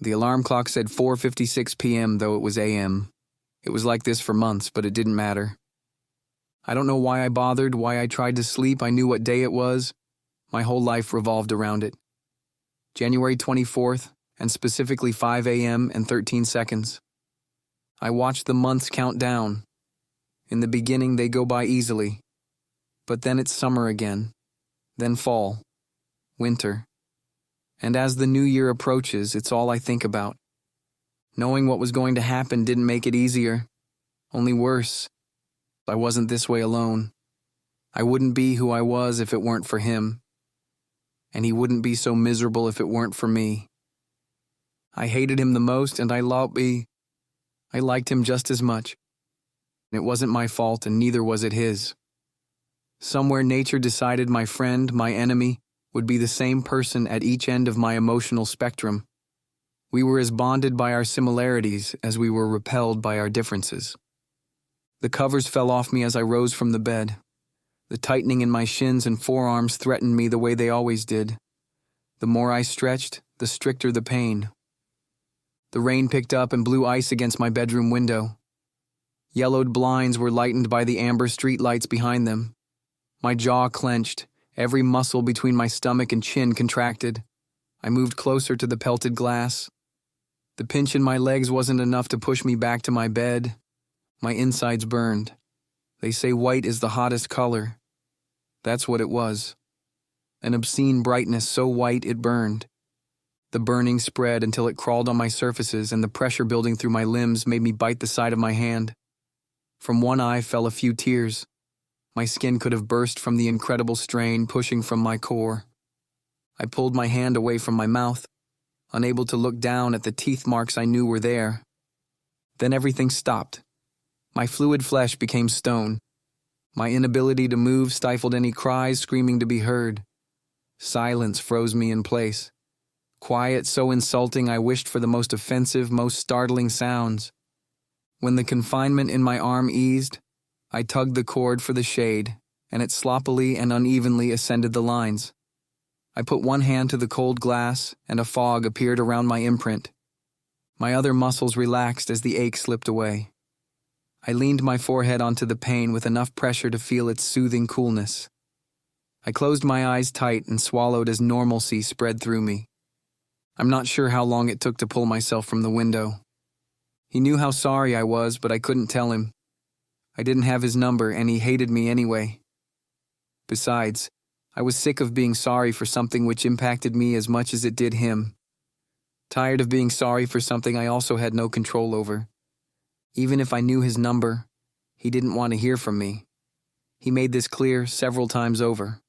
The alarm clock said 4:56 p.m., though it was a.m. It was like this for months, but it didn't matter. I don't know why I bothered, why I tried to sleep. I knew what day it was. My whole life revolved around it. January 24th, and specifically 5 a.m. and 13 seconds. I watched the months count down. In the beginning, they go by easily. But then it's summer again. Then fall. Winter. And as the new year approaches, it's all I think about. Knowing what was going to happen didn't make it easier. Only worse. I wasn't this way alone. I wouldn't be who I was if it weren't for him. And he wouldn't be so miserable if it weren't for me. I hated him the most, and I liked him just as much. It wasn't my fault, and neither was it his. Somewhere nature decided my friend, my enemy, would be the same person at each end of my emotional spectrum. We were as bonded by our similarities as we were repelled by our differences. The covers fell off me as I rose from the bed. The tightening in my shins and forearms threatened me the way they always did. The more I stretched, the stricter the pain. The rain picked up and blew ice against my bedroom window. Yellowed blinds were lightened by the amber streetlights behind them. My jaw clenched, every muscle between my stomach and chin contracted. I moved closer to the pelted glass. The pinch in my legs wasn't enough to push me back to my bed. My insides burned. They say white is the hottest color. That's what it was. An obscene brightness so white it burned. The burning spread until it crawled on my surfaces, and the pressure building through my limbs made me bite the side of my hand. From one eye fell a few tears. My skin could have burst from the incredible strain pushing from my core. I pulled my hand away from my mouth, unable to look down at the teeth marks I knew were there. Then everything stopped. My fluid flesh became stone. My inability to move stifled any cries screaming to be heard. Silence froze me in place. Quiet so insulting I wished for the most offensive, most startling sounds. When the confinement in my arm eased, I tugged the cord for the shade, and it sloppily and unevenly ascended the lines. I put one hand to the cold glass, and a fog appeared around my imprint. My other muscles relaxed as the ache slipped away. I leaned my forehead onto the pane with enough pressure to feel its soothing coolness. I closed my eyes tight and swallowed as normalcy spread through me. I'm not sure how long it took to pull myself from the window. He knew how sorry I was, but I couldn't tell him. I didn't have his number, and he hated me anyway. Besides, I was sick of being sorry for something which impacted me as much as it did him. Tired of being sorry for something I also had no control over. Even if I knew his number, he didn't want to hear from me. He made this clear several times over.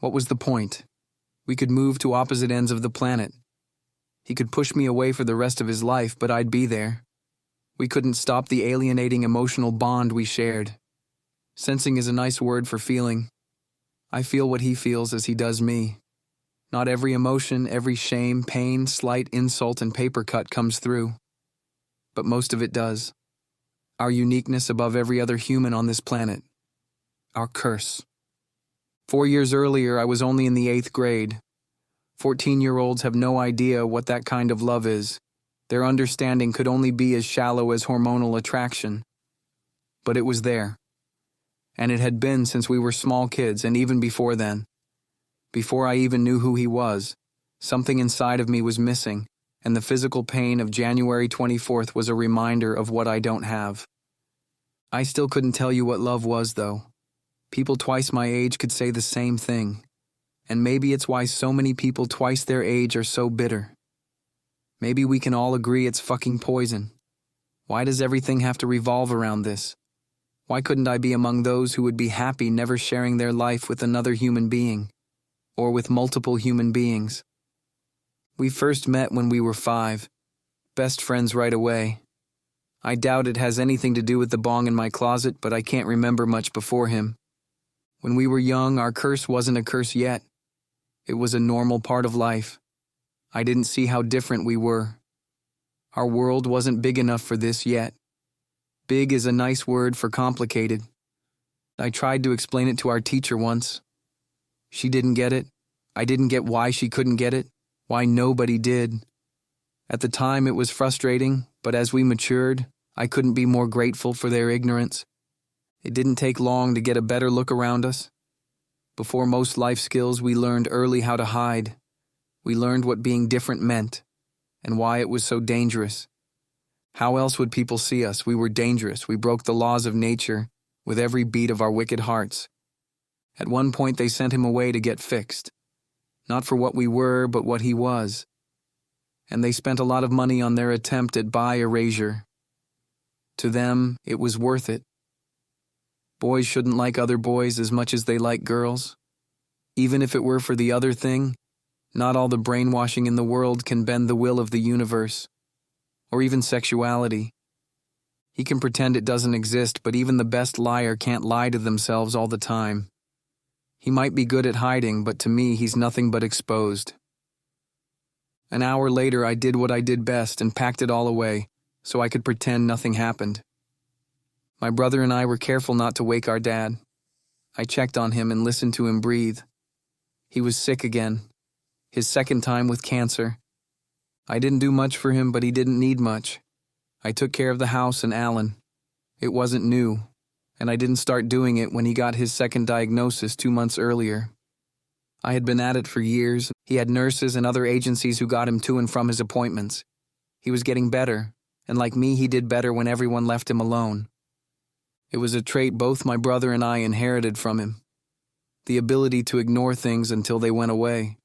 What was the point? We could move to opposite ends of the planet. He could push me away for the rest of his life, but I'd be there. We couldn't stop the alienating emotional bond we shared. Sensing is a nice word for feeling. I feel what he feels as he does me. Not every emotion, every shame, pain, slight insult, and paper cut comes through. But most of it does. Our uniqueness above every other human on this planet. Our curse. 4 years earlier, I was only in the 8th grade. 14-year-olds have no idea what that kind of love is. Their understanding could only be as shallow as hormonal attraction. But it was there. And it had been since we were small kids, and even before then. Before I even knew who he was, something inside of me was missing, and the physical pain of January 24th was a reminder of what I don't have. I still couldn't tell you what love was, though. People twice my age could say the same thing. And maybe it's why so many people twice their age are so bitter. Maybe we can all agree it's fucking poison. Why does everything have to revolve around this? Why couldn't I be among those who would be happy never sharing their life with another human being? Or with multiple human beings? We first met when we were 5. Best friends right away. I doubt it has anything to do with the bong in my closet, but I can't remember much before him. When we were young, our curse wasn't a curse yet. It was a normal part of life. I didn't see how different we were. Our world wasn't big enough for this yet. Big is a nice word for complicated. I tried to explain it to our teacher once. She didn't get it. I didn't get why she couldn't get it, why nobody did. At the time, it was frustrating, but as we matured, I couldn't be more grateful for their ignorance. It didn't take long to get a better look around us. Before most life skills, we learned early how to hide. We learned what being different meant, and why it was so dangerous. How else would people see us? We were dangerous. We broke the laws of nature with every beat of our wicked hearts. At one point, they sent him away to get fixed. Not for what we were, but what he was. And they spent a lot of money on their attempt at by erasure. To them, it was worth it. Boys shouldn't like other boys as much as they like girls. Even if it were for the other thing, not all the brainwashing in the world can bend the will of the universe. Or even sexuality. He can pretend it doesn't exist, but even the best liar can't lie to themselves all the time. He might be good at hiding, but to me, he's nothing but exposed. An hour later, I did what I did best and packed it all away, so I could pretend nothing happened. My brother and I were careful not to wake our dad. I checked on him and listened to him breathe. He was sick again, his second time with cancer. I didn't do much for him, but he didn't need much. I took care of the house and Alan. It wasn't new, and I didn't start doing it when he got his second diagnosis 2 months earlier. I had been at it for years. He had nurses and other agencies who got him to and from his appointments. He was getting better, and like me, he did better when everyone left him alone. It was a trait both my brother and I inherited from him. The ability to ignore things until they went away.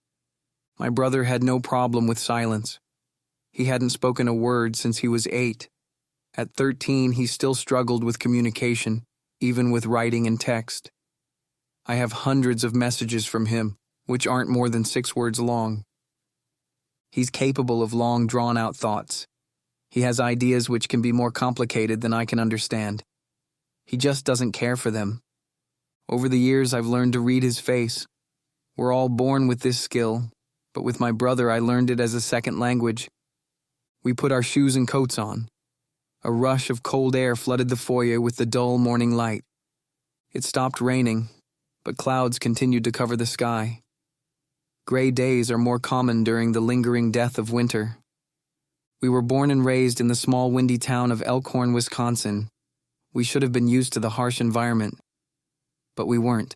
My brother had no problem with silence. He hadn't spoken a word since he was 8. At 13, he still struggled with communication, even with writing and text. I have hundreds of messages from him, which aren't more than 6 words long. He's capable of long, drawn-out thoughts. He has ideas which can be more complicated than I can understand. He just doesn't care for them. Over the years, I've learned to read his face. We're all born with this skill, but with my brother, I learned it as a second language. We put our shoes and coats on. A rush of cold air flooded the foyer with the dull morning light. It stopped raining, but clouds continued to cover the sky. Gray days are more common during the lingering death of winter. We were born and raised in the small windy town of Elkhorn, Wisconsin. We should have been used to the harsh environment, but we weren't.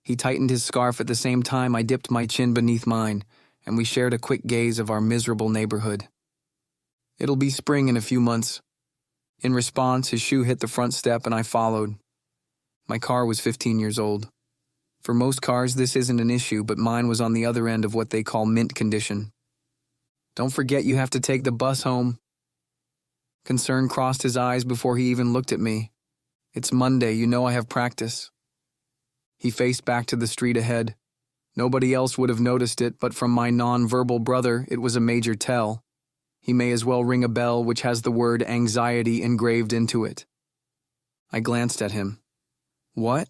He tightened his scarf at the same time I dipped my chin beneath mine, and we shared a quick gaze of our miserable neighborhood. It'll be spring in a few months. In response, his shoe hit the front step and I followed. My car was 15 years old. For most cars, this isn't an issue, but mine was on the other end of what they call mint condition. Don't forget you have to take the bus home. Concern crossed his eyes before he even looked at me. It's Monday, you know I have practice. He faced back to the street ahead. Nobody else would have noticed it, but from my non-verbal brother, it was a major tell. He may as well ring a bell which has the word anxiety engraved into it. I glanced at him. What?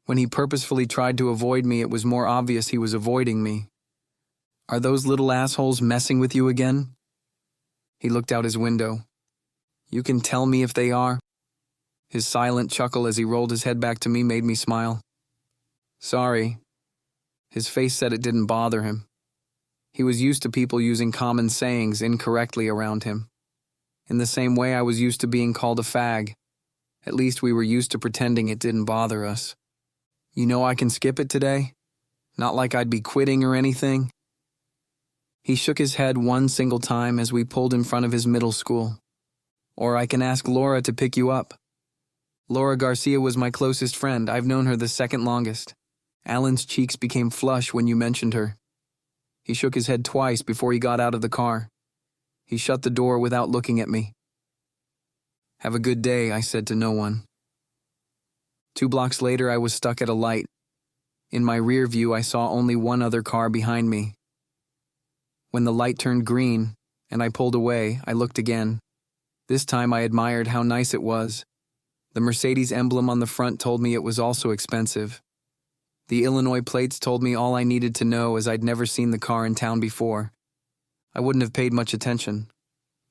When he purposefully tried to avoid me, it was more obvious he was avoiding me. Are those little assholes messing with you again? He looked out his window. You can tell me if they are. His silent chuckle as he rolled his head back to me made me smile. Sorry. His face said it didn't bother him. He was used to people using common sayings incorrectly around him. In the same way I was used to being called a fag. At least we were used to pretending it didn't bother us. You know I can skip it today? Not like I'd be quitting or anything. He shook his head one single time as we pulled in front of his middle school. Or I can ask Laura to pick you up. Laura Garcia was my closest friend. I've known her the second longest. Alan's cheeks became flush when you mentioned her. He shook his head twice before he got out of the car. He shut the door without looking at me. Have a good day, I said to no one. 2 blocks later, I was stuck at a light. In my rear view, I saw only one other car behind me. When the light turned green, and I pulled away, I looked again. This time I admired how nice it was. The Mercedes emblem on the front told me it was also expensive. The Illinois plates told me all I needed to know, as I'd never seen the car in town before. I wouldn't have paid much attention,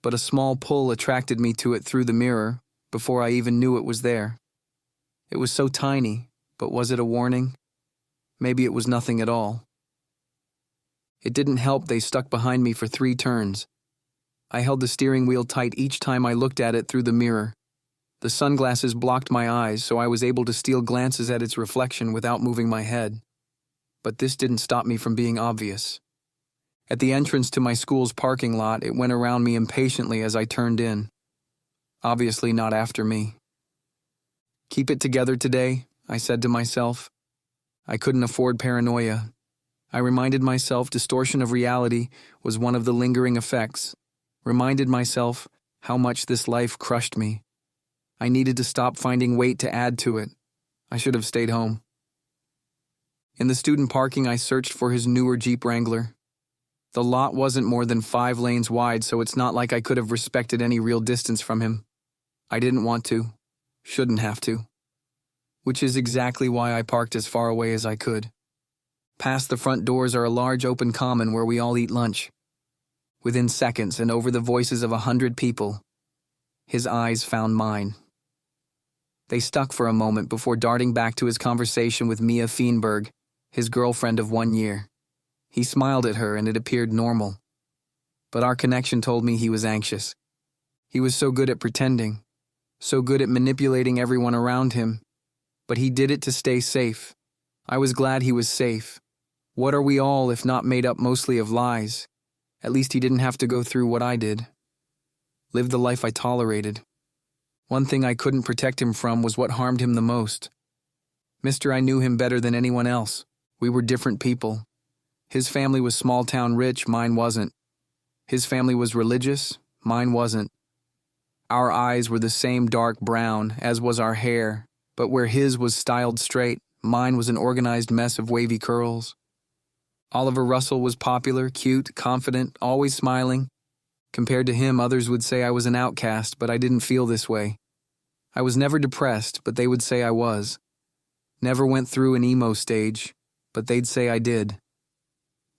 but a small pull attracted me to it through the mirror before I even knew it was there. It was so tiny, but was it a warning? Maybe it was nothing at all. It didn't help they stuck behind me for 3 turns. I held the steering wheel tight each time I looked at it through the mirror. The sunglasses blocked my eyes, so I was able to steal glances at its reflection without moving my head. But this didn't stop me from being obvious. At the entrance to my school's parking lot, it went around me impatiently as I turned in. Obviously not after me. Keep it together today, I said to myself. I couldn't afford paranoia. I reminded myself distortion of reality was one of the lingering effects. Reminded myself how much this life crushed me. I needed to stop finding weight to add to it. I should have stayed home. In the student parking, I searched for his newer Jeep Wrangler. The lot wasn't more than 5 lanes wide, so it's not like I could have respected any real distance from him. I didn't want to. Shouldn't have to. Which is exactly why I parked as far away as I could. Past the front doors are a large open common where we all eat lunch. Within seconds and over the voices of 100 people, his eyes found mine. They stuck for a moment before darting back to his conversation with Mia Feenberg, his girlfriend of 1 year. He smiled at her and it appeared normal. But our connection told me he was anxious. He was so good at pretending, so good at manipulating everyone around him. But he did it to stay safe. I was glad he was safe. What are we all if not made up mostly of lies? At least he didn't have to go through what I did. Live the life I tolerated. One thing I couldn't protect him from was what harmed him the most. I knew him better than anyone else. We were different people. His family was small-town rich, mine wasn't. His family was religious, mine wasn't. Our eyes were the same dark brown, as was our hair, but where his was styled straight, mine was an organized mess of wavy curls. Oliver Russell was popular, cute, confident, always smiling. Compared to him, others would say I was an outcast, but I didn't feel this way. I was never depressed, but they would say I was. Never went through an emo stage, but they'd say I did.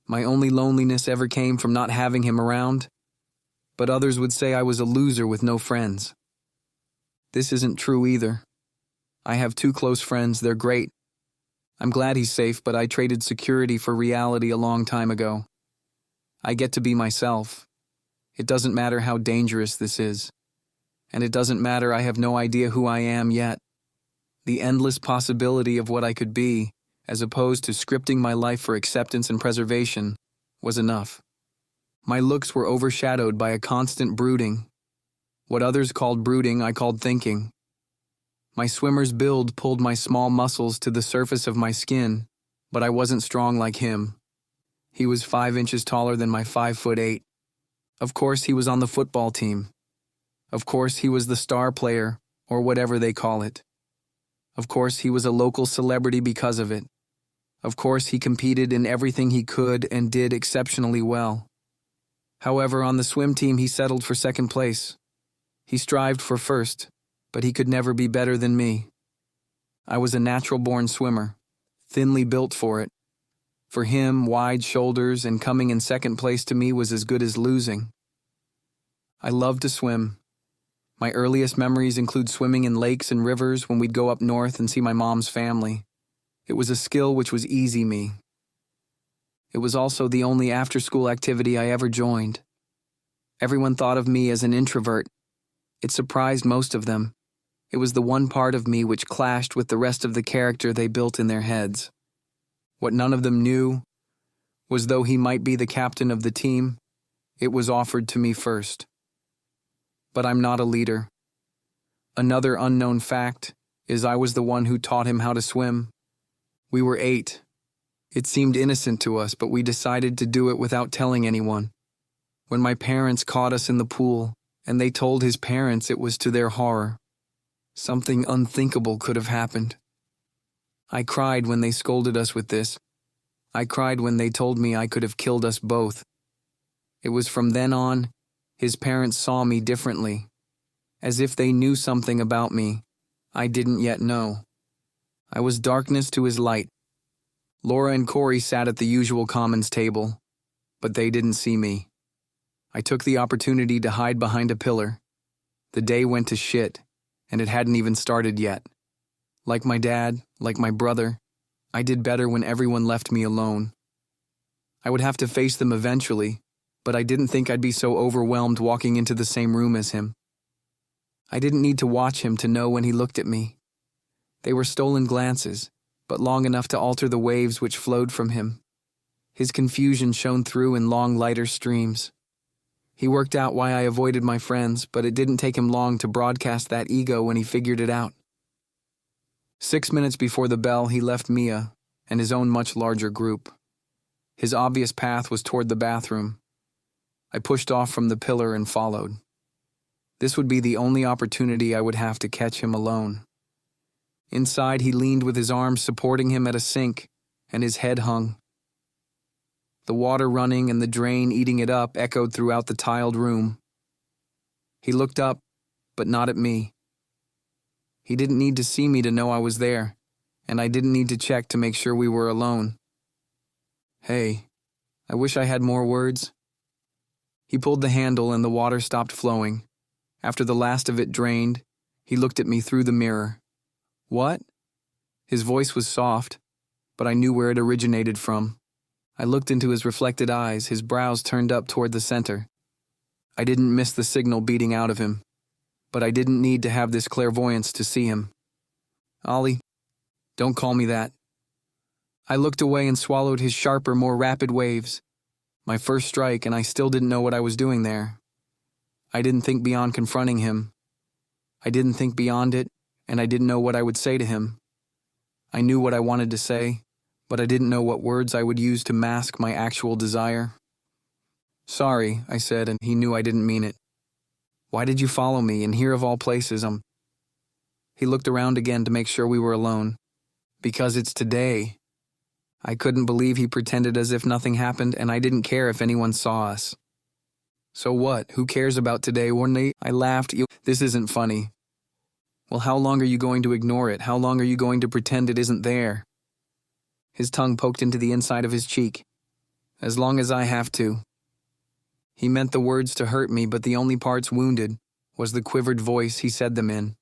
My only loneliness ever came from not having him around, but others would say I was a loser with no friends. This isn't true either. I have 2 close friends, they're great. I'm glad he's safe, but I traded security for reality a long time ago. I get to be myself. It doesn't matter how dangerous this is. And it doesn't matter I have no idea who I am yet. The endless possibility of what I could be, as opposed to scripting my life for acceptance and preservation, was enough. My looks were overshadowed by a constant brooding. What others called brooding, I called thinking. My swimmer's build pulled my small muscles to the surface of my skin, but I wasn't strong like him. He was 5 inches taller than my 5'8". Of course he was on the football team. Of course he was the star player, or whatever they call it. Of course he was a local celebrity because of it. Of course he competed in everything he could and did exceptionally well. However, on the swim team he settled for 2nd place. He strived for 1st, but he could never be better than me. I was a natural-born swimmer, thinly built for it. For him, wide shoulders and coming in 2nd place to me was as good as losing. I loved to swim. My earliest memories include swimming in lakes and rivers when we'd go up north and see my mom's family. It was a skill which was easy me. It was also the only after-school activity I ever joined. Everyone thought of me as an introvert. It surprised most of them. It was the one part of me which clashed with the rest of the character they built in their heads. What none of them knew was though he might be the captain of the team, it was offered to me first. But I'm not a leader. Another unknown fact is I was the one who taught him how to swim. We were 8. It seemed innocent to us, but we decided to do it without telling anyone. When my parents caught us in the pool, and they told his parents, it was to their horror. Something unthinkable could have happened. I cried when they scolded us with this. I cried when they told me I could have killed us both. It was from then on, his parents saw me differently, as if they knew something about me I didn't yet know. I was darkness to his light. Laura and Corey sat at the usual commons table, but they didn't see me. I took the opportunity to hide behind a pillar. The day went to shit, and it hadn't even started yet. Like my dad, like my brother, I did better when everyone left me alone. I would have to face them eventually, but I didn't think I'd be so overwhelmed walking into the same room as him. I didn't need to watch him to know when he looked at me. They were stolen glances, but long enough to alter the waves which flowed from him. His confusion shone through in long, lighter streams. He worked out why I avoided my friends, but it didn't take him long to broadcast that ego when he figured it out. 6 minutes before the bell, he left Mia and his own much larger group. His obvious path was toward the bathroom. I pushed off from the pillar and followed. This would be the only opportunity I would have to catch him alone. Inside, he leaned with his arms supporting him at a sink, and his head hung. The water running and the drain eating it up echoed throughout the tiled room. He looked up, but not at me. He didn't need to see me to know I was there, and I didn't need to check to make sure we were alone. Hey, I wish I had more words. He pulled the handle and the water stopped flowing. After the last of it drained, he looked at me through the mirror. What? His voice was soft, but I knew where it originated from. I looked into his reflected eyes, his brows turned up toward the center. I didn't miss the signal beating out of him, but I didn't need to have this clairvoyance to see him. Ollie, don't call me that. I looked away and swallowed his sharper, more rapid waves. My first strike, and I still didn't know what I was doing there. I didn't think beyond confronting him. I didn't think beyond it, and I didn't know what I would say to him. I knew what I wanted to say, but I didn't know what words I would use to mask my actual desire. Sorry, I said, and he knew I didn't mean it. Why did you follow me, and here of all places, He looked around again to make sure we were alone. Because it's today. I couldn't believe he pretended as if nothing happened, and I didn't care if anyone saw us. So what? Who cares about today, Warnley? I laughed. This isn't funny. Well, how long are you going to ignore it? How long are you going to pretend it isn't there? His tongue poked into the inside of his cheek. As long as I have to. He meant the words to hurt me, but the only parts wounded was the quivered voice he said them in.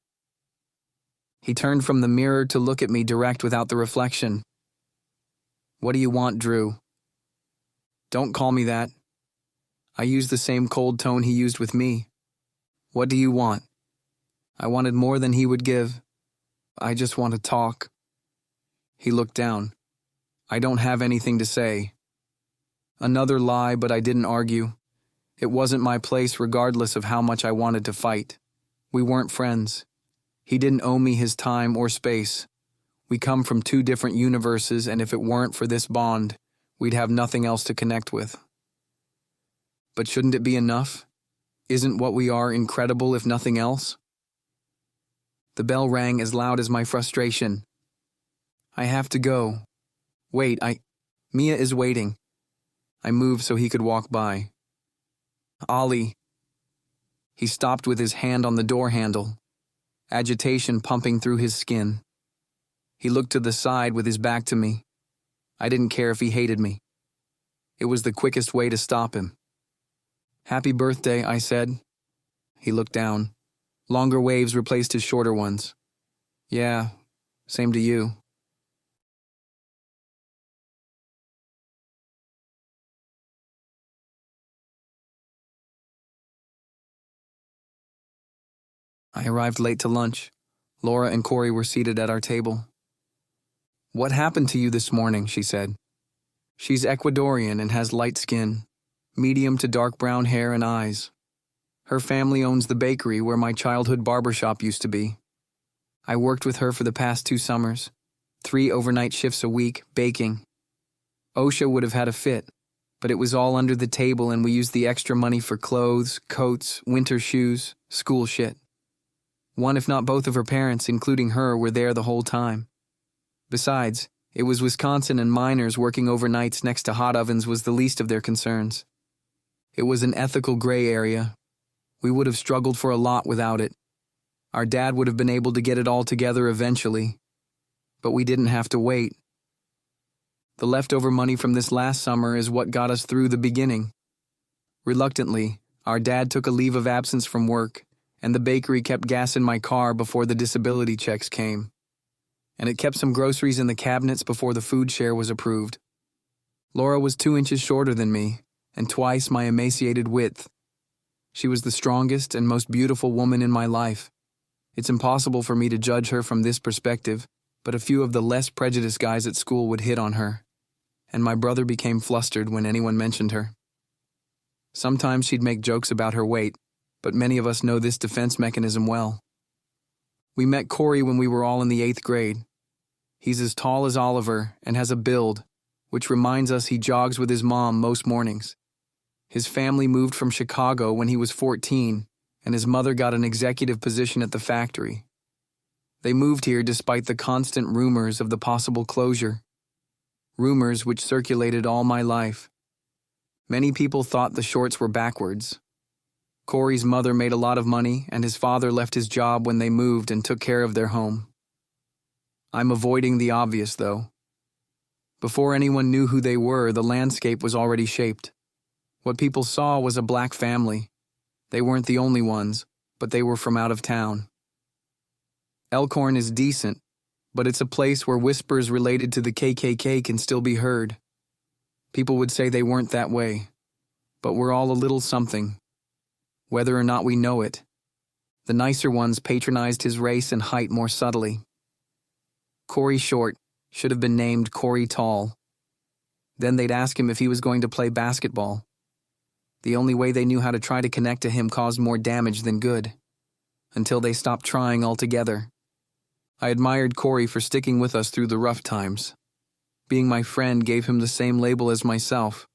He turned from the mirror to look at me direct without the reflection. What do you want, Drew? Don't call me that. I used the same cold tone he used with me. What do you want? I wanted more than he would give. I just want to talk. He looked down. I don't have anything to say. Another lie, but I didn't argue. It wasn't my place regardless of how much I wanted to fight. We weren't friends. He didn't owe me his time or space. We come from two different universes, and if it weren't for this bond, we'd have nothing else to connect with. But shouldn't it be enough? Isn't what we are incredible if nothing else? The bell rang as loud as my frustration. I have to go. Wait, Mia is waiting. I moved so he could walk by. Ollie. He stopped with his hand on the door handle, agitation pumping through his skin. He looked to the side with his back to me. I didn't care if he hated me. It was the quickest way to stop him. Happy birthday, I said. He looked down. Longer waves replaced his shorter ones. Yeah, same to you. I arrived late to lunch. Laura and Corey were seated at our table. What happened to you this morning, she said. She's Ecuadorian and has light skin, medium to dark brown hair and eyes. Her family owns the bakery where my childhood barbershop used to be. I worked with her for the past 2 summers, 3 overnight shifts a week, baking. OSHA would have had a fit, but it was all under the table and we used the extra money for clothes, coats, winter shoes, school shit. One if not both of her parents, including her, were there the whole time. Besides, it was Wisconsin and miners working overnights next to hot ovens was the least of their concerns. It was an ethical gray area. We would have struggled for a lot without it. Our dad would have been able to get it all together eventually. But we didn't have to wait. The leftover money from this last summer is what got us through the beginning. Reluctantly, our dad took a leave of absence from work, and the bakery kept gas in my car before the disability checks came. And it kept some groceries in the cabinets before the food share was approved. Laura was 2 inches shorter than me, and twice my emaciated width. She was the strongest and most beautiful woman in my life. It's impossible for me to judge her from this perspective, but a few of the less prejudiced guys at school would hit on her, and my brother became flustered when anyone mentioned her. Sometimes she'd make jokes about her weight, but many of us know this defense mechanism well. We met Corey when we were all in the 8th grade. He's as tall as Oliver and has a build, which reminds us he jogs with his mom most mornings. His family moved from Chicago when he was 14, and his mother got an executive position at the factory. They moved here despite the constant rumors of the possible closure. Rumors which circulated all my life. Many people thought the shorts were backwards. Corey's mother made a lot of money, and his father left his job when they moved and took care of their home. I'm avoiding the obvious, though. Before anyone knew who they were, the landscape was already shaped. What people saw was a black family. They weren't the only ones, but they were from out of town. Elkhorn is decent, but it's a place where whispers related to the KKK can still be heard. People would say they weren't that way, but we're all a little something, whether or not we know it. The nicer ones patronized his race and height more subtly. Corey Short should have been named Corey Tall. Then they'd ask him if he was going to play basketball. The only way they knew how to try to connect to him caused more damage than good, until they stopped trying altogether. I admired Corey for sticking with us through the rough times. Being my friend gave him the same label as myself.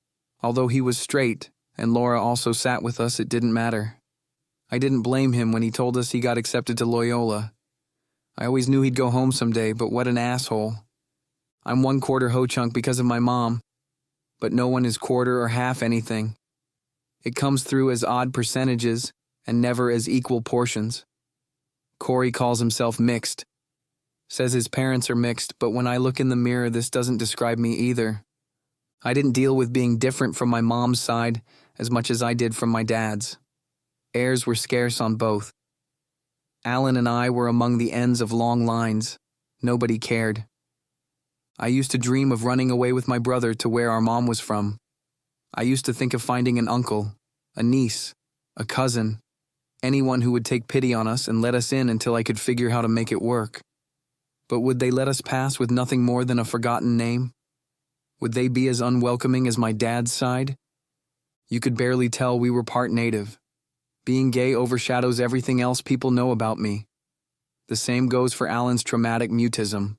Although he was straight, and Laura also sat with us, it didn't matter. I didn't blame him when he told us he got accepted to Loyola. I always knew he'd go home someday, but what an asshole. I'm 1/4 ho-chunk because of my mom, but no one is quarter or half anything. It comes through as odd percentages and never as equal portions. Corey calls himself mixed. Says his parents are mixed, but when I look in the mirror, this doesn't describe me either. I didn't deal with being different from my mom's side as much as I did from my dad's. Heirs were scarce on both. Alan and I were among the ends of long lines. Nobody cared. I used to dream of running away with my brother to where our mom was from. I used to think of finding an uncle, a niece, a cousin, anyone who would take pity on us and let us in until I could figure how to make it work. But would they let us pass with nothing more than a forgotten name? Would they be as unwelcoming as my dad's side? You could barely tell we were part native. Being gay overshadows everything else people know about me. The same goes for Alan's traumatic mutism.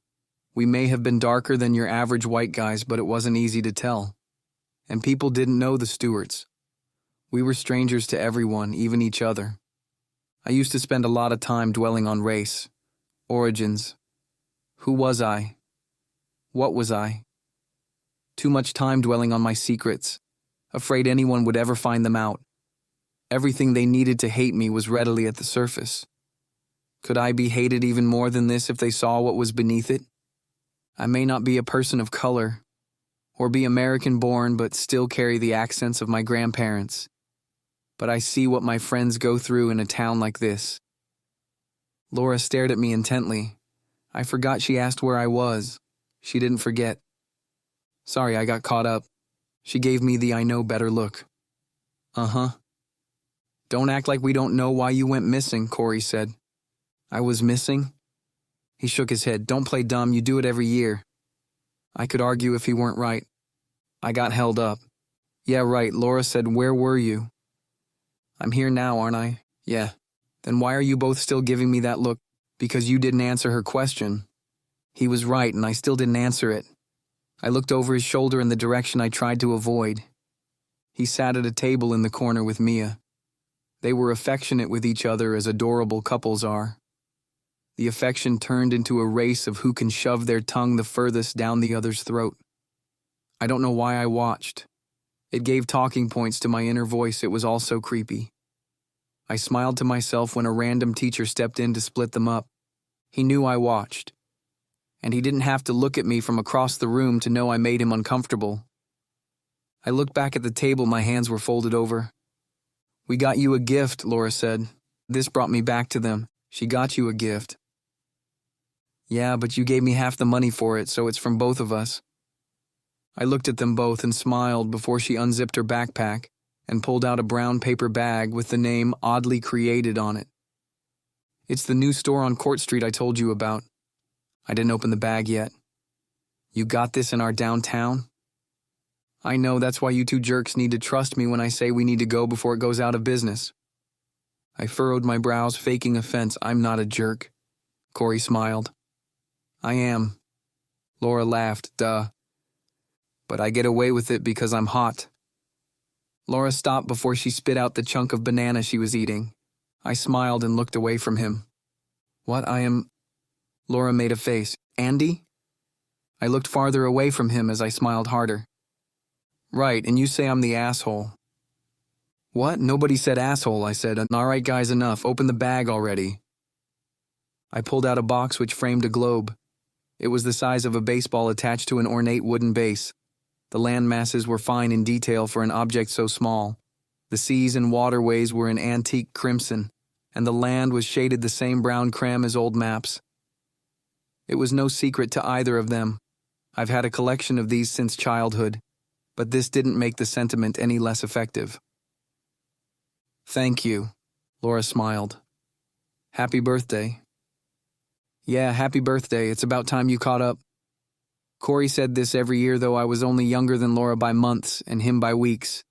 We may have been darker than your average white guys, but it wasn't easy to tell. And people didn't know the Stewarts. We were strangers to everyone, even each other. I used to spend a lot of time dwelling on race, origins. Who was I? What was I? Too much time dwelling on my secrets, afraid anyone would ever find them out. Everything they needed to hate me was readily at the surface. Could I be hated even more than this if they saw what was beneath it? I may not be a person of color, or be American-born but still carry the accents of my grandparents. But I see what my friends go through in a town like this. Laura stared at me intently. I forgot she asked where I was. She didn't forget. Sorry, I got caught up. She gave me the I know better look. Uh-huh. Don't act like we don't know why you went missing, Corey said. I was missing? He shook his head. Don't play dumb, you do it every year. I could argue if he weren't right. I got held up. Yeah, right, Laura said, where were you? I'm here now, aren't I? Yeah. Then why are you both still giving me that look? Because you didn't answer her question. He was right, and I still didn't answer it. I looked over his shoulder in the direction I tried to avoid. He sat at a table in the corner with Mia. They were affectionate with each other as adorable couples are. The affection turned into a race of who can shove their tongue the furthest down the other's throat. I don't know why I watched. It gave talking points to my inner voice. It was all so creepy. I smiled to myself when a random teacher stepped in to split them up. He knew I watched. And he didn't have to look at me from across the room to know I made him uncomfortable. I looked back at the table, my hands were folded over. We got you a gift, Laura said. This brought me back to them. She got you a gift. Yeah, but you gave me half the money for it, so it's from both of us. I looked at them both and smiled before she unzipped her backpack and pulled out a brown paper bag with the name Oddly Created on it. It's the new store on Court Street I told you about. I didn't open the bag yet. You got this in our downtown? I know, that's why you two jerks need to trust me when I say we need to go before it goes out of business. I furrowed my brows, faking offense. I'm not a jerk. Corey smiled. I am. Laura laughed, duh. But I get away with it because I'm hot. Laura stopped before she spit out the chunk of banana she was eating. I smiled and looked away from him. What, I am... Laura made a face. Andy? I looked farther away from him as I smiled harder. Right, and you say I'm the asshole. What? Nobody said asshole, I said. All right, guys, enough. Open the bag already. I pulled out a box which framed a globe. It was the size of a baseball attached to an ornate wooden base. The land masses were fine in detail for an object so small. The seas and waterways were in antique crimson, and the land was shaded the same brown creme as old maps. It was no secret to either of them. I've had a collection of these since childhood, but this didn't make the sentiment any less effective. Thank you, Laura smiled. Happy birthday. Yeah, happy birthday. It's about time you caught up. Corey said this every year, though I was only younger than Laura by months and him by weeks.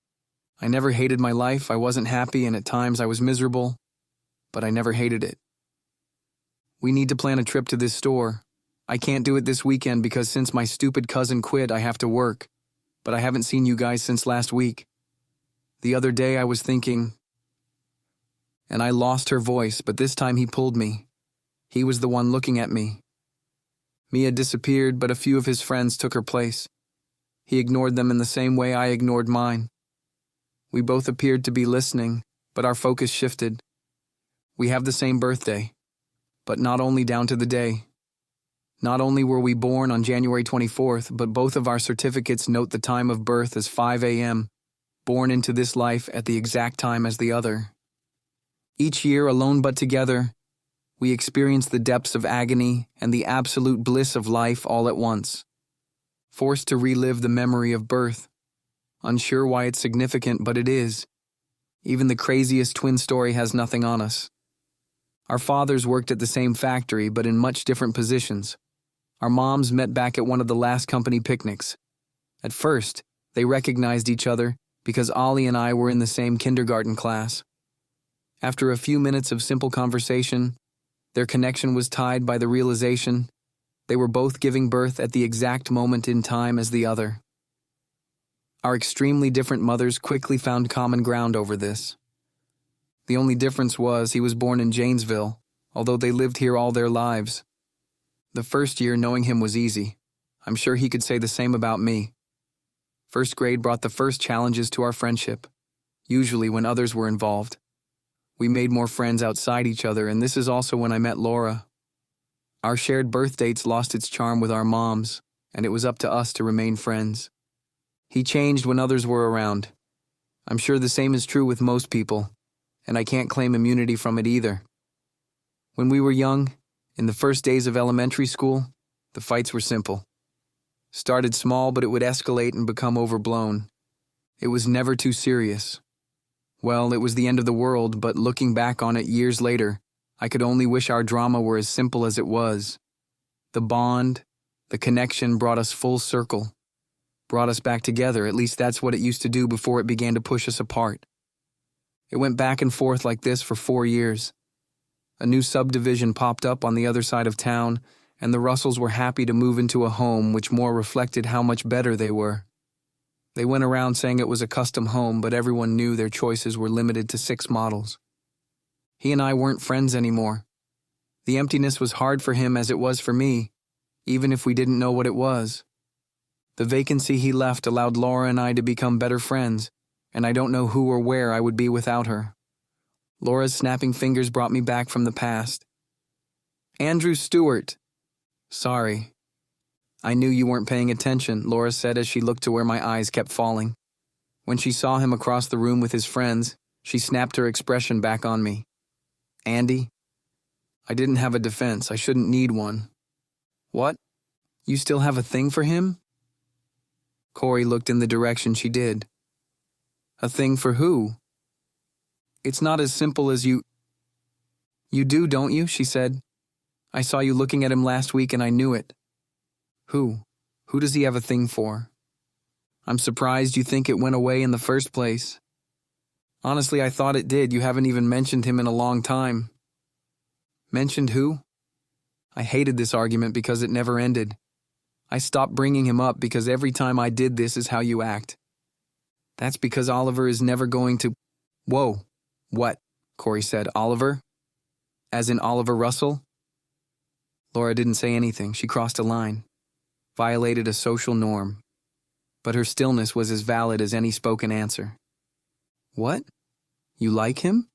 I never hated my life. I wasn't happy, and at times I was miserable, but I never hated it. We need to plan a trip to this store. I can't do it this weekend because since my stupid cousin quit, I have to work, but I haven't seen you guys since last week. The other day I was thinking, and I lost her voice, but this time he pulled me. He was the one looking at me. Mia disappeared, but a few of his friends took her place. He ignored them in the same way I ignored mine. We both appeared to be listening, but our focus shifted. We have the same birthday, but not only down to the day. Not only were we born on January 24th, but both of our certificates note the time of birth as 5 a.m., born into this life at the exact time as the other. Each year, alone but together, we experience the depths of agony and the absolute bliss of life all at once. Forced to relive the memory of birth. Unsure why it's significant, but it is. Even the craziest twin story has nothing on us. Our fathers worked at the same factory, but in much different positions. Our moms met back at one of the last company picnics. At first, they recognized each other because Ollie and I were in the same kindergarten class. After a few minutes of simple conversation, their connection was tied by the realization they were both giving birth at the exact moment in time as the other. Our extremely different mothers quickly found common ground over this. The only difference was he was born in Janesville, although they lived here all their lives. The first year knowing him was easy. I'm sure he could say the same about me. First grade brought the first challenges to our friendship, usually when others were involved. We made more friends outside each other, and this is also when I met Laura. Our shared birth dates lost its charm with our moms, and it was up to us to remain friends. He changed when others were around. I'm sure the same is true with most people, and I can't claim immunity from it either. When we were young, in the first days of elementary school, the fights were simple. Started small, but it would escalate and become overblown. It was never too serious. Well, it was the end of the world, but looking back on it years later, I could only wish our drama were as simple as it was. The bond, the connection brought us full circle. Brought us back together, at least that's what it used to do before it began to push us apart. It went back and forth like this for 4 years. A new subdivision popped up on the other side of town, and the Russells were happy to move into a home which more reflected how much better they were. They went around saying it was a custom home, but everyone knew their choices were limited to 6 models. He and I weren't friends anymore. The emptiness was hard for him as it was for me, even if we didn't know what it was. The vacancy he left allowed Laura and I to become better friends, and I don't know who or where I would be without her. Laura's snapping fingers brought me back from the past. Andrew Stewart. Sorry. I knew you weren't paying attention, Laura said as she looked to where my eyes kept falling. When she saw him across the room with his friends, she snapped her expression back on me. Andy? I didn't have a defense. I shouldn't need one. What? You still have a thing for him? Corey looked in the direction she did. A thing for who? It's not as simple as you... You do, don't you? She said. I saw you looking at him last week and I knew it. Who? Who does he have a thing for? I'm surprised you think it went away in the first place. Honestly, I thought it did. You haven't even mentioned him in a long time. Mentioned who? I hated this argument because it never ended. I stopped bringing him up because every time I did, this is how you act. That's because Oliver is never going to... Whoa. What? Corey said. Oliver? As in Oliver Russell? Laura didn't say anything. She crossed a line. Violated a social norm. But her stillness was as valid as any spoken answer. What? You like him?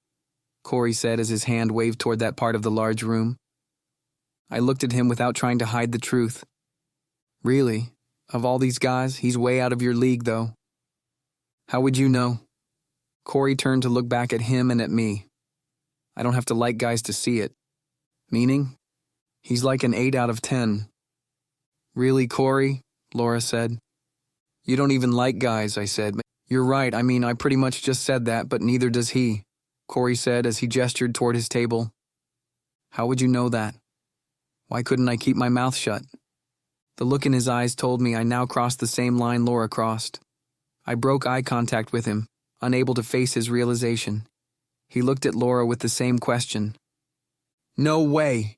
Corey said as his hand waved toward that part of the large room. I looked at him without trying to hide the truth. Really? Of all these guys, he's way out of your league, though. How would you know? Corey turned to look back at him and at me. I don't have to like guys to see it. Meaning? He's like an 8 out of 10. Really, Corey? Laura said. You don't even like guys, I said. You're right, I mean, I pretty much just said that, but neither does he, Corey said as he gestured toward his table. How would you know that? Why couldn't I keep my mouth shut? The look in his eyes told me I now crossed the same line Laura crossed. I broke eye contact with him, unable to face his realization. He looked at Laura with the same question. No way,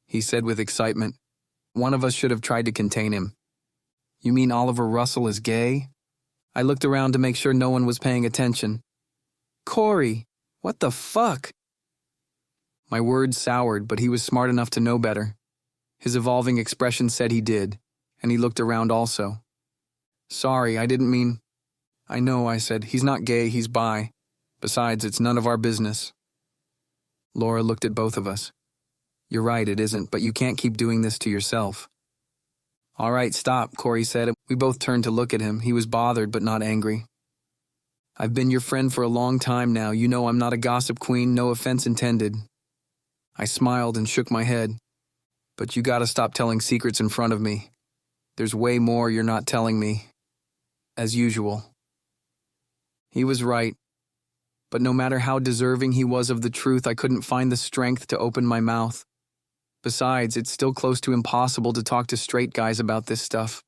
he said with excitement. One of us should have tried to contain him. You mean Oliver Russell is gay? I looked around to make sure no one was paying attention. Corey, what the fuck? My words soured, but he was smart enough to know better. His evolving expression said he did, and he looked around also. Sorry, I didn't mean... I know, I said. He's not gay, he's bi. Besides, it's none of our business. Laura looked at both of us. You're right, it isn't, but you can't keep doing this to yourself. All right, stop, Corey said. We both turned to look at him. He was bothered, but not angry. I've been your friend for a long time now. You know I'm not a gossip queen, no offense intended. I smiled and shook my head. But you gotta stop telling secrets in front of me. There's way more you're not telling me. As usual. He was right. But no matter how deserving he was of the truth, I couldn't find the strength to open my mouth. Besides, it's still close to impossible to talk to straight guys about this stuff.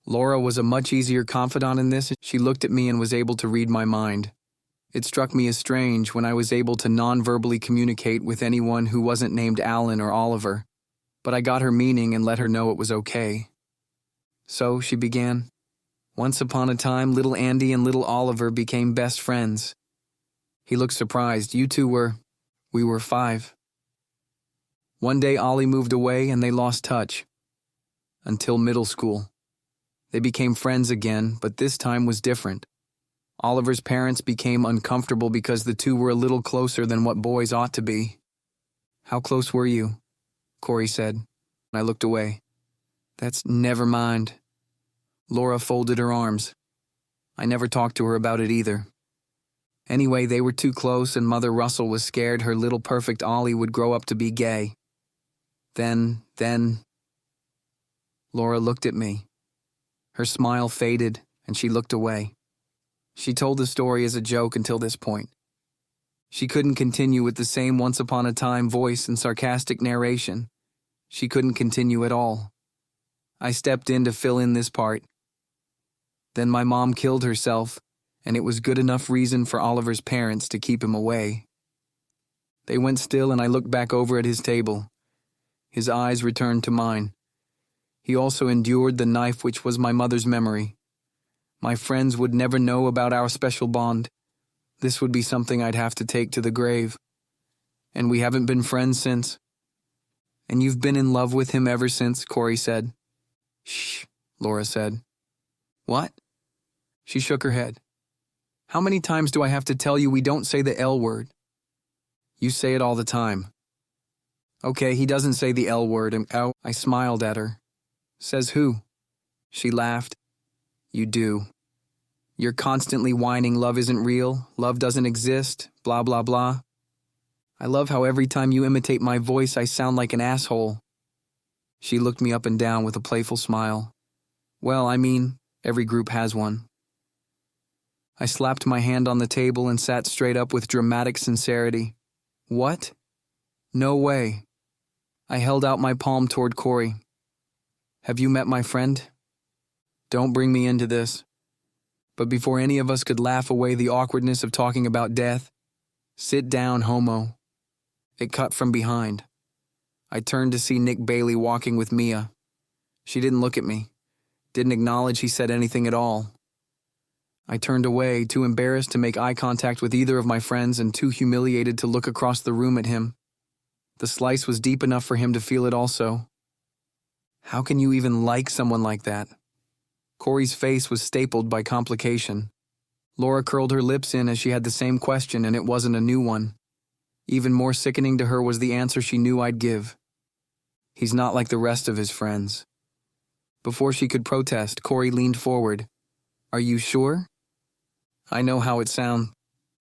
Laura was a much easier confidant in this. She looked at me and was able to read my mind. It struck me as strange when I was able to non-verbally communicate with anyone who wasn't named Alan or Oliver. But I got her meaning and let her know it was okay. So, she began. Once upon a time, little Andy and little Oliver became best friends. He looked surprised. You two were... We were 5. One day Ollie moved away and they lost touch. Until middle school. They became friends again, but this time was different. Oliver's parents became uncomfortable because the two were a little closer than what boys ought to be. How close were you? Corey said. I looked away. That's never mind. Laura folded her arms. I never talked to her about it either. Anyway, they were too close and Mother Russell was scared her little perfect Ollie would grow up to be gay. Then... Laura looked at me. Her smile faded and she looked away. She told the story as a joke until this point. She couldn't continue with the same once-upon-a-time voice and sarcastic narration. She couldn't continue at all. I stepped in to fill in this part. Then my mom killed herself, and it was good enough reason for Oliver's parents to keep him away. They went still and I looked back over at his table. His eyes returned to mine. He also endured the knife which was my mother's memory. My friends would never know about our special bond. This would be something I'd have to take to the grave. And we haven't been friends since. And you've been in love with him ever since, Corey said. Shh, Laura said. What? She shook her head. How many times do I have to tell you we don't say the L word? You say it all the time. Okay, he doesn't say the L word and ow. I smiled at her. Says who? She laughed. You do. You're constantly whining love isn't real, love doesn't exist, blah blah blah. I love how every time you imitate my voice I sound like an asshole. She looked me up and down with a playful smile. Well, I mean, Every group has one. I slapped my hand on the table and sat straight up with dramatic sincerity. What? No way. I held out my palm toward Corey. Have you met my friend? Don't bring me into this. But before any of us could laugh away the awkwardness of talking about death, sit down, homo. It cut from behind. I turned to see Nick Bailey walking with Mia. She didn't look at me, didn't acknowledge he said anything at all. I turned away, too embarrassed to make eye contact with either of my friends and too humiliated to look across the room at him. The slice was deep enough for him to feel it also. How can you even like someone like that? Corey's face was stapled by complication. Laura curled her lips in as she had the same question, and it wasn't a new one. Even more sickening to her was the answer she knew I'd give. He's not like the rest of his friends. Before she could protest, Corey leaned forward. Are you sure? I know how it sounds.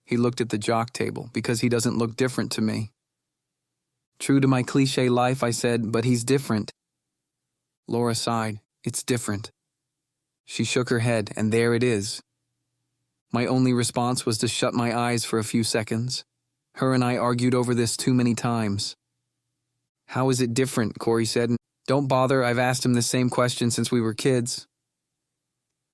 He looked at the jock table, because he doesn't look different to me. True to my cliché life, I said, but he's different. Laura sighed. It's different. She shook her head, and there it is. My only response was to shut my eyes for a few seconds. Her and I argued over this too many times. How is it different? Corey said. Don't bother, I've asked him the same question since we were kids.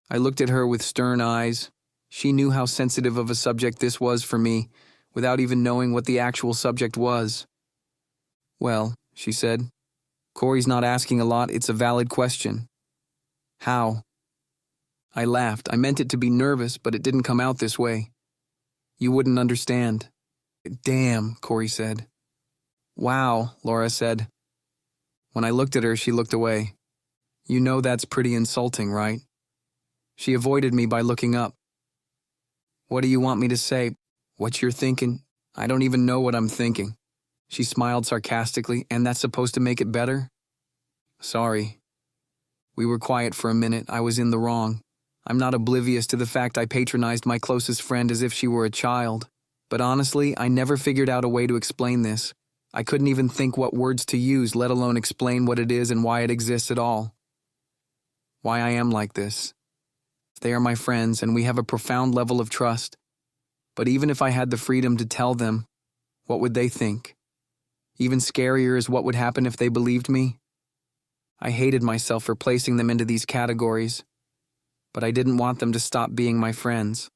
I looked at her with stern eyes. She knew how sensitive of a subject this was for me, without even knowing what the actual subject was. Well, she said, Corey's not asking a lot, it's a valid question. How? I laughed. I meant it to be nervous, but it didn't come out this way. You wouldn't understand. Damn, Corey said. Wow, Laura said. When I looked at her, she looked away. You know that's pretty insulting, right? She avoided me by looking up. What do you want me to say? What you're thinking? I don't even know what I'm thinking. She smiled sarcastically, and that's supposed to make it better? Sorry. We were quiet for a minute. I was in the wrong. I'm not oblivious to the fact I patronized my closest friend as if she were a child. But honestly, I never figured out a way to explain this. I couldn't even think what words to use, let alone explain what it is and why it exists at all. Why I am like this. They are my friends, and we have a profound level of trust. But even if I had the freedom to tell them, what would they think? Even scarier is what would happen if they believed me. I hated myself for placing them into these categories. But I didn't want them to stop being my friends.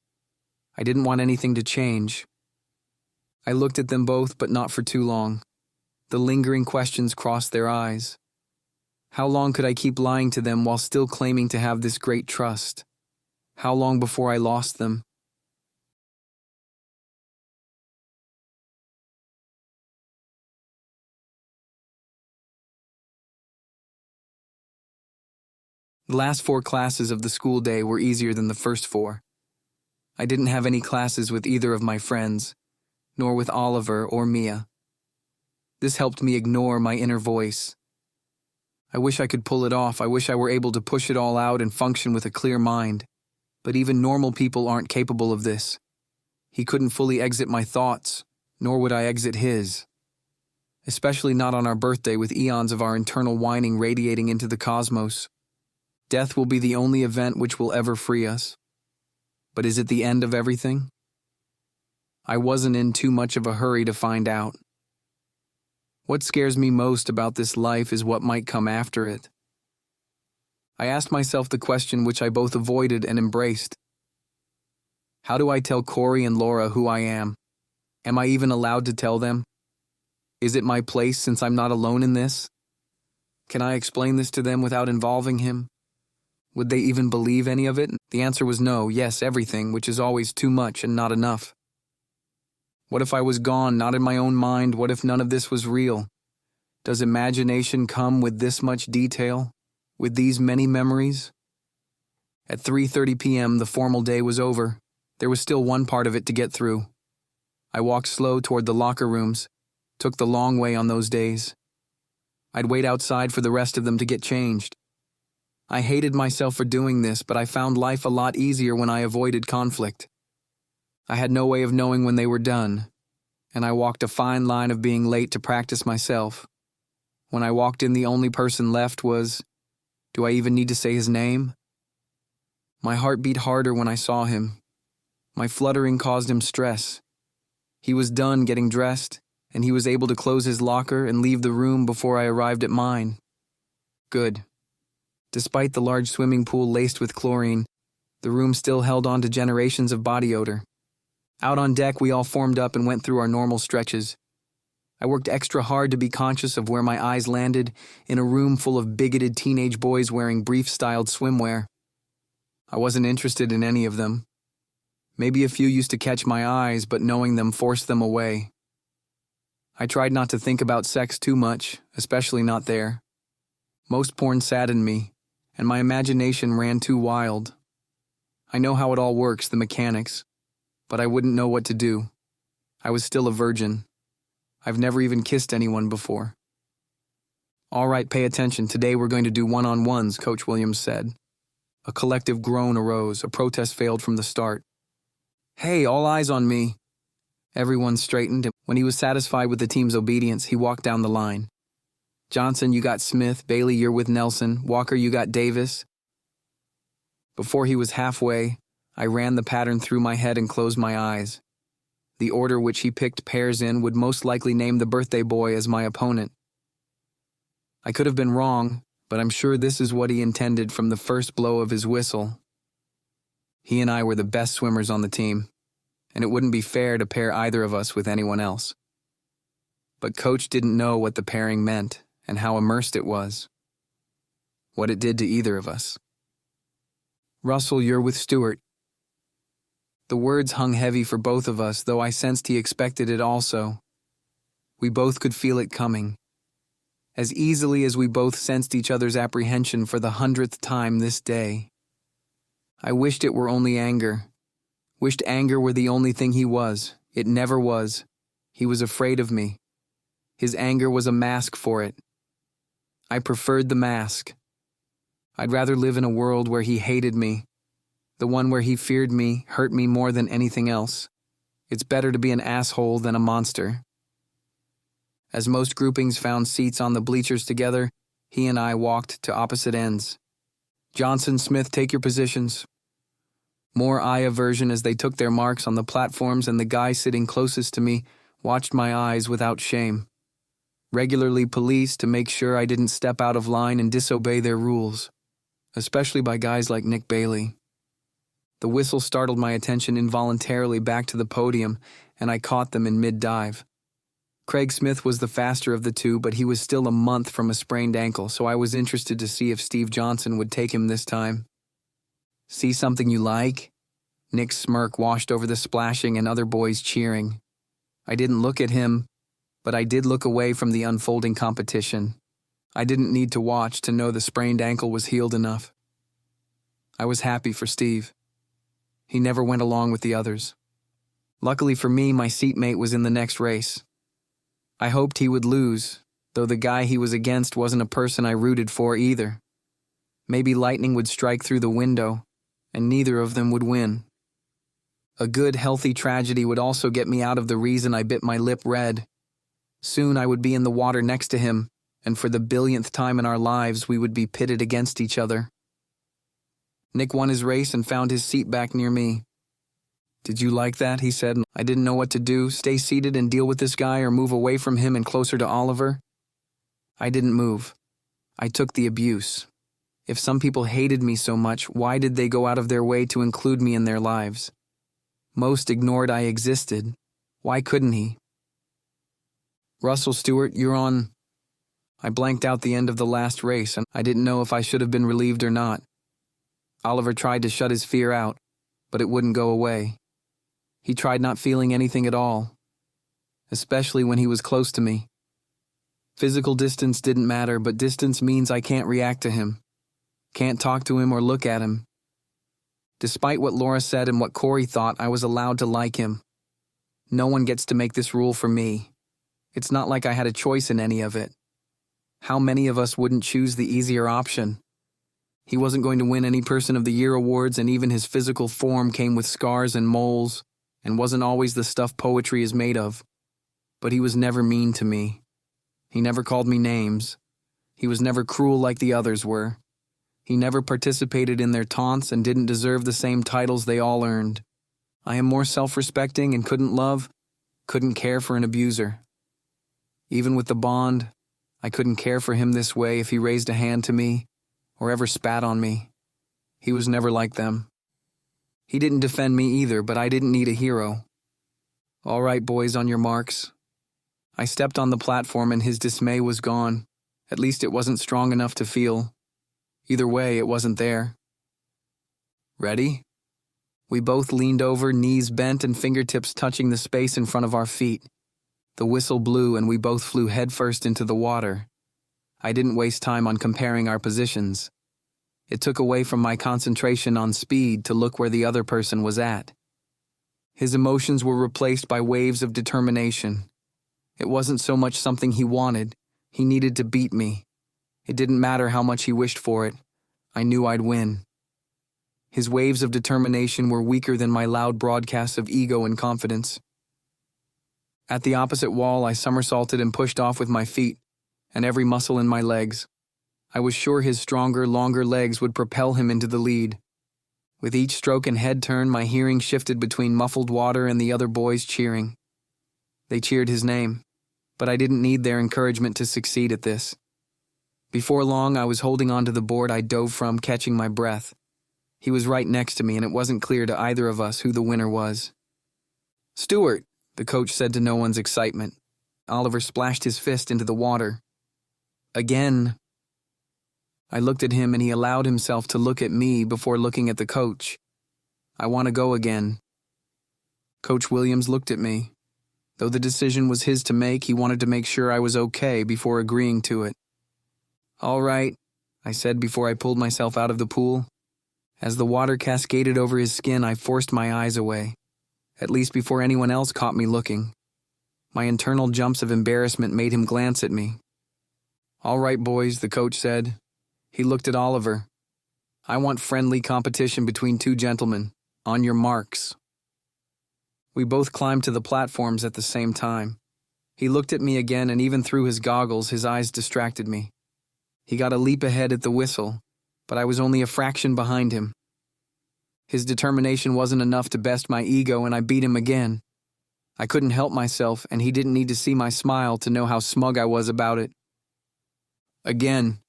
I didn't want anything to change. I looked at them both, but not for too long. The lingering questions crossed their eyes. How long could I keep lying to them while still claiming to have this great trust? How long before I lost them? The last 4 classes of the school day were easier than the first 4. I didn't have any classes with either of my friends, nor with Oliver or Mia. This helped me ignore my inner voice. I wish I could pull it off. I wish I were able to push it all out and function with a clear mind. But even normal people aren't capable of this. He couldn't fully exit my thoughts, nor would I exit his. Especially not on our birthday with eons of our internal whining radiating into the cosmos. Death will be the only event which will ever free us. But is it the end of everything? I wasn't in too much of a hurry to find out. What scares me most about this life is what might come after it. I asked myself the question which I both avoided and embraced. How do I tell Corey and Laura who I am? Am I even allowed to tell them? Is it my place since I'm not alone in this? Can I explain this to them without involving him? Would they even believe any of it? The answer was no, yes, everything, which is always too much and not enough. What if I was gone, not in my own mind? What if none of this was real? Does imagination come with this much detail? With these many memories? At 3:30 p.m., the formal day was over. There was still one part of it to get through. I walked slow toward the locker rooms, took the long way on those days. I'd wait outside for the rest of them to get changed. I hated myself for doing this, but I found life a lot easier when I avoided conflict. I had no way of knowing when they were done, and I walked a fine line of being late to practice myself. When I walked in, the only person left was, do I even need to say his name? My heart beat harder when I saw him. My fluttering caused him stress. He was done getting dressed, and he was able to close his locker and leave the room before I arrived at mine. Good. Despite the large swimming pool laced with chlorine, the room still held on to generations of body odor. Out on deck, we all formed up and went through our normal stretches. I worked extra hard to be conscious of where my eyes landed in a room full of bigoted teenage boys wearing brief-styled swimwear. I wasn't interested in any of them. Maybe a few used to catch my eyes, but knowing them forced them away. I tried not to think about sex too much, especially not there. Most porn saddened me, and my imagination ran too wild. I know how it all works, the mechanics, but I wouldn't know what to do. I was still a virgin. I've never even kissed anyone before. All right, pay attention. Today we're going to do one-on-ones, Coach Williams said. A collective groan arose. A protest failed from the start. Hey, all eyes on me. Everyone straightened, and when he was satisfied with the team's obedience, he walked down the line. Johnson, you got Smith. Bailey, you're with Nelson. Walker, you got Davis. Before he was halfway, I ran the pattern through my head and closed my eyes. The order which he picked pairs in would most likely name the birthday boy as my opponent. I could have been wrong, but I'm sure this is what he intended from the first blow of his whistle. He and I were the best swimmers on the team, and it wouldn't be fair to pair either of us with anyone else. But Coach didn't know what the pairing meant and how immersed it was, what it did to either of us. Russell, you're with Stewart. The words hung heavy for both of us, though I sensed he expected it also. We both could feel it coming. As easily as we both sensed each other's apprehension for the 100th time this day. I wished it were only anger. Wished anger were the only thing he was. It never was. He was afraid of me. His anger was a mask for it. I preferred the mask. I'd rather live in a world where he hated me. The one where he feared me hurt me more than anything else. It's better to be an asshole than a monster. As most groupings found seats on the bleachers together, he and I walked to opposite ends. Johnson, Smith, take your positions. More eye aversion as they took their marks on the platforms, and the guy sitting closest to me watched my eyes without shame. Regularly policed to make sure I didn't step out of line and disobey their rules, especially by guys like Nick Bailey. The whistle startled my attention involuntarily back to the podium, and I caught them in mid-dive. Craig Smith was the faster of the two, but he was still a month from a sprained ankle, so I was interested to see if Steve Johnson would take him this time. See something you like? Nick's smirk washed over the splashing and other boys cheering. I didn't look at him, but I did look away from the unfolding competition. I didn't need to watch to know the sprained ankle was healed enough. I was happy for Steve. He never went along with the others. Luckily for me, my seatmate was in the next race. I hoped he would lose, though the guy he was against wasn't a person I rooted for either. Maybe lightning would strike through the window, and neither of them would win. A good, healthy tragedy would also get me out of the reason I bit my lip red. Soon I would be in the water next to him, and for the billionth time in our lives we would be pitted against each other. Nick won his race and found his seat back near me. Did you like that? He said. I didn't know what to do, stay seated and deal with this guy or move away from him and closer to Oliver. I didn't move. I took the abuse. If some people hated me so much, why did they go out of their way to include me in their lives? Most ignored I existed. Why couldn't he? Russell, Stewart, you're on. I blanked out the end of the last race, and I didn't know if I should have been relieved or not. Oliver tried to shut his fear out, but it wouldn't go away. He tried not feeling anything at all, especially when he was close to me. Physical distance didn't matter, but distance means I can't react to him, can't talk to him or look at him. Despite what Laura said and what Corey thought, I was allowed to like him. No one gets to make this rule for me. It's not like I had a choice in any of it. How many of us wouldn't choose the easier option? He wasn't going to win any Person of the Year awards, and even his physical form came with scars and moles, and wasn't always the stuff poetry is made of. But he was never mean to me. He never called me names. He was never cruel like the others were. He never participated in their taunts and didn't deserve the same titles they all earned. I am more self-respecting and couldn't care for an abuser. Even with the bond, I couldn't care for him this way if he raised a hand to me or ever spat on me. He was never like them. He didn't defend me either, but I didn't need a hero. All right, boys, on your marks. I stepped on the platform and his dismay was gone. At least it wasn't strong enough to feel. Either way, it wasn't there. Ready? We both leaned over, knees bent and fingertips touching the space in front of our feet. The whistle blew and we both flew headfirst into the water. I didn't waste time on comparing our positions. It took away from my concentration on speed to look where the other person was at. His emotions were replaced by waves of determination. It wasn't so much something he wanted. He needed to beat me. It didn't matter how much he wished for it. I knew I'd win. His waves of determination were weaker than my loud broadcasts of ego and confidence. At the opposite wall, I somersaulted and pushed off with my feet and every muscle in my legs. I was sure his stronger, longer legs would propel him into the lead. With each stroke and head turn, my hearing shifted between muffled water and the other boys cheering. They cheered his name, but I didn't need their encouragement to succeed at this. Before long, I was holding onto the board I dove from, catching my breath. He was right next to me, and it wasn't clear to either of us who the winner was. "Stuart," the coach said to no one's excitement. Oliver splashed his fist into the water. "Again." I looked at him and he allowed himself to look at me before looking at the coach. "I want to go again." Coach Williams looked at me. Though the decision was his to make, he wanted to make sure I was okay before agreeing to it. "All right," I said before I pulled myself out of the pool. As the water cascaded over his skin, I forced my eyes away, at least before anyone else caught me looking. My internal jumps of embarrassment made him glance at me. "All right, boys," the coach said. He looked at Oliver. "I want friendly competition between two gentlemen. On your marks." We both climbed to the platforms at the same time. He looked at me again, and even through his goggles, his eyes distracted me. He got a leap ahead at the whistle, but I was only a fraction behind him. His determination wasn't enough to best my ego, and I beat him again. I couldn't help myself, and he didn't need to see my smile to know how smug I was about it. Again.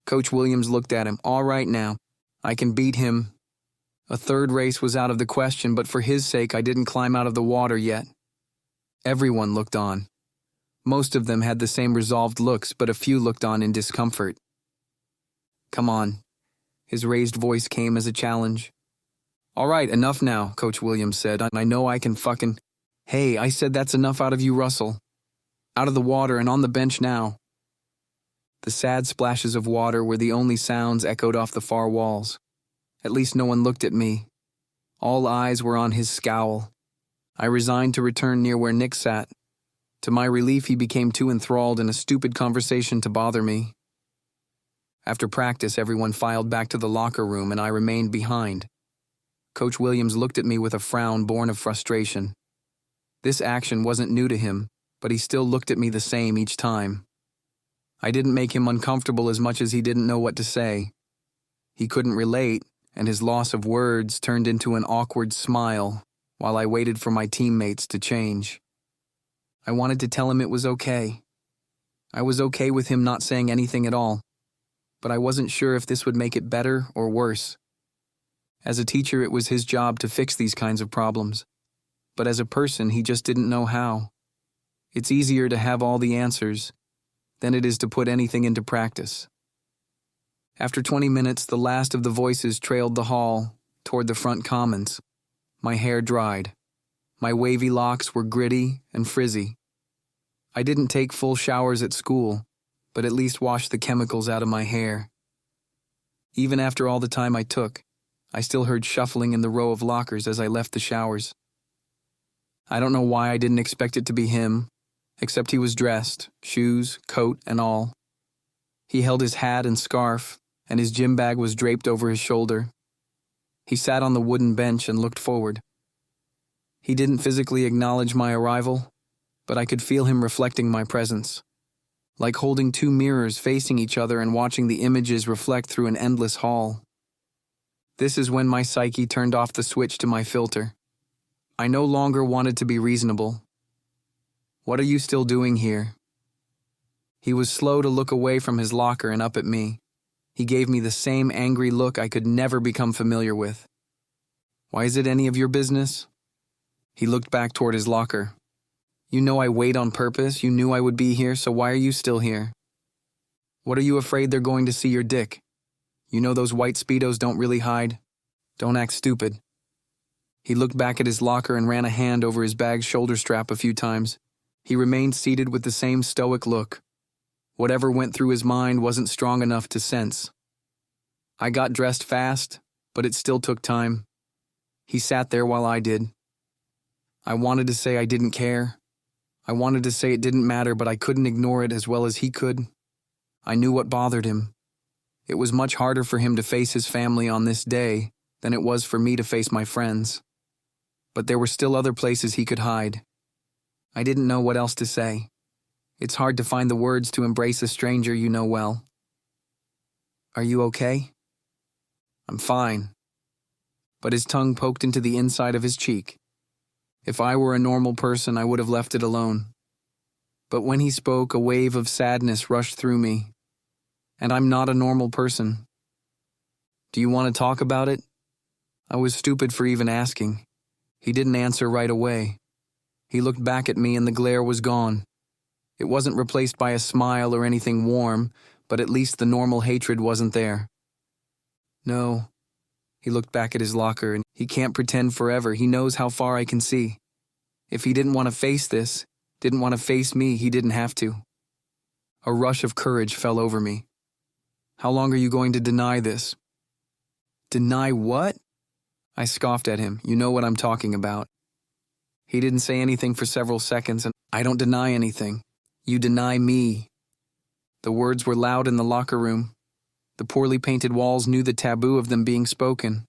Coach Williams looked at him. "All right now. I can beat him." A third race was out of the question, but for his sake I didn't climb out of the water yet. Everyone looked on. Most of them had the same resolved looks, but a few looked on in discomfort. "Come on." His raised voice came as a challenge. "All right, enough now," Coach Williams said. "I know I can fucking—" "Hey, I said that's enough out of you, Russell. Out of the water and on the bench now." The sad splashes of water were the only sounds echoed off the far walls. At least no one looked at me. All eyes were on his scowl. I resigned to return near where Nick sat. To my relief, he became too enthralled in a stupid conversation to bother me. After practice, everyone filed back to the locker room and I remained behind. Coach Williams looked at me with a frown born of frustration. This action wasn't new to him, but he still looked at me the same each time. I didn't make him uncomfortable as much as he didn't know what to say. He couldn't relate, and his loss of words turned into an awkward smile while I waited for my teammates to change. I wanted to tell him it was okay. I was okay with him not saying anything at all, but I wasn't sure if this would make it better or worse. As a teacher, it was his job to fix these kinds of problems, but as a person, he just didn't know how. It's easier to have all the answers than it is to put anything into practice. After 20 minutes, the last of the voices trailed the hall toward the front commons. My hair dried. My wavy locks were gritty and frizzy. I didn't take full showers at school, but at least washed the chemicals out of my hair. Even after all the time I took, I still heard shuffling in the row of lockers as I left the showers. I don't know why I didn't expect it to be him, except he was dressed, shoes, coat, and all. He held his hat and scarf, and his gym bag was draped over his shoulder. He sat on the wooden bench and looked forward. He didn't physically acknowledge my arrival, but I could feel him reflecting my presence. like holding two mirrors facing each other and watching the images reflect through an endless hall. This is when my psyche turned off the switch to my filter. I no longer wanted to be reasonable. "What are you still doing here?" He was slow to look away from his locker and up at me. He gave me the same angry look I could never become familiar with. "Why is it any of your business?" He looked back toward his locker. "You know I wait on purpose. You knew I would be here, so why are you still here? What are you afraid they're going to see your dick? You know those white Speedos don't really hide. Don't act stupid." He looked back at his locker and ran a hand over his bag's shoulder strap a few times. He remained seated with the same stoic look. Whatever went through his mind wasn't strong enough to sense. I got dressed fast, but it still took time. He sat there while I did. I wanted to say I didn't care. I wanted to say it didn't matter, but I couldn't ignore it as well as he could. I knew what bothered him. It was much harder for him to face his family on this day than it was for me to face my friends. But there were still other places he could hide. I didn't know what else to say. It's hard to find the words to embrace a stranger you know well. "Are you okay?" "I'm fine." But his tongue poked into the inside of his cheek. If I were a normal person, I would have left it alone. But when he spoke, a wave of sadness rushed through me. And I'm not a normal person. "Do you want to talk about it?" I was stupid for even asking. He didn't answer right away. He looked back at me and the glare was gone. It wasn't replaced by a smile or anything warm, but at least the normal hatred wasn't there. "No." He looked back at his locker, and he can't pretend forever. He knows how far I can see. If he didn't want to face this, didn't want to face me, he didn't have to. A rush of courage fell over me. "How long are you going to deny this?" "Deny what?" I scoffed at him. "You know what I'm talking about." He didn't say anything for several seconds, and "I don't deny anything. You deny me." The words were loud in the locker room. The poorly painted walls knew the taboo of them being spoken.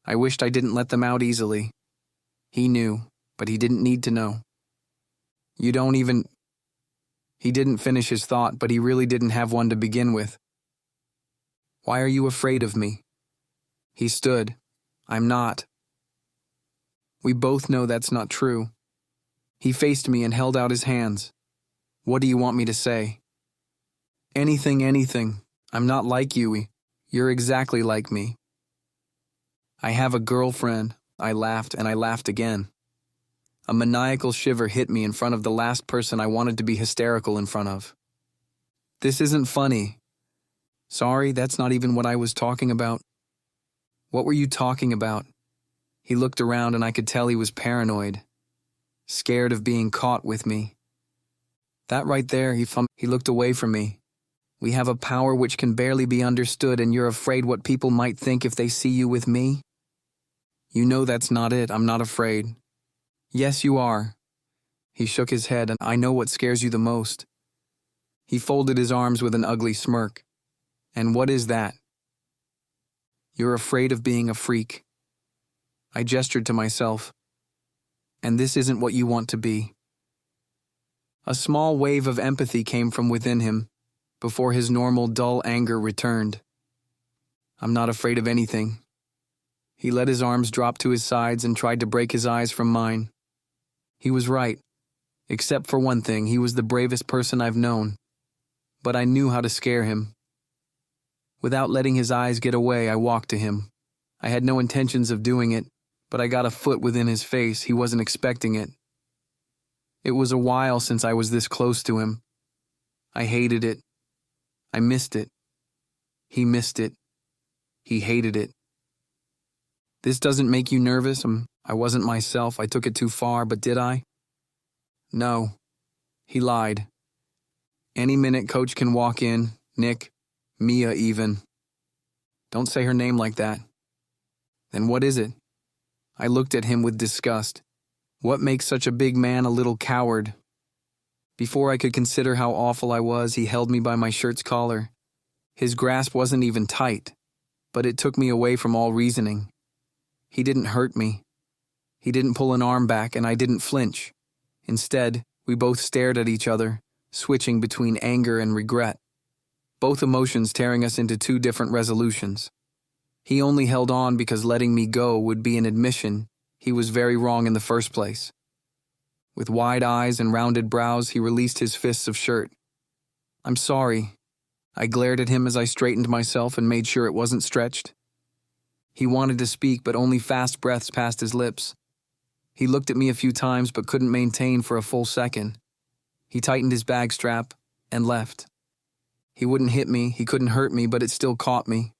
I wished I didn't let them out easily. He knew, but he didn't need to know. "You don't even—" He didn't finish his thought, but he really didn't have one to begin with. "Why are you afraid of me?" He stood. "I'm not." We both know that's not true. He faced me and held out his hands. "What do you want me to say?" "Anything, anything. I'm not like you. You're exactly like me." "I have a girlfriend." I laughed, and I laughed again. A maniacal shiver hit me in front of the last person I wanted to be hysterical in front of. "This isn't funny." "Sorry, that's not even what I was talking about." "What were you talking about?" He looked around and I could tell he was paranoid, scared of being caught with me. "That right there," he looked away from me. "We have a power which can barely be understood, and you're afraid what people might think if they see you with me?" "You know that's not it. I'm not afraid." "Yes, you are." He shook his head, and "I know what scares you the most." He folded his arms with an ugly smirk. "And what is that?" "You're afraid of being a freak." I gestured to myself. "And this isn't what you want to be." A small wave of empathy came from within him, before his normal dull anger returned. "I'm not afraid of anything." He let his arms drop to his sides and tried to break his eyes from mine. He was right. Except for one thing, he was the bravest person I've known. But I knew how to scare him. Without letting his eyes get away, I walked to him. I had no intentions of doing it, but I got a foot within his face. He wasn't expecting it. It was a while since I was this close to him. I hated it. I missed it. He missed it. He hated it. "This doesn't make you nervous?" I wasn't myself. I took it too far, but did I? "No." He lied. "Any minute Coach can walk in, Nick, Mia even." "Don't say her name like that." "Then what is it?" I looked at him with disgust. What makes such a big man a little coward? Before I could consider how awful I was, he held me by my shirt's collar. His grasp wasn't even tight, but it took me away from all reasoning. He didn't hurt me. He didn't pull an arm back, and I didn't flinch. Instead, we both stared at each other, switching between anger and regret, both emotions tearing us into two different resolutions. He only held on because letting me go would be an admission he was very wrong in the first place. With wide eyes and rounded brows, he released his fists of shirt. "I'm sorry." I glared at him as I straightened myself and made sure it wasn't stretched. He wanted to speak, but only fast breaths passed his lips. He looked at me a few times but couldn't maintain for a full second. He tightened his bag strap and left. He wouldn't hit me, he couldn't hurt me, but it still caught me,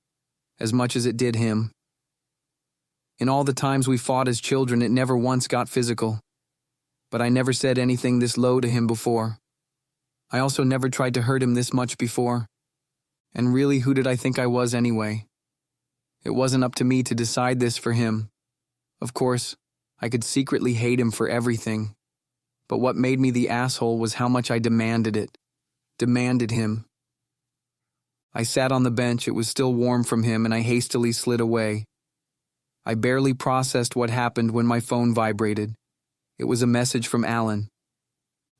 as much as it did him. In all the times we fought as children, it never once got physical. But I never said anything this low to him before. I also never tried to hurt him this much before. And really, who did I think I was anyway? It wasn't up to me to decide this for him. Of course, I could secretly hate him for everything. But what made me the asshole was how much I demanded it. Demanded him. I sat on the bench, it was still warm from him, and I hastily slid away. I barely processed what happened when my phone vibrated. It was a message from Alan.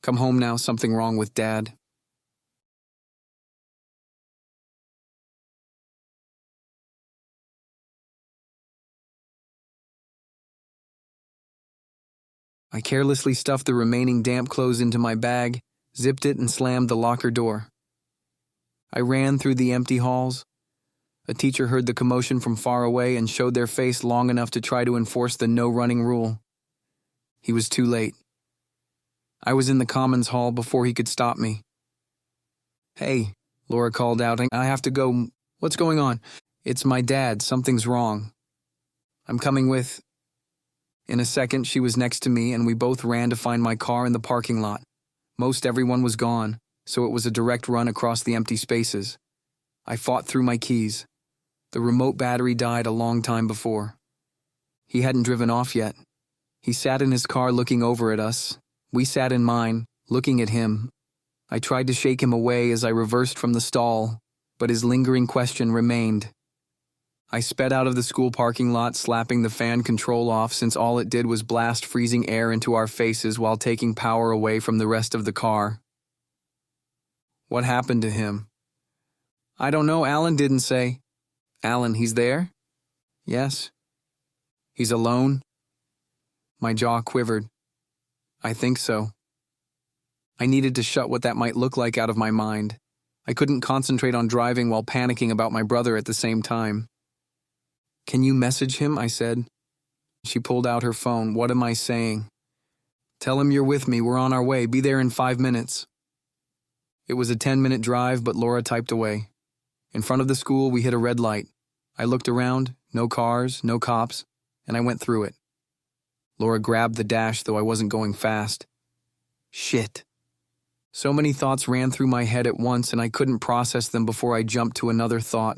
"Come home now, something wrong with Dad." I carelessly stuffed the remaining damp clothes into my bag, zipped it, and slammed the locker door. I ran through the empty halls. A teacher heard the commotion from far away and showed their face long enough to try to enforce the no-running rule. He was too late. I was in the Commons Hall before he could stop me. "Hey," Laura called out, "I have to go. What's going on?" "It's my dad. Something's wrong." "I'm coming with." In a second, she was next to me, and we both ran to find my car in the parking lot. Most everyone was gone, so it was a direct run across the empty spaces. I fought through my keys. The remote battery died a long time before. He hadn't driven off yet. He sat in his car looking over at us. We sat in mine, looking at him. I tried to shake him away as I reversed from the stall, but his lingering question remained. I sped out of the school parking lot, slapping the fan control off since all it did was blast freezing air into our faces while taking power away from the rest of the car. What happened to him? "I don't know, Alan didn't say." "Alan, he's there?" "Yes." "He's alone?" My jaw quivered. "I think so." I needed to shut what that might look like out of my mind. I couldn't concentrate on driving while panicking about my brother at the same time. "Can you message him?" I said. She pulled out her phone. "What am I saying?" "Tell him you're with me, we're on our way, be there in 5 minutes." It was a 10-minute drive, but Laura typed away. In front of the school, we hit a red light. I looked around, no cars, no cops, and I went through it. Laura grabbed the dash, though I wasn't going fast. Shit. So many thoughts ran through my head at once, and I couldn't process them before I jumped to another thought.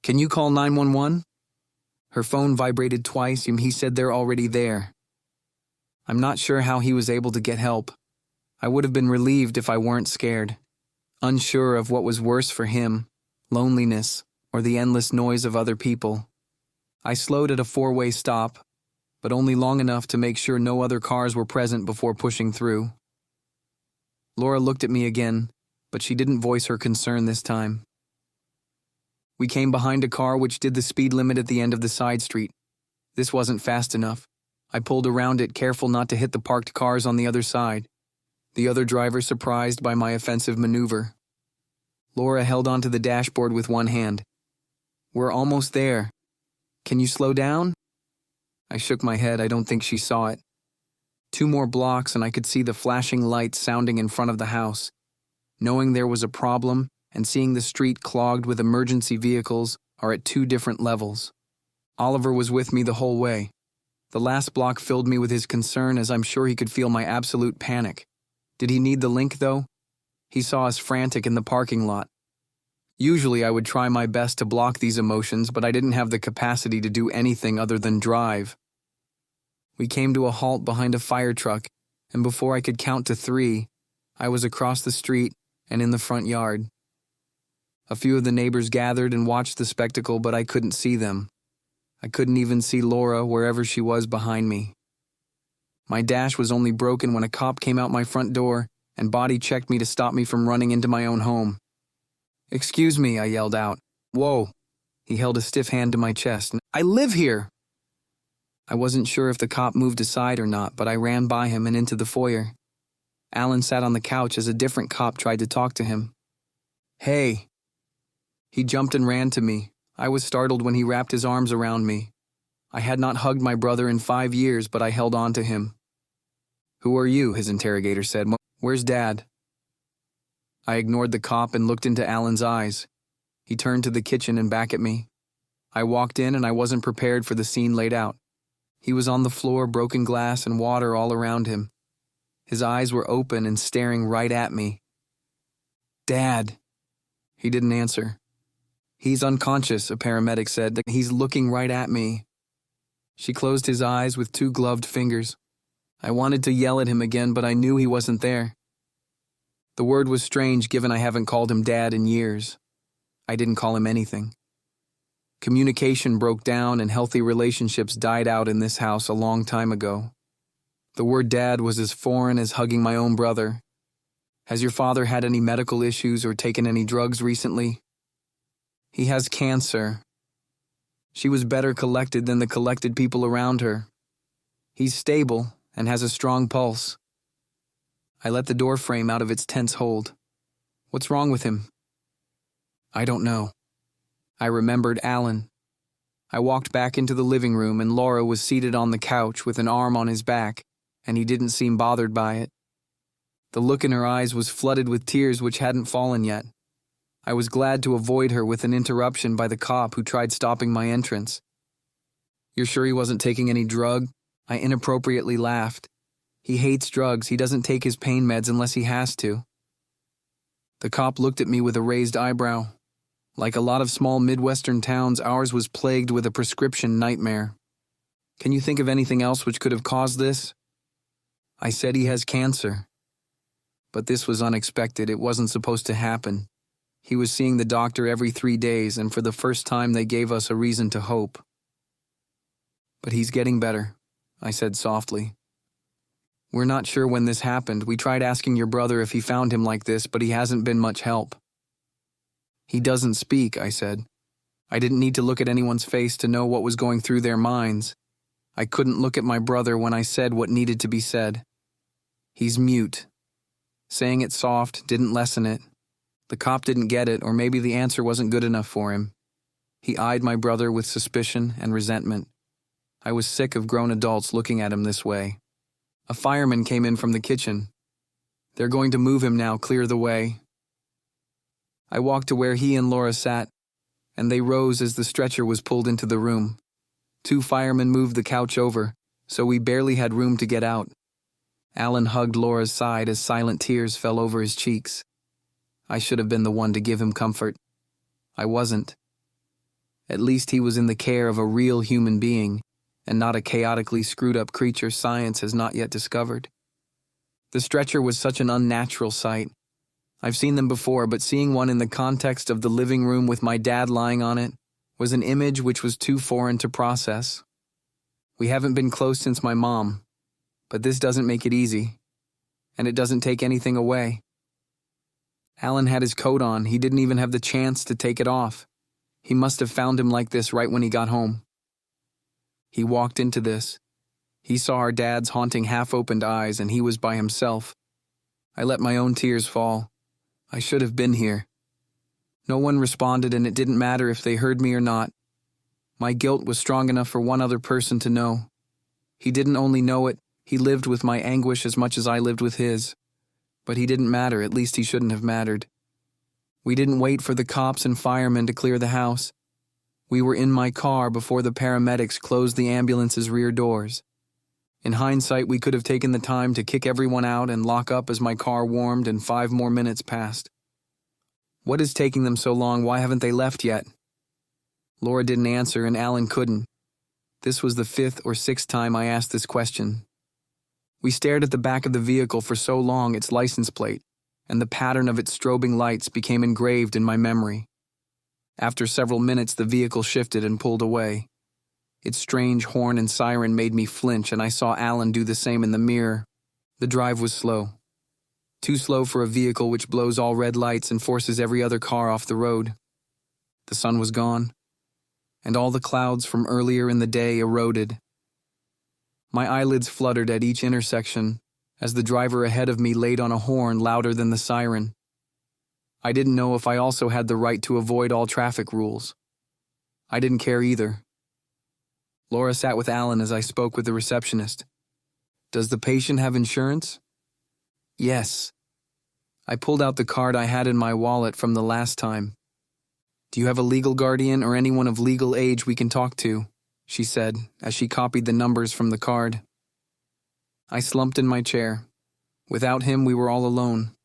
"Can you call 911? Her phone vibrated twice, and he said they're already there. I'm not sure how he was able to get help. I would have been relieved if I weren't scared. Unsure of what was worse for him, loneliness, or the endless noise of other people. I slowed at a 4-way stop, but only long enough to make sure no other cars were present before pushing through. Laura looked at me again, but she didn't voice her concern this time. We came behind a car which did the speed limit at the end of the side street. This wasn't fast enough. I pulled around it, careful not to hit the parked cars on the other side. The other driver surprised by my offensive maneuver. Laura held onto the dashboard with one hand. "We're almost there. Can you slow down?" I shook my head. I don't think she saw it. 2 more blocks and I could see the flashing lights sounding in front of the house. Knowing there was a problem and seeing the street clogged with emergency vehicles are at 2 different levels. Oliver was with me the whole way. The last block filled me with his concern, as I'm sure he could feel my absolute panic. Did he need the link, though? He saw us frantic in the parking lot. Usually I would try my best to block these emotions, but I didn't have the capacity to do anything other than drive. We came to a halt behind a fire truck, and before I could count to 3, I was across the street and in the front yard. A few of the neighbors gathered and watched the spectacle, but I couldn't see them. I couldn't even see Laura wherever she was behind me. My dash was only broken when a cop came out my front door and body checked me to stop me from running into my own home. "Excuse me," I yelled out. "Whoa." He held a stiff hand to my chest. "I live here." I wasn't sure if the cop moved aside or not, but I ran by him and into the foyer. Alan sat on the couch as a different cop tried to talk to him. "Hey." He jumped and ran to me. I was startled when he wrapped his arms around me. I had not hugged my brother in 5 years, but I held on to him. "Who are you?" his interrogator said. "Where's Dad?" I ignored the cop and looked into Alan's eyes. He turned to the kitchen and back at me. I walked in and I wasn't prepared for the scene laid out. He was on the floor, broken glass and water all around him. His eyes were open and staring right at me. "Dad." He didn't answer. "He's unconscious," a paramedic said. "He's looking right at me." She closed his eyes with 2 gloved fingers. I wanted to yell at him again, but I knew he wasn't there. The word was strange given I haven't called him Dad in years. I didn't call him anything. Communication broke down and healthy relationships died out in this house a long time ago. The word Dad was as foreign as hugging my own brother. "Has your father had any medical issues or taken any drugs recently?" "He has cancer." She was better collected than the collected people around her. "He's stable and has a strong pulse." I let the door frame out of its tense hold. "What's wrong with him?" "I don't know." I remembered Alan. I walked back into the living room and Laura was seated on the couch with an arm on his back, and he didn't seem bothered by it. The look in her eyes was flooded with tears which hadn't fallen yet. I was glad to avoid her with an interruption by the cop who tried stopping my entrance. "You're sure he wasn't taking any drug?" I inappropriately laughed. "He hates drugs. He doesn't take his pain meds unless he has to." The cop looked at me with a raised eyebrow. Like a lot of small Midwestern towns, ours was plagued with a prescription nightmare. "Can you think of anything else which could have caused this?" I said he has cancer. But this was unexpected. It wasn't supposed to happen. He was seeing the doctor every 3 days, and for the first time they gave us a reason to hope. "But he's getting better," I said softly. "We're not sure when this happened. We tried asking your brother if he found him like this, but he hasn't been much help." "He doesn't speak," I said. I didn't need to look at anyone's face to know what was going through their minds. I couldn't look at my brother when I said what needed to be said. "He's mute." Saying it soft didn't lessen it. The cop didn't get it, or maybe the answer wasn't good enough for him. He eyed my brother with suspicion and resentment. I was sick of grown adults looking at him this way. A fireman came in from the kitchen. "They're going to move him now, clear the way." I walked to where he and Laura sat, and they rose as the stretcher was pulled into the room. 2 firemen moved the couch over, so we barely had room to get out. Alan hugged Laura's side as silent tears fell over his cheeks. I should have been the one to give him comfort. I wasn't. At least he was in the care of a real human being, and not a chaotically screwed-up creature science has not yet discovered. The stretcher was such an unnatural sight. I've seen them before, but seeing one in the context of the living room with my dad lying on it was an image which was too foreign to process. We haven't been close since my mom, but this doesn't make it easy, and it doesn't take anything away. Alan had his coat on. He didn't even have the chance to take it off. He must have found him like this right when he got home. He walked into this. He saw our dad's haunting half-opened eyes, and he was by himself. I let my own tears fall. I should have been here. No one responded, and it didn't matter if they heard me or not. My guilt was strong enough for one other person to know. He didn't only know it, he lived with my anguish as much as I lived with his. But he didn't matter, at least he shouldn't have mattered. We didn't wait for the cops and firemen to clear the house. We were in my car before the paramedics closed the ambulance's rear doors. In hindsight, we could have taken the time to kick everyone out and lock up as my car warmed and 5 more minutes passed. What is taking them so long? Why haven't they left yet? Laura didn't answer, and Alan couldn't. This was the 5th or 6th time I asked this question. We stared at the back of the vehicle for so long, its license plate, and the pattern of its strobing lights became engraved in my memory. After several minutes, the vehicle shifted and pulled away. Its strange horn and siren made me flinch, and I saw Alan do the same in the mirror. The drive was slow. too slow for a vehicle which blows all red lights and forces every other car off the road. The sun was gone, and all the clouds from earlier in the day eroded. My eyelids fluttered at each intersection as the driver ahead of me laid on a horn louder than the siren. I didn't know if I also had the right to avoid all traffic rules. I didn't care either. Laura sat with Alan as I spoke with the receptionist. "Does the patient have insurance?" "Yes." I pulled out the card I had in my wallet from the last time. "Do you have a legal guardian or anyone of legal age we can talk to?" she said, as she copied the numbers from the card. I slumped in my chair. Without him, we were all alone.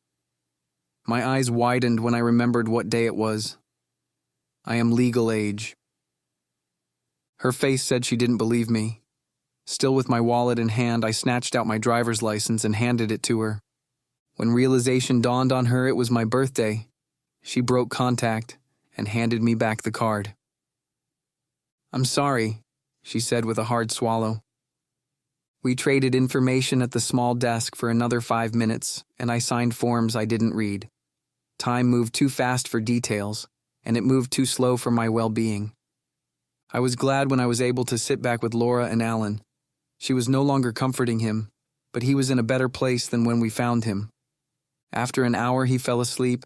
My eyes widened when I remembered what day it was. I am legal age. Her face said she didn't believe me. Still with my wallet in hand, I snatched out my driver's license and handed it to her. When realization dawned on her it was my birthday, she broke contact and handed me back the card. "I'm sorry," she said with a hard swallow. We traded information at the small desk for another 5 minutes, and I signed forms I didn't read. Time moved too fast for details, and it moved too slow for my well-being. I was glad when I was able to sit back with Laura and Alan. She was no longer comforting him, but he was in a better place than when we found him. After an hour, he fell asleep,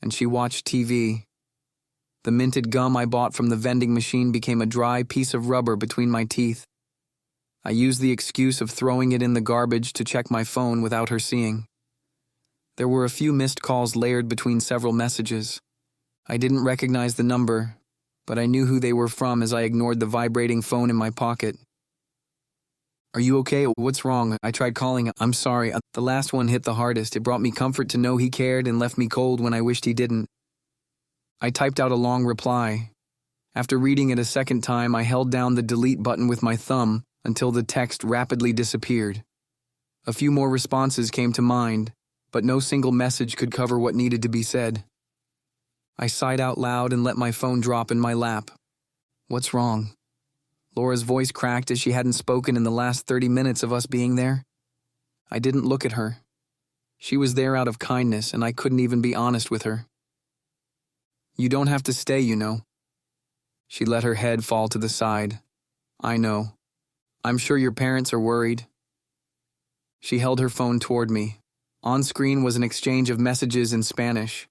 and she watched TV. The minted gum I bought from the vending machine became a dry piece of rubber between my teeth. I used the excuse of throwing it in the garbage to check my phone without her seeing. There were a few missed calls layered between several messages. I didn't recognize the number, but I knew who they were from as I ignored the vibrating phone in my pocket. "Are you okay? What's wrong?" I tried calling. "I'm sorry. The last one hit the hardest. It brought me comfort to know he cared and left me cold when I wished he didn't." I typed out a long reply. After reading it a second time, I held down the delete button with my thumb until the text rapidly disappeared. A few more responses came to mind, but no single message could cover what needed to be said. I sighed out loud and let my phone drop in my lap. "What's wrong?" Laura's voice cracked as she hadn't spoken in the last 30 minutes of us being there. I didn't look at her. She was there out of kindness, and I couldn't even be honest with her. "You don't have to stay, you know." She let her head fall to the side. "I know. I'm sure your parents are worried." She held her phone toward me. On screen was an exchange of messages in Spanish.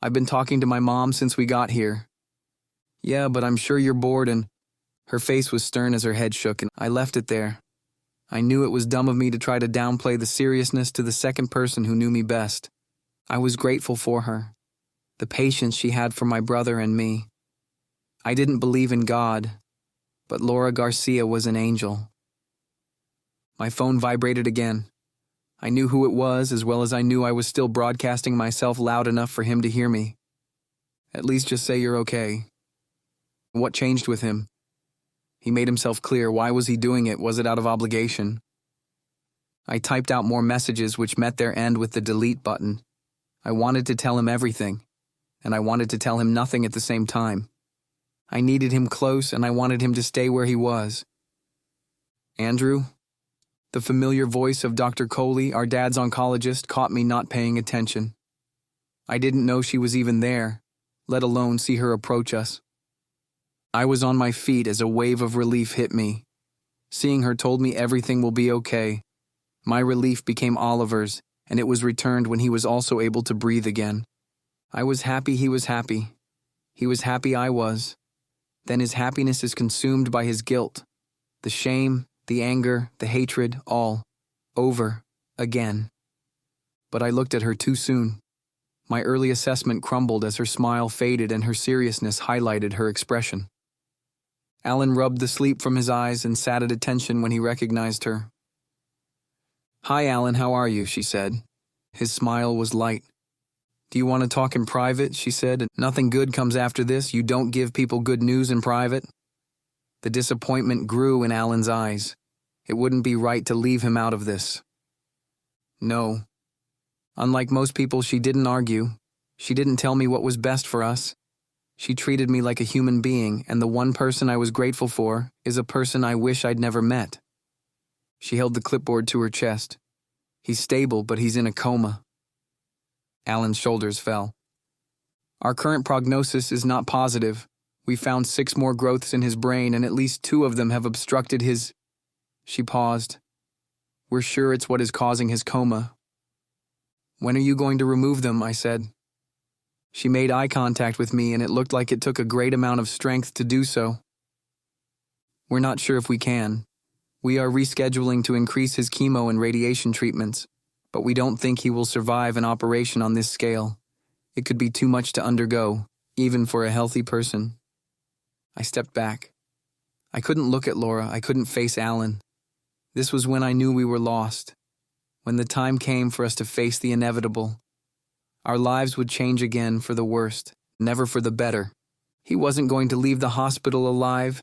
"I've been talking to my mom since we got here." "Yeah, but I'm sure you're bored and—" Her face was stern as her head shook, and I left it there. I knew it was dumb of me to try to downplay the seriousness to the second person who knew me best. I was grateful for her, the patience she had for my brother and me. I didn't believe in God, but Laura Garcia was an angel. My phone vibrated again. I knew who it was, as well as I knew I was still broadcasting myself loud enough for him to hear me. "At least just say you're okay." What changed with him? He made himself clear. Why was he doing it? Was it out of obligation? I typed out more messages which met their end with the delete button. I wanted to tell him everything, and I wanted to tell him nothing at the same time. I needed him close, and I wanted him to stay where he was. "Andrew?" The familiar voice of Dr. Coley, our dad's oncologist, caught me not paying attention. I didn't know she was even there, let alone see her approach us. I was on my feet as a wave of relief hit me. Seeing her told me everything will be okay. My relief became Oliver's, and it was returned when he was also able to breathe again. I was happy he was happy. He was happy I was. Then his happiness is consumed by his guilt. The shame, the anger, the hatred, all. Over. Again. But I looked at her too soon. My early assessment crumbled as her smile faded and her seriousness highlighted her expression. Alan rubbed the sleep from his eyes and sat at attention when he recognized her. "Hi, Alan, how are you?" she said. His smile was light. "Do you want to talk in private?" she said. "Nothing good comes after this. You don't give people good news in private." The disappointment grew in Alan's eyes. It wouldn't be right to leave him out of this. No. Unlike most people, she didn't argue. She didn't tell me what was best for us. She treated me like a human being, and the one person I was grateful for is a person I wish I'd never met. She held the clipboard to her chest. He's stable, but he's in a coma." Alan's shoulders fell. "Our current prognosis is not positive. We found 6 more growths in his brain, and at least 2 of them have obstructed his—" She paused. "We're sure it's what is causing his coma." "When are you going to remove them?" I said. She made eye contact with me, and it looked like it took a great amount of strength to do so. "We're not sure if we can. We are rescheduling to increase his chemo and radiation treatments, but we don't think he will survive an operation on this scale. It could be too much to undergo, even for a healthy person." I stepped back. I couldn't look at Laura. I couldn't face Alan. This was when I knew we were lost. When the time came for us to face the inevitable. Our lives would change again for the worst, never for the better. He wasn't going to leave the hospital alive.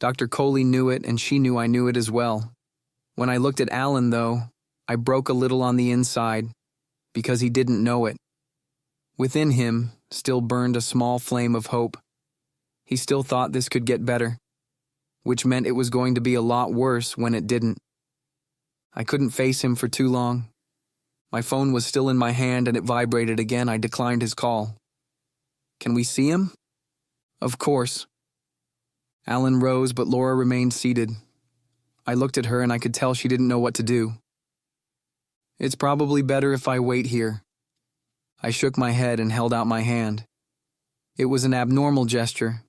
Dr. Coley knew it, and she knew I knew it as well. When I looked at Alan, though, I broke a little on the inside, because he didn't know it. Within him still burned a small flame of hope. He still thought this could get better, which meant it was going to be a lot worse when it didn't. I couldn't face him for too long. My phone was still in my hand and it vibrated again. I declined his call. "Can we see him?" "Of course." Alan rose, but Laura remained seated. I looked at her and I could tell she didn't know what to do. "It's probably better if I wait here." I shook my head and held out my hand. It was an abnormal gesture,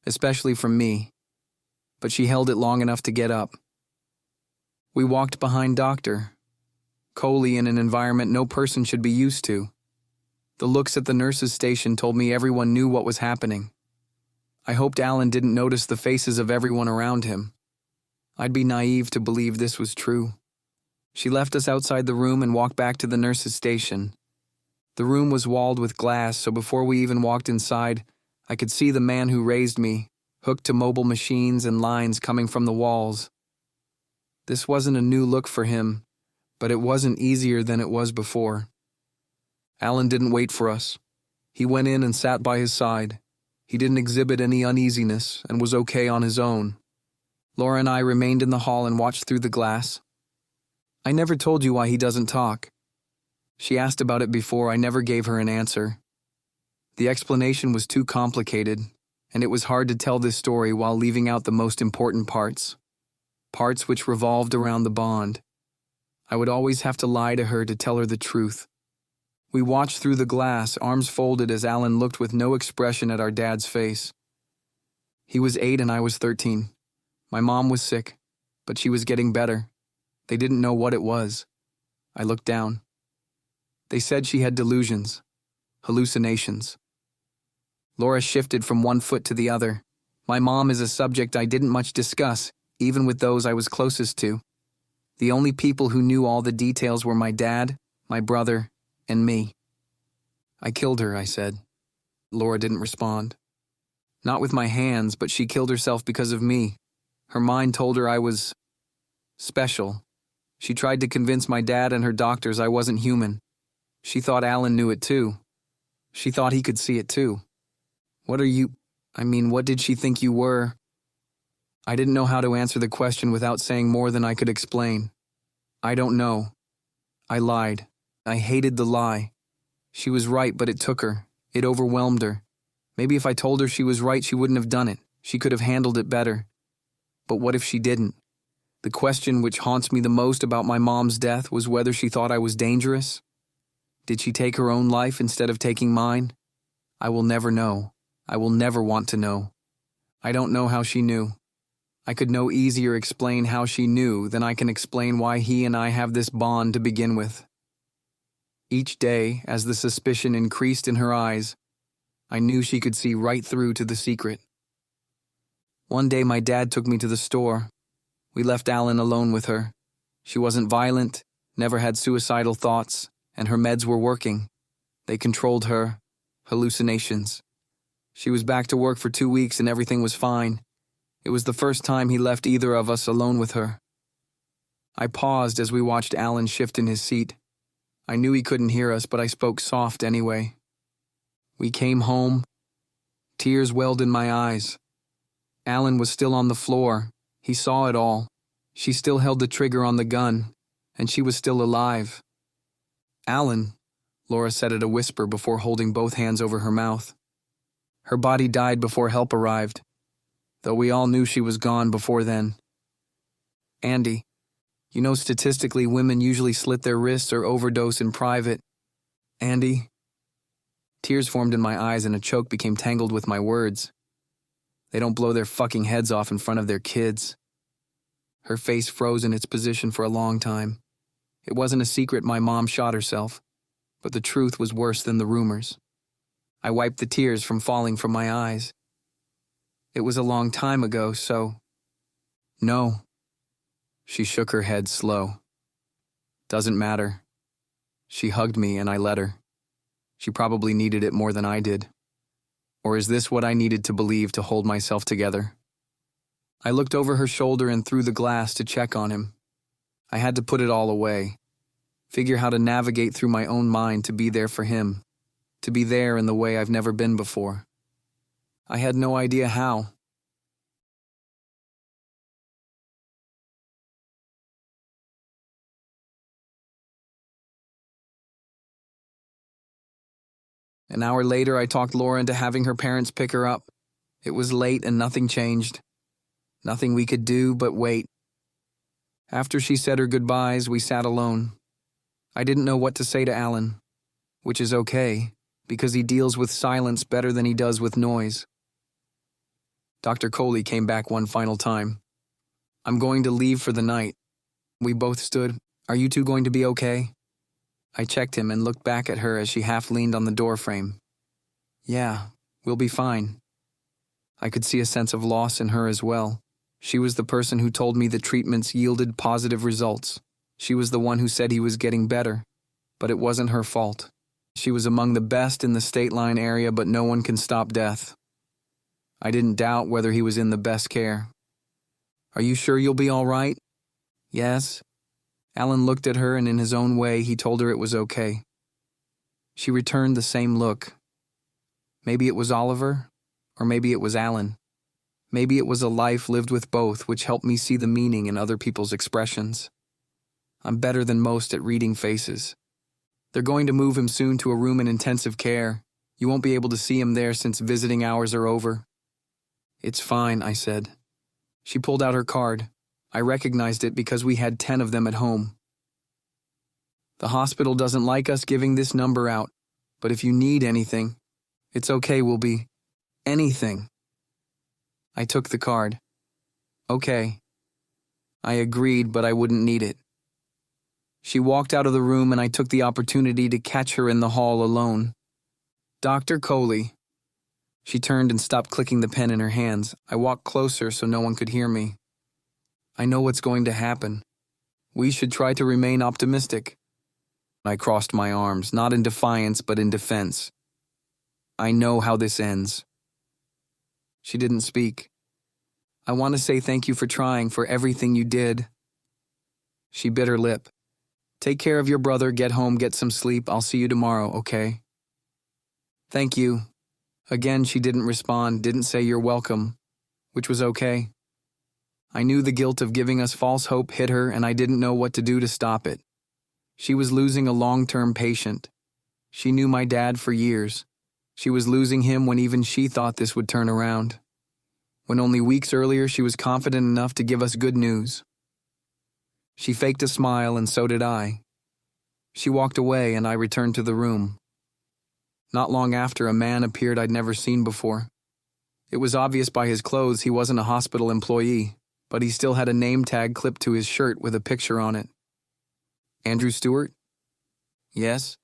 especially from me, but she held it long enough to get up. We walked behind Dr. Coley in an environment no person should be used to. The looks at the nurses' station told me everyone knew what was happening. I hoped Alan didn't notice the faces of everyone around him. I'd be naive to believe this was true. She left us outside the room and walked back to the nurses' station. The room was walled with glass, so before we even walked inside, I could see the man who raised me, hooked to mobile machines and lines coming from the walls. This wasn't a new look for him, but it wasn't easier than it was before. Alan didn't wait for us. He went in and sat by his side. He didn't exhibit any uneasiness and was okay on his own. Laura and I remained in the hall and watched through the glass. "I never told you why he doesn't talk." She asked about it before. I never gave her an answer. The explanation was too complicated, and it was hard to tell this story while leaving out the most important parts which revolved around the bond. I would always have to lie to her to tell her the truth. We watched through the glass, arms folded as Alan looked with no expression at our dad's face. He was 8 and I was 13. My mom was sick, but she was getting better. They didn't know what it was. I looked down. They said she had delusions, hallucinations. Laura shifted from one foot to the other. My mom is a subject I didn't much discuss, even with those I was closest to. The only people who knew all the details were my dad, my brother, and me. "I killed her," I said. Laura didn't respond. "Not with my hands, but she killed herself because of me. Her mind told her I was special. She tried to convince my dad and her doctors I wasn't human. She thought Alan knew it too. She thought he could see it too. What did she think you were?" I didn't know how to answer the question without saying more than I could explain. "I don't know." I lied. I hated the lie. She was right, but it took her. It overwhelmed her. Maybe if I told her she was right, she wouldn't have done it. She could have handled it better. But what if she didn't? The question which haunts me the most about my mom's death was whether she thought I was dangerous. Did she take her own life instead of taking mine? I will never know. I will never want to know. I don't know how she knew. I could no easier explain how she knew than I can explain why he and I have this bond to begin with. Each day, as the suspicion increased in her eyes, I knew she could see right through to the secret. One day my dad took me to the store. We left Alan alone with her. She wasn't violent, never had suicidal thoughts, and her meds were working. They controlled her hallucinations. She was back to work for 2 weeks and everything was fine. It was the first time he left either of us alone with her. I paused as we watched Alan shift in his seat. I knew he couldn't hear us, but I spoke soft anyway. We came home. Tears welled in my eyes. Alan was still on the floor. He saw it all. She still held the trigger on the gun, and she was still alive. Alan, Laura said at a whisper before holding both hands over her mouth. Her body died before help arrived, though we all knew she was gone before then. Andy, you know statistically women usually slit their wrists or overdose in private. Andy. Tears formed in my eyes and a choke became tangled with my words. They don't blow their fucking heads off in front of their kids. Her face froze in its position for a long time. It wasn't a secret my mom shot herself, but the truth was worse than the rumors. I wiped the tears from falling from my eyes. It was a long time ago, so... No. She shook her head slow. Doesn't matter. She hugged me and I let her. She probably needed it more than I did. Or is this what I needed to believe to hold myself together? I looked over her shoulder and through the glass to check on him. I had to put it all away. Figure how to navigate through my own mind to be there for him. To be there in the way I've never been before. I had no idea how. An hour later, I talked Laura into having her parents pick her up. It was late and nothing changed. Nothing we could do but wait. After she said her goodbyes, we sat alone. I didn't know what to say to Alan, which is okay, because he deals with silence better than he does with noise. Dr. Coley came back one final time. I'm going to leave for the night. We both stood. Are you two going to be okay? I checked him and looked back at her as she half leaned on the doorframe. Yeah, we'll be fine. I could see a sense of loss in her as well. She was the person who told me the treatments yielded positive results. She was the one who said he was getting better, but it wasn't her fault. She was among the best in the state line area, but no one can stop death. I didn't doubt whether he was in the best care. Are you sure you'll be all right? Yes. Alan looked at her and in his own way he told her it was okay. She returned the same look. Maybe it was Oliver, or maybe it was Alan. Maybe it was a life lived with both which helped me see the meaning in other people's expressions. I'm better than most at reading faces. They're going to move him soon to a room in intensive care. You won't be able to see him there since visiting hours are over. It's fine, I said. She pulled out her card. I recognized it because we had 10 of them at home. The hospital doesn't like us giving this number out, but if you need anything, it's okay, we'll be anything. I took the card. Okay. I agreed, but I wouldn't need it. She walked out of the room and I took the opportunity to catch her in the hall alone. Dr. Coley. She turned and stopped clicking the pen in her hands. I walked closer so no one could hear me. I know what's going to happen. We should try to remain optimistic. I crossed my arms, not in defiance but in defense. I know how this ends. She didn't speak. I want to say thank you for trying, for everything you did. She bit her lip. Take care of your brother, get home, get some sleep. I'll see you tomorrow, okay? Thank you. Again, she didn't respond, didn't say you're welcome, which was okay. I knew the guilt of giving us false hope hit her and I didn't know what to do to stop it. She was losing a long-term patient. She knew my dad for years. She was losing him when even she thought this would turn around. When only weeks earlier she was confident enough to give us good news. She faked a smile and so did I. She walked away and I returned to the room. Not long after, a man appeared I'd never seen before. It was obvious by his clothes he wasn't a hospital employee, but he still had a name tag clipped to his shirt with a picture on it. Andrew Stewart? Yes.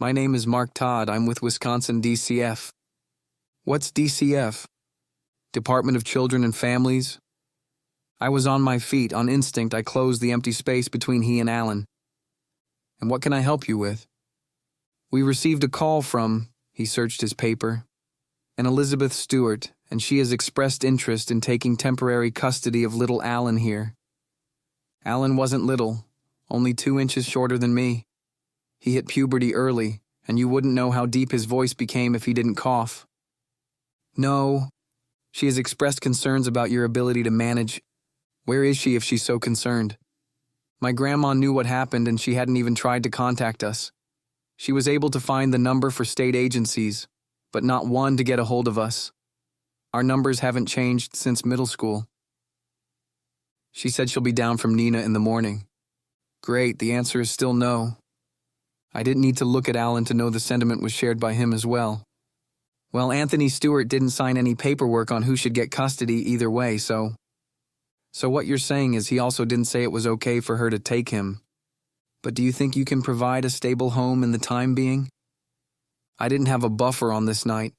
My name is Mark Todd. I'm with Wisconsin DCF. What's DCF? Department of Children and Families? I was on my feet. On instinct, I closed the empty space between he and Alan. And what can I help you with? We received a call from, he searched his paper, an Elizabeth Stewart, and she has expressed interest in taking temporary custody of little Alan here. Alan wasn't little, only 2 inches shorter than me. He hit puberty early, and you wouldn't know how deep his voice became if he didn't cough. No, she has expressed concerns about your ability to manage. Where is she if she's so concerned? My grandma knew what happened and she hadn't even tried to contact us. She was able to find the number for state agencies, but not one to get a hold of us. Our numbers haven't changed since middle school. She said she'll be down from Nina in the morning. Great, the answer is still no. I didn't need to look at Alan to know the sentiment was shared by him as well. Well, Anthony Stewart didn't sign any paperwork on who should get custody either way, so what you're saying is he also didn't say it was okay for her to take him. But do you think you can provide a stable home in the time being? I didn't have a buffer on this night.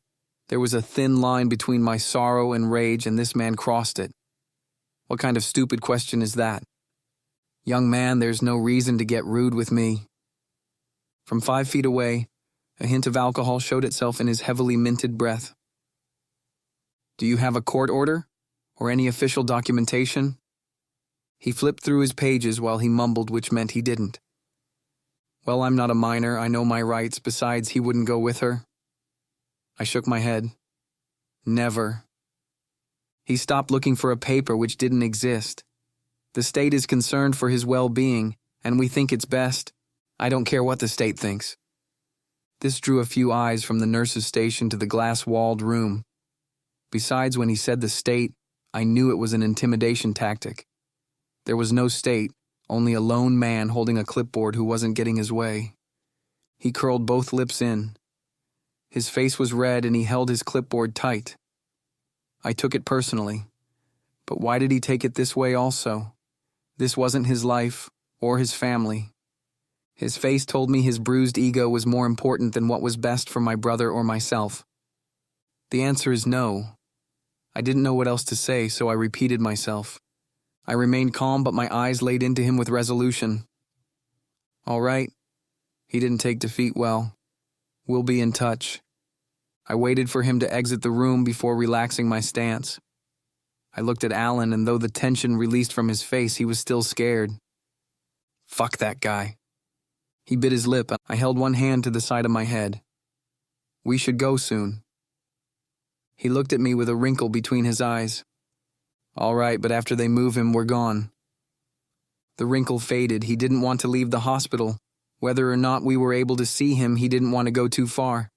There was a thin line between my sorrow and rage, and this man crossed it. What kind of stupid question is that? Young man, there's no reason to get rude with me. From 5 feet away, a hint of alcohol showed itself in his heavily minted breath. Do you have a court order? Or any official documentation? He flipped through his pages while he mumbled, which meant he didn't. Well, I'm not a minor, I know my rights, besides he wouldn't go with her. I shook my head. Never. He stopped looking for a paper which didn't exist. The state is concerned for his well-being, and we think it's best. I don't care what the state thinks. This drew a few eyes from the nurse's station to the glass-walled room. Besides, when he said the state, I knew it was an intimidation tactic. There was no state, only a lone man holding a clipboard who wasn't getting his way. He curled both lips in. His face was red and he held his clipboard tight. I took it personally. But why did he take it this way also? This wasn't his life or his family. His face told me his bruised ego was more important than what was best for my brother or myself. The answer is no. I didn't know what else to say, so I repeated myself. I remained calm, but my eyes laid into him with resolution. All right. He didn't take defeat well. We'll be in touch. I waited for him to exit the room before relaxing my stance. I looked at Alan, and though the tension released from his face, he was still scared. Fuck that guy. He bit his lip. I held one hand to the side of my head. We should go soon. He looked at me with a wrinkle between his eyes. All right, but after they move him, we're gone. The wrinkle faded. He didn't want to leave the hospital. Whether or not we were able to see him, he didn't want to go too far.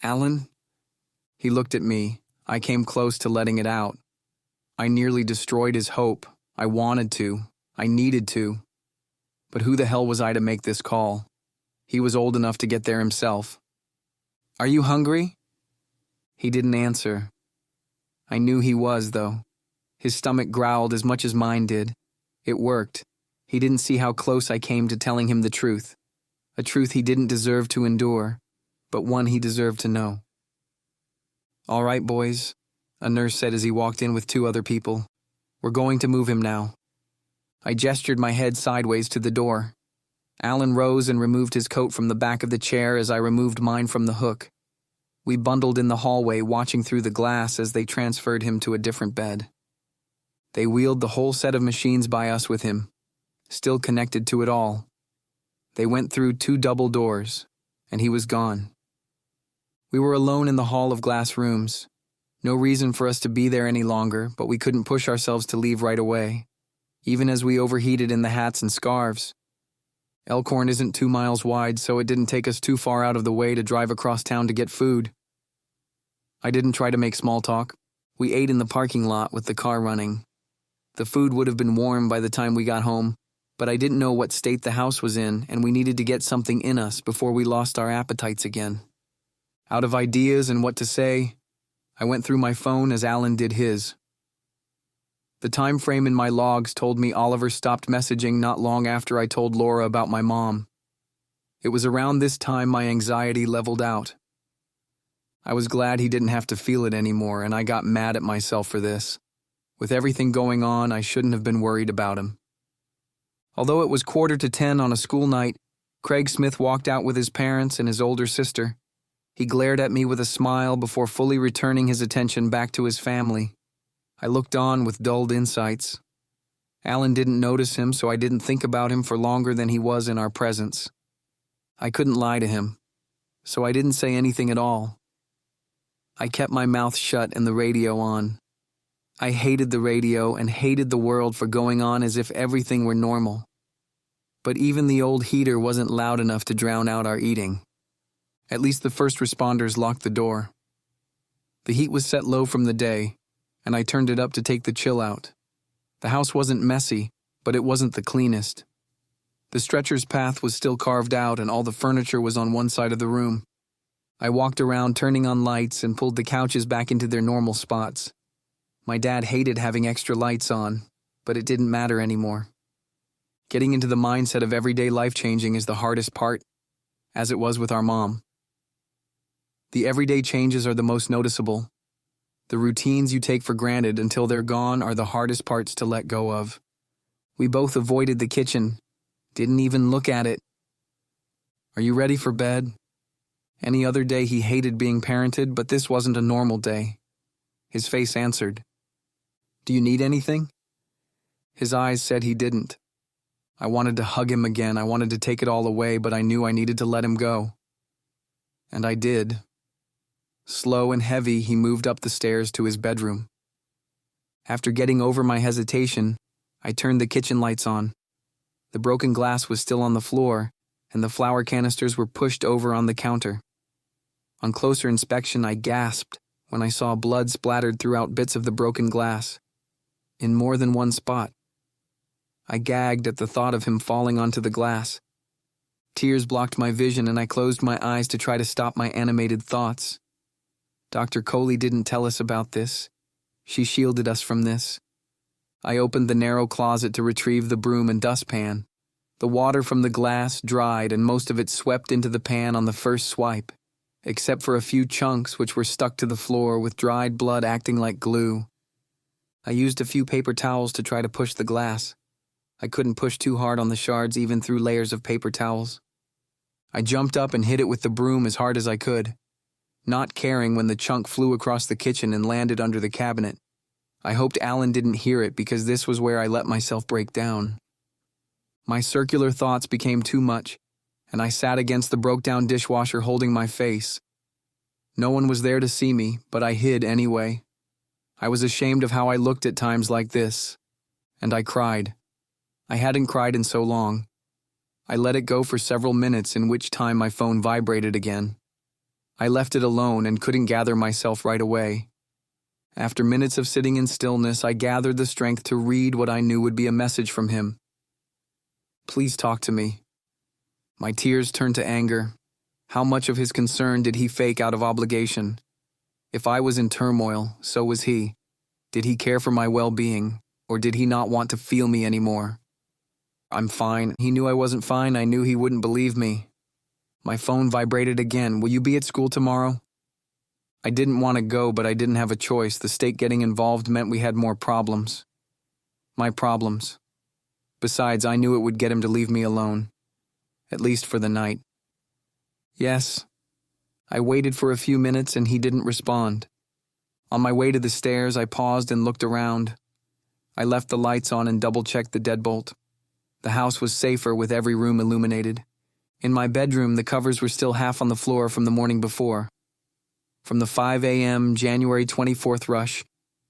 Alan? He looked at me. I came close to letting it out. I nearly destroyed his hope. I wanted to. I needed to. But who the hell was I to make this call? He was old enough to get there himself. Are you hungry? He didn't answer. I knew he was, though. His stomach growled as much as mine did. It worked. He didn't see how close I came to telling him the truth. A truth he didn't deserve to endure, but one he deserved to know. All right, boys, a nurse said as he walked in with 2 other people. We're going to move him now. I gestured my head sideways to the door. Alan rose and removed his coat from the back of the chair as I removed mine from the hook. We bundled in the hallway, watching through the glass as they transferred him to a different bed. They wheeled the whole set of machines by us with him, still connected to it all. They went through 2 double doors, and he was gone. We were alone in the hall of glass rooms. No reason for us to be there any longer, but we couldn't push ourselves to leave right away, even as we overheated in the hats and scarves. Elkhorn isn't 2 miles wide, so it didn't take us too far out of the way to drive across town to get food. I didn't try to make small talk. We ate in the parking lot with the car running. The food would have been warm by the time we got home, but I didn't know what state the house was in, and we needed to get something in us before we lost our appetites again. Out of ideas and what to say, I went through my phone as Alan did his. The time frame in my logs told me Oliver stopped messaging not long after I told Laura about my mom. It was around this time my anxiety leveled out. I was glad he didn't have to feel it anymore, and I got mad at myself for this. With everything going on, I shouldn't have been worried about him. Although it was 9:45 on a school night, Craig Smith walked out with his parents and his older sister. He glared at me with a smile before fully returning his attention back to his family. I looked on with dulled insights. Alan didn't notice him, so I didn't think about him for longer than he was in our presence. I couldn't lie to him, so I didn't say anything at all. I kept my mouth shut and the radio on. I hated the radio and hated the world for going on as if everything were normal. But even the old heater wasn't loud enough to drown out our eating. At least the first responders locked the door. The heat was set low from the day, and I turned it up to take the chill out. The house wasn't messy, but it wasn't the cleanest. The stretcher's path was still carved out and all the furniture was on one side of the room. I walked around turning on lights and pulled the couches back into their normal spots. My dad hated having extra lights on, but it didn't matter anymore. Getting into the mindset of everyday life changing is the hardest part, as it was with our mom. The everyday changes are the most noticeable. The routines you take for granted until they're gone are the hardest parts to let go of. We both avoided the kitchen, didn't even look at it. Are you ready for bed? Any other day he hated being parented, but this wasn't a normal day. His face answered. Do you need anything? His eyes said he didn't. I wanted to hug him again. I wanted to take it all away, but I knew I needed to let him go. And I did. Slow and heavy, he moved up the stairs to his bedroom. After getting over my hesitation, I turned the kitchen lights on. The broken glass was still on the floor, and the flour canisters were pushed over on the counter. On closer inspection, I gasped when I saw blood splattered throughout bits of the broken glass, in more than one spot. I gagged at the thought of him falling onto the glass. Tears blocked my vision, and I closed my eyes to try to stop my animated thoughts. Dr. Coley didn't tell us about this. She shielded us from this. I opened the narrow closet to retrieve the broom and dustpan. The water from the glass dried, and most of it swept into the pan on the first swipe, except for a few chunks which were stuck to the floor with dried blood acting like glue. I used a few paper towels to try to push the glass. I couldn't push too hard on the shards even through layers of paper towels. I jumped up and hit it with the broom as hard as I could, not caring when the chunk flew across the kitchen and landed under the cabinet. I hoped Alan didn't hear it because this was where I let myself break down. My circular thoughts became too much, and I sat against the broke-down dishwasher holding my face. No one was there to see me, but I hid anyway. I was ashamed of how I looked at times like this, and I cried. I hadn't cried in so long. I let it go for several minutes, in which time my phone vibrated again. I left it alone and couldn't gather myself right away. After minutes of sitting in stillness, I gathered the strength to read what I knew would be a message from him. Please talk to me. My tears turned to anger. How much of his concern did he fake out of obligation? If I was in turmoil, so was he. Did he care for my well-being, or did he not want to feel me anymore? I'm fine. He knew I wasn't fine. I knew he wouldn't believe me. My phone vibrated again. Will you be at school tomorrow? I didn't want to go, but I didn't have a choice. The state getting involved meant we had more problems. My problems. Besides, I knew it would get him to leave me alone. At least for the night. Yes. I waited for a few minutes and he didn't respond. On my way to the stairs, I paused and looked around. I left the lights on and double-checked the deadbolt. The house was safer with every room illuminated. In my bedroom, the covers were still half on the floor from the morning before. From the 5 a.m. January 24th rush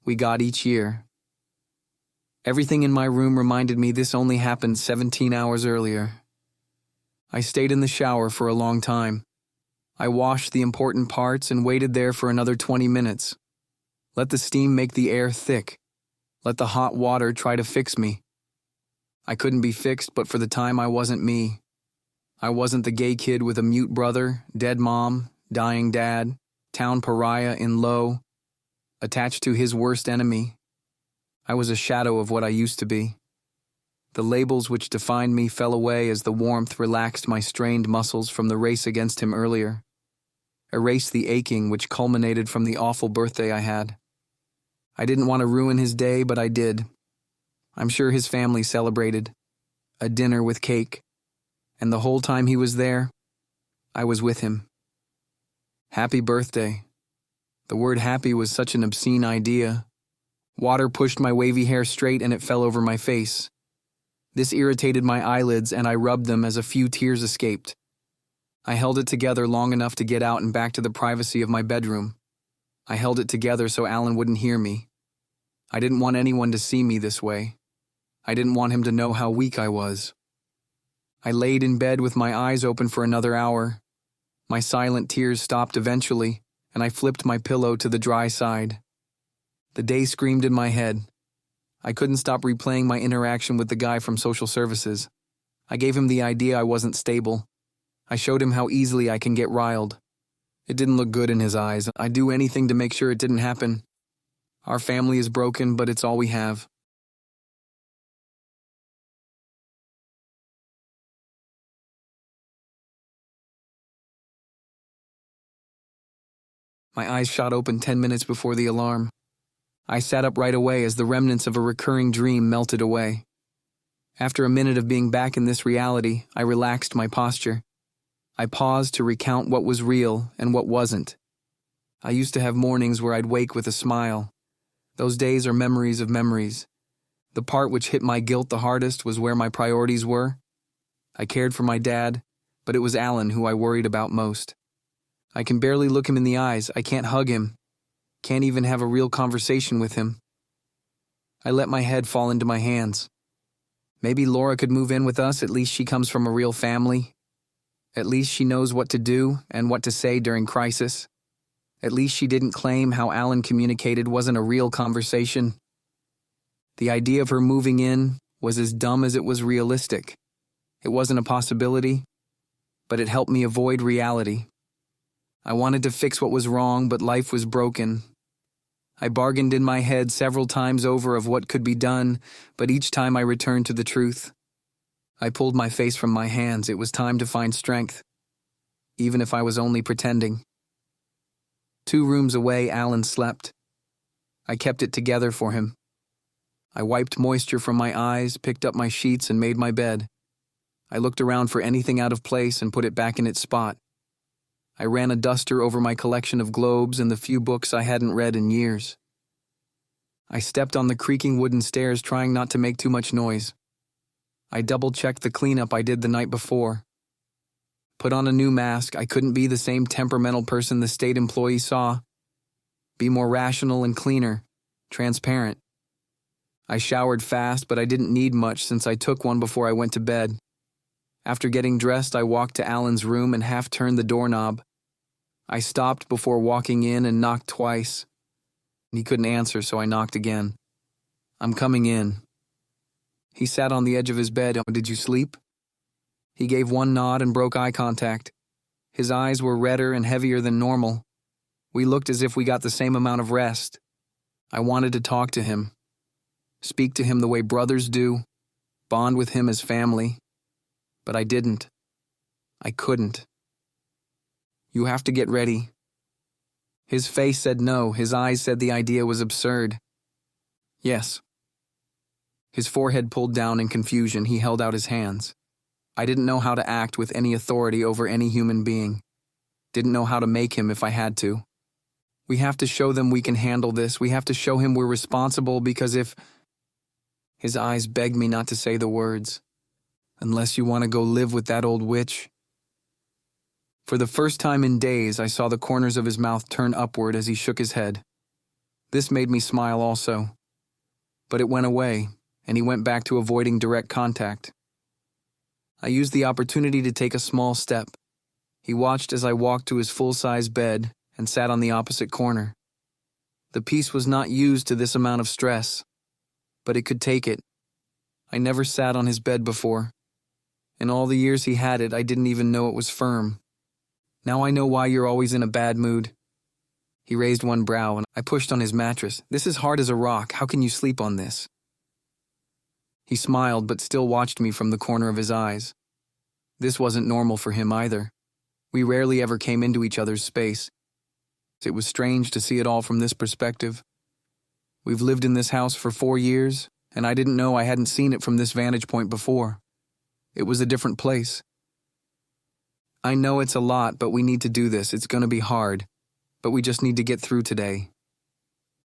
we got each year. Everything in my room reminded me this only happened 17 hours earlier. I stayed in the shower for a long time. I washed the important parts and waited there for another 20 minutes. Let the steam make the air thick. Let the hot water try to fix me. I couldn't be fixed, but for the time I wasn't me. I wasn't the gay kid with a mute brother, dead mom, dying dad, town pariah in low, attached to his worst enemy. I was a shadow of what I used to be. The labels which defined me fell away as the warmth relaxed my strained muscles from the race against him earlier, erased the aching which culminated from the awful birthday I had. I didn't want to ruin his day, but I did. I'm sure his family celebrated. A dinner with cake. And the whole time he was there, I was with him. Happy birthday. The word happy was such an obscene idea. Water pushed my wavy hair straight and it fell over my face. This irritated my eyelids and I rubbed them as a few tears escaped. I held it together long enough to get out and back to the privacy of my bedroom. I held it together so Alan wouldn't hear me. I didn't want anyone to see me this way. I didn't want him to know how weak I was. I laid in bed with my eyes open for another hour. My silent tears stopped eventually, and I flipped my pillow to the dry side. The day screamed in my head. I couldn't stop replaying my interaction with the guy from social services. I gave him the idea I wasn't stable. I showed him how easily I can get riled. It didn't look good in his eyes. I'd do anything to make sure it didn't happen. Our family is broken, but it's all we have. My eyes shot open 10 minutes before the alarm. I sat up right away as the remnants of a recurring dream melted away. After a minute of being back in this reality, I relaxed my posture. I paused to recount what was real and what wasn't. I used to have mornings where I'd wake with a smile. Those days are memories of memories. The part which hit my guilt the hardest was where my priorities were. I cared for my dad, but it was Alan who I worried about most. I can barely look him in the eyes. I can't hug him. Can't even have a real conversation with him. I let my head fall into my hands. Maybe Laura could move in with us. At least she comes from a real family. At least she knows what to do and what to say during crisis. At least she didn't claim how Alan communicated wasn't a real conversation. The idea of her moving in was as dumb as it was realistic. It wasn't a possibility, but it helped me avoid reality. I wanted to fix what was wrong, but life was broken. I bargained in my head several times over of what could be done, but each time I returned to the truth. I pulled my face from my hands. It was time to find strength, even if I was only pretending. 2 rooms away, Alan slept. I kept it together for him. I wiped moisture from my eyes, picked up my sheets, and made my bed. I looked around for anything out of place and put it back in its spot. I ran a duster over my collection of globes and the few books I hadn't read in years. I stepped on the creaking wooden stairs, trying not to make too much noise. I double-checked the cleanup I did the night before. Put on a new mask. I couldn't be the same temperamental person the state employee saw. Be more rational and cleaner, transparent. I showered fast, but I didn't need much since I took one before I went to bed. After getting dressed, I walked to Alan's room and half-turned the doorknob. I stopped before walking in and knocked twice. He couldn't answer, so I knocked again. "I'm coming in." He sat on the edge of his bed. "Did you sleep?" He gave one nod and broke eye contact. His eyes were redder and heavier than normal. We looked as if we got the same amount of rest. I wanted to talk to him. Speak to him the way brothers do. Bond with him as family. But I didn't. I couldn't. "You have to get ready." His face said no. His eyes said the idea was absurd. "Yes." His forehead pulled down in confusion. He held out his hands. I didn't know how to act with any authority over any human being. Didn't know how to make him if I had to. "We have to show them we can handle this. We have to show him we're responsible, because if—" His eyes begged me not to say the words. "Unless you want to go live with that old witch." For the first time in days, I saw the corners of his mouth turn upward as he shook his head. This made me smile also. But it went away, and he went back to avoiding direct contact. I used the opportunity to take a small step. He watched as I walked to his full-size bed and sat on the opposite corner. The piece was not used to this amount of stress, but it could take it. I never sat on his bed before. In all the years he had it, I didn't even know it was firm. "Now I know why you're always in a bad mood." He raised one brow, and I pushed on his mattress. "This is hard as a rock. How can you sleep on this?" He smiled, but still watched me from the corner of his eyes. This wasn't normal for him either. We rarely ever came into each other's space. It was strange to see it all from this perspective. We've lived in this house for 4 years, and I didn't know I hadn't seen it from this vantage point before. It was a different place. "I know it's a lot, but we need to do this. It's going to be hard, but we just need to get through today."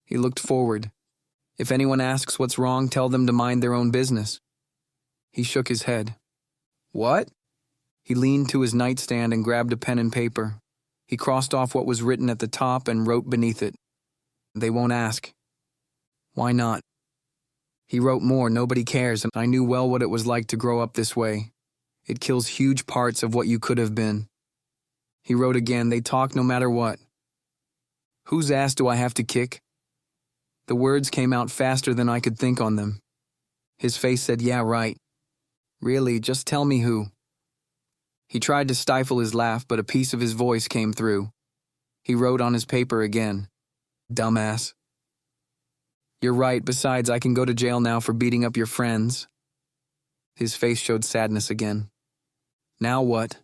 He looked forward. "If anyone asks what's wrong, tell them to mind their own business." He shook his head. "What?" He leaned to his nightstand and grabbed a pen and paper. He crossed off what was written at the top and wrote beneath it. "They won't ask." Why not? He wrote more, nobody cares, and I knew well what it was like to grow up this way. It kills huge parts of what you could have been. He wrote again, they talk no matter what. Whose ass do I have to kick? The words came out faster than I could think on them. His face said, yeah, right. Really, just tell me who. He tried to stifle his laugh, but a piece of his voice came through. He wrote on his paper again, dumbass. You're right, besides I can go to jail now for beating up your friends. His face showed sadness again. Now what?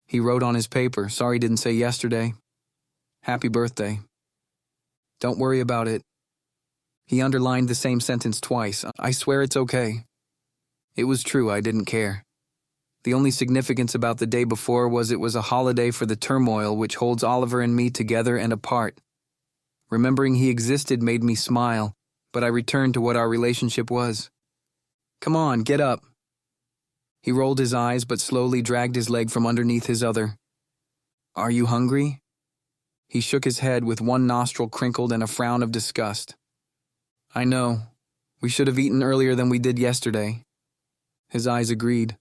He wrote on his paper, sorry didn't say yesterday. Happy birthday. Don't worry about it. He underlined the same sentence twice. I swear it's okay. It was true, I didn't care. The only significance about the day before was it was a holiday for the turmoil which holds Oliver and me together and apart. Remembering he existed made me smile, but I returned to what our relationship was. Come on, get up. He rolled his eyes but slowly dragged his leg from underneath his other. Are you hungry? He shook his head with one nostril crinkled and a frown of disgust. I know. We should have eaten earlier than we did yesterday. His eyes agreed.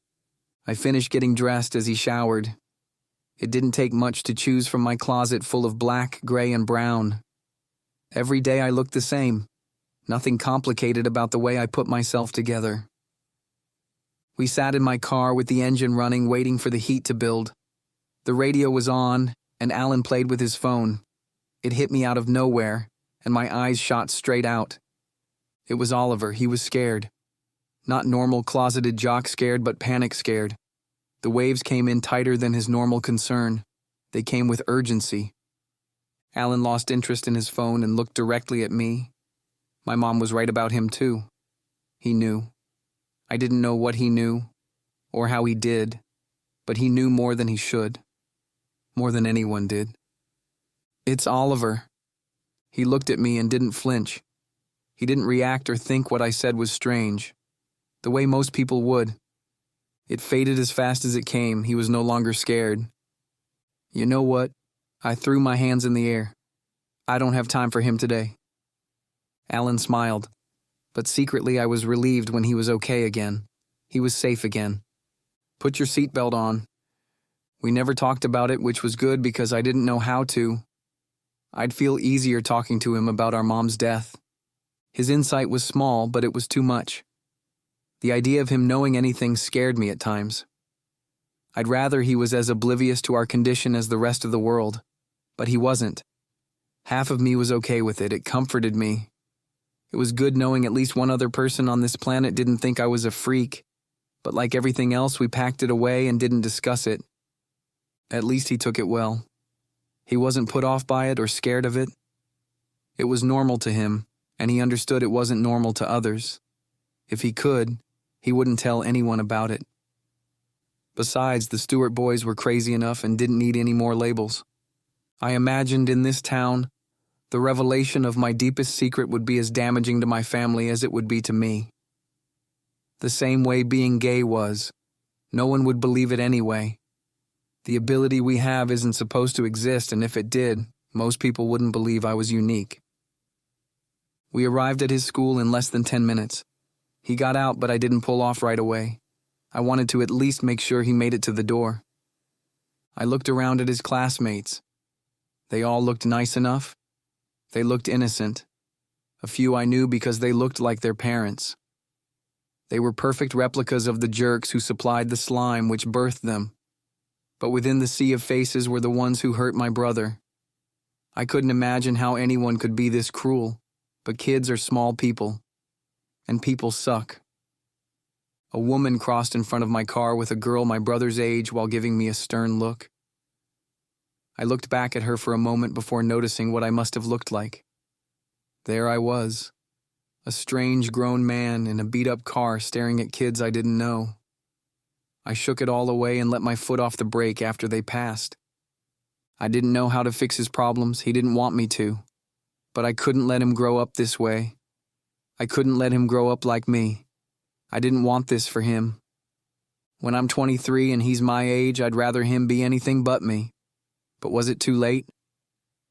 I finished getting dressed as he showered. It didn't take much to choose from my closet full of black, gray, and brown. Every day I looked the same. Nothing complicated about the way I put myself together. We sat in my car with the engine running, waiting for the heat to build. The radio was on, and Alan played with his phone. It hit me out of nowhere, and my eyes shot straight out. It was Oliver. He was scared. Not normal closeted jock scared, but panic scared. The waves came in tighter than his normal concern. They came with urgency. Alan lost interest in his phone and looked directly at me. My mom was right about him too. He knew. I didn't know what he knew, or how he did, but he knew more than he should. More than anyone did. It's Oliver. He looked at me and didn't flinch. He didn't react or think what I said was strange, the way most people would. It faded as fast as it came. He was no longer scared. You know what? I threw my hands in the air. I don't have time for him today. Alan smiled, but secretly I was relieved when he was okay again. He was safe again. Put your seatbelt on. We never talked about it, which was good because I didn't know how to. I'd feel easier talking to him about our mom's death. His insight was small, but it was too much. The idea of him knowing anything scared me at times. I'd rather he was as oblivious to our condition as the rest of the world, but he wasn't. Half of me was okay with it. It comforted me. It was good knowing at least one other person on this planet didn't think I was a freak, but like everything else, we packed it away and didn't discuss it. At least he took it well. He wasn't put off by it or scared of it. It was normal to him, and he understood it wasn't normal to others. If he could, he wouldn't tell anyone about it. Besides, the Stewart boys were crazy enough and didn't need any more labels. I imagined in this town, the revelation of my deepest secret would be as damaging to my family as it would be to me. The same way being gay was. No one would believe it anyway. The ability we have isn't supposed to exist, and if it did, most people wouldn't believe I was unique. We arrived at his school in less than 10 minutes. He got out, but I didn't pull off right away. I wanted to at least make sure he made it to the door. I looked around at his classmates. They all looked nice enough. They looked innocent. A few I knew because they looked like their parents. They were perfect replicas of the jerks who supplied the slime which birthed them. But within the sea of faces were the ones who hurt my brother. I couldn't imagine how anyone could be this cruel, but kids are small people. And people suck. A woman crossed in front of my car with a girl my brother's age while giving me a stern look. I looked back at her for a moment before noticing what I must have looked like. There I was, a strange grown man in a beat-up car staring at kids I didn't know. I shook it all away and let my foot off the brake after they passed. I didn't know how to fix his problems. He didn't want me to. But I couldn't let him grow up this way. I couldn't let him grow up like me. I didn't want this for him. When I'm 23 and he's my age, I'd rather him be anything but me. But was it too late?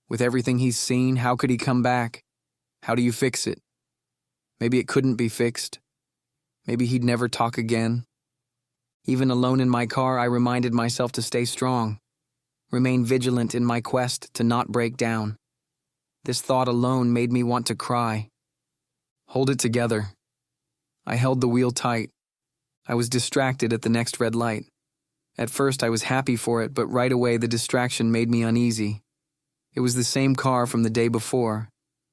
With everything he's seen, how could he come back? How do you fix it? Maybe it couldn't be fixed. Maybe he'd never talk again. Even alone in my car, I reminded myself to stay strong, remain vigilant in my quest to not break down. This thought alone made me want to cry. Hold it together. I held the wheel tight. I was distracted at the next red light. At first I was happy for it, but right away the distraction made me uneasy. It was the same car from the day before.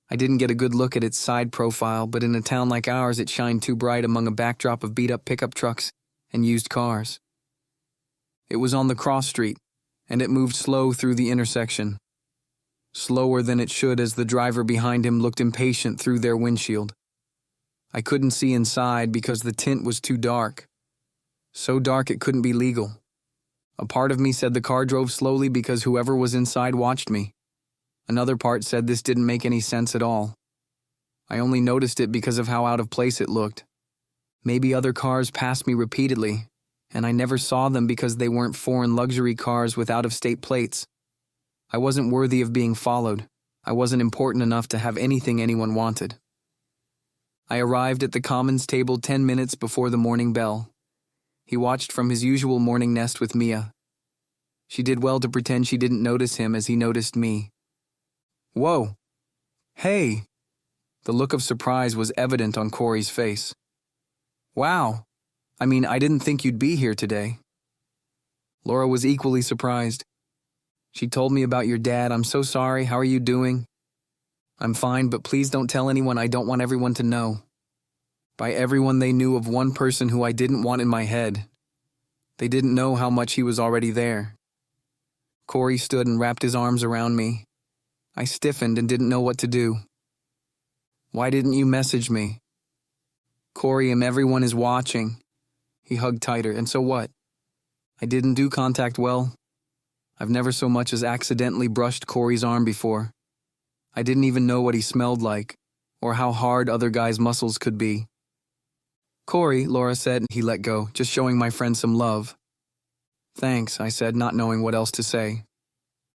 I didn't get a good look at its side profile, but in a town like ours it shined too bright among a backdrop of beat-up pickup trucks and used cars. It was on the cross street, and it moved slow through the intersection. Slower than it should as the driver behind him looked impatient through their windshield. I couldn't see inside because the tint was too dark. So dark it couldn't be legal. A part of me said the car drove slowly because whoever was inside watched me. Another part said this didn't make any sense at all. I only noticed it because of how out of place it looked. Maybe other cars passed me repeatedly, and I never saw them because they weren't foreign luxury cars with out-of-state plates. I wasn't worthy of being followed. I wasn't important enough to have anything anyone wanted. I arrived at the Commons table 10 minutes before the morning bell. He watched from his usual morning nest with Mia. She did well to pretend she didn't notice him as he noticed me. Whoa! Hey! The look of surprise was evident on Corey's face. Wow! I didn't think you'd be here today. Laura was equally surprised. She told me about your dad. I'm so sorry. How are you doing? I'm fine, but please don't tell anyone. I don't want everyone to know. By everyone they knew of one person who I didn't want in my head. They didn't know how much he was already there. Corey stood and wrapped his arms around me. I stiffened and didn't know what to do. Why didn't you message me? Corey, everyone is watching. He hugged tighter. And so what? I didn't do contact well. I've never so much as accidentally brushed Corey's arm before. I didn't even know what he smelled like, or how hard other guys' muscles could be. Corey, Laura said, and he let go, just showing my friend some love. Thanks, I said, not knowing what else to say.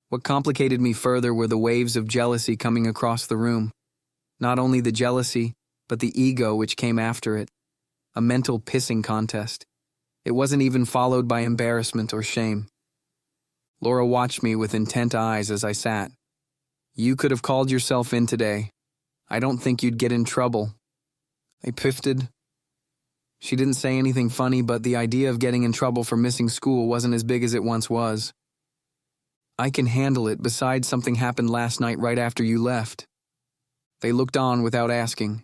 What complicated me further were the waves of jealousy coming across the room. Not only the jealousy, but the ego which came after it. A mental pissing contest. It wasn't even followed by embarrassment or shame. Laura watched me with intent eyes as I sat. You could have called yourself in today. I don't think you'd get in trouble. I piffed. She didn't say anything funny, but the idea of getting in trouble for missing school wasn't as big as it once was. I can handle it. Besides, something happened last night right after you left. They looked on without asking.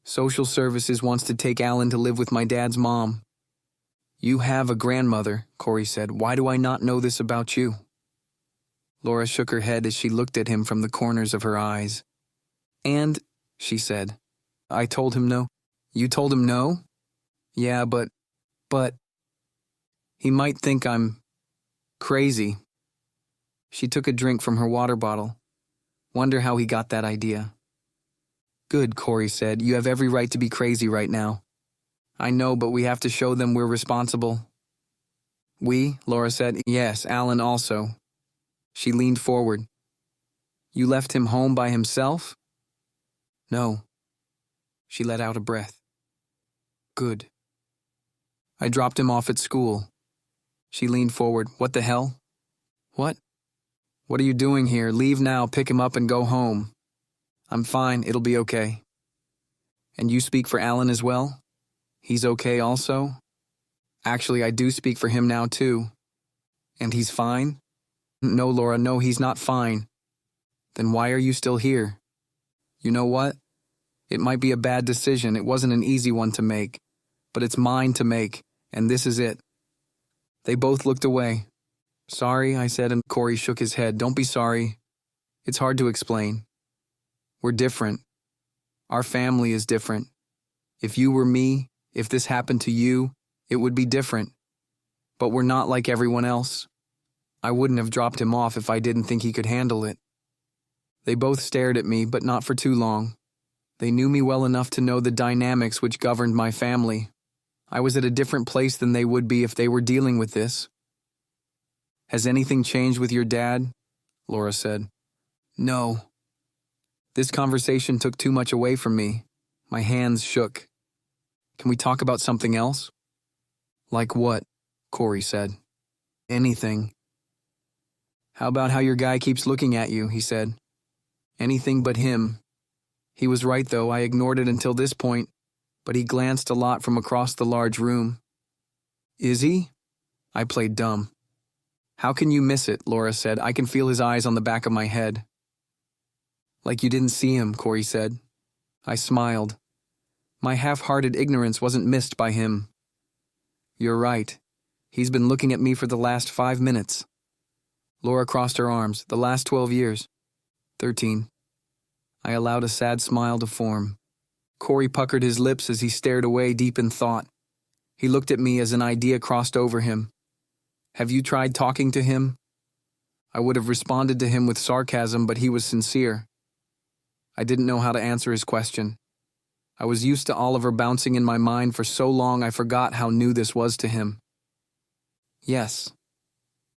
Social services wants to take Alan to live with my dad's mom. You have a grandmother, Corey said. Why do I not know this about you? Laura shook her head as she looked at him from the corners of her eyes. And, she said, I told him no. You told him no? Yeah, but... He might think I'm... crazy. She took a drink from her water bottle. Wonder how he got that idea. Good, Corey said. You have every right to be crazy right now. I know, but we have to show them we're responsible. We? Laura said. Yes, Alan also. She leaned forward. You left him home by himself? No. She let out a breath. Good. I dropped him off at school. She leaned forward. What the hell? What? What are you doing here? Leave now, pick him up and go home. I'm fine, it'll be okay. And you speak for Alan as well? He's okay also? Actually, I do speak for him now too. And he's fine? No, Laura, no, he's not fine. Then why are you still here? You know what? It might be a bad decision. It wasn't an easy one to make. But it's mine to make, and this is it. They both looked away. Sorry, I said, and Corey shook his head. Don't be sorry. It's hard to explain. We're different. Our family is different. If you were me, if this happened to you, it would be different. But we're not like everyone else. I wouldn't have dropped him off if I didn't think he could handle it. They both stared at me, but not for too long. They knew me well enough to know the dynamics which governed my family. I was at a different place than they would be if they were dealing with this. Has anything changed with your dad? Laura said. No. This conversation took too much away from me. My hands shook. Can we talk about something else? Like what? Corey said. Anything. How about how your guy keeps looking at you, he said. Anything but him. He was right though, I ignored it until this point, but he glanced a lot from across the large room. Is he? I played dumb. How can you miss it, Laura said. I can feel his eyes on the back of my head. Like you didn't see him, Corey said. I smiled. My half-hearted ignorance wasn't missed by him. You're right. He's been looking at me for the last 5 minutes. Laura crossed her arms. The last 12 years. 13. I allowed a sad smile to form. Corey puckered his lips as he stared away deep in thought. He looked at me as an idea crossed over him. Have you tried talking to him? I would have responded to him with sarcasm, but he was sincere. I didn't know how to answer his question. I was used to Oliver bouncing in my mind for so long I forgot how new this was to him. Yes.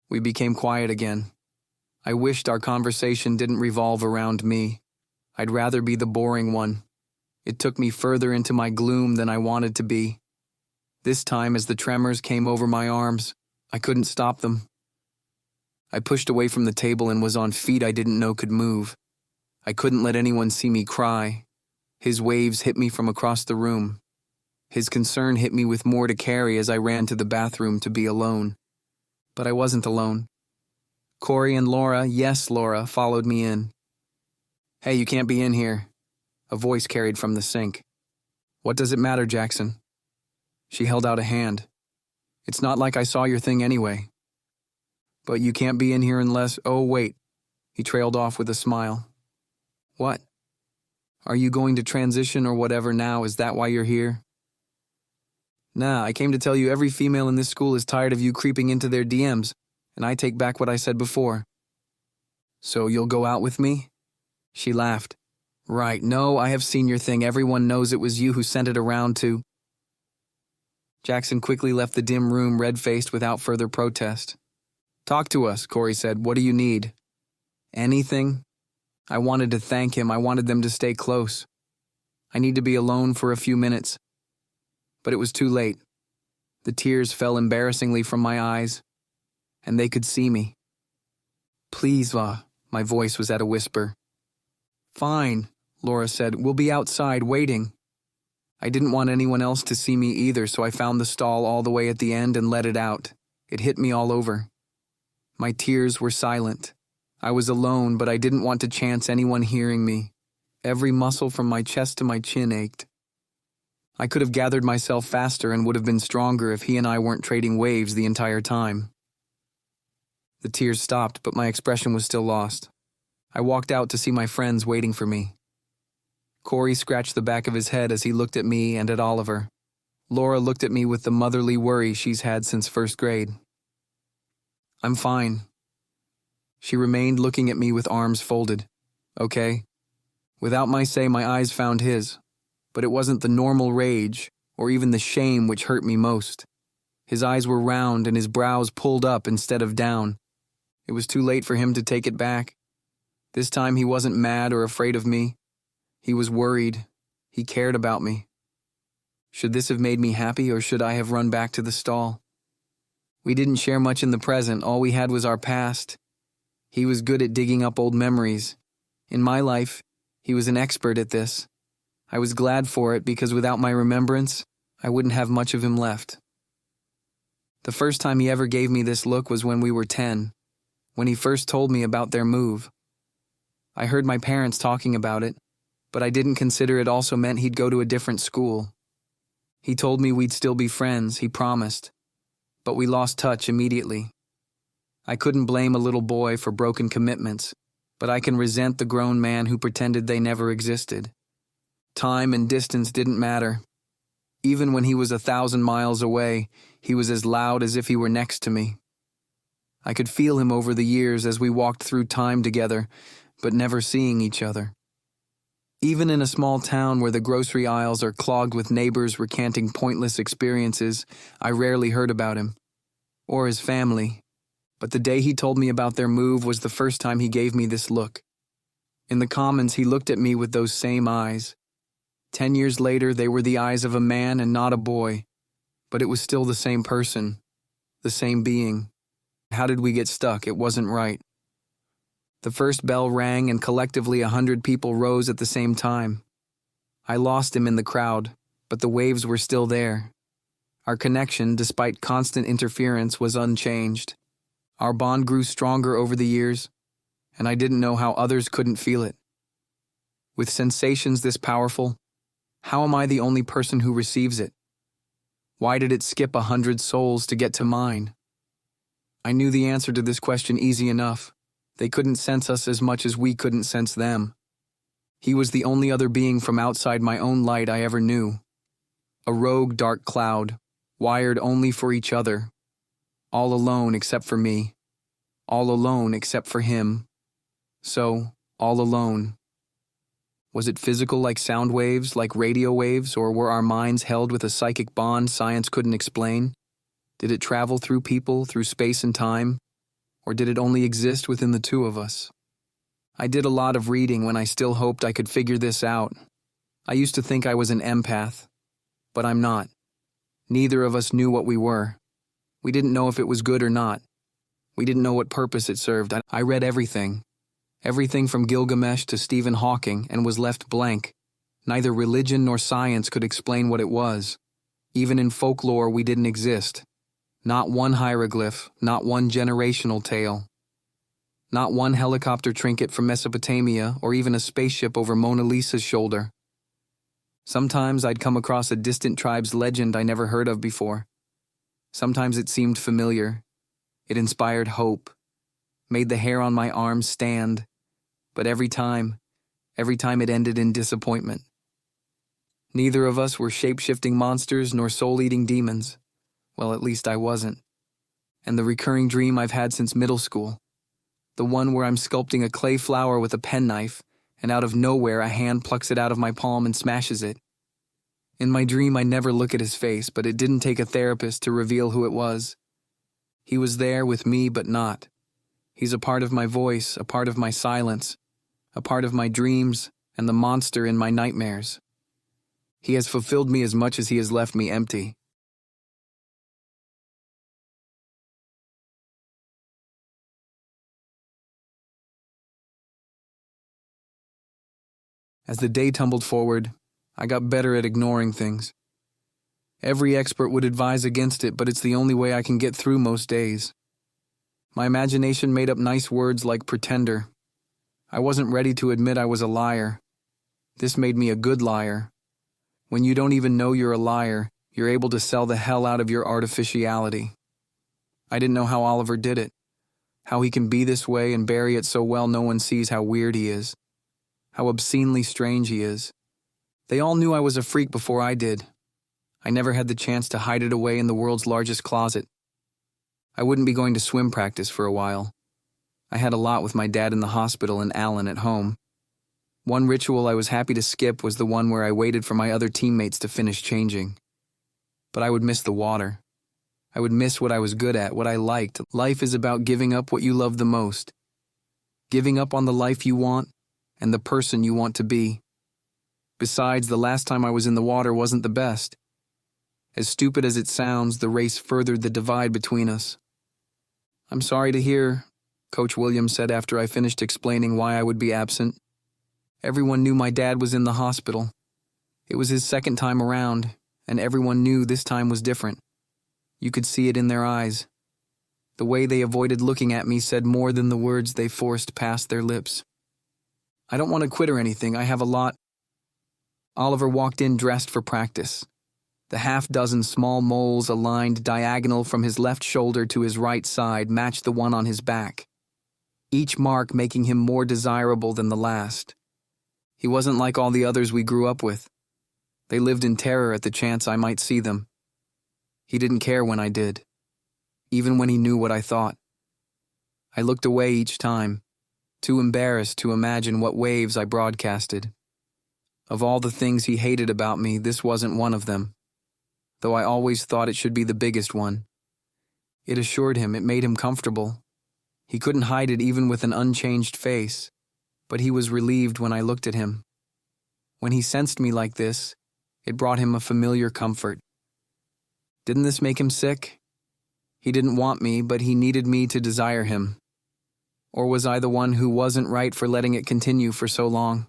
We became quiet again. I wished our conversation didn't revolve around me. I'd rather be the boring one. It took me further into my gloom than I wanted to be. This time, as the tremors came over my arms, I couldn't stop them. I pushed away from the table and was on feet I didn't know could move. I couldn't let anyone see me cry. His waves hit me from across the room. His concern hit me with more to carry as I ran to the bathroom to be alone. But I wasn't alone. Corey and Laura, yes, Laura, followed me in. Hey, you can't be in here. A voice carried from the sink. What does it matter, Jackson? She held out a hand. It's not like I saw your thing anyway. But you can't be in here unless, oh wait. He trailed off with a smile. What? Are you going to transition or whatever now? Is that why you're here? Nah, I came to tell you every female in this school is tired of you creeping into their DMs, and I take back what I said before. So you'll go out with me? She laughed. Right, no, I have seen your thing. Everyone knows it was you who sent it around to... Jackson quickly left the dim room red-faced without further protest. Talk to us, Corey said. What do you need? Anything? I wanted to thank him. I wanted them to stay close. I need to be alone for a few minutes. But it was too late. The tears fell embarrassingly from my eyes, and they could see me. Please, my voice was at a whisper. Fine, Laura said. We'll be outside waiting. I didn't want anyone else to see me either, so I found the stall all the way at the end and let it out. It hit me all over. My tears were silent. I was alone, but I didn't want to chance anyone hearing me. Every muscle from my chest to my chin ached. I could have gathered myself faster and would have been stronger if he and I weren't trading waves the entire time. The tears stopped, but my expression was still lost. I walked out to see my friends waiting for me. Corey scratched the back of his head as he looked at me and at Oliver. Laura looked at me with the motherly worry she's had since first grade. I'm fine. She remained looking at me with arms folded. Okay. Without my say, my eyes found his. But it wasn't the normal rage, or even the shame which hurt me most. His eyes were round and his brows pulled up instead of down. It was too late for him to take it back. This time he wasn't mad or afraid of me. He was worried. He cared about me. Should this have made me happy, or should I have run back to the stall? We didn't share much in the present. All we had was our past. He was good at digging up old memories. In my life, he was an expert at this. I was glad for it because without my remembrance, I wouldn't have much of him left. The first time he ever gave me this look was when we were 10, when he first told me about their move. I heard my parents talking about it, but I didn't consider it also meant he'd go to a different school. He told me we'd still be friends, he promised, but we lost touch immediately. I couldn't blame a little boy for broken commitments, but I can resent the grown man who pretended they never existed. Time and distance didn't matter. Even when he was 1,000 miles away, he was as loud as if he were next to me. I could feel him over the years as we walked through time together, but never seeing each other. Even in a small town where the grocery aisles are clogged with neighbors recanting pointless experiences, I rarely heard about him. Or his family. But the day he told me about their move was the first time he gave me this look. In the Commons, he looked at me with those same eyes. 10 years later, they were the eyes of a man and not a boy, but it was still the same person, the same being. How did we get stuck? It wasn't right. The first bell rang and collectively 100 people rose at the same time. I lost him in the crowd, but the waves were still there. Our connection, despite constant interference, was unchanged. Our bond grew stronger over the years, and I didn't know how others couldn't feel it. With sensations this powerful, how am I the only person who receives it? Why did it skip 100 souls to get to mine? I knew the answer to this question easy enough. They couldn't sense us as much as we couldn't sense them. He was the only other being from outside my own light I ever knew. A rogue dark cloud, wired only for each other. All alone except for me. All alone except for him. So, all alone. Was it physical like sound waves, like radio waves, or were our minds held with a psychic bond science couldn't explain? Did it travel through people, through space and time? Or did it only exist within the two of us? I did a lot of reading when I still hoped I could figure this out. I used to think I was an empath, but I'm not. Neither of us knew what we were. We didn't know if it was good or not. We didn't know what purpose it served. I read everything. Everything from Gilgamesh to Stephen Hawking, and was left blank. Neither religion nor science could explain what it was. Even in folklore, we didn't exist. Not one hieroglyph, not one generational tale. Not one helicopter trinket from Mesopotamia, or even a spaceship over Mona Lisa's shoulder. Sometimes I'd come across a distant tribe's legend I never heard of before. Sometimes it seemed familiar. It inspired hope, made the hair on my arms stand, but every time it ended in disappointment. Neither of us were shape-shifting monsters nor soul-eating demons. Well, at least I wasn't. And the recurring dream I've had since middle school. The one where I'm sculpting a clay flower with a penknife, and out of nowhere a hand plucks it out of my palm and smashes it. In my dream, I never look at his face, but it didn't take a therapist to reveal who it was. He was there with me, but not. He's a part of my voice, a part of my silence, a part of my dreams, and the monster in my nightmares. He has fulfilled me as much as he has left me empty. As the day tumbled forward, I got better at ignoring things. Every expert would advise against it, but it's the only way I can get through most days. My imagination made up nice words like pretender. I wasn't ready to admit I was a liar. This made me a good liar. When you don't even know you're a liar, you're able to sell the hell out of your artificiality. I didn't know how Oliver did it. How he can be this way and bury it so well no one sees how weird he is. How obscenely strange he is. They all knew I was a freak before I did. I never had the chance to hide it away in the world's largest closet. I wouldn't be going to swim practice for a while. I had a lot with my dad in the hospital and Alan at home. One ritual I was happy to skip was the one where I waited for my other teammates to finish changing. But I would miss the water. I would miss what I was good at, what I liked. Life is about giving up what you love the most. Giving up on the life you want and the person you want to be. Besides, the last time I was in the water wasn't the best. As stupid as it sounds, the race furthered the divide between us. "I'm sorry to hear," Coach Williams said after I finished explaining why I would be absent. Everyone knew my dad was in the hospital. It was his second time around, and everyone knew this time was different. You could see it in their eyes. The way they avoided looking at me said more than the words they forced past their lips. "I don't want to quit or anything, I have a lot." Oliver walked in dressed for practice. The half-dozen small moles aligned diagonal from his left shoulder to his right side matched the one on his back, each mark making him more desirable than the last. He wasn't like all the others we grew up with. They lived in terror at the chance I might see them. He didn't care when I did, even when he knew what I thought. I looked away each time, too embarrassed to imagine what waves I broadcasted. Of all the things he hated about me, this wasn't one of them, though I always thought it should be the biggest one. It assured him, it made him comfortable. He couldn't hide it even with an unchanged face, but he was relieved when I looked at him. When he sensed me like this, it brought him a familiar comfort. Didn't this make him sick? He didn't want me, but he needed me to desire him. Or was I the one who wasn't right for letting it continue for so long?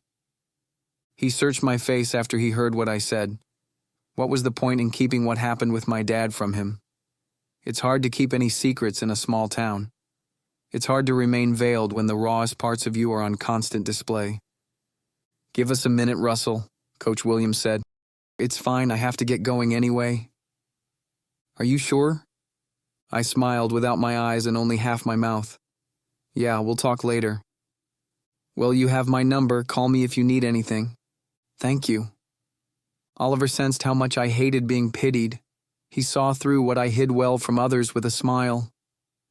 He searched my face after he heard what I said. What was the point in keeping what happened with my dad from him? It's hard to keep any secrets in a small town. It's hard to remain veiled when the rawest parts of you are on constant display. "Give us a minute, Russell," Coach Williams said. "It's fine, I have to get going anyway." "Are you sure?" I smiled without my eyes and only half my mouth. "Yeah, we'll talk later." "Well, you have my number, call me if you need anything." "Thank you." Oliver sensed how much I hated being pitied. He saw through what I hid well from others with a smile.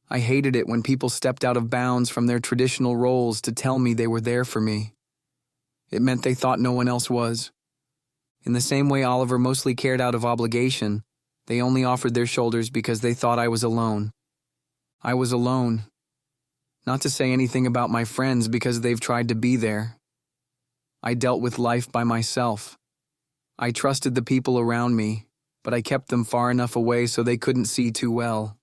I hated it when people stepped out of bounds from their traditional roles to tell me they were there for me. It meant they thought no one else was. In the same way Oliver mostly cared out of obligation, they only offered their shoulders because they thought I was alone. I was alone. Not to say anything about my friends because they've tried to be there. I dealt with life by myself. I trusted the people around me, but I kept them far enough away so they couldn't see too well.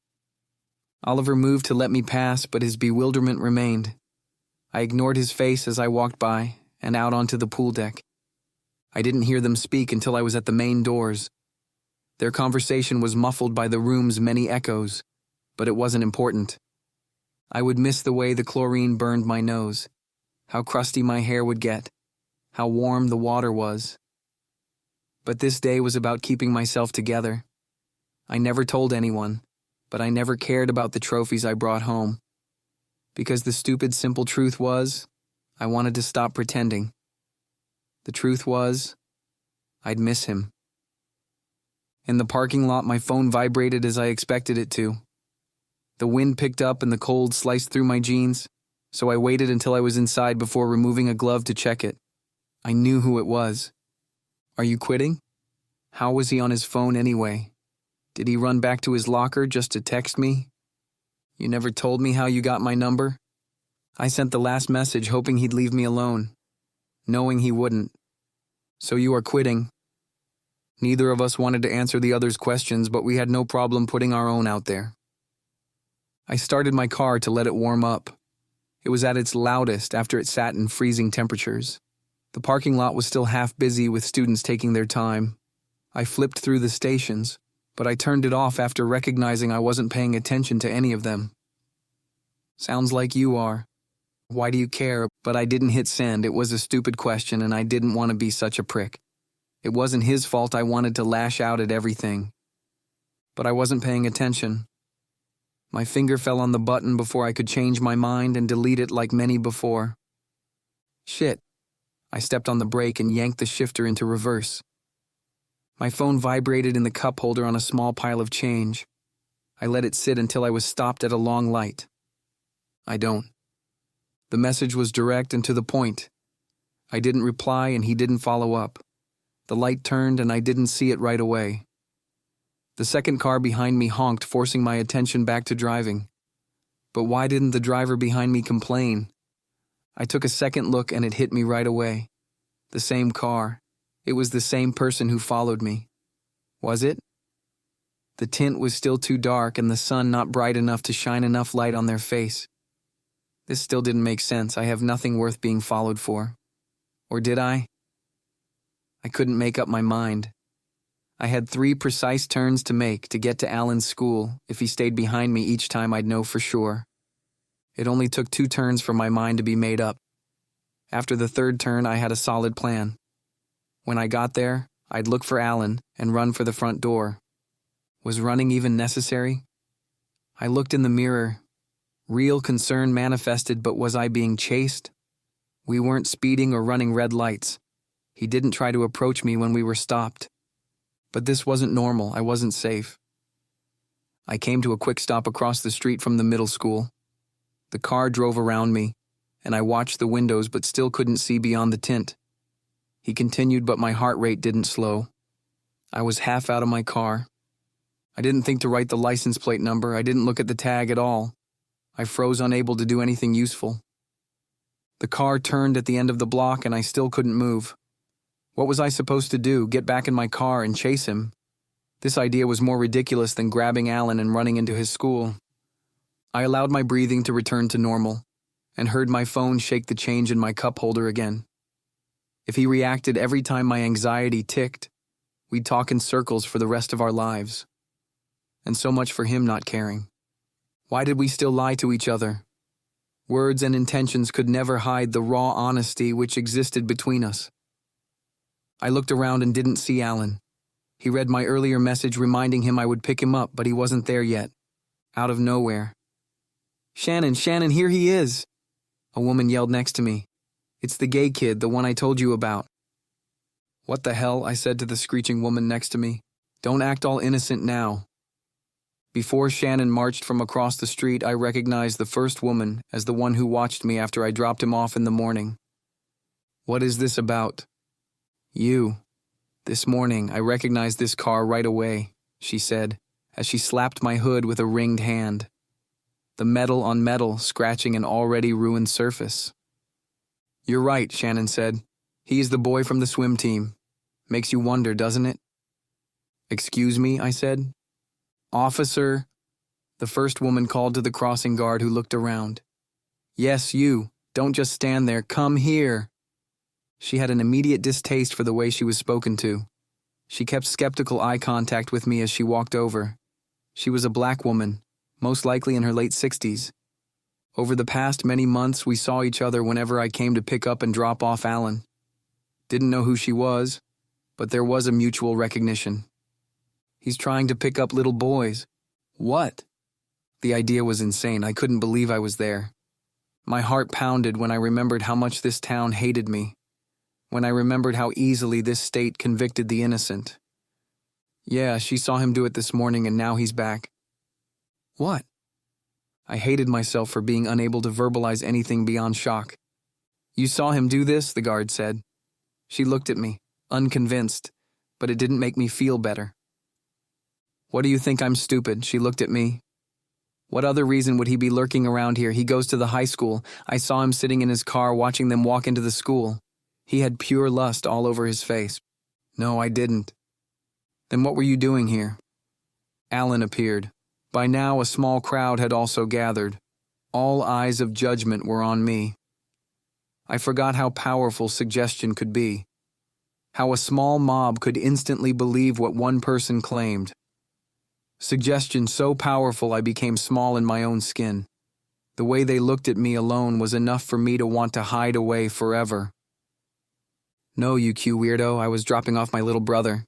Oliver moved to let me pass, but his bewilderment remained. I ignored his face as I walked by and out onto the pool deck. I didn't hear them speak until I was at the main doors. Their conversation was muffled by the room's many echoes, but it wasn't important. I would miss the way the chlorine burned my nose, how crusty my hair would get, how warm the water was. But this day was about keeping myself together. I never told anyone, but I never cared about the trophies I brought home. Because the stupid, simple truth was, I wanted to stop pretending. The truth was, I'd miss him. In the parking lot, my phone vibrated as I expected it to. The wind picked up and the cold sliced through my jeans, so I waited until I was inside before removing a glove to check it. I knew who it was. "Are you quitting?" How was he on his phone anyway? Did he run back to his locker just to text me? "You never told me how you got my number?" I sent the last message hoping he'd leave me alone, knowing he wouldn't. "So you are quitting?" Neither of us wanted to answer the other's questions, but we had no problem putting our own out there. I started my car to let it warm up. It was at its loudest after it sat in freezing temperatures. The parking lot was still half busy with students taking their time. I flipped through the stations, but I turned it off after recognizing I wasn't paying attention to any of them. "Sounds like you are. Why do you care?" But I didn't hit send. It was a stupid question and I didn't want to be such a prick. It wasn't his fault I wanted to lash out at everything. But I wasn't paying attention. My finger fell on the button before I could change my mind and delete it like many before. Shit. I stepped on the brake and yanked the shifter into reverse. My phone vibrated in the cup holder on a small pile of change. I let it sit until I was stopped at a long light. I don't. The message was direct and to the point. I didn't reply and he didn't follow up. The light turned and I didn't see it right away. The second car behind me honked, forcing my attention back to driving. But why didn't the driver behind me complain? I took a second look and it hit me right away. The same car. It was the same person who followed me. Was it? The tint was still too dark and the sun not bright enough to shine enough light on their face. This still didn't make sense. I have nothing worth being followed for. Or did I? I couldn't make up my mind. I had 3 precise turns to make to get to Alan's school. If he stayed behind me each time, I'd know for sure. It only took 2 turns for my mind to be made up. After the 3rd turn, I had a solid plan. When I got there, I'd look for Alan and run for the front door. Was running even necessary? I looked in the mirror. Real concern manifested, but was I being chased? We weren't speeding or running red lights. He didn't try to approach me when we were stopped. But this wasn't normal. I wasn't safe. I came to a quick stop across the street from the middle school. The car drove around me, and I watched the windows but still couldn't see beyond the tint. He continued, but my heart rate didn't slow. I was half out of my car. I didn't think to write the license plate number. I didn't look at the tag at all. I froze, unable to do anything useful. The car turned at the end of the block and I still couldn't move. What was I supposed to do, get back in my car and chase him? This idea was more ridiculous than grabbing Alan and running into his school. I allowed my breathing to return to normal and heard my phone shake the change in my cup holder again. If he reacted every time my anxiety ticked, we'd talk in circles for the rest of our lives. And so much for him not caring. Why did we still lie to each other? Words and intentions could never hide the raw honesty which existed between us. I looked around and didn't see Alan. He read my earlier message reminding him I would pick him up, but he wasn't there yet. Out of nowhere. Shannon, here he is!" A woman yelled next to me. "It's the gay kid, the one I told you about." "What the hell?" I said to the screeching woman next to me. "Don't act all innocent now." Before Shannon marched from across the street, I recognized the first woman as the one who watched me after I dropped him off in the morning. "What is this about?" "You. This morning, I recognized this car right away," she said, as she slapped my hood with a ringed hand. The metal on metal scratching an already ruined surface. "You're right," Shannon said. "He's the boy from the swim team. Makes you wonder, doesn't it?" "Excuse me," I said. "Officer," the first woman called to the crossing guard who looked around. "Yes, you. Don't just stand there. Come here." She had an immediate distaste for the way she was spoken to. She kept skeptical eye contact with me as she walked over. She was a black woman, most likely in her late 60s. Over the past many months, we saw each other whenever I came to pick up and drop off Alan. Didn't know who she was, but there was a mutual recognition. "He's trying to pick up little boys." What? The idea was insane. I couldn't believe I was there. My heart pounded when I remembered how much this town hated me, when I remembered how easily this state convicted the innocent. Yeah, she saw him do it this morning and now he's back. What? I hated myself for being unable to verbalize anything beyond shock. "You saw him do this?" the guard said. She looked at me, unconvinced, but it didn't make me feel better. "What do you think, I'm stupid?" She looked at me. "What other reason would he be lurking around here? He goes to the high school. I saw him sitting in his car watching them walk into the school. He had pure lust all over his face." "No, I didn't." "Then what were you doing here?" Alan appeared. By now, a small crowd had also gathered. All eyes of judgment were on me. I forgot how powerful suggestion could be. How a small mob could instantly believe what one person claimed. Suggestion so powerful I became small in my own skin. The way they looked at me alone was enough for me to want to hide away forever. "No, you cute weirdo, I was dropping off my little brother."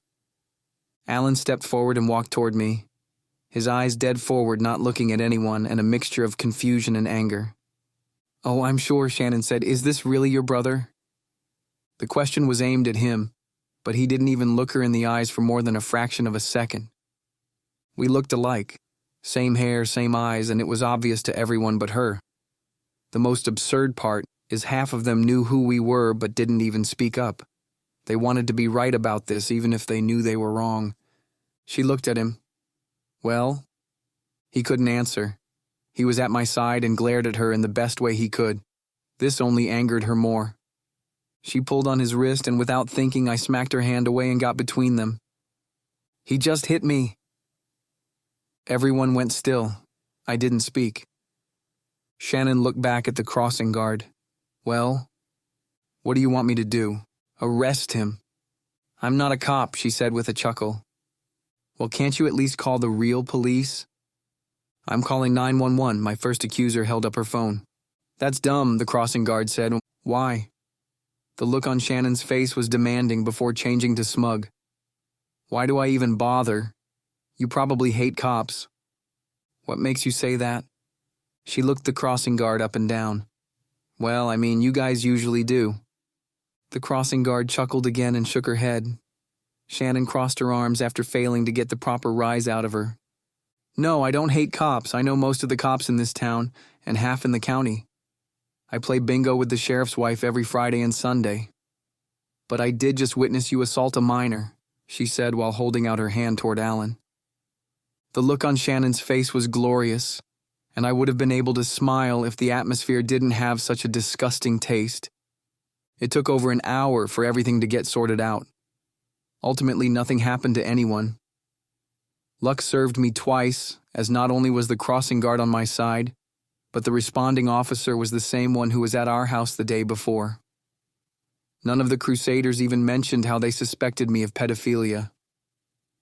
Alan stepped forward and walked toward me, his eyes dead forward, not looking at anyone, and a mixture of confusion and anger. "Oh, I'm sure," Shannon said. "Is this really your brother?" The question was aimed at him, but he didn't even look her in the eyes for more than a fraction of a second. We looked alike. Same hair, same eyes, and it was obvious to everyone but her. The most absurd part is half of them knew who we were but didn't even speak up. They wanted to be right about this even if they knew they were wrong. She looked at him. "Well?" He couldn't answer. He was at my side and glared at her in the best way he could. This only angered her more. She pulled on his wrist, and without thinking, I smacked her hand away and got between them. "He just hit me." Everyone went still. I didn't speak. Shannon looked back at the crossing guard. "Well, what do you want me to do? Arrest him?" "I'm not a cop," she said with a chuckle. "Well, can't you at least call the real police?" "I'm calling 911, my first accuser held up her phone. "That's dumb," the crossing guard said. "Why?" The look on Shannon's face was demanding before changing to smug. "Why do I even bother? You probably hate cops." "What makes you say that?" She looked the crossing guard up and down. "Well, I mean, you guys usually do." The crossing guard chuckled again and shook her head. Shannon crossed her arms after failing to get the proper rise out of her. "No, I don't hate cops. I know most of the cops in this town, and half in the county. I play bingo with the sheriff's wife every Friday and Sunday. But I did just witness you assault a minor," she said while holding out her hand toward Alan. The look on Shannon's face was glorious, and I would have been able to smile if the atmosphere didn't have such a disgusting taste. It took over an hour for everything to get sorted out. Ultimately, nothing happened to anyone. Luck served me twice, as not only was the crossing guard on my side, but the responding officer was the same one who was at our house the day before. None of the crusaders even mentioned how they suspected me of pedophilia.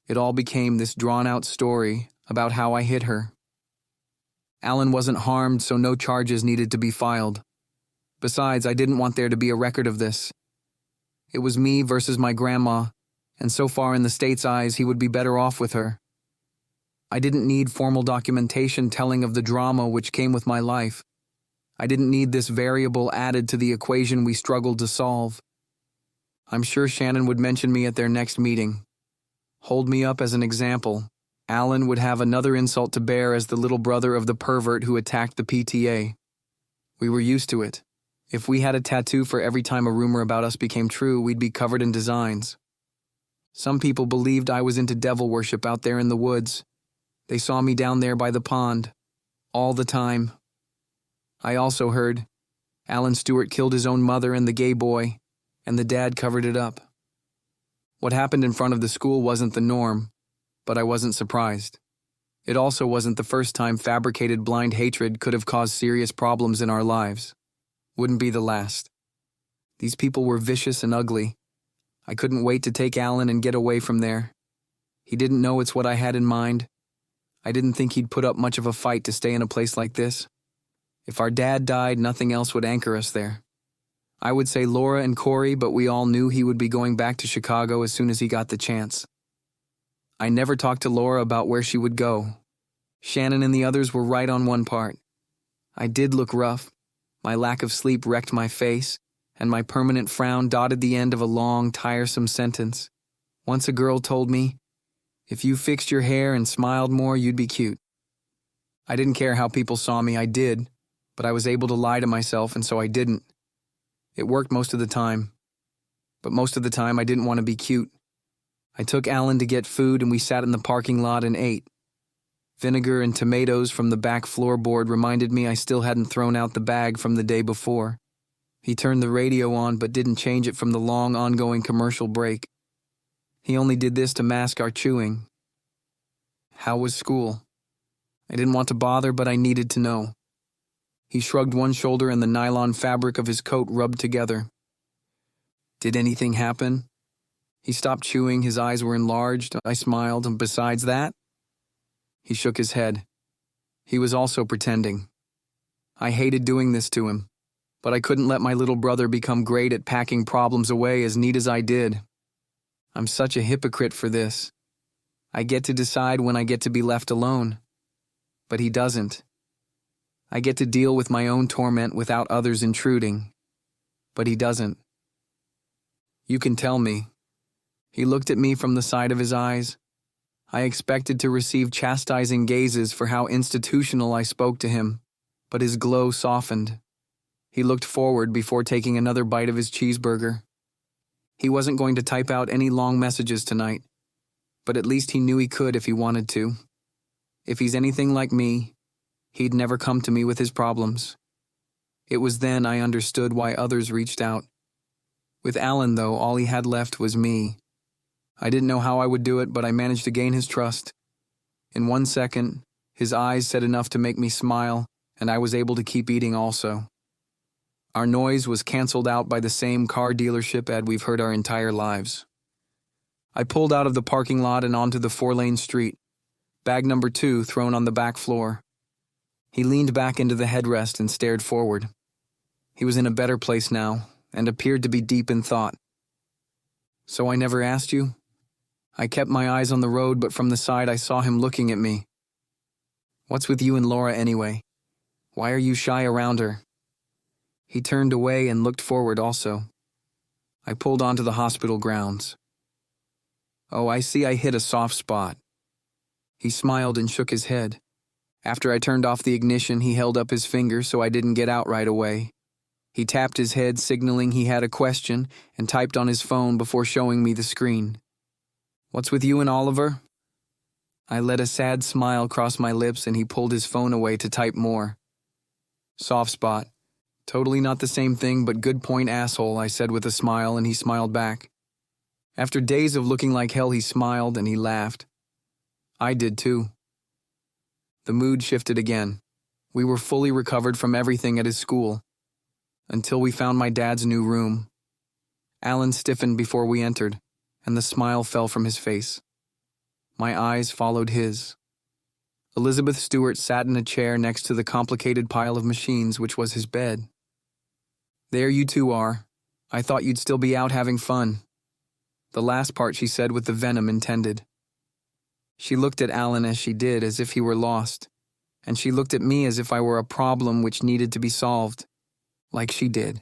It all became this drawn-out story about how I hit her. Alan wasn't harmed, so no charges needed to be filed. Besides, I didn't want there to be a record of this. It was me versus my grandma, and so far in the state's eyes, he would be better off with her. I didn't need formal documentation telling of the drama which came with my life. I didn't need this variable added to the equation we struggled to solve. I'm sure Shannon would mention me at their next meeting. Hold me up as an example. Alan would have another insult to bear as the little brother of the pervert who attacked the PTA. We were used to it. If we had a tattoo for every time a rumor about us became true, we'd be covered in designs. Some people believed I was into devil worship out there in the woods. They saw me down there by the pond, all the time. I also heard Alan Stewart killed his own mother and the gay boy, and the dad covered it up. What happened in front of the school wasn't the norm, but I wasn't surprised. It also wasn't the first time fabricated blind hatred could have caused serious problems in our lives. Wouldn't be the last. These people were vicious and ugly. I couldn't wait to take Alan and get away from there. He didn't know it's what I had in mind. I didn't think he'd put up much of a fight to stay in a place like this. If our dad died, nothing else would anchor us there. I would say Laura and Corey, but we all knew he would be going back to Chicago as soon as he got the chance. I never talked to Laura about where she would go. Shannon and the others were right on one part. I did look rough. My lack of sleep wrecked my face, and my permanent frown dotted the end of a long, tiresome sentence. Once a girl told me, "If you fixed your hair and smiled more, you'd be cute." I didn't care how people saw me, I did, but I was able to lie to myself, and so I didn't. It worked most of the time. But most of the time, I didn't want to be cute. I took Alan to get food, and we sat in the parking lot and ate. Vinegar and tomatoes from the back floorboard reminded me I still hadn't thrown out the bag from the day before. He turned the radio on but didn't change it from the long ongoing commercial break. He only did this to mask our chewing. How was school? I didn't want to bother, but I needed to know. He shrugged one shoulder and the nylon fabric of his coat rubbed together. Did anything happen? He stopped chewing, his eyes were enlarged. I smiled, and besides that? He shook his head. He was also pretending. I hated doing this to him, but I couldn't let my little brother become great at packing problems away as neat as I did. I'm such a hypocrite for this. I get to decide when I get to be left alone. But he doesn't. I get to deal with my own torment without others intruding. But he doesn't. You can tell me. He looked at me from the side of his eyes. I expected to receive chastising gazes for how institutional I spoke to him, but his glow softened. He looked forward before taking another bite of his cheeseburger. He wasn't going to type out any long messages tonight, but at least he knew he could if he wanted to. If he's anything like me, he'd never come to me with his problems. It was then I understood why others reached out. With Alan, though, all he had left was me. I didn't know how I would do it, but I managed to gain his trust. In 1 second, his eyes said enough to make me smile, and I was able to keep eating also. Our noise was canceled out by the same car dealership ad we've heard our entire lives. I pulled out of the parking lot and onto the 4-lane street, bag number 2 thrown on the back floor. He leaned back into the headrest and stared forward. He was in a better place now, and appeared to be deep in thought. So I never asked you? I kept my eyes on the road, but from the side I saw him looking at me. What's with you and Laura anyway? Why are you shy around her? He turned away and looked forward also. I pulled onto the hospital grounds. Oh, I see I hit a soft spot. He smiled and shook his head. After I turned off the ignition, he held up his finger so I didn't get out right away. He tapped his head, signaling he had a question, and typed on his phone before showing me the screen. What's with you and Oliver? I let a sad smile cross my lips and he pulled his phone away to type more. Soft spot. Totally not the same thing, but good point, asshole, I said with a smile, and he smiled back. After days of looking like hell, he smiled and he laughed. I did too. The mood shifted again. We were fully recovered from everything at his school, until we found my dad's new room. Alan stiffened before we entered, and the smile fell from his face. My eyes followed his. Elizabeth Stewart sat in a chair next to the complicated pile of machines which was his bed. There you two are. I thought you'd still be out having fun. The last part she said with the venom intended. She looked at Alan as she did, as if he were lost, and she looked at me as if I were a problem which needed to be solved, like she did.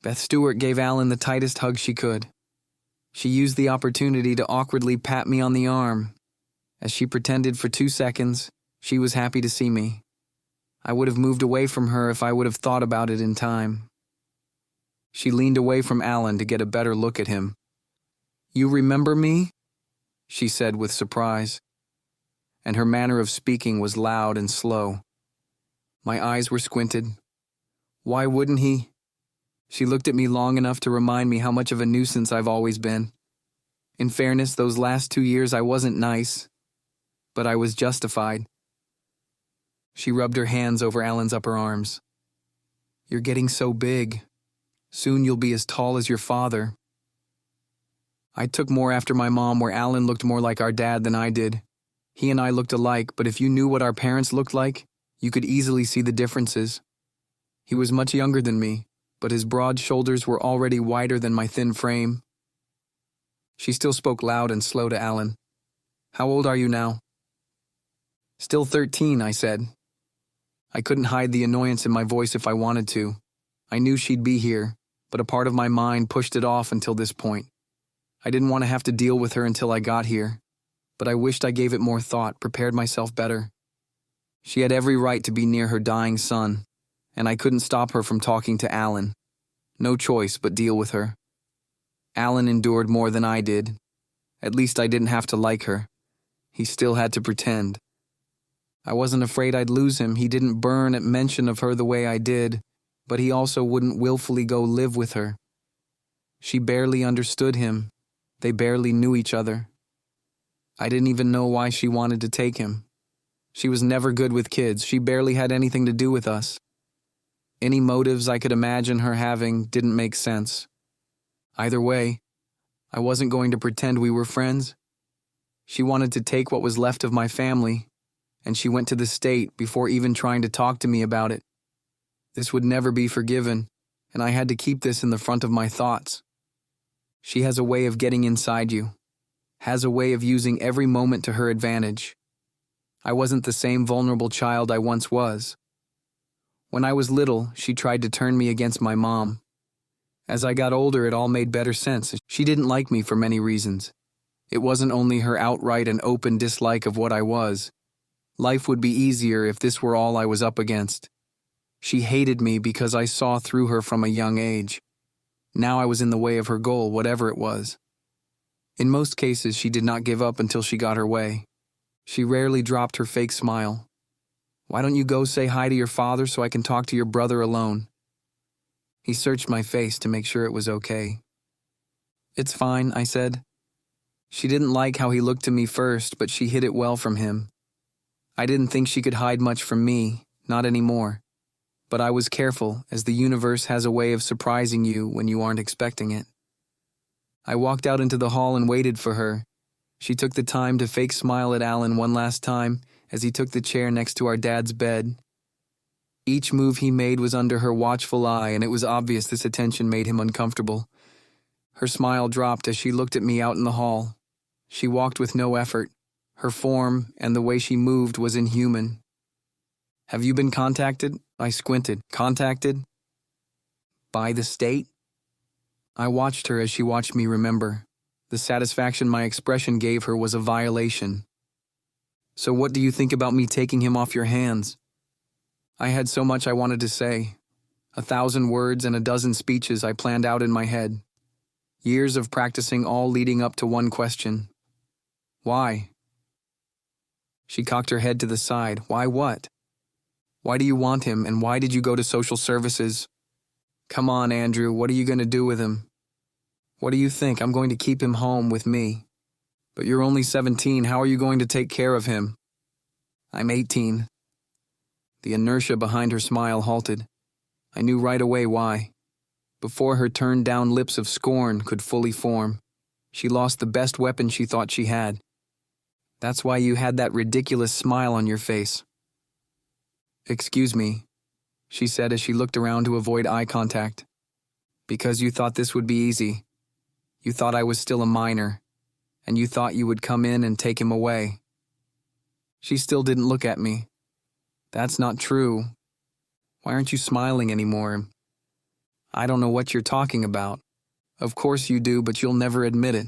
Beth Stewart gave Alan the tightest hug she could. She used the opportunity to awkwardly pat me on the arm. As she pretended for 2 seconds, she was happy to see me. I would have moved away from her if I would have thought about it in time. She leaned away from Alan to get a better look at him. You remember me? She said with surprise, and her manner of speaking was loud and slow. My eyes were squinted. Why wouldn't he? She looked at me long enough to remind me how much of a nuisance I've always been. In fairness, those last 2 years I wasn't nice, but I was justified. She rubbed her hands over Alan's upper arms. You're getting so big. Soon you'll be as tall as your father. I took more after my mom, where Alan looked more like our dad than I did. He and I looked alike, but if you knew what our parents looked like, you could easily see the differences. He was much younger than me, but his broad shoulders were already wider than my thin frame. She still spoke loud and slow to Alan. How old are you now? Still 13, I said. I couldn't hide the annoyance in my voice if I wanted to. I knew she'd be here, but a part of my mind pushed it off until this point. I didn't want to have to deal with her until I got here, but I wished I gave it more thought, prepared myself better. She had every right to be near her dying son, and I couldn't stop her from talking to Alan. No choice but deal with her. Alan endured more than I did. At least I didn't have to like her. He still had to pretend. I wasn't afraid I'd lose him. He didn't burn at mention of her the way I did, but he also wouldn't willfully go live with her. She barely understood him. They barely knew each other. I didn't even know why she wanted to take him. She was never good with kids. She barely had anything to do with us. Any motives I could imagine her having didn't make sense. Either way, I wasn't going to pretend we were friends. She wanted to take what was left of my family, and she went to the state before even trying to talk to me about it. This would never be forgiven, and I had to keep this in the front of my thoughts. She has a way of getting inside you, has a way of using every moment to her advantage. I wasn't the same vulnerable child I once was. When I was little, she tried to turn me against my mom. As I got older, it all made better sense. She didn't like me for many reasons. It wasn't only her outright and open dislike of what I was. Life would be easier if this were all I was up against. She hated me because I saw through her from a young age. Now I was in the way of her goal, whatever it was. In most cases, she did not give up until she got her way. She rarely dropped her fake smile. Why don't you go say hi to your father so I can talk to your brother alone? He searched my face to make sure it was okay. It's fine, I said. She didn't like how he looked to me first, but she hid it well from him. I didn't think she could hide much from me, not anymore. But I was careful, as the universe has a way of surprising you when you aren't expecting it. I walked out into the hall and waited for her. She took the time to fake smile at Alan one last time as he took the chair next to our dad's bed. Each move he made was under her watchful eye, and it was obvious this attention made him uncomfortable. Her smile dropped as she looked at me out in the hall. She walked with no effort. Her form and the way she moved was inhuman. Have you been contacted? I squinted. Contacted? By the state? I watched her as she watched me remember. The satisfaction my expression gave her was a violation. So what do you think about me taking him off your hands? I had so much I wanted to say. 1,000 words and 12 speeches I planned out in my head. Years of practicing, all leading up to one question. Why? She cocked her head to the side. Why what? Why do you want him, and why did you go to social services? Come on, Andrew, what are you going to do with him? What do you think? I'm going to keep him home with me. But you're only 17, how are you going to take care of him? I'm 18. The inertia behind her smile halted. I knew right away why. Before her turned-down lips of scorn could fully form, she lost the best weapon she thought she had. That's why you had that ridiculous smile on your face. Excuse me, she said as she looked around to avoid eye contact. Because you thought this would be easy. You thought I was still a minor, and you thought you would come in and take him away. She still didn't look at me. That's not true. Why aren't you smiling anymore? I don't know what you're talking about. Of course you do, but you'll never admit it.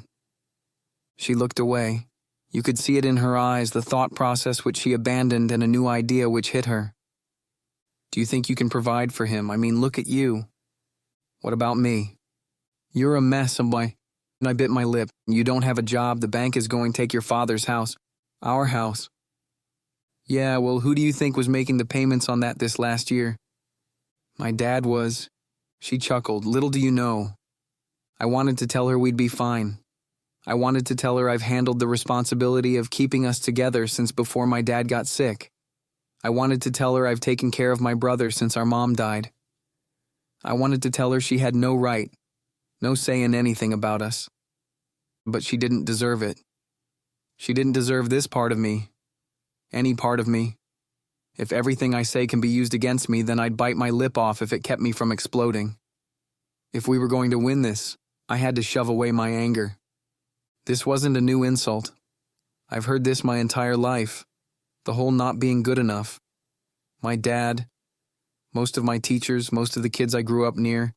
She looked away. You could see it in her eyes, the thought process which she abandoned and a new idea which hit her. Do you think you can provide for him? I mean, look at you. What about me? You're a mess, I bit my lip. You don't have a job. The bank is going to take your father's house. Our house. Yeah, well, who do you think was making the payments on that this last year? My dad was. She chuckled. Little do you know. I wanted to tell her we'd be fine. I wanted to tell her I've handled the responsibility of keeping us together since before my dad got sick. I wanted to tell her I've taken care of my brother since our mom died. I wanted to tell her she had no right, no say in anything about us. But she didn't deserve it. She didn't deserve this part of me. Any part of me. If everything I say can be used against me, then I'd bite my lip off if it kept me from exploding. If we were going to win this, I had to shove away my anger. This wasn't a new insult. I've heard this my entire life. The whole not being good enough. My dad, most of my teachers, most of the kids I grew up near,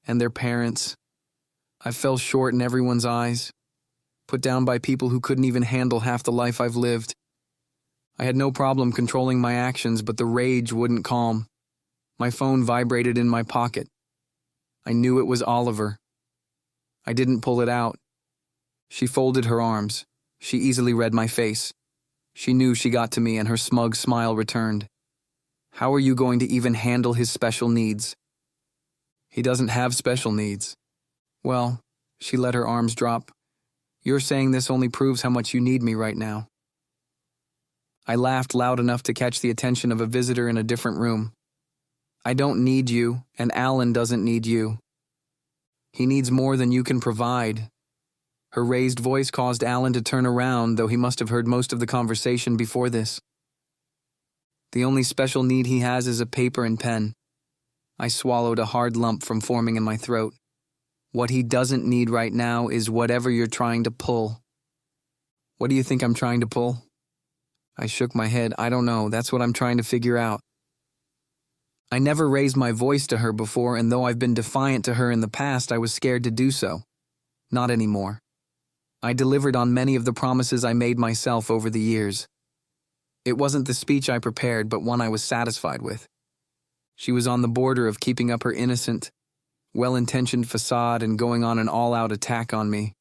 and their parents. I fell short in everyone's eyes, put down by people who couldn't even handle half the life I've lived. I had no problem controlling my actions, but the rage wouldn't calm. My phone vibrated in my pocket. I knew it was Oliver. I didn't pull it out. She folded her arms. She easily read my face. She knew she got to me, and her smug smile returned. How are you going to even handle his special needs? He doesn't have special needs. Well, she let her arms drop. You're saying this only proves how much you need me right now. I laughed loud enough to catch the attention of a visitor in a different room. I don't need you, and Alan doesn't need you. He needs more than you can provide. Her raised voice caused Alan to turn around, though he must have heard most of the conversation before this. The only special need he has is a paper and pen. I swallowed a hard lump from forming in my throat. What he doesn't need right now is whatever you're trying to pull. What do you think I'm trying to pull? I shook my head. I don't know. That's what I'm trying to figure out. I never raised my voice to her before, and though I've been defiant to her in the past, I was scared to do so. Not anymore. I delivered on many of the promises I made myself over the years. It wasn't the speech I prepared, but one I was satisfied with. She was on the border of keeping up her innocent, well-intentioned facade and going on an all-out attack on me.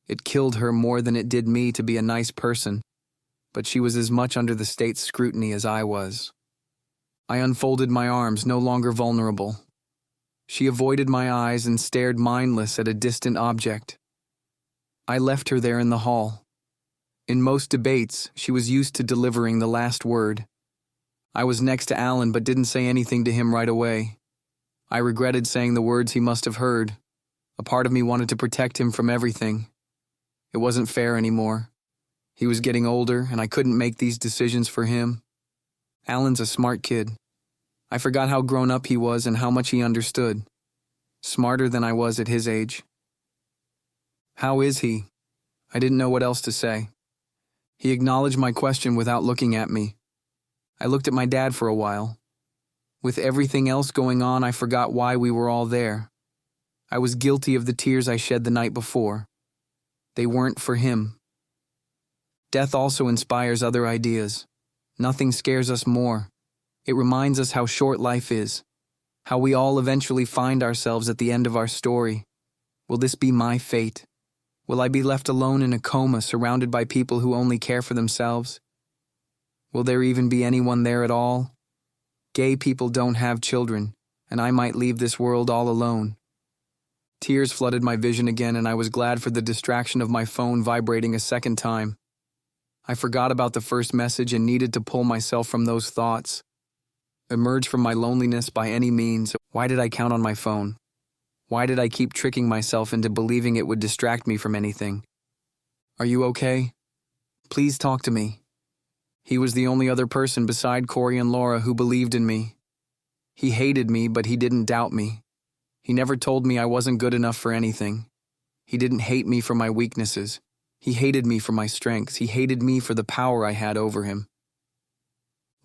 It killed her more than it did me to be a nice person, but she was as much under the state's scrutiny as I was. I unfolded my arms, no longer vulnerable. She avoided my eyes and stared mindless at a distant object. I left her there in the hall. In most debates, she was used to delivering the last word. I was next to Alan but didn't say anything to him right away. I regretted saying the words he must have heard. A part of me wanted to protect him from everything. It wasn't fair anymore. He was getting older, and I couldn't make these decisions for him. Alan's a smart kid. I forgot how grown up he was and how much he understood. Smarter than I was at his age. How is he? I didn't know what else to say. He acknowledged my question without looking at me. I looked at my dad for a while. With everything else going on, I forgot why we were all there. I was guilty of the tears I shed the night before. They weren't for him. Death also inspires other ideas. Nothing scares us more. It reminds us how short life is, how we all eventually find ourselves at the end of our story, Will this be my fate? Will I be left alone in a coma surrounded by people who only care for themselves? Will there even be anyone there at all? Gay people don't have children, and I might leave this world all alone. Tears flooded my vision again, and I was glad for the distraction of my phone vibrating a second time. I forgot about the first message and needed to pull myself from those thoughts. Emerge from my loneliness by any means. Why did I count on my phone? Why did I keep tricking myself into believing it would distract me from anything? Are you okay? Please talk to me. He was the only other person beside Corey and Laura who believed in me. He hated me, but he didn't doubt me. He never told me I wasn't good enough for anything. He didn't hate me for my weaknesses. He hated me for my strengths. He hated me for the power I had over him.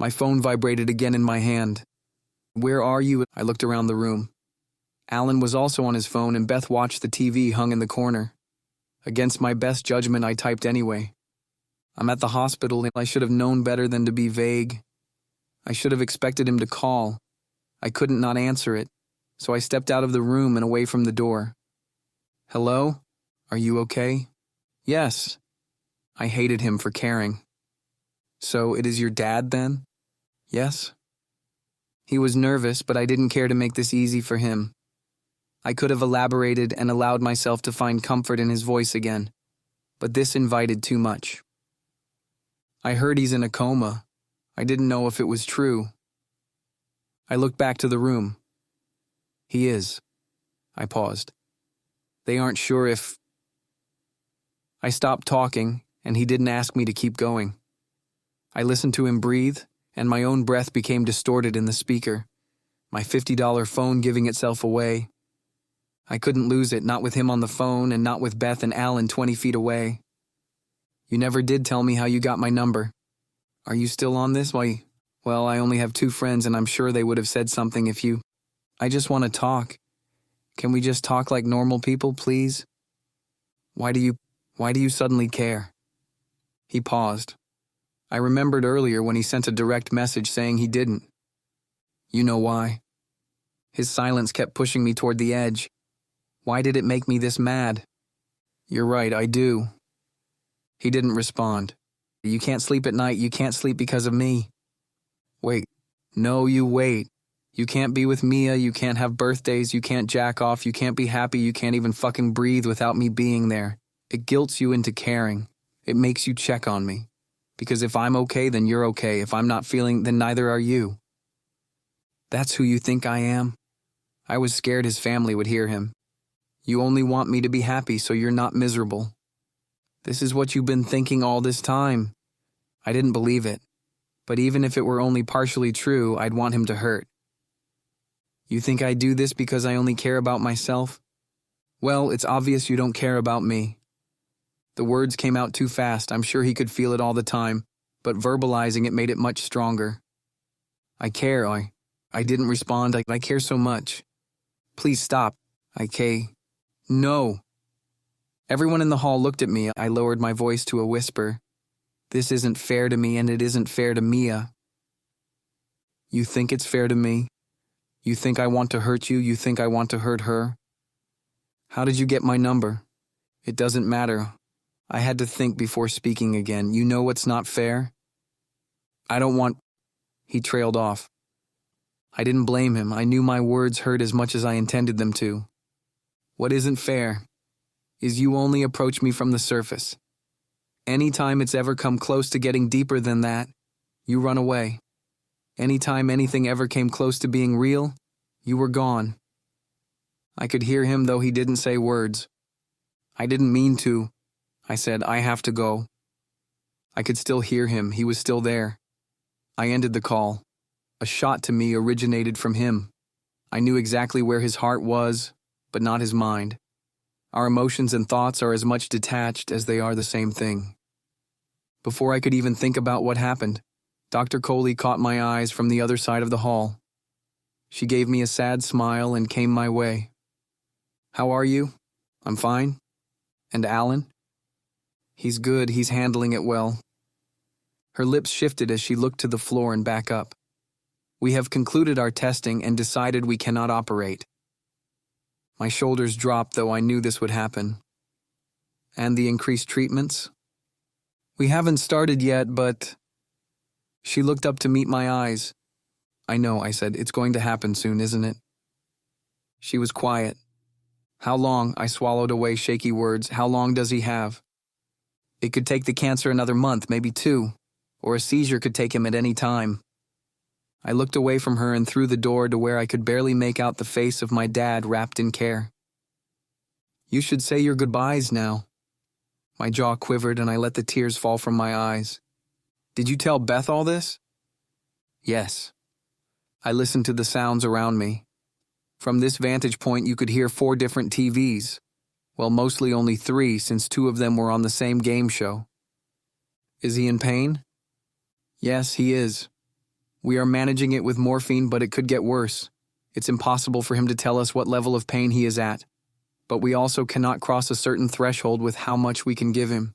My phone vibrated again in my hand. Where are you? I looked around the room. Alan was also on his phone, and Beth watched the TV hung in the corner. Against my best judgment, I typed anyway. I'm at the hospital, and I should have known better than to be vague. I should have expected him to call. I couldn't not answer it, so I stepped out of the room and away from the door. Hello? Are you okay? Yes. I hated him for caring. So it is your dad then? Yes. He was nervous, but I didn't care to make this easy for him. I could have elaborated and allowed myself to find comfort in his voice again, but this invited too much. I heard he's in a coma. I didn't know if it was true. I looked back to the room. He is. I paused. They aren't sure if... I stopped talking, and he didn't ask me to keep going. I listened to him breathe, and my own breath became distorted in the speaker, my $50 phone giving itself away. I couldn't lose it, not with him on the phone and not with Beth and Alan 20 feet away. You never did tell me how you got my number. Are you still on this? Why? Well, I only have 2 friends, and I'm sure they would have said something if you... I just want to talk. Can we just talk like normal people, please? Why do you suddenly care? He paused. I remembered earlier when he sent a direct message saying he didn't. You know why? His silence kept pushing me toward the edge. Why did it make me this mad? You're right, I do. He didn't respond. You can't sleep at night, you can't sleep because of me. Wait. No, you wait. You can't be with Mia, you can't have birthdays, you can't jack off, you can't be happy, you can't even fucking breathe without me being there. It guilts you into caring. It makes you check on me. Because if I'm okay, then you're okay. If I'm not feeling, then neither are you. That's who you think I am? I was scared his family would hear him. You only want me to be happy so you're not miserable. This is what you've been thinking all this time. I didn't believe it. But even if it were only partially true, I'd want him to hurt. You think I do this because I only care about myself? Well, it's obvious you don't care about me. The words came out too fast. I'm sure he could feel it all the time, but verbalizing it made it much stronger. I care. I didn't respond. I care so much. Please stop. No. Everyone in the hall looked at me. I lowered my voice to a whisper. This isn't fair to me, and it isn't fair to Mia. You think it's fair to me? You think I want to hurt you? You think I want to hurt her? How did you get my number? It doesn't matter. I had to think before speaking again. You know what's not fair? I don't want... He trailed off. I didn't blame him. I knew my words hurt as much as I intended them to. What isn't fair is you only approach me from the surface. Anytime it's ever come close to getting deeper than that, you run away. Anytime anything ever came close to being real, you were gone. I could hear him, though he didn't say words. I didn't mean to. I said, I have to go. I could still hear him. He was still there. I ended the call. A shot to me originated from him. I knew exactly where his heart was, but not his mind. Our emotions and thoughts are as much detached as they are the same thing. Before I could even think about what happened, Dr. Coley caught my eyes from the other side of the hall. She gave me a sad smile and came my way. How are you? I'm fine. And Alan? He's good, he's handling it well. Her lips shifted as she looked to the floor and back up. We have concluded our testing and decided we cannot operate. My shoulders dropped, though I knew this would happen. And the increased treatments? We haven't started yet, but... She looked up to meet my eyes. I know, I said. It's going to happen soon, isn't it? She was quiet. How long? I swallowed away shaky words. How long does he have? It could take the cancer another month, maybe 2. Or a seizure could take him at any time. I looked away from her and through the door to where I could barely make out the face of my dad wrapped in care. You should say your goodbyes now. My jaw quivered and I let the tears fall from my eyes. Did you tell Beth all this? Yes. I listened to the sounds around me. From this vantage point, you could hear 4 different TVs. Well, mostly only 3, since 2 of them were on the same game show. Is he in pain? Yes, he is. We are managing it with morphine, but it could get worse. It's impossible for him to tell us what level of pain he is at. But we also cannot cross a certain threshold with how much we can give him.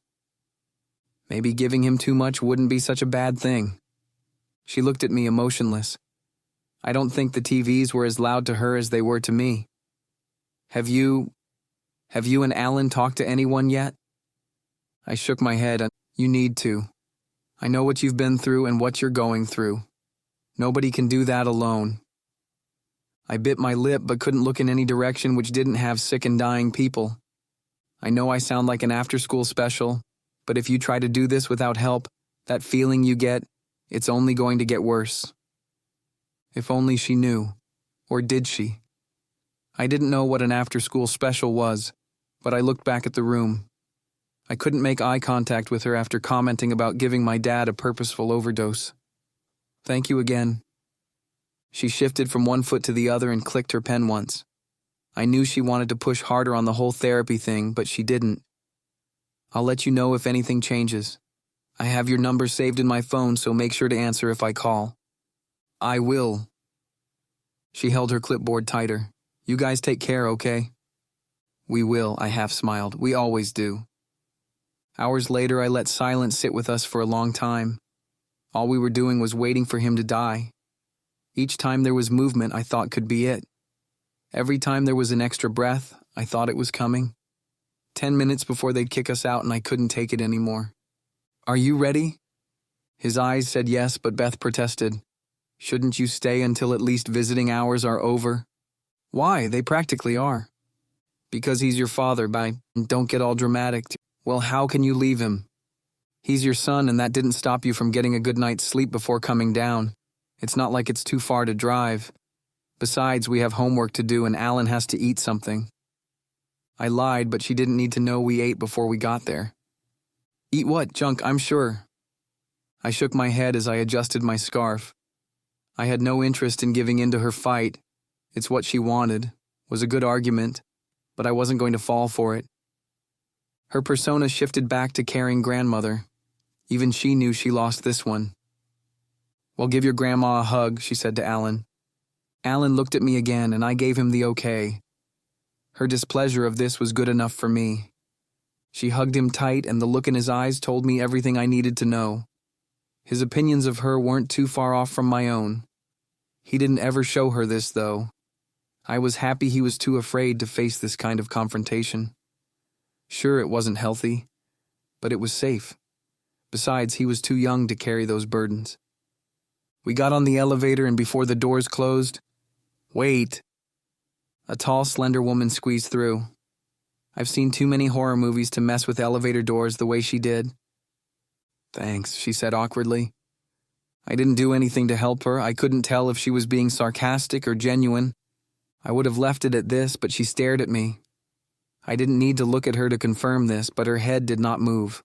Maybe giving him too much wouldn't be such a bad thing. She looked at me emotionless. I don't think the TVs were as loud to her as they were to me. Have you and Alan talked to anyone yet? I shook my head. You need to. I know what you've been through and what you're going through. Nobody can do that alone. I bit my lip but couldn't look in any direction which didn't have sick and dying people. I know I sound like an after-school special, but if you try to do this without help, that feeling you get, it's only going to get worse. If only she knew. Or did she? I didn't know what an after-school special was, but I looked back at the room. I couldn't make eye contact with her after commenting about giving my dad a purposeful overdose. Thank you again. She shifted from one foot to the other and clicked her pen once. I knew she wanted to push harder on the whole therapy thing, but she didn't. I'll let you know if anything changes. I have your number saved in my phone, so make sure to answer if I call. I will. She held her clipboard tighter. You guys take care, okay? We will, I half smiled. We always do. Hours later, I let silence sit with us for a long time. All we were doing was waiting for him to die. Each time there was movement, I thought could be it. Every time there was an extra breath, I thought it was coming. 10 minutes before they'd kick us out and I couldn't take it anymore. Are you ready? His eyes said yes, but Beth protested. Shouldn't you stay until at least visiting hours are over? Why? They practically are. Because he's your father, don't get all dramatic. Well, how can you leave him? He's your son, and that didn't stop you from getting a good night's sleep before coming down. It's not like it's too far to drive. Besides, we have homework to do and Alan has to eat something. I lied, but she didn't need to know we ate before we got there. Eat what? Junk, I'm sure. I shook my head as I adjusted my scarf. I had no interest in giving in to her fight. It's what she wanted, was a good argument, but I wasn't going to fall for it. Her persona shifted back to caring grandmother. Even she knew she lost this one. Well, give your grandma a hug, she said to Alan. Alan looked at me again, and I gave him the okay. Her displeasure of this was good enough for me. She hugged him tight, and the look in his eyes told me everything I needed to know. His opinions of her weren't too far off from my own. He didn't ever show her this, though. I was happy he was too afraid to face this kind of confrontation. Sure, it wasn't healthy, but it was safe. Besides, he was too young to carry those burdens. We got on the elevator, and before the doors closed, wait! A tall, slender woman squeezed through. I've seen too many horror movies to mess with elevator doors the way she did. Thanks, she said awkwardly. I didn't do anything to help her. I couldn't tell if she was being sarcastic or genuine. I would have left it at this, but she stared at me. I didn't need to look at her to confirm this, but her head did not move.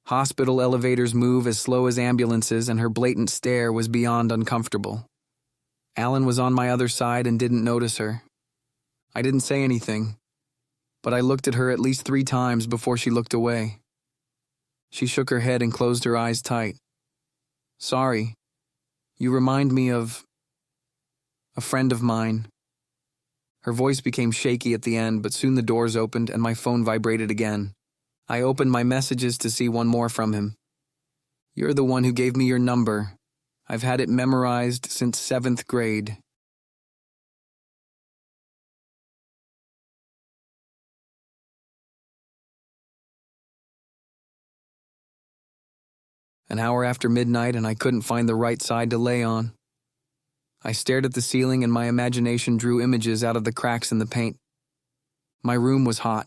Hospital elevators move as slow as ambulances, and her blatant stare was beyond uncomfortable. Alan was on my other side and didn't notice her. I didn't say anything, but I looked at her at least 3 times before she looked away. She shook her head and closed her eyes tight. Sorry. You remind me of a friend of mine. Her voice became shaky at the end, but soon the doors opened and my phone vibrated again. I opened my messages to see one more from him. You're the one who gave me your number. I've had it memorized since 7th grade. An hour after midnight and I couldn't find the right side to lay on. I stared at the ceiling and my imagination drew images out of the cracks in the paint. My room was hot.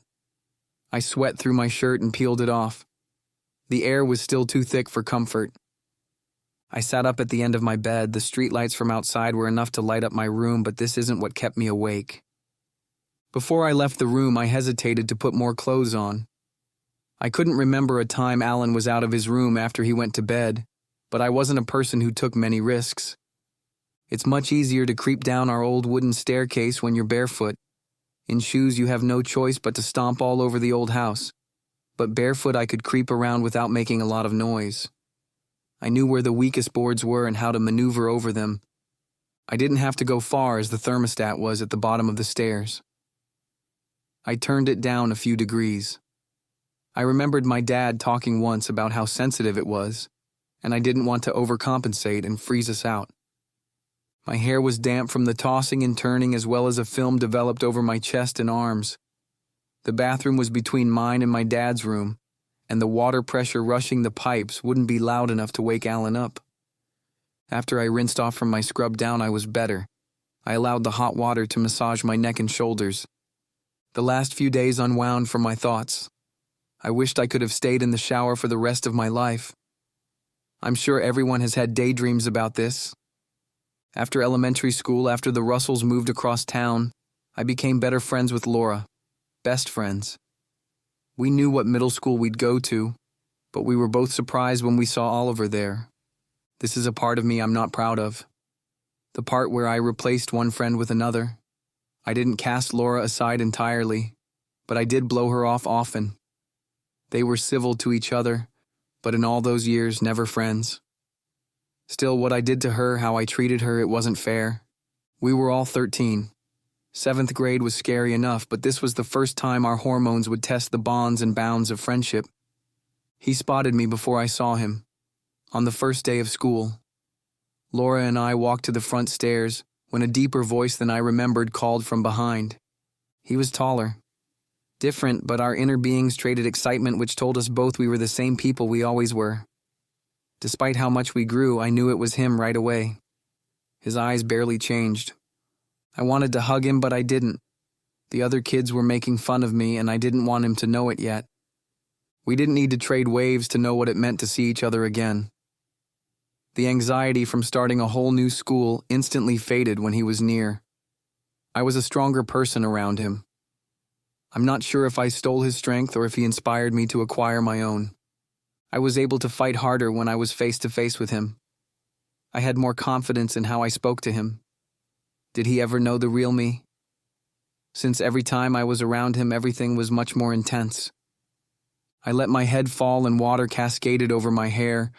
I sweat through my shirt and peeled it off. The air was still too thick for comfort. I sat up at the end of my bed. The streetlights from outside were enough to light up my room, but this isn't what kept me awake. Before I left the room, I hesitated to put more clothes on. I couldn't remember a time Alan was out of his room after he went to bed, but I wasn't a person who took many risks. It's much easier to creep down our old wooden staircase when you're barefoot. In shoes, you have no choice but to stomp all over the old house. But barefoot, I could creep around without making a lot of noise. I knew where the weakest boards were and how to maneuver over them. I didn't have to go far as the thermostat was at the bottom of the stairs. I turned it down a few degrees. I remembered my dad talking once about how sensitive it was, and I didn't want to overcompensate and freeze us out. My hair was damp from the tossing and turning, as well as a film developed over my chest and arms. The bathroom was between mine and my dad's room, and the water pressure rushing the pipes wouldn't be loud enough to wake Alan up. After I rinsed off from my scrub down, I was better. I allowed the hot water to massage my neck and shoulders. The last few days unwound from my thoughts. I wished I could have stayed in the shower for the rest of my life. I'm sure everyone has had daydreams about this. After elementary school, after the Russells moved across town, I became better friends with Laura. Best friends. We knew what middle school we'd go to, but we were both surprised when we saw Oliver there. This is a part of me I'm not proud of. The part where I replaced one friend with another. I didn't cast Laura aside entirely, but I did blow her off often. They were civil to each other, but in all those years, never friends. Still, what I did to her, how I treated her, it wasn't fair. We were all 13. 7th grade was scary enough, but this was the first time our hormones would test the bonds and bounds of friendship. He spotted me before I saw him, on the first day of school. Laura and I walked to the front stairs when a deeper voice than I remembered called from behind. He was taller. Different, but our inner beings traded excitement, which told us both we were the same people we always were. Despite how much we grew, I knew it was him right away. His eyes barely changed. I wanted to hug him, but I didn't. The other kids were making fun of me, and I didn't want him to know it yet. We didn't need to trade waves to know what it meant to see each other again. The anxiety from starting a whole new school instantly faded when he was near. I was a stronger person around him. I'm not sure if I stole his strength or if he inspired me to acquire my own. I was able to fight harder when I was face to face with him. I had more confidence in how I spoke to him. Did he ever know the real me? Since every time I was around him, everything was much more intense. I let my head fall and water cascaded over my hair,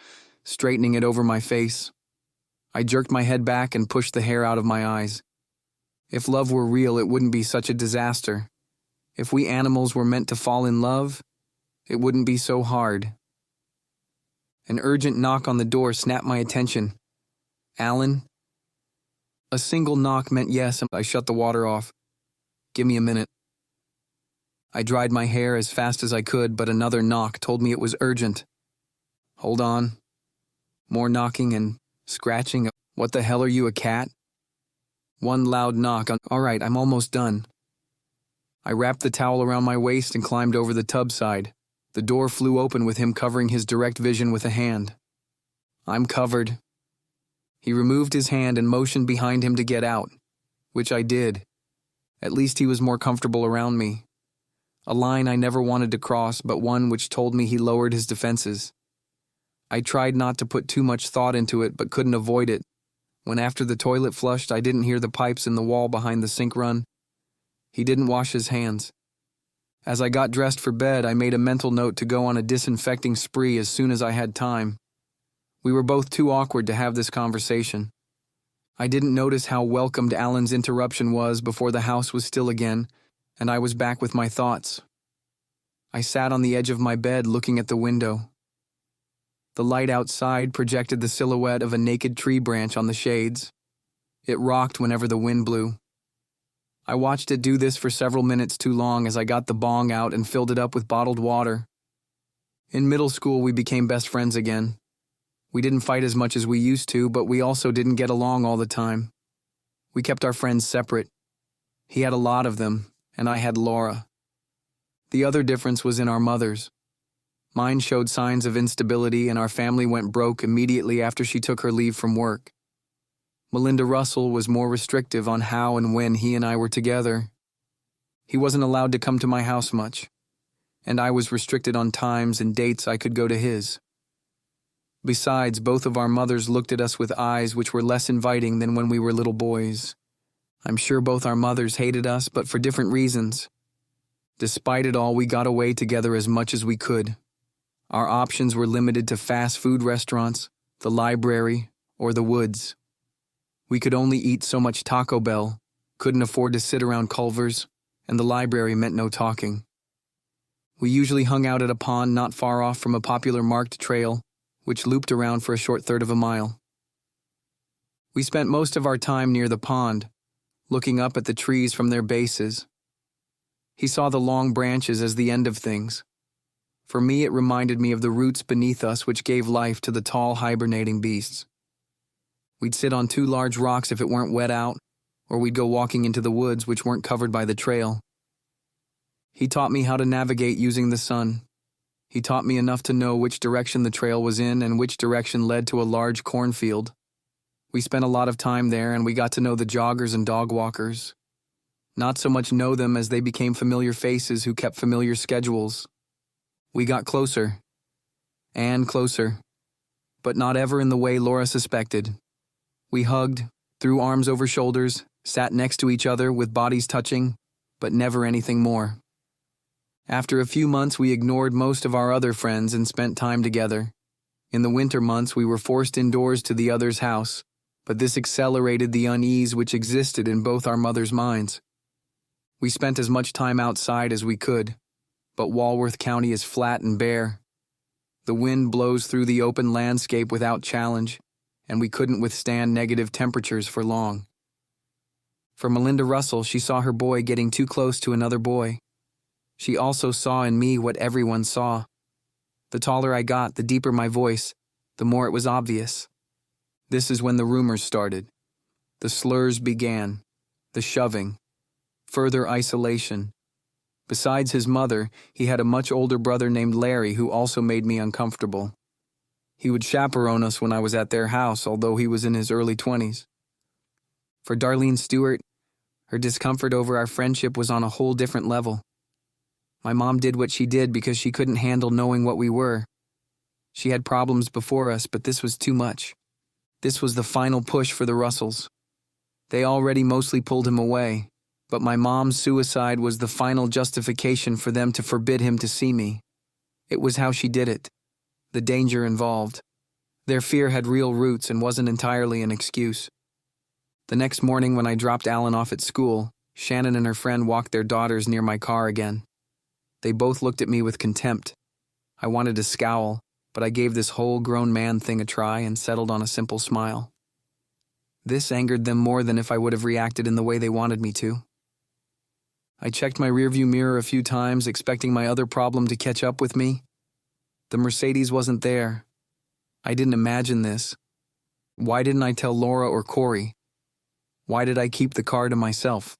straightening it over my face. I jerked my head back and pushed the hair out of my eyes. If love were real, it wouldn't be such a disaster. If we animals were meant to fall in love, it wouldn't be so hard. An urgent knock on the door snapped my attention. Alan? A single knock meant yes, and I shut the water off. Give me a minute. I dried my hair as fast as I could, but another knock told me it was urgent. Hold on. More knocking and scratching. What the hell, are you, a cat? One loud knock. All right, I'm almost done. I wrapped the towel around my waist and climbed over the tub side. The door flew open with him covering his direct vision with a hand. I'm covered. He removed his hand and motioned behind him to get out, which I did. At least he was more comfortable around me. A line I never wanted to cross, but one which told me he lowered his defenses. I tried not to put too much thought into it, but couldn't avoid it. When after the toilet flushed, I didn't hear the pipes in the wall behind the sink run. He didn't wash his hands. As I got dressed for bed, I made a mental note to go on a disinfecting spree as soon as I had time. We were both too awkward to have this conversation. I didn't notice how welcomed Alan's interruption was before the house was still again, and I was back with my thoughts. I sat on the edge of my bed looking at the window. The light outside projected the silhouette of a naked tree branch on the shades. It rocked whenever the wind blew. I watched it do this for several minutes too long as I got the bong out and filled it up with bottled water. In middle school, we became best friends again. We didn't fight as much as we used to, but we also didn't get along all the time. We kept our friends separate. He had a lot of them, and I had Laura. The other difference was in our mothers. Mine showed signs of instability, and our family went broke immediately after she took her leave from work. Melinda Russell was more restrictive on how and when he and I were together. He wasn't allowed to come to my house much, and I was restricted on times and dates I could go to his. Besides, both of our mothers looked at us with eyes which were less inviting than when we were little boys. I'm sure both our mothers hated us, but for different reasons. Despite it all, we got away together as much as we could. Our options were limited to fast food restaurants, the library, or the woods. We could only eat so much Taco Bell, couldn't afford to sit around Culver's, and the library meant no talking. We usually hung out at a pond not far off from a popular marked trail, which looped around for a short third of a mile. We spent most of our time near the pond, looking up at the trees from their bases. He saw the long branches as the end of things. For me, it reminded me of the roots beneath us which gave life to the tall, hibernating beasts. We'd sit on 2 large rocks if it weren't wet out, or we'd go walking into the woods which weren't covered by the trail. He taught me how to navigate using the sun. He taught me enough to know which direction the trail was in and which direction led to a large cornfield. We spent a lot of time there, and we got to know the joggers and dog walkers. Not so much know them as they became familiar faces who kept familiar schedules. We got closer. And closer. But not ever in the way Laura suspected. We hugged, threw arms over shoulders, sat next to each other with bodies touching, but never anything more. After a few months, we ignored most of our other friends and spent time together. In the winter months, we were forced indoors to the other's house, but this accelerated the unease which existed in both our mothers' minds. We spent as much time outside as we could, but Walworth County is flat and bare. The wind blows through the open landscape without challenge, and we couldn't withstand negative temperatures for long. For Melinda Russell, she saw her boy getting too close to another boy. She also saw in me what everyone saw. The taller I got, the deeper my voice, the more it was obvious. This is when the rumors started. The slurs began, the shoving, further isolation. Besides his mother, he had a much older brother named Larry who also made me uncomfortable. He would chaperone us when I was at their house, although he was in his early 20s. For Darlene Stewart, her discomfort over our friendship was on a whole different level. My mom did what she did because she couldn't handle knowing what we were. She had problems before us, but this was too much. This was the final push for the Russells. They already mostly pulled him away, but my mom's suicide was the final justification for them to forbid him to see me. It was how she did it. The danger involved. Their fear had real roots and wasn't entirely an excuse. The next morning when I dropped Alan off at school, Shannon and her friend walked their daughters near my car again. They both looked at me with contempt. I wanted to scowl, but I gave this whole grown man thing a try and settled on a simple smile. This angered them more than if I would have reacted in the way they wanted me to. I checked my rearview mirror a few times, expecting my other problem to catch up with me. The Mercedes wasn't there. I didn't imagine this. Why didn't I tell Laura or Corey? Why did I keep the car to myself?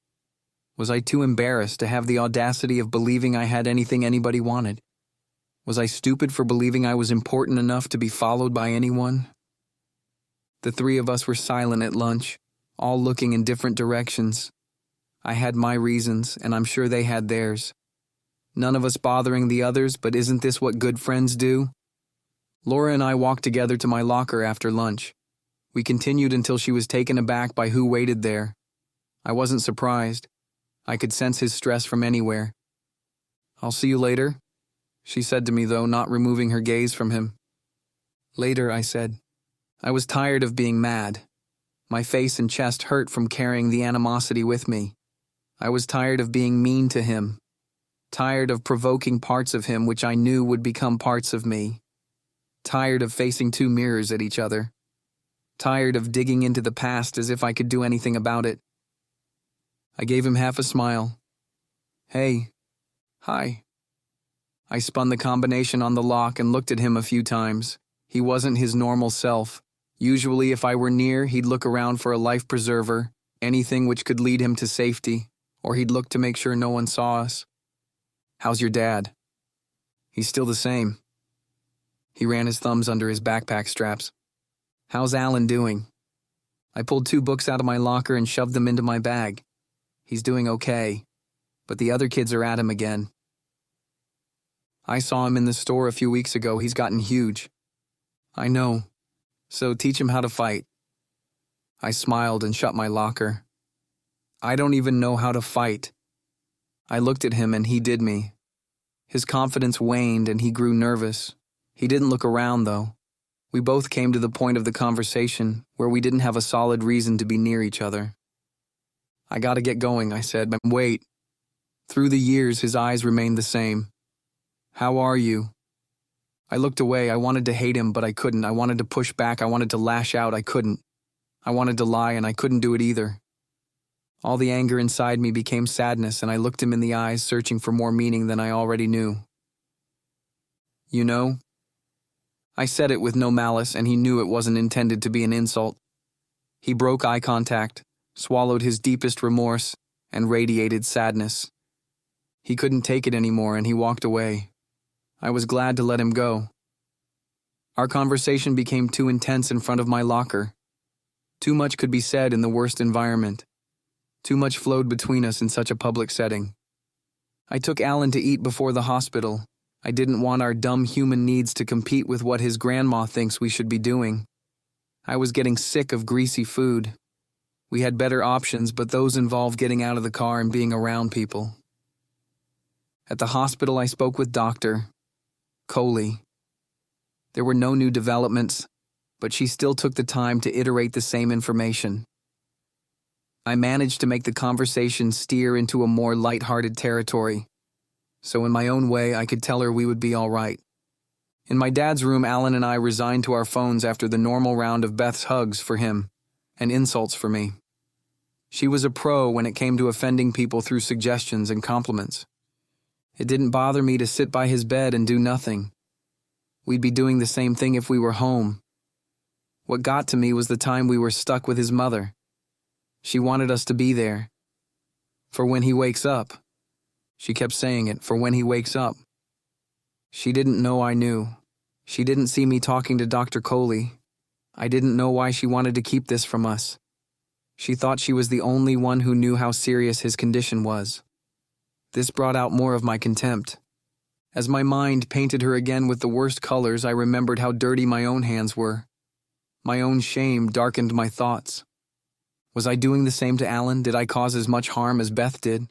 Was I too embarrassed to have the audacity of believing I had anything anybody wanted? Was I stupid for believing I was important enough to be followed by anyone? The 3 of us were silent at lunch, all looking in different directions. I had my reasons, and I'm sure they had theirs. None of us bothering the others, but isn't this what good friends do? Laura and I walked together to my locker after lunch. We continued until she was taken aback by who waited there. I wasn't surprised. I could sense his stress from anywhere. "I'll see you later," she said to me, though not removing her gaze from him. "Later," I said. I was tired of being mad. My face and chest hurt from carrying the animosity with me. I was tired of being mean to him. Tired of provoking parts of him which I knew would become parts of me. Tired of facing 2 mirrors at each other. Tired of digging into the past as if I could do anything about it. I gave him half a smile. "Hey. Hi." I spun the combination on the lock and looked at him a few times. He wasn't his normal self. Usually, if I were near, he'd look around for a life preserver, anything which could lead him to safety, or he'd look to make sure no one saw us. "How's your dad?" "He's still the same." He ran his thumbs under his backpack straps. "How's Alan doing?" I pulled 2 books out of my locker and shoved them into my bag. "He's doing okay, but the other kids are at him again. I saw him in the store a few weeks ago. He's gotten huge." "I know. So teach him how to fight." I smiled and shut my locker. "I don't even know how to fight." I looked at him and he did me. His confidence waned and he grew nervous. He didn't look around, though. We both came to the point of the conversation where we didn't have a solid reason to be near each other. "I gotta get going," I said. "Wait." Through the years, his eyes remained the same. "How are you?" I looked away. I wanted to hate him, but I couldn't. I wanted to push back. I wanted to lash out. I couldn't. I wanted to lie, and I couldn't do it either. All the anger inside me became sadness, and I looked him in the eyes, searching for more meaning than I already knew. "You know?" I said it with no malice, and he knew it wasn't intended to be an insult. He broke eye contact, swallowed his deepest remorse, and radiated sadness. He couldn't take it anymore, and he walked away. I was glad to let him go. Our conversation became too intense in front of my locker. Too much could be said in the worst environment. Too much flowed between us in such a public setting. I took Alan to eat before the hospital. I didn't want our dumb human needs to compete with what his grandma thinks we should be doing. I was getting sick of greasy food. We had better options, but those involved getting out of the car and being around people. At the hospital, I spoke with Dr. Coley. There were no new developments, but she still took the time to iterate the same information. I managed to make the conversation steer into a more light-hearted territory, so in my own way I could tell her we would be all right. In my dad's room, Alan and I resigned to our phones after the normal round of Beth's hugs for him and insults for me. She was a pro when it came to offending people through suggestions and compliments. It didn't bother me to sit by his bed and do nothing. We'd be doing the same thing if we were home. What got to me was the time we were stuck with his mother. She wanted us to be there. For when he wakes up. She kept saying it, for when he wakes up. She didn't know I knew. She didn't see me talking to Dr. Coley. I didn't know why she wanted to keep this from us. She thought she was the only one who knew how serious his condition was. This brought out more of my contempt. As my mind painted her again with the worst colors, I remembered how dirty my own hands were. My own shame darkened my thoughts. Was I doing the same to Alan? Did I cause as much harm as Beth did?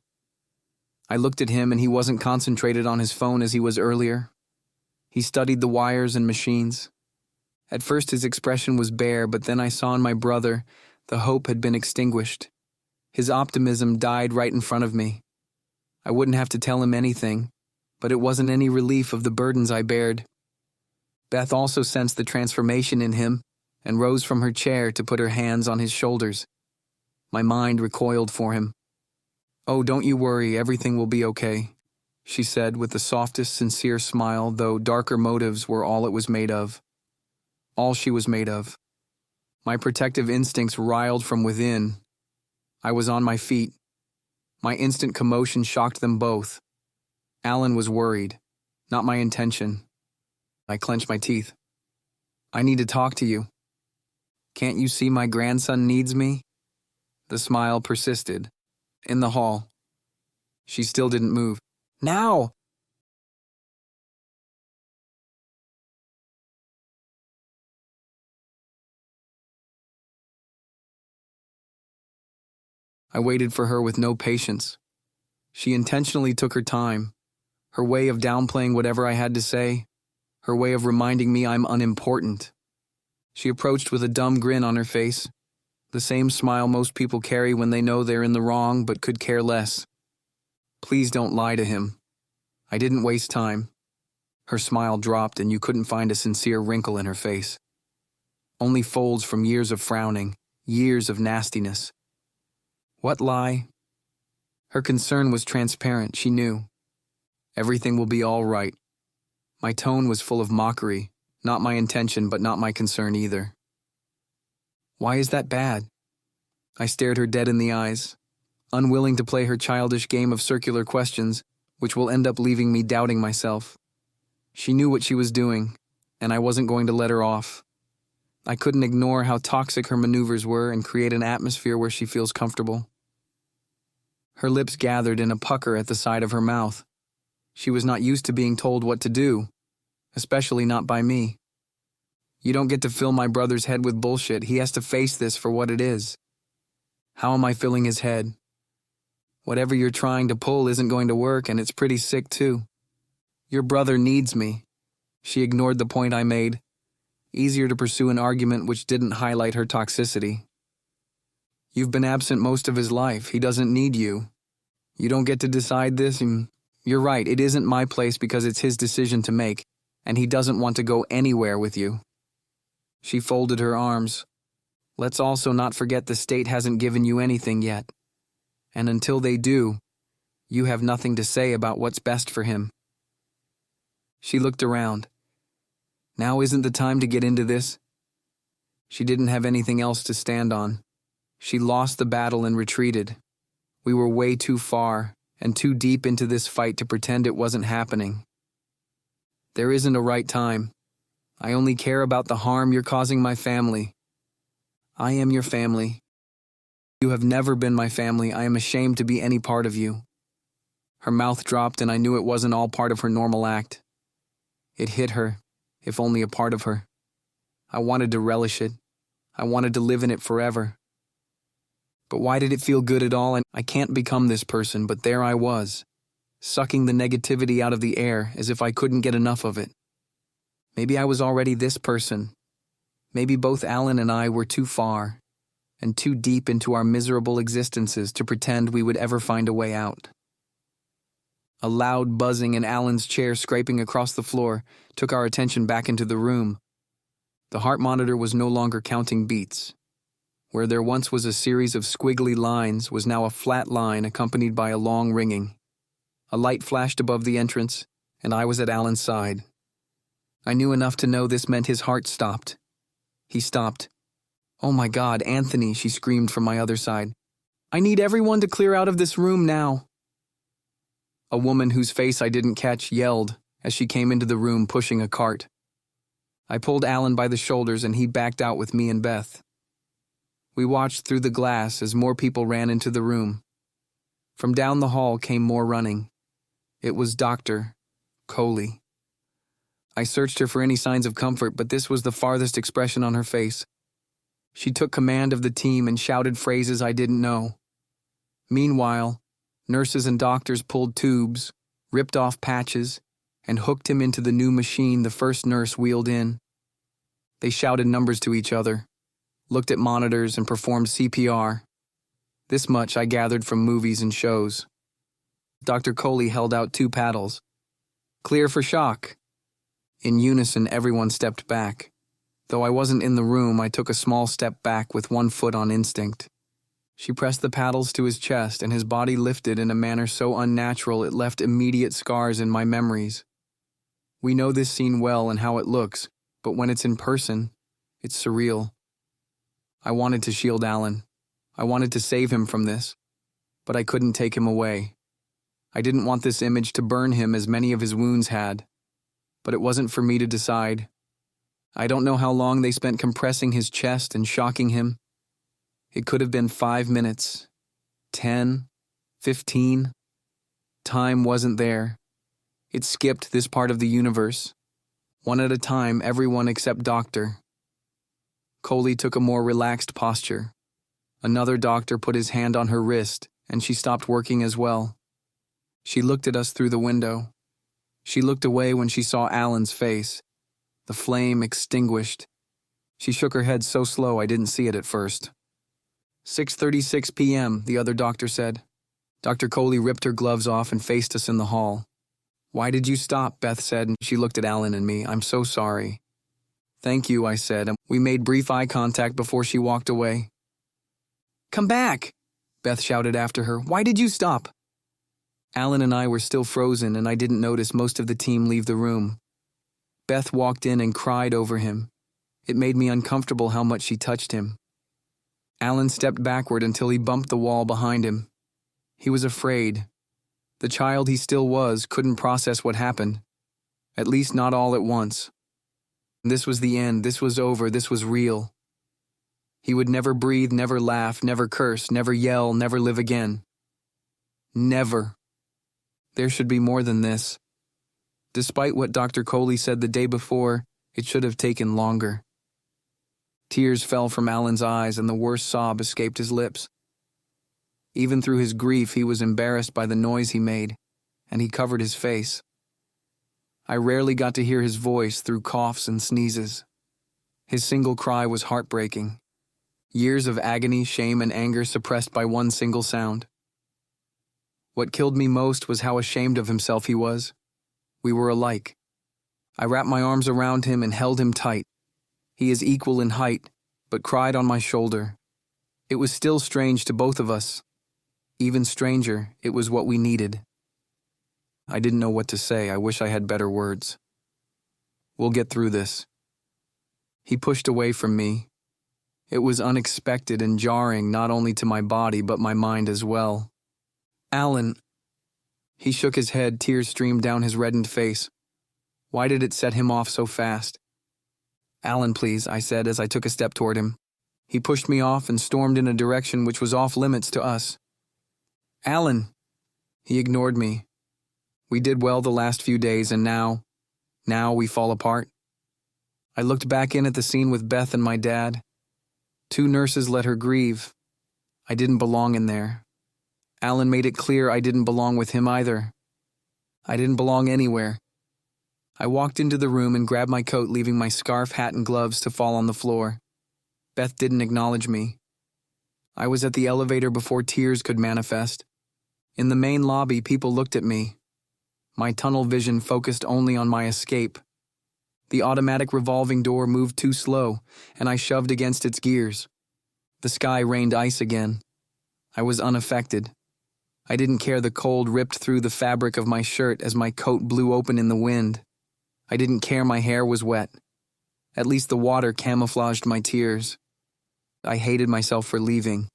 I looked at him and he wasn't concentrated on his phone as he was earlier. He studied the wires and machines. At first his expression was bare, but then I saw in my brother the hope had been extinguished. His optimism died right in front of me. I wouldn't have to tell him anything, but it wasn't any relief of the burdens I bared. Beth also sensed the transformation in him and rose from her chair to put her hands on his shoulders. My mind recoiled for him. "Oh, don't you worry, everything will be okay," she said with the softest, sincere smile, though darker motives were all it was made of. All she was made of. My protective instincts riled from within. I was on my feet. My instant commotion shocked them both. Alan was worried, not my intention. I clenched my teeth. "I need to talk to you. Can't you see my grandson needs me?" The smile persisted. In the hall. She still didn't move. "Now!" I waited for her with no patience. She intentionally took her time, her way of downplaying whatever I had to say, her way of reminding me I'm unimportant. She approached with a dumb grin on her face, the same smile most people carry when they know they're in the wrong but could care less. "Please don't lie to him." I didn't waste time. Her smile dropped and you couldn't find a sincere wrinkle in her face. Only folds from years of frowning, years of nastiness. What lie? Her concern was transparent, she knew. "Everything will be all right." My tone was full of mockery, Not my intention, but not my concern either. Why is that bad? I stared her dead in the eyes, unwilling to play her childish game of circular questions, which will end up leaving me doubting myself. She knew what she was doing, and I wasn't going to let her off. I couldn't ignore how toxic her maneuvers were and create an atmosphere where she feels comfortable. Her lips gathered in a pucker at the side of her mouth. She was not used to being told what to do, especially not by me. You don't get to fill my brother's head with bullshit. He has to face this for what it is. How am I filling his head? Whatever you're trying to pull isn't going to work, and it's pretty sick too. Your brother needs me. She ignored the point I made. Easier to pursue an argument which didn't highlight her toxicity. You've been absent most of his life. He doesn't need you. You don't get to decide this, and you're right, it isn't my place because it's his decision to make, and he doesn't want to go anywhere with you. She folded her arms. Let's also not forget the state hasn't given you anything yet. And until they do, you have nothing to say about what's best for him. She looked around. Now isn't the time to get into this. She didn't have anything else to stand on. She lost the battle and retreated. We were way too far and too deep into this fight to pretend it wasn't happening. There isn't a right time. I only care about the harm you're causing my family. I am your family. You have never been my family. I am ashamed to be any part of you. Her mouth dropped and I knew it wasn't all part of her normal act. It hit her, if only a part of her. I wanted to relish it. I wanted to live in it forever. But why did it feel good at all? And I can't become this person, but there I was, sucking the negativity out of the air as if I couldn't get enough of it. Maybe I was already this person. Maybe both Alan and I were too far and too deep into our miserable existences to pretend we would ever find a way out. A loud buzzing and Alan's chair scraping across the floor took our attention back into the room. The heart monitor was no longer counting beats. Where there once was a series of squiggly lines was now a flat line accompanied by a long ringing. A light flashed above the entrance, and I was at Alan's side. I knew enough to know this meant his heart stopped. He stopped. "Oh my God, Anthony," she screamed from my other side. "I need everyone to clear out of this room now." A woman whose face I didn't catch yelled as she came into the room pushing a cart. I pulled Alan by the shoulders and he backed out with me and Beth. We watched through the glass as more people ran into the room. From down the hall came more running. It was Dr. Coley. I searched her for any signs of comfort, but this was the farthest expression on her face. She took command of the team and shouted phrases I didn't know. Meanwhile, nurses and doctors pulled tubes, ripped off patches, and hooked him into the new machine the first nurse wheeled in. They shouted numbers to each other, looked at monitors, and performed CPR. This much I gathered from movies and shows. Dr. Coley held out 2 paddles. "Clear for shock." In unison, everyone stepped back. Though I wasn't in the room, I took a small step back with one foot on instinct. She pressed the paddles to his chest, and his body lifted in a manner so unnatural it left immediate scars in my memories. We know this scene well and how it looks, but when it's in person, it's surreal. I wanted to shield Alan. I wanted to save him from this, but I couldn't take him away. I didn't want this image to burn him as many of his wounds had, but it wasn't for me to decide. I don't know how long they spent compressing his chest and shocking him. It could have been 5 minutes, 10, 15. Time wasn't there. It skipped this part of the universe. One at a time, everyone except Doctor. Coley took a more relaxed posture. Another doctor put his hand on her wrist, and she stopped working as well. She looked at us through the window. She looked away when she saw Alan's face. The flame extinguished. She shook her head so slow I didn't see it at first. 6:36 p.m., the other doctor said. Dr. Coley ripped her gloves off and faced us in the hall. "Why did you stop?" Beth said, and she looked at Alan and me. "I'm so sorry." "Thank you," I said, and we made brief eye contact before she walked away. "Come back!" Beth shouted after her. "Why did you stop?" Alan and I were still frozen, and I didn't notice most of the team leave the room. Beth walked in and cried over him. It made me uncomfortable how much she touched him. Alan stepped backward until he bumped the wall behind him. He was afraid. The child he still was couldn't process what happened. At least not all at once. This was the end, this was over, this was real. He would never breathe, never laugh, never curse, never yell, never live again. Never. There should be more than this. Despite what Dr. Coley said the day before, it should have taken longer. Tears fell from Alan's eyes and the worst sob escaped his lips. Even through his grief, he was embarrassed by the noise he made, and he covered his face. I rarely got to hear his voice through coughs and sneezes. His single cry was heartbreaking. Years of agony, shame, and anger suppressed by one single sound. What killed me most was how ashamed of himself he was. We were alike. I wrapped my arms around him and held him tight. He is equal in height, but cried on my shoulder. It was still strange to both of us. Even stranger, it was what we needed. I didn't know what to say. I wish I had better words. We'll get through this. He pushed away from me. It was unexpected and jarring not only to my body but my mind as well. Alan. He shook his head, tears streamed down his reddened face. Why did it set him off so fast? Alan, please, I said as I took a step toward him. He pushed me off and stormed in a direction which was off limits to us. Alan! He ignored me. We did well the last few days and now we fall apart. I looked back in at the scene with Beth and my dad. 2 nurses let her grieve. I didn't belong in there. Alan made it clear I didn't belong with him either. I didn't belong anywhere. I walked into the room and grabbed my coat, leaving my scarf, hat, and gloves to fall on the floor. Beth didn't acknowledge me. I was at the elevator before tears could manifest. In the main lobby, people looked at me. My tunnel vision focused only on my escape. The automatic revolving door moved too slow, and I shoved against its gears. The sky rained ice again. I was unaffected. I didn't care the cold ripped through the fabric of my shirt as my coat blew open in the wind. I didn't care my hair was wet. At least the water camouflaged my tears. I hated myself for leaving.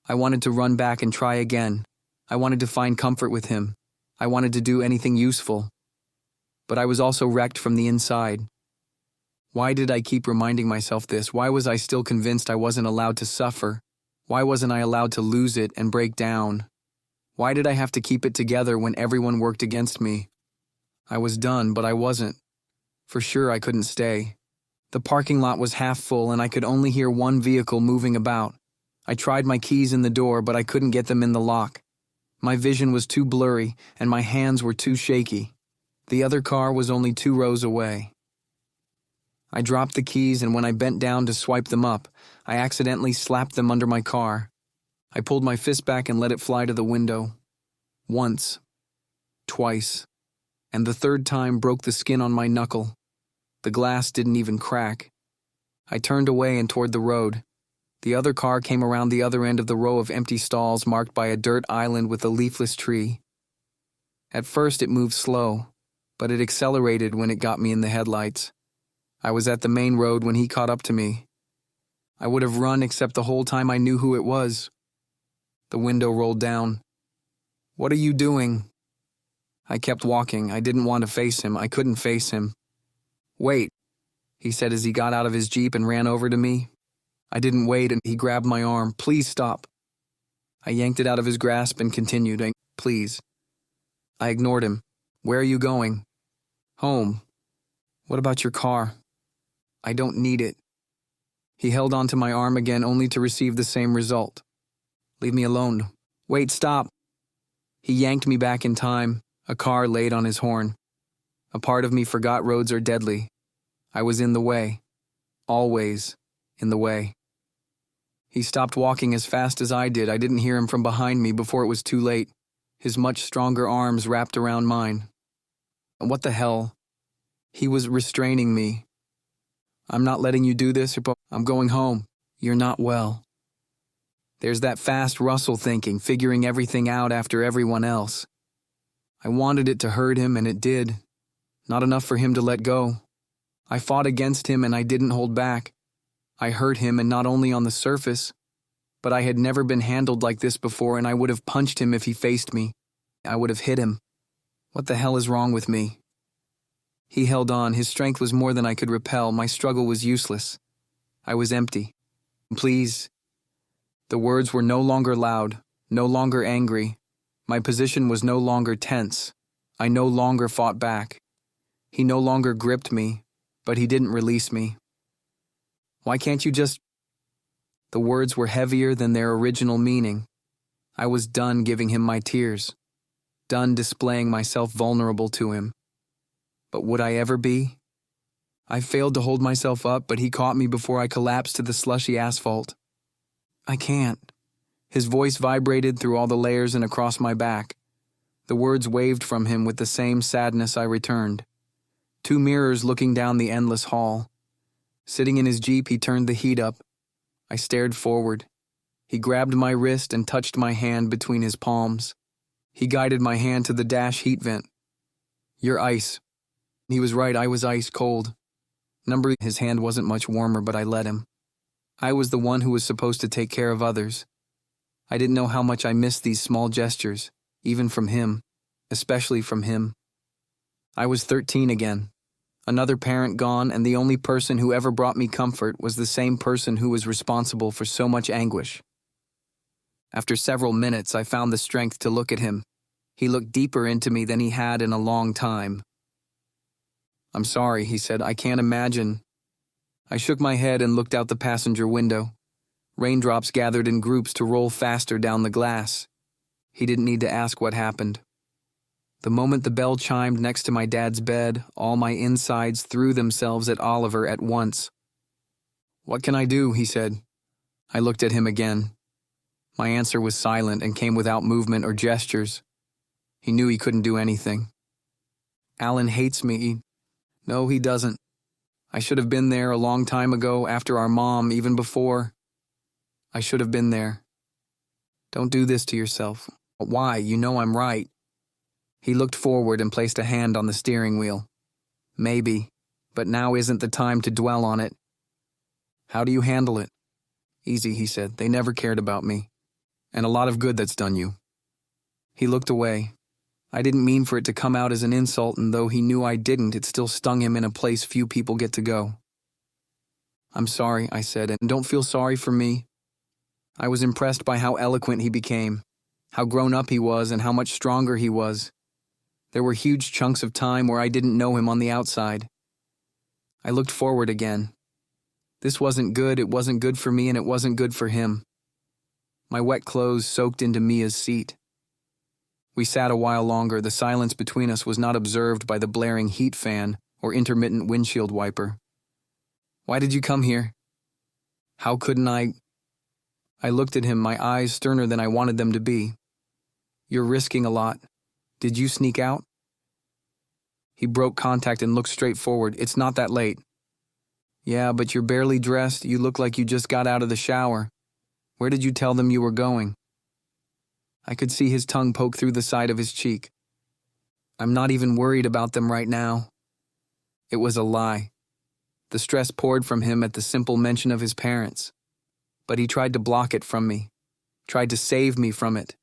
I wanted to run back and try again. I wanted to find comfort with him. I wanted to do anything useful. But I was also wrecked from the inside. Why did I keep reminding myself this? Why was I still convinced I wasn't allowed to suffer? Why wasn't I allowed to lose it and break down? Why did I have to keep it together when everyone worked against me? I was done, but I wasn't. For sure I couldn't stay. The parking lot was half full and I could only hear one vehicle moving about. I tried my keys in the door, but I couldn't get them in the lock. My vision was too blurry and my hands were too shaky. The other car was only 2 rows away. I dropped the keys, and when I bent down to swipe them up, I accidentally slapped them under my car. I pulled my fist back and let it fly to the window. Once. Twice. And the 3rd time broke the skin on my knuckle. The glass didn't even crack. I turned away and toward the road. The other car came around the other end of the row of empty stalls marked by a dirt island with a leafless tree. At first it moved slow, but it accelerated when it got me in the headlights. I was at the main road when he caught up to me. I would have run except the whole time I knew who it was. The window rolled down. What are you doing? I kept walking. I didn't want to face him. I couldn't face him. Wait, he said as he got out of his Jeep and ran over to me. I didn't wait and he grabbed my arm. Please stop. I yanked it out of his grasp and continued. Please. I ignored him. Where are you going? Home. What about your car? I don't need it. He held onto my arm again only to receive the same result. Leave me alone. Wait, stop. He yanked me back in time. A car laid on his horn. A part of me forgot roads are deadly. I was in the way. Always in the way. He stopped walking as fast as I did. I didn't hear him from behind me before it was too late. His much stronger arms wrapped around mine. What the hell? He was restraining me. I'm not letting you do this. I'm going home. You're not well. There's that fast Russell thinking, figuring everything out after everyone else. I wanted it to hurt him, and it did. Not enough for him to let go. I fought against him and I didn't hold back. I hurt him, and not only on the surface, but I had never been handled like this before, and I would have punched him if he faced me. I would have hit him. What the hell is wrong with me? He held on. His strength was more than I could repel. My struggle was useless. I was empty. Please. The words were no longer loud, no longer angry. My position was no longer tense. I no longer fought back. He no longer gripped me, but he didn't release me. Why can't you just... The words were heavier than their original meaning. I was done giving him my tears, done displaying myself vulnerable to him. But would I ever be? I failed to hold myself up, but he caught me before I collapsed to the slushy asphalt. I can't. His voice vibrated through all the layers and across my back. The words waved from him with the same sadness I returned. 2 mirrors looking down the endless hall. Sitting in his Jeep, he turned the heat up. I stared forward. He grabbed my wrist and touched my hand between his palms. He guided my hand to the dash heat vent. You're ice. He was right, I was ice cold. His hand wasn't much warmer, but I let him. I was the one who was supposed to take care of others. I didn't know how much I missed these small gestures, even from him, especially from him. I was 13 again. Another parent gone, and the only person who ever brought me comfort was the same person who was responsible for so much anguish. After several minutes, I found the strength to look at him. He looked deeper into me than he had in a long time. I'm sorry, he said. I can't imagine. I shook my head and looked out the passenger window. Raindrops gathered in groups to roll faster down the glass. He didn't need to ask what happened. The moment the bell chimed next to my dad's bed, all my insides threw themselves at Oliver at once. What can I do? He said. I looked at him again. My answer was silent and came without movement or gestures. He knew he couldn't do anything. Alan hates me. No, he doesn't. I should have been there a long time ago, after our mom, even before. I should have been there. Don't do this to yourself. Why? You know I'm right. He looked forward and placed a hand on the steering wheel. Maybe, but now isn't the time to dwell on it. How do you handle it? Easy, he said. They never cared about me. And a lot of good that's done you. He looked away. I didn't mean for it to come out as an insult, and though he knew I didn't, it still stung him in a place few people get to go. I'm sorry, I said, and don't feel sorry for me. I was impressed by how eloquent he became, how grown up he was, and how much stronger he was. There were huge chunks of time where I didn't know him on the outside. I looked forward again. This wasn't good, it wasn't good for me, and it wasn't good for him. My wet clothes soaked into Mia's seat. We sat a while longer. The silence between us was not observed by the blaring heat fan or intermittent windshield wiper. Why did you come here? How couldn't I? I looked at him, my eyes sterner than I wanted them to be. You're risking a lot. Did you sneak out? He broke contact and looked straight forward. It's not that late. Yeah, but you're barely dressed. You look like you just got out of the shower. Where did you tell them you were going? I could see his tongue poke through the side of his cheek. I'm not even worried about them right now. It was a lie. The stress poured from him at the simple mention of his parents. But he tried to block it from me, tried to save me from it.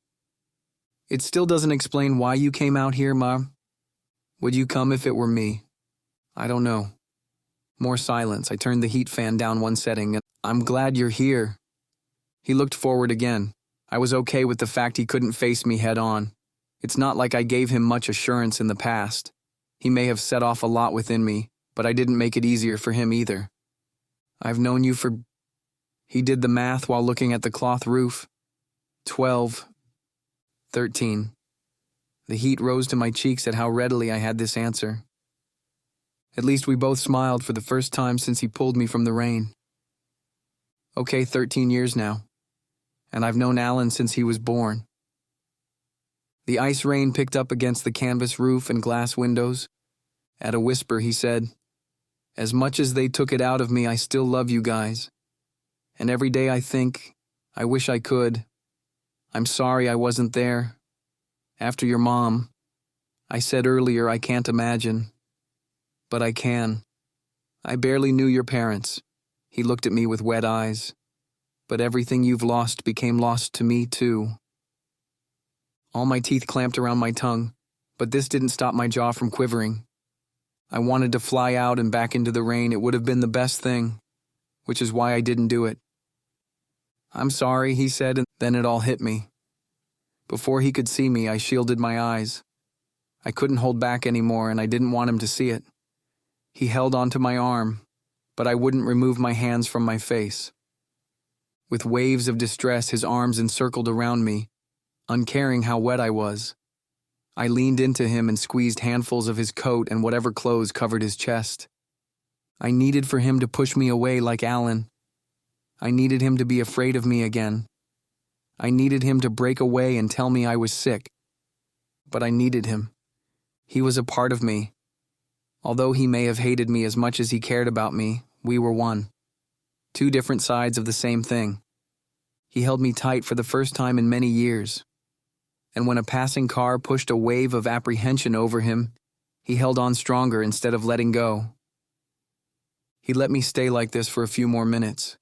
It still doesn't explain why you came out here, Mom. Would you come if it were me? I don't know. More silence. I turned the heat fan down one setting. I'm glad you're here. He looked forward again. I was okay with the fact he couldn't face me head on. It's not like I gave him much assurance in the past. He may have set off a lot within me, but I didn't make it easier for him either. I've known you for... He did the math while looking at the cloth roof. 12. 13. The heat rose to my cheeks at how readily I had this answer. At least we both smiled for the first time since he pulled me from the rain. Okay, 13 years now. And I've known Alan since he was born. The ice rain picked up against the canvas roof and glass windows. At a whisper, he said, As much as they took it out of me, I still love you guys. And every day I think, I wish I could. I'm sorry I wasn't there. After your mom. I said earlier I can't imagine. But I can. I barely knew your parents. He looked at me with wet eyes. But everything you've lost became lost to me, too. All my teeth clamped around my tongue, but this didn't stop my jaw from quivering. I wanted to fly out and back into the rain. It would have been the best thing, which is why I didn't do it. I'm sorry, he said, and then it all hit me. Before he could see me, I shielded my eyes. I couldn't hold back anymore, and I didn't want him to see it. He held onto my arm, but I wouldn't remove my hands from my face. With waves of distress, his arms encircled around me, uncaring how wet I was. I leaned into him and squeezed handfuls of his coat and whatever clothes covered his chest. I needed for him to push me away like Alan. I needed him to be afraid of me again. I needed him to break away and tell me I was sick. But I needed him. He was a part of me. Although he may have hated me as much as he cared about me, we were one. Two different sides of the same thing. He held me tight for the first time in many years. And when a passing car pushed a wave of apprehension over him, he held on stronger instead of letting go. He let me stay like this for a few more minutes.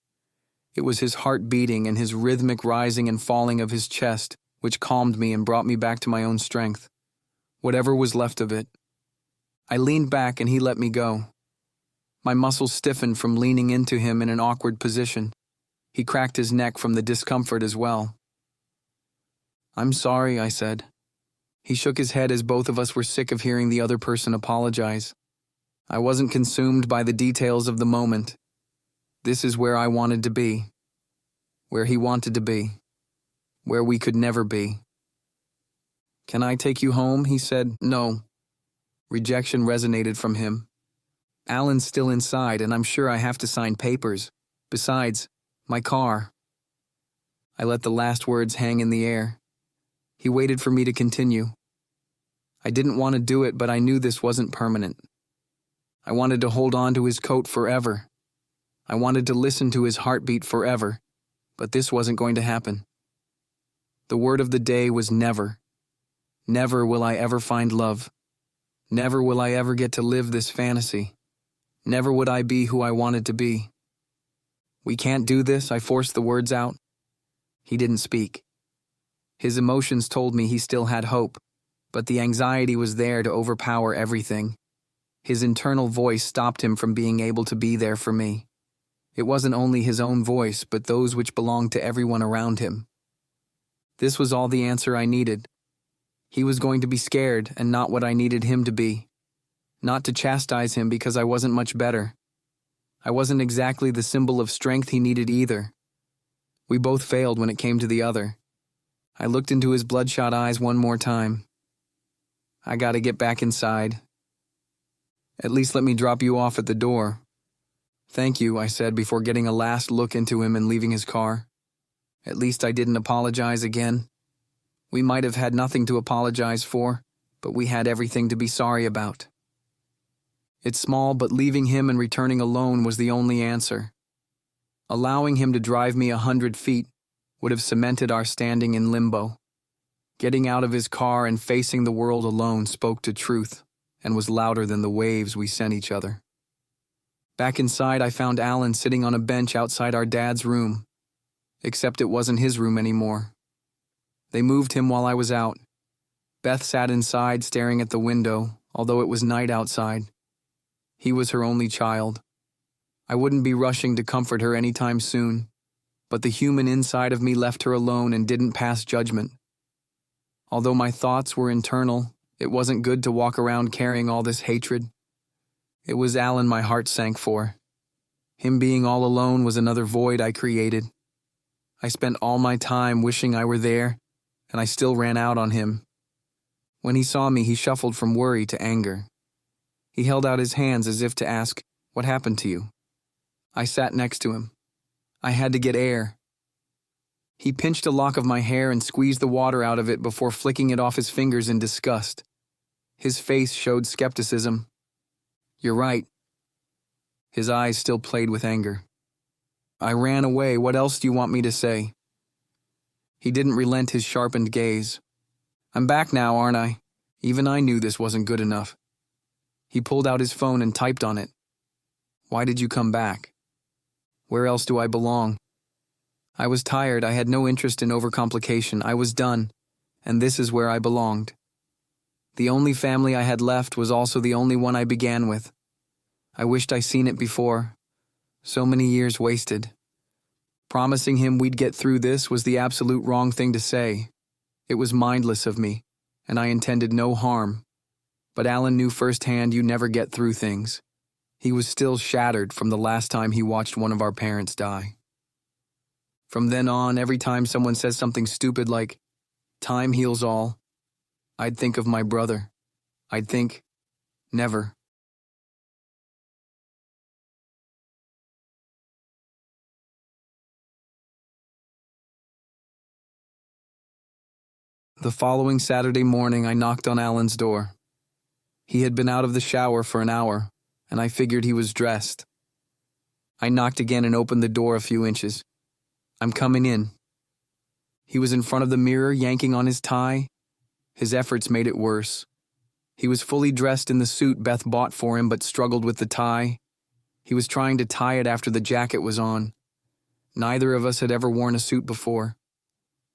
It was his heart beating and his rhythmic rising and falling of his chest which calmed me and brought me back to my own strength, whatever was left of it. I leaned back and he let me go. My muscles stiffened from leaning into him in an awkward position. He cracked his neck from the discomfort as well. I'm sorry, I said. He shook his head as both of us were sick of hearing the other person apologize. I wasn't consumed by the details of the moment. This is where I wanted to be. Where he wanted to be. Where we could never be. Can I take you home? He said. No. Rejection resonated from him. Alan's still inside, and I'm sure I have to sign papers. Besides, my car. I let the last words hang in the air. He waited for me to continue. I didn't want to do it, but I knew this wasn't permanent. I wanted to hold on to his coat forever. I wanted to listen to his heartbeat forever, but this wasn't going to happen. The word of the day was never. Never will I ever find love. Never will I ever get to live this fantasy. Never would I be who I wanted to be. We can't do this, I forced the words out. He didn't speak. His emotions told me he still had hope, but the anxiety was there to overpower everything. His internal voice stopped him from being able to be there for me. It wasn't only his own voice, but those which belonged to everyone around him. This was all the answer I needed. He was going to be scared and not what I needed him to be. Not to chastise him because I wasn't much better. I wasn't exactly the symbol of strength he needed either. We both failed when it came to the other. I looked into his bloodshot eyes one more time. I gotta get back inside. At least let me drop you off at the door. Thank you, I said before getting a last look into him and leaving his car. At least I didn't apologize again. We might have had nothing to apologize for, but we had everything to be sorry about. It's small, but leaving him and returning alone was the only answer. Allowing him to drive me 100 feet would have cemented our standing in limbo. Getting out of his car and facing the world alone spoke to truth and was louder than the waves we sent each other. Back inside, I found Alan sitting on a bench outside our dad's room. Except it wasn't his room anymore. They moved him while I was out. Beth sat inside staring at the window, although it was night outside. He was her only child. I wouldn't be rushing to comfort her anytime soon, but the human inside of me left her alone and didn't pass judgment. Although my thoughts were internal, it wasn't good to walk around carrying all this hatred. It was Alan my heart sank for. Him being all alone was another void I created. I spent all my time wishing I were there, and I still ran out on him. When he saw me, he shuffled from worry to anger. He held out his hands as if to ask, "What happened to you?" I sat next to him. I had to get air. He pinched a lock of my hair and squeezed the water out of it before flicking it off his fingers in disgust. His face showed skepticism. "You're right." His eyes still played with anger. "I ran away. What else do you want me to say?" He didn't relent his sharpened gaze. "I'm back now, aren't I?" Even I knew this wasn't good enough. He pulled out his phone and typed on it. Why did you come back? Where else do I belong? I was tired, I had no interest in overcomplication, I was done, and this is where I belonged. The only family I had left was also the only one I began with. I wished I seen it before. So many years wasted. Promising him we'd get through this was the absolute wrong thing to say. It was mindless of me, and I intended no harm. But Alan knew firsthand you never get through things. He was still shattered from the last time he watched one of our parents die. From then on, every time someone says something stupid like, "Time heals all," I'd think of my brother. I'd think, never. The following Saturday morning, I knocked on Alan's door. He had been out of the shower for an hour, and I figured he was dressed. I knocked again and opened the door a few inches. "I'm coming in." He was in front of the mirror, yanking on his tie. His efforts made it worse. He was fully dressed in the suit Beth bought for him but struggled with the tie. He was trying to tie it after the jacket was on. Neither of us had ever worn a suit before,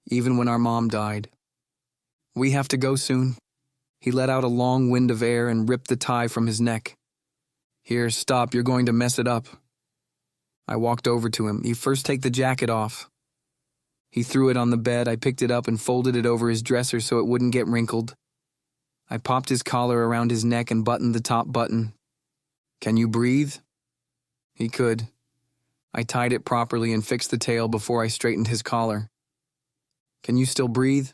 even when our mom died. "We have to go soon." He let out a long wind of air and ripped the tie from his neck. "Here, stop, you're going to mess it up." I walked over to him. "You first take the jacket off." He threw it on the bed. I picked it up and folded it over his dresser so it wouldn't get wrinkled. I popped his collar around his neck and buttoned the top button. "Can you breathe?" He could. I tied it properly and fixed the tail before I straightened his collar. "Can you still breathe?"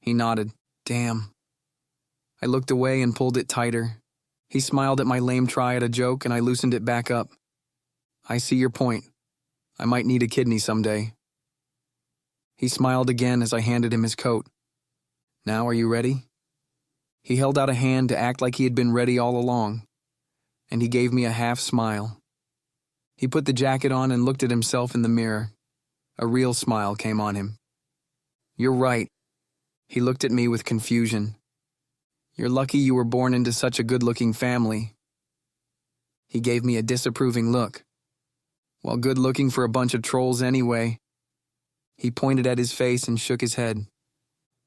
He nodded. "Damn." I looked away and pulled it tighter. He smiled at my lame try at a joke and I loosened it back up. "I see your point. I might need a kidney someday." He smiled again as I handed him his coat. "Now are you ready?" He held out a hand to act like he had been ready all along, and he gave me a half smile. He put the jacket on and looked at himself in the mirror. A real smile came on him. "You're right." He looked at me with confusion. "You're lucky you were born into such a good-looking family." He gave me a disapproving look. "Well, good-looking for a bunch of trolls anyway." He pointed at his face and shook his head.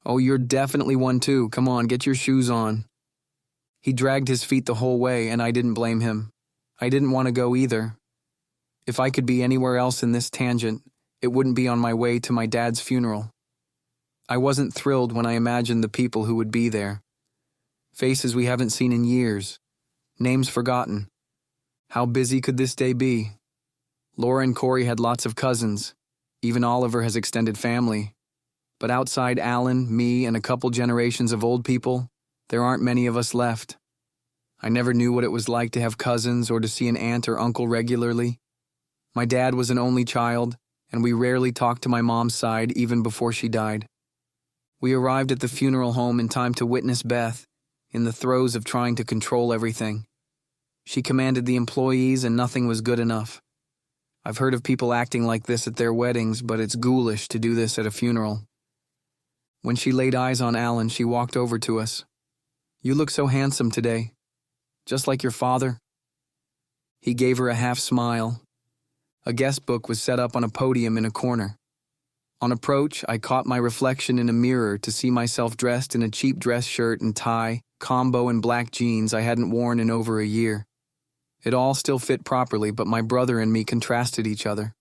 "Oh, you're definitely one too. Come on, get your shoes on." He dragged his feet the whole way, and I didn't blame him. I didn't want to go either. If I could be anywhere else in this tangent, it wouldn't be on my way to my dad's funeral. I wasn't thrilled when I imagined the people who would be there. Faces we haven't seen in years. Names forgotten. How busy could this day be? Laura and Corey had lots of cousins. Even Oliver has extended family. But outside Alan, me, and a couple generations of old people, there aren't many of us left. I never knew what it was like to have cousins or to see an aunt or uncle regularly. My dad was an only child, and we rarely talked to my mom's side even before she died. We arrived at the funeral home in time to witness Beth, in the throes of trying to control everything. She commanded the employees and nothing was good enough. I've heard of people acting like this at their weddings, but it's ghoulish to do this at a funeral. When she laid eyes on Alan, she walked over to us. "You look so handsome today. Just like your father." He gave her a half smile. A guest book was set up on a podium in a corner. On approach, I caught my reflection in a mirror to see myself dressed in a cheap dress shirt and tie, combo and black jeans I hadn't worn in over a year. It all still fit properly, but my brother and me contrasted each other.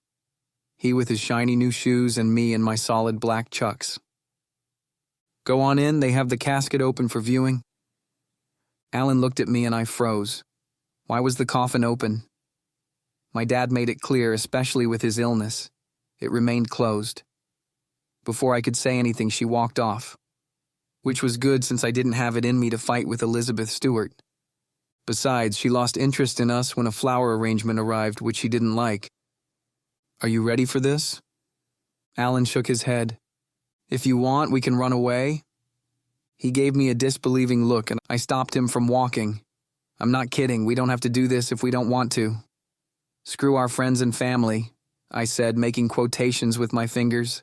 He with his shiny new shoes and me in my solid black Chucks. "Go on in, they have the casket open for viewing." Alan looked at me and I froze. Why was the coffin open? My dad made it clear, especially with his illness. It remained closed. Before I could say anything, she walked off. Which was good since I didn't have it in me to fight with Elizabeth Stewart. Besides, she lost interest in us when a flower arrangement arrived, which she didn't like. "Are you ready for this?" Alan shook his head. "If you want, we can run away." He gave me a disbelieving look and I stopped him from walking. "I'm not kidding, we don't have to do this if we don't want to." "Screw our friends and family," I said, making quotations with my fingers.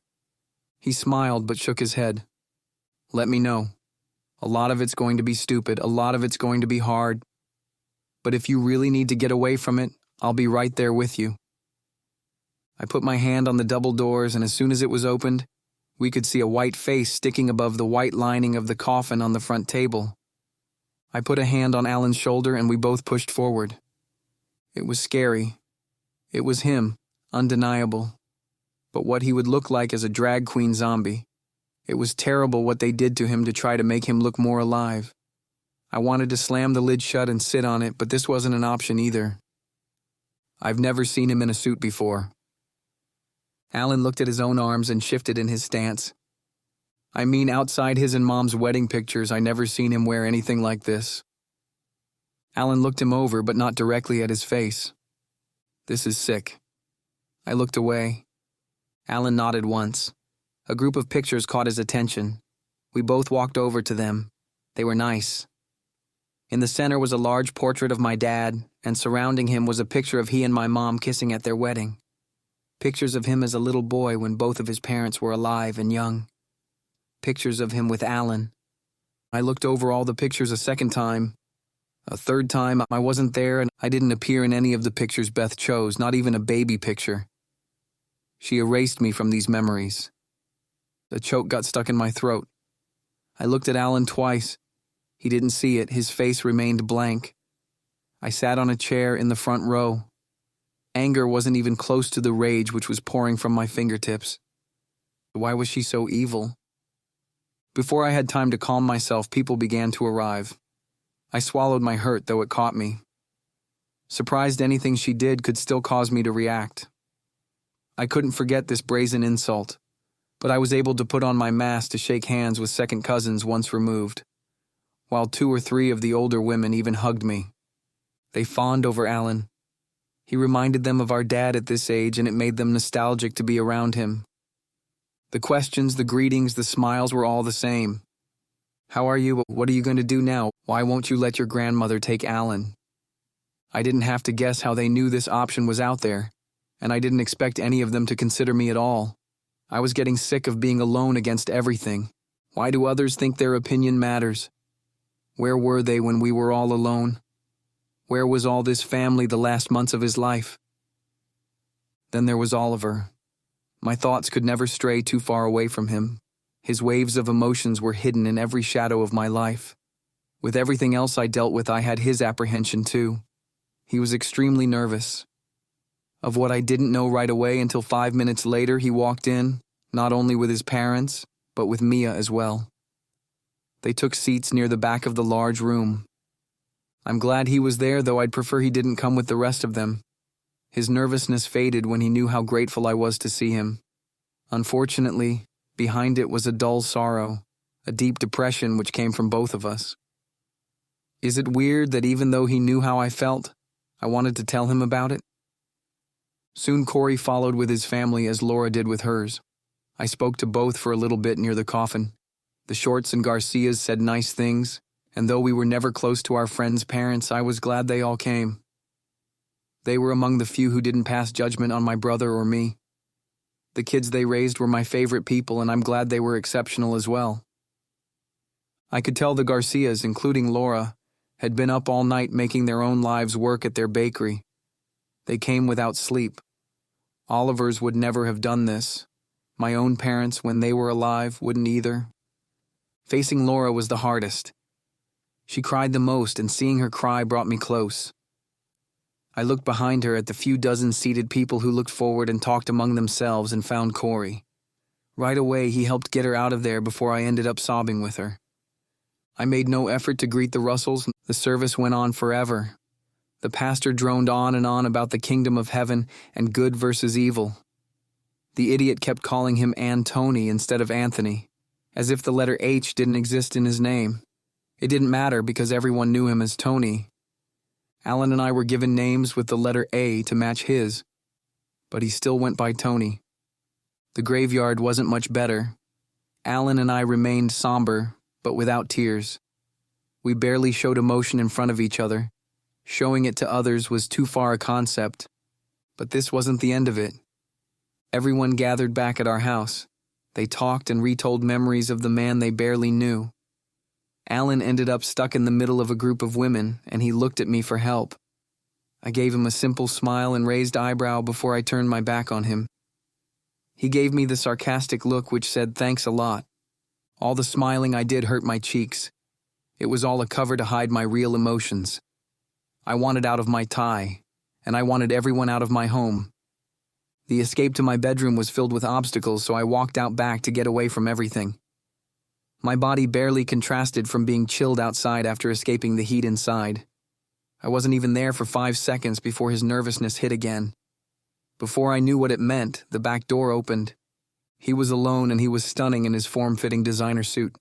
He smiled but shook his head. "Let me know. A lot of it's going to be stupid, a lot of it's going to be hard. But if you really need to get away from it, I'll be right there with you." I put my hand on the double doors, and as soon as it was opened, we could see a white face sticking above the white lining of the coffin on the front table. I put a hand on Alan's shoulder and we both pushed forward. It was scary. It was him, undeniable. But what he would look like as a drag queen zombie. It was terrible what they did to him to try to make him look more alive. I wanted to slam the lid shut and sit on it, but this wasn't an option either. I've never seen him in a suit before. Alan looked at his own arms and shifted in his stance. I mean, outside his and Mom's wedding pictures, I never seen him wear anything like this. Alan looked him over, but not directly at his face. "This is sick." I looked away. Alan nodded once. A group of pictures caught his attention. We both walked over to them. They were nice. In the center was a large portrait of my dad, and surrounding him was a picture of he and my mom kissing at their wedding. Pictures of him as a little boy when both of his parents were alive and young. Pictures of him with Alan. I looked over all the pictures a second time. A third time, I wasn't there and I didn't appear in any of the pictures Beth chose, not even a baby picture. She erased me from these memories. The choke got stuck in my throat. I looked at Alan twice. He didn't see it. His face remained blank. I sat on a chair in the front row. Anger wasn't even close to the rage which was pouring from my fingertips. Why was she so evil? Before I had time to calm myself, people began to arrive. I swallowed my hurt, though it caught me. Surprised anything she did could still cause me to react. I couldn't forget this brazen insult, but I was able to put on my mask to shake hands with second cousins once removed, while 2 or 3 of the older women even hugged me. They fawned over Alan. He reminded them of our dad at this age, and it made them nostalgic to be around him. The questions, the greetings, the smiles were all the same. "How are you? What are you going to do now? Why won't you let your grandmother take Alan?" I didn't have to guess how they knew this option was out there, and I didn't expect any of them to consider me at all. I was getting sick of being alone against everything. Why do others think their opinion matters? Where were they when we were all alone? Where was all this family the last months of his life? Then there was Oliver. My thoughts could never stray too far away from him. His waves of emotions were hidden in every shadow of my life. With everything else I dealt with, I had his apprehension too. He was extremely nervous. Of what I didn't know right away until 5 minutes later, he walked in, not only with his parents, but with Mia as well. They took seats near the back of the large room. I'm glad he was there, though I'd prefer he didn't come with the rest of them. His nervousness faded when he knew how grateful I was to see him. Unfortunately, behind it was a dull sorrow, a deep depression which came from both of us. Is it weird that even though he knew how I felt, I wanted to tell him about it? Soon Corey followed with his family as Laura did with hers. I spoke to both for a little bit near the coffin. The Shorts and Garcias said nice things, and though we were never close to our friends' parents, I was glad they all came. They were among the few who didn't pass judgment on my brother or me. The kids they raised were my favorite people, and I'm glad they were exceptional as well. I could tell the Garcias, including Laura, had been up all night making their own lives work at their bakery. They came without sleep. Oliver's would never have done this. My own parents, when they were alive, wouldn't either. Facing Laura was the hardest. She cried the most, and seeing her cry brought me close. I looked behind her at the few dozen seated people who looked forward and talked among themselves and found Corey. Right away, he helped get her out of there before I ended up sobbing with her. I made no effort to greet the Russells. The service went on forever. The pastor droned on and on about the kingdom of heaven and good versus evil. The idiot kept calling him Antony instead of Anthony, as if the letter H didn't exist in his name. It didn't matter because everyone knew him as Tony. Alan and I were given names with the letter A to match his, but he still went by Tony. The graveyard wasn't much better. Alan and I remained somber, but without tears. We barely showed emotion in front of each other. Showing it to others was too far a concept, but this wasn't the end of it. Everyone gathered back at our house. They talked and retold memories of the man they barely knew. Alan ended up stuck in the middle of a group of women, and he looked at me for help. I gave him a simple smile and raised eyebrow before I turned my back on him. He gave me the sarcastic look which said thanks a lot. All the smiling I did hurt my cheeks. It was all a cover to hide my real emotions. I wanted out of my tie, and I wanted everyone out of my home. The escape to my bedroom was filled with obstacles, so I walked out back to get away from everything. My body barely contrasted from being chilled outside after escaping the heat inside. I wasn't even there for 5 seconds before his nervousness hit again. Before I knew what it meant, the back door opened. He was alone and he was stunning in his form-fitting designer suit.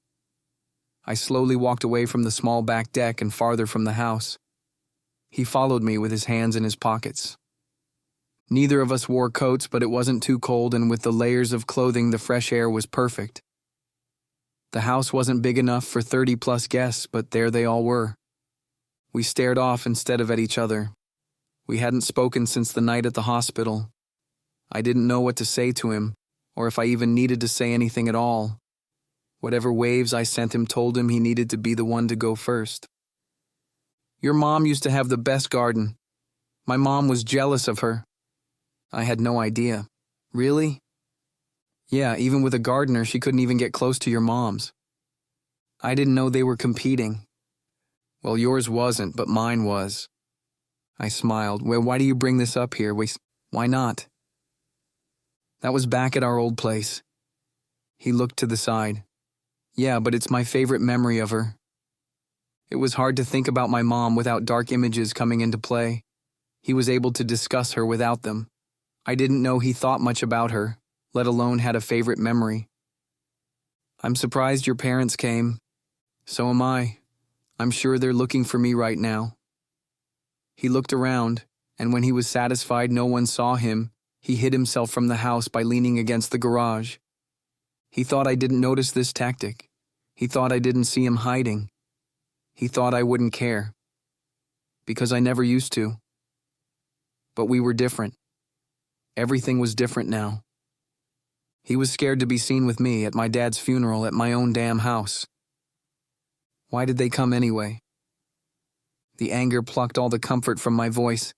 I slowly walked away from the small back deck and farther from the house. He followed me with his hands in his pockets. Neither of us wore coats, but it wasn't too cold, and with the layers of clothing, the fresh air was perfect. The house wasn't big enough for 30-plus guests, but there they all were. We stared off instead of at each other. We hadn't spoken since the night at the hospital. I didn't know what to say to him, or if I even needed to say anything at all. Whatever waves I sent him told him he needed to be the one to go first. Your mom used to have the best garden. My mom was jealous of her. I had no idea. Really? Yeah, even with a gardener, she couldn't even get close to your mom's. I didn't know they were competing. Well, yours wasn't, but mine was. I smiled. Well, why do you bring this up here? Why not? That was back at our old place. He looked to the side. Yeah, but it's my favorite memory of her. It was hard to think about my mom without dark images coming into play. He was able to discuss her without them. I didn't know he thought much about her, let alone had a favorite memory. I'm surprised your parents came. So am I. I'm sure they're looking for me right now. He looked around, and when he was satisfied no one saw him, he hid himself from the house by leaning against the garage. He thought I didn't notice this tactic. He thought I didn't see him hiding. He thought I wouldn't care. Because I never used to. But we were different. Everything was different now. He was scared to be seen with me at my dad's funeral at my own damn house. Why did they come anyway? The anger plucked all the comfort from my voice.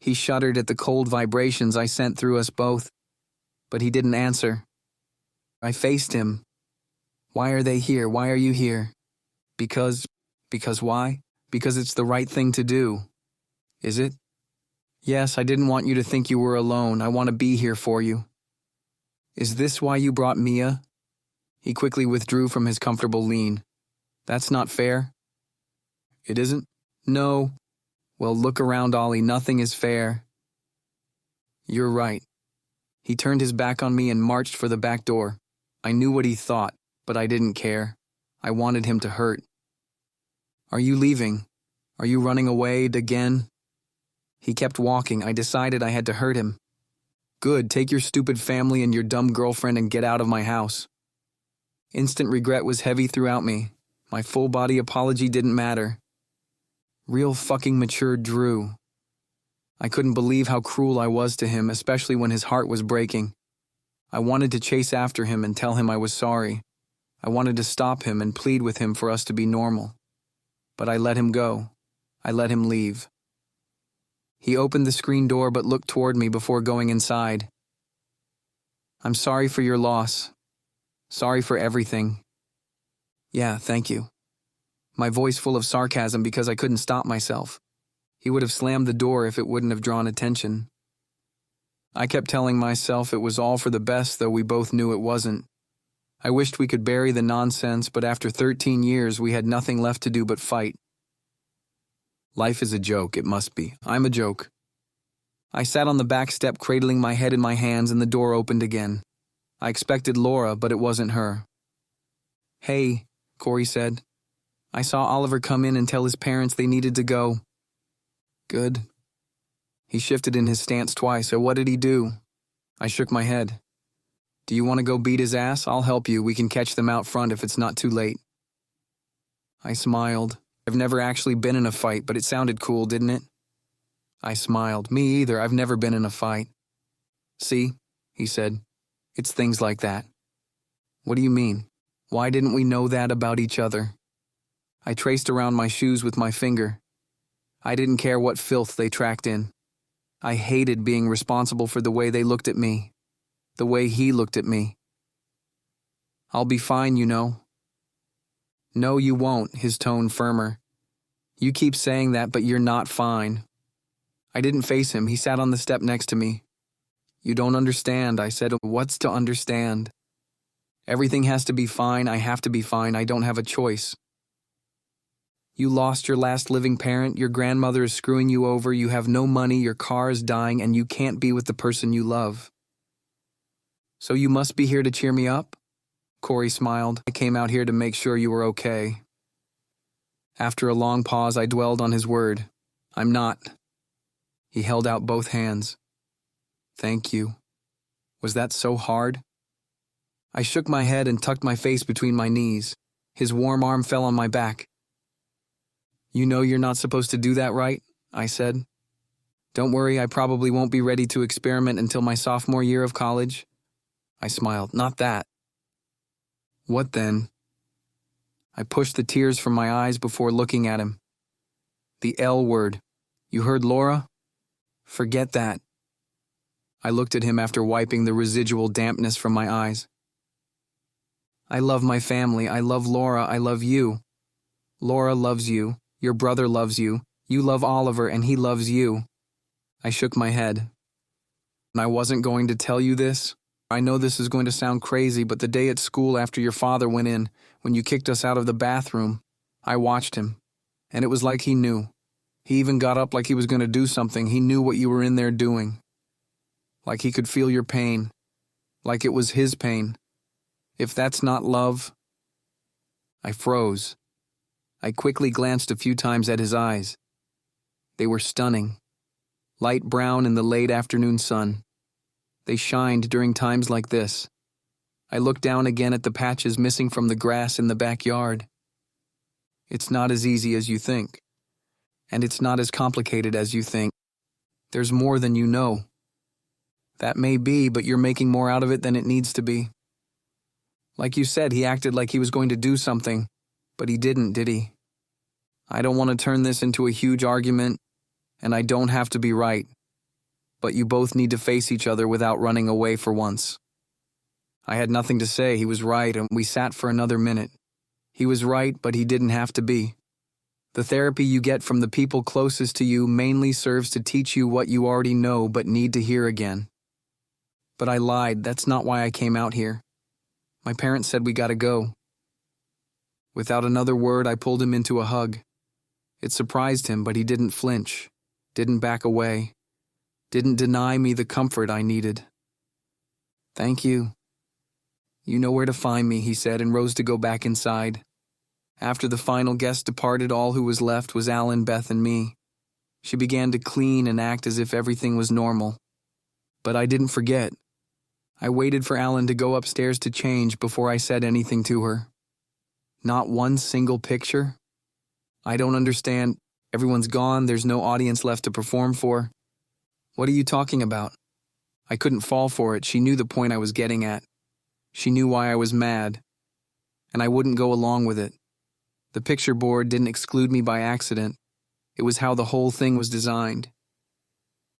He shuddered at the cold vibrations I sent through us both, but he didn't answer. I faced him. Why are they here? Why are you here? Because why? Because it's the right thing to do. Is it? Yes, I didn't want you to think you were alone. I want to be here for you. Is this why you brought Mia? He quickly withdrew from his comfortable lean. That's not fair. It isn't? No. Well, look around, Ollie. Nothing is fair. You're right. He turned his back on me and marched for the back door. I knew what he thought, but I didn't care. I wanted him to hurt. Are you leaving? Are you running away again? He kept walking. I decided I had to hurt him. Good, take your stupid family and your dumb girlfriend and get out of my house. Instant regret was heavy throughout me. My full-body apology didn't matter. Real fucking mature Drew. I couldn't believe how cruel I was to him, especially when his heart was breaking. I wanted to chase after him and tell him I was sorry. I wanted to stop him and plead with him for us to be normal. But I let him go. I let him leave. He opened the screen door but looked toward me before going inside. I'm sorry for your loss. Sorry for everything. Yeah, thank you. My voice full of sarcasm because I couldn't stop myself. He would have slammed the door if it wouldn't have drawn attention. I kept telling myself it was all for the best, though we both knew it wasn't. I wished we could bury the nonsense, but after 13 years we had nothing left to do but fight. Life is a joke, it must be. I'm a joke. I sat on the back step cradling my head in my hands and the door opened again. I expected Laura, but it wasn't her. Hey, Corey said. I saw Oliver come in and tell his parents they needed to go. Good. He shifted in his stance twice, so what did he do? I shook my head. Do you want to go beat his ass? I'll help you. We can catch them out front if it's not too late. I smiled. I've never actually been in a fight, but it sounded cool, didn't it? I smiled. Me either. I've never been in a fight. See, he said. It's things like that. What do you mean? Why didn't we know that about each other? I traced around my shoes with my finger. I didn't care what filth they tracked in. I hated being responsible for the way they looked at me, the way he looked at me. I'll be fine, you know. No, you won't, his tone firmer. You keep saying that, but you're not fine. I didn't face him. He sat on the step next to me. You don't understand, I said. What's to understand? Everything has to be fine. I have to be fine. I don't have a choice. You lost your last living parent. Your grandmother is screwing you over. You have no money. Your car is dying, and you can't be with the person you love. So you must be here to cheer me up? Corey smiled. I came out here to make sure you were okay. After a long pause, I dwelled on his word. I'm not. He held out both hands. Thank you. Was that so hard? I shook my head and tucked my face between my knees. His warm arm fell on my back. You know you're not supposed to do that, right? I said. Don't worry, I probably won't be ready to experiment until my sophomore year of college. I smiled. Not that. What then? I pushed the tears from my eyes before looking at him. The L word. You heard Laura? Forget that. I looked at him after wiping the residual dampness from my eyes. I love my family. I love Laura. I love you. Laura loves you. Your brother loves you. You love Oliver and he loves you. I shook my head. I wasn't going to tell you this. I know this is going to sound crazy, but the day at school after your father went in, when you kicked us out of the bathroom, I watched him, and it was like he knew. He even got up like he was going to do something. He knew what you were in there doing. Like he could feel your pain. Like it was his pain. If that's not love... I froze. I quickly glanced a few times at his eyes. They were stunning. Light brown in the late afternoon sun. They shined during times like this. I looked down again at the patches missing from the grass in the backyard. It's not as easy as you think. And it's not as complicated as you think. There's more than you know. That may be, but you're making more out of it than it needs to be. Like you said, he acted like he was going to do something, but he didn't, did he? I don't want to turn this into a huge argument, and I don't have to be right. But you both need to face each other without running away for once. I had nothing to say. He was right, and we sat for another minute. He was right, but he didn't have to be. The therapy you get from the people closest to you mainly serves to teach you what you already know but need to hear again. But I lied. That's not why I came out here. My parents said we gotta go. Without another word, I pulled him into a hug. It surprised him, but he didn't flinch, didn't back away, didn't deny me the comfort I needed. Thank you. You know where to find me, he said, and rose to go back inside. After the final guest departed, all who was left was Alan, Beth, and me. She began to clean and act as if everything was normal. But I didn't forget. I waited for Alan to go upstairs to change before I said anything to her. Not one single picture? I don't understand. Everyone's gone. There's no audience left to perform for. What are you talking about? I couldn't fall for it. She knew the point I was getting at. She knew why I was mad. And I wouldn't go along with it. The picture board didn't exclude me by accident. It was how the whole thing was designed.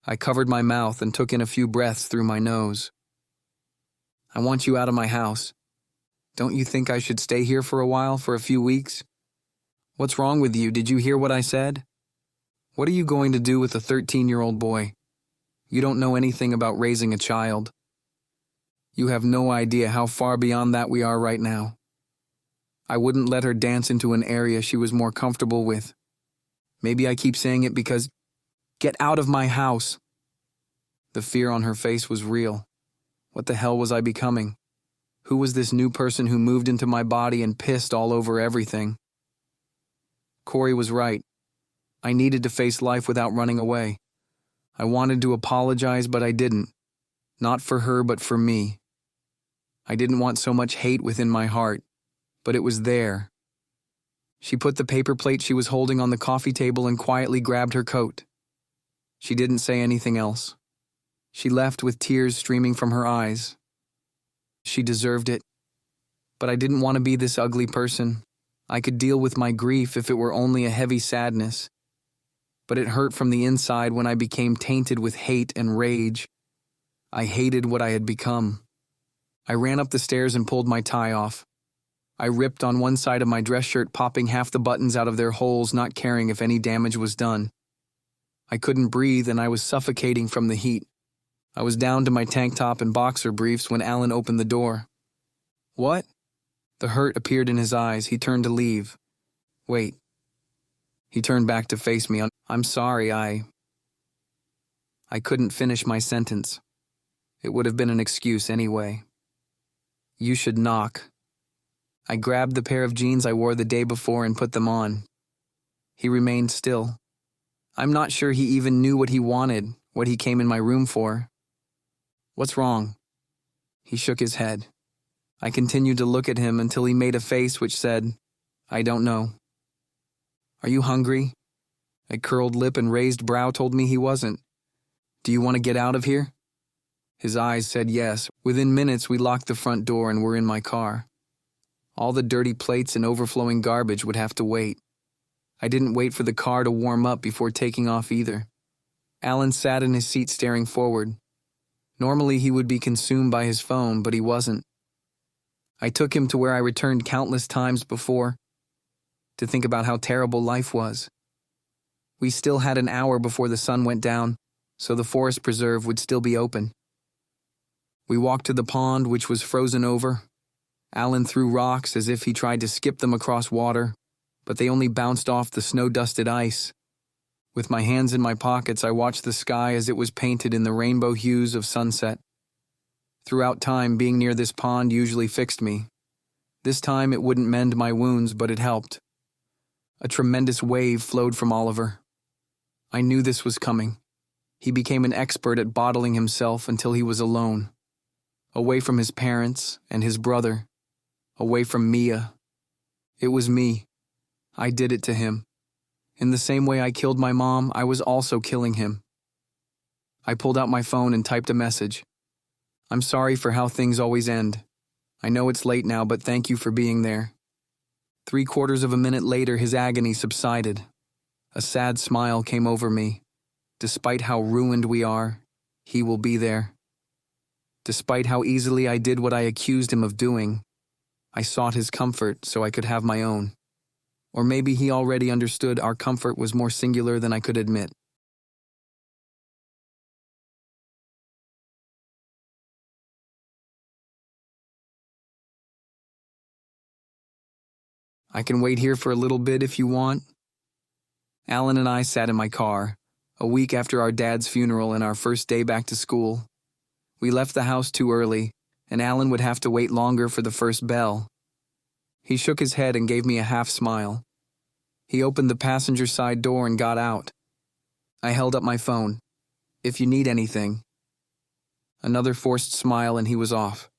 I covered my mouth and took in a few breaths through my nose. I want you out of my house. Don't you think I should stay here for a while, for a few weeks? What's wrong with you? Did you hear what I said? What are you going to do with a 13-year-old boy? You don't know anything about raising a child. You have no idea how far beyond that we are right now. I wouldn't let her dance into an area she was more comfortable with. Maybe I keep saying it because... Get out of my house! The fear on her face was real. What the hell was I becoming? Who was this new person who moved into my body and pissed all over everything? Corey was right. I needed to face life without running away. I wanted to apologize, but I didn't. Not for her, but for me. I didn't want so much hate within my heart, but it was there. She put the paper plate she was holding on the coffee table and quietly grabbed her coat. She didn't say anything else. She left with tears streaming from her eyes. She deserved it. But I didn't want to be this ugly person. I could deal with my grief if it were only a heavy sadness. but it hurt from the inside when I became tainted with hate and rage. I hated what I had become. I ran up the stairs and pulled my tie off. I ripped on one side of my dress shirt, popping half the buttons out of their holes, not caring if any damage was done. I couldn't breathe and I was suffocating from the heat. I was down to my tank top and boxer briefs when Alan opened the door. "What?" The hurt appeared in his eyes. He turned to leave. "Wait." He turned back to face me. "I'm sorry, I couldn't finish my sentence. It would have been an excuse anyway. You should knock." I grabbed the pair of jeans I wore the day before and put them on. He remained still. I'm not sure he even knew what he wanted, what he came in my room for. "What's wrong?" He shook his head. I continued to look at him until he made a face which said, "I don't know." "Are you hungry?" A curled lip and raised brow told me he wasn't. "Do you want to get out of here?" His eyes said yes. Within minutes, we locked the front door and were in my car. All the dirty plates and overflowing garbage would have to wait. I didn't wait for the car to warm up before taking off either. Alan sat in his seat staring forward. Normally he would be consumed by his phone, but he wasn't. I took him to where I returned countless times before, to think about how terrible life was. We still had an hour before the sun went down, so the forest preserve would still be open. We walked to the pond, which was frozen over. Alan threw rocks as if he tried to skip them across water, but they only bounced off the snow-dusted ice. With my hands in my pockets, I watched the sky as it was painted in the rainbow hues of sunset. Throughout time, being near this pond usually fixed me. This time it wouldn't mend my wounds, but it helped. A tremendous wave flowed from Oliver. I knew this was coming. He became an expert at bottling himself until he was alone. Away from his parents and his brother. Away from Mia. It was me. I did it to him. In the same way I killed my mom, I was also killing him. I pulled out my phone and typed a message. "I'm sorry for how things always end. I know it's late now, but thank you for being there." 3/4 of a minute later, his agony subsided. A sad smile came over me. Despite how ruined we are, he will be there. Despite how easily I did what I accused him of doing, I sought his comfort so I could have my own. Or maybe he already understood our comfort was more singular than I could admit. "I can wait here for a little bit if you want." Alan and I sat in my car, a week after our dad's funeral and our first day back to school. We left the house too early, and Alan would have to wait longer for the first bell. He shook his head and gave me a half smile. He opened the passenger side door and got out. I held up my phone. "If you need anything." Another forced smile and he was off.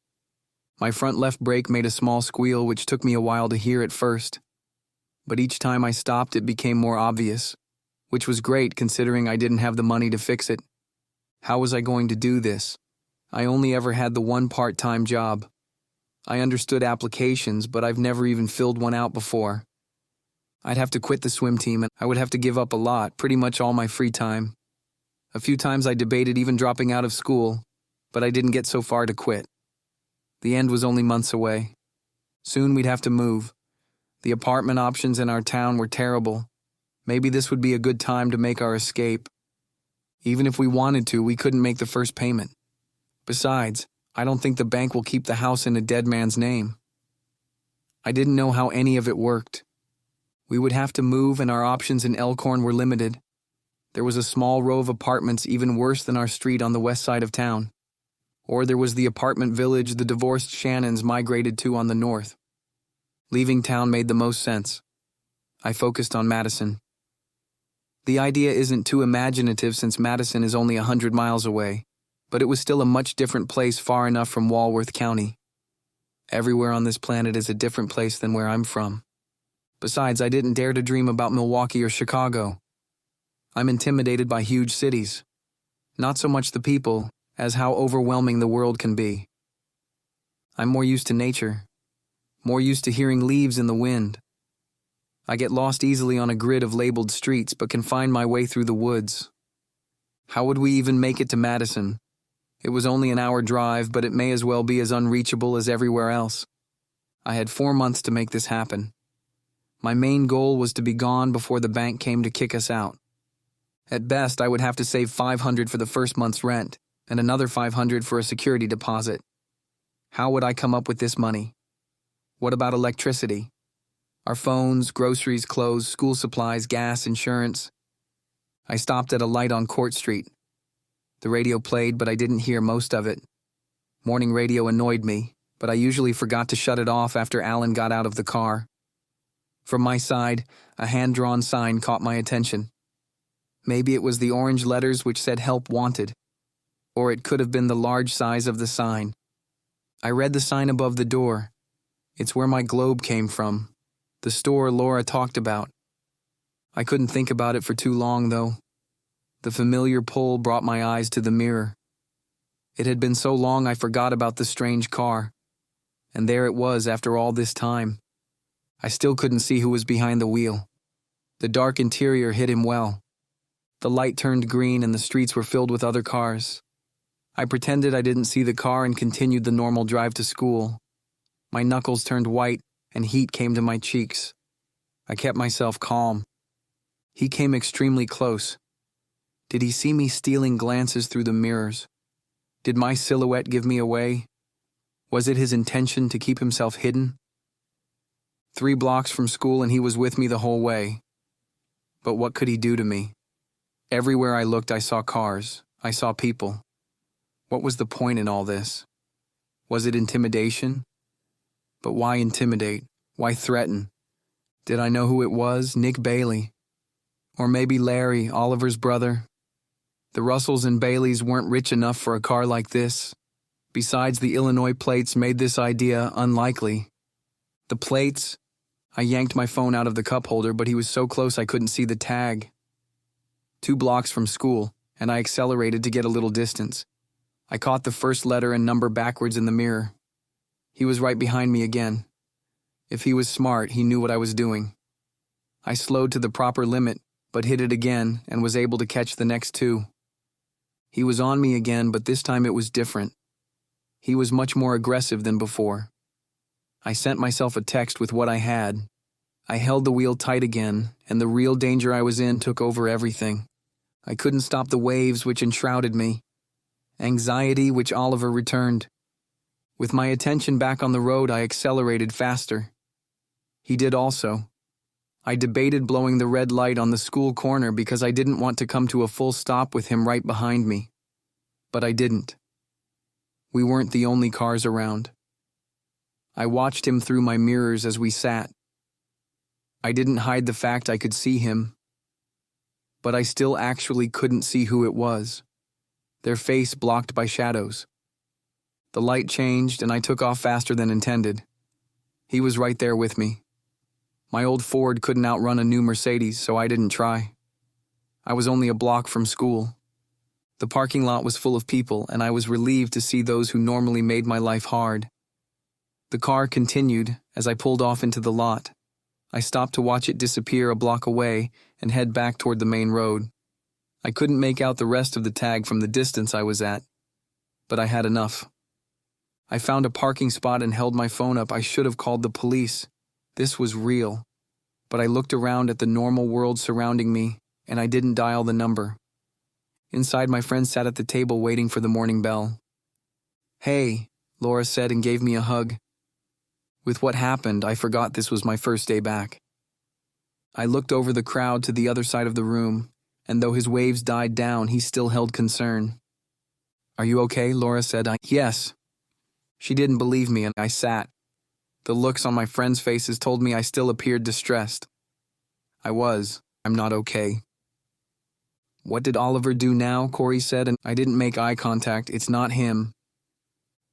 My front left brake made a small squeal which took me a while to hear at first. But each time I stopped it became more obvious, which was great considering I didn't have the money to fix it. How was I going to do this? I only ever had the one part-time job. I understood applications, but I've never even filled one out before. I'd have to quit the swim team and I would have to give up a lot, pretty much all my free time. A few times I debated even dropping out of school, but I didn't get so far to quit. The end was only months away. Soon we'd have to move. The apartment options in our town were terrible. Maybe this would be a good time to make our escape. Even if we wanted to, we couldn't make the first payment. Besides, I don't think the bank will keep the house in a dead man's name. I didn't know how any of it worked. We would have to move and our options in Elkhorn were limited. There was a small row of apartments even worse than our street on the west side of town. Or there was the apartment village the divorced Shannons migrated to on the north. Leaving town made the most sense. I focused on Madison. The idea isn't too imaginative since Madison is only 100 miles away, but it was still a much different place far enough from Walworth County. Everywhere on this planet is a different place than where I'm from. Besides, I didn't dare to dream about Milwaukee or Chicago. I'm intimidated by huge cities. Not so much the people, as how overwhelming the world can be. I'm more used to nature, more used to hearing leaves in the wind. I get lost easily on a grid of labeled streets but can find my way through the woods. How would we even make it to Madison? It was only an hour drive, but it may as well be as unreachable as everywhere else. I had 4 months to make this happen. My main goal was to be gone before the bank came to kick us out. At best, I would have to save $500 for the first month's rent and another $500 for a security deposit. How would I come up with this money? What about electricity? Our phones, groceries, clothes, school supplies, gas, insurance. I stopped at a light on Court Street. The radio played, but I didn't hear most of it. Morning radio annoyed me, but I usually forgot to shut it off after Alan got out of the car. From my side, a hand-drawn sign caught my attention. Maybe it was the orange letters which said "Help Wanted," or it could have been the large size of the sign. I read the sign above the door. It's where my globe came from, the store Laura talked about. I couldn't think about it for too long, though. The familiar pull brought my eyes to the mirror. It had been so long I forgot about the strange car. And there it was after all this time. I still couldn't see who was behind the wheel. The dark interior hid him well. The light turned green and the streets were filled with other cars. I pretended I didn't see the car and continued the normal drive to school. My knuckles turned white and heat came to my cheeks. I kept myself calm. He came extremely close. Did he see me stealing glances through the mirrors? Did my silhouette give me away? Was it his intention to keep himself hidden? 3 blocks from school and he was with me the whole way. But what could he do to me? Everywhere I looked, I saw cars. I saw people. What was the point in all this? Was it intimidation? But why intimidate? Why threaten? Did I know who it was? Nick Bailey. Or maybe Larry, Oliver's brother. The Russells and Baileys weren't rich enough for a car like this. Besides, the Illinois plates made this idea unlikely. The plates? I yanked my phone out of the cup holder, but he was so close I couldn't see the tag. 2 blocks from school, and I accelerated to get a little distance. I caught the first letter and number backwards in the mirror. He was right behind me again. If he was smart, he knew what I was doing. I slowed to the proper limit, but hit it again and was able to catch the next 2. He was on me again, but this time it was different. He was much more aggressive than before. I sent myself a text with what I had. I held the wheel tight again, and the real danger I was in took over everything. I couldn't stop the waves which enshrouded me. Anxiety which Oliver returned. With my attention back on the road, I accelerated faster. He did also. I debated blowing the red light on the school corner because I didn't want to come to a full stop with him right behind me. But I didn't. We weren't the only cars around. I watched him through my mirrors as we sat. I didn't hide the fact I could see him. But I still actually couldn't see who it was. Their face blocked by shadows. The light changed and I took off faster than intended. He was right there with me. My old Ford couldn't outrun a new Mercedes, so I didn't try. I was only a block from school. The parking lot was full of people, and I was relieved to see those who normally made my life hard. The car continued as I pulled off into the lot. I stopped to watch it disappear a block away and head back toward the main road. I couldn't make out the rest of the tag from the distance I was at, but I had enough. I found a parking spot and held my phone up. I should have called the police. This was real. But I looked around at the normal world surrounding me, and I didn't dial the number. Inside, my friend sat at the table waiting for the morning bell. "Hey," Laura said and gave me a hug. With what happened, I forgot this was my first day back. I looked over the crowd to the other side of the room, and though his waves died down, he still held concern. "Are you okay?" Laura said. Yes. She didn't believe me, and I sat. The looks on my friends' faces told me I still appeared distressed. I was. I'm not okay. "What did Oliver do now?" Corey said, and I didn't make eye contact. "It's not him."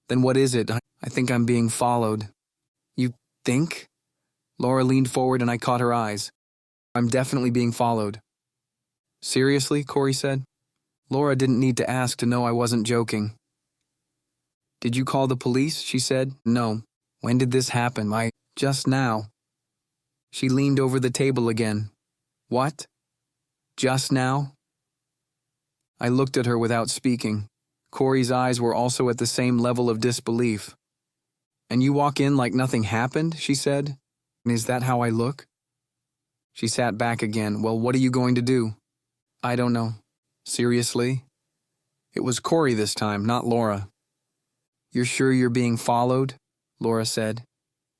"Then what is it?" "I think I'm being followed." "You think?" Laura leaned forward and I caught her eyes. "I'm definitely being followed." "Seriously?" Corey said. Laura didn't need to ask to know I wasn't joking. "Did you call the police?" she said. "No." "When did this happen?" Just now." She leaned over the table again. What? Just now? I looked at her without speaking. Corey's eyes were also at the same level of disbelief. And you walk in like nothing happened, she said. And is that how I look? She sat back again. Well, what are you going to do? I don't know. Seriously? It was Corey this time, not Laura. You're sure you're being followed? Laura said.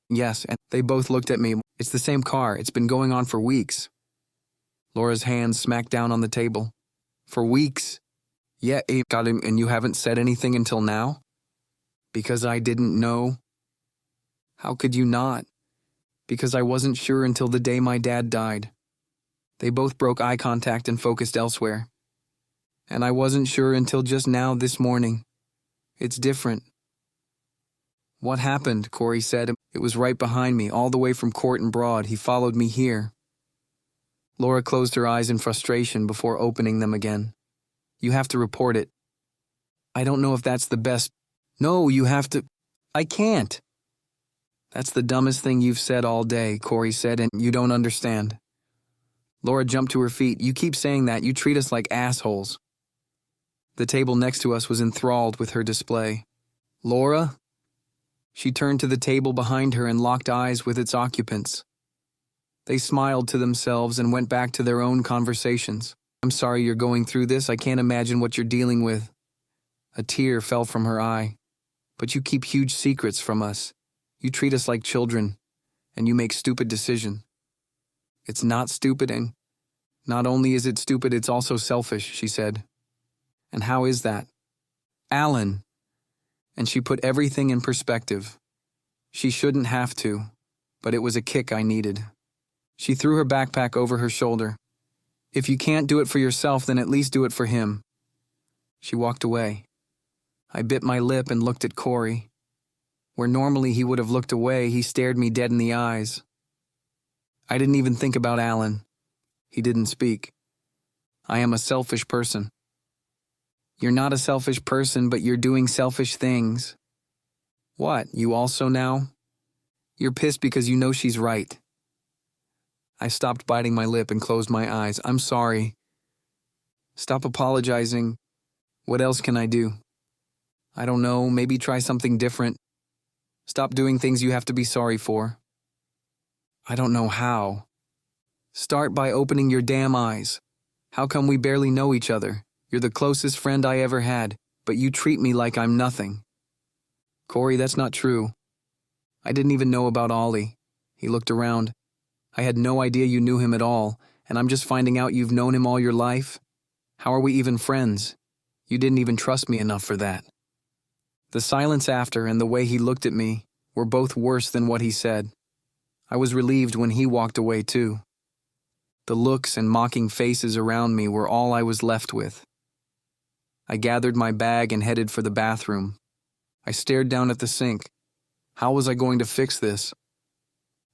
Yes, and they both looked at me. It's the same car. It's been going on for weeks. Laura's hand smacked down on the table. For weeks? Yeah, Abe got him, and you haven't said anything until now? Because I didn't know. How could you not? Because I wasn't sure until the day my dad died. They both broke eye contact and focused elsewhere. And I wasn't sure until just now this morning. It's different. What happened? Corey said. It was right behind me, all the way from Court and Broad. He followed me here. Laura closed her eyes in frustration before opening them again. You have to report it. I don't know if that's the best. No, you have to. I can't. That's the dumbest thing you've said all day, Corey said, and you don't understand. Laura jumped to her feet. You keep saying that. You treat us like assholes. The table next to us was enthralled with her display. Laura? She turned to the table behind her and locked eyes with its occupants. They smiled to themselves and went back to their own conversations. I'm sorry you're going through this. I can't imagine what you're dealing with. A tear fell from her eye. But you keep huge secrets from us. You treat us like children, and you make stupid decisions. It's not stupid, and not only is it stupid, it's also selfish, she said. And how is that? Alan. And she put everything in perspective. She shouldn't have to, but it was a kick I needed. She threw her backpack over her shoulder. If you can't do it for yourself, then at least do it for him. She walked away. I bit my lip and looked at Corey. Where normally he would have looked away, he stared me dead in the eyes. I didn't even think about Alan. He didn't speak. I am a selfish person. You're not a selfish person, but you're doing selfish things. What, you also now? You're pissed because you know she's right. I stopped biting my lip and closed my eyes. I'm sorry. Stop apologizing. What else can I do? I don't know, maybe try something different. Stop doing things you have to be sorry for. I don't know how. Start by opening your damn eyes. How come we barely know each other? You're the closest friend I ever had, but you treat me like I'm nothing. Corey, that's not true. I didn't even know about Ollie. He looked around. I had no idea you knew him at all, and I'm just finding out you've known him all your life? How are we even friends? You didn't even trust me enough for that. The silence after and the way he looked at me were both worse than what he said. I was relieved when he walked away too. The looks and mocking faces around me were all I was left with. I gathered my bag and headed for the bathroom. I stared down at the sink. How was I going to fix this?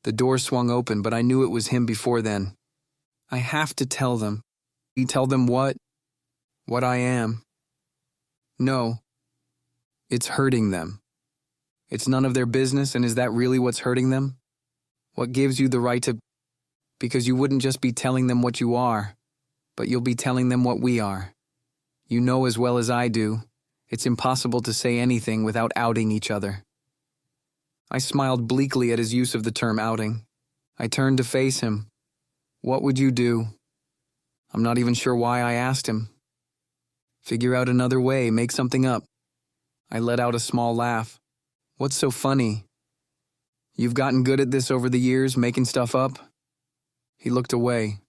The door swung open, but I knew it was him before then. I have to tell them. Tell them what? What I am. No. It's hurting them. It's none of their business, and is that really what's hurting them? What gives you the right to... Because you wouldn't just be telling them what you are, but you'll be telling them what we are. You know as well as I do, it's impossible to say anything without outing each other. I smiled bleakly at his use of the term outing. I turned to face him. What would you do? I'm not even sure why I asked him. Figure out another way, make something up. I let out a small laugh. What's so funny? You've gotten good at this over the years, making stuff up? He looked away.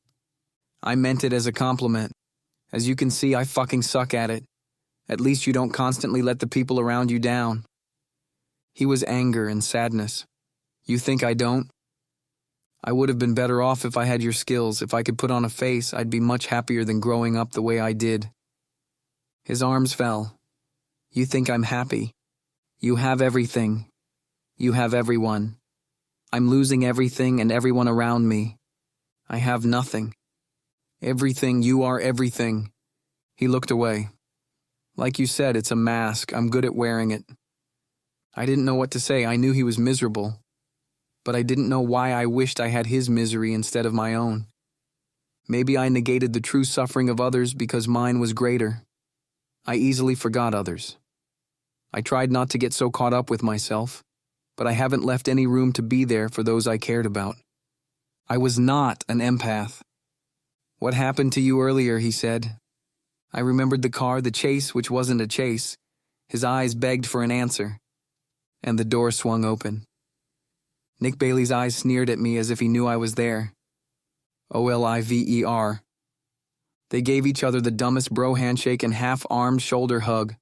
I meant it as a compliment. As you can see, I fucking suck at it. At least you don't constantly let the people around you down. He was anger and sadness. You think I don't? I would have been better off if I had your skills. If I could put on a face, I'd be much happier than growing up the way I did. His arms fell. You think I'm happy? You have everything. You have everyone. I'm losing everything and everyone around me. I have nothing. Everything, you are everything. He looked away. Like you said, it's a mask. I'm good at wearing it. I didn't know what to say. I knew he was miserable. but I didn't know why I wished I had his misery instead of my own. Maybe I negated the true suffering of others because mine was greater. I easily forgot others. I tried not to get so caught up with myself, but I haven't left any room to be there for those I cared about. I was not an empath. "What happened to you earlier?" he said. I remembered the car, the chase, which wasn't a chase. His eyes begged for an answer, and the door swung open. Nick Bailey's eyes sneered at me as if he knew I was there. Oliver. They gave each other the dumbest bro handshake and half-armed shoulder hug.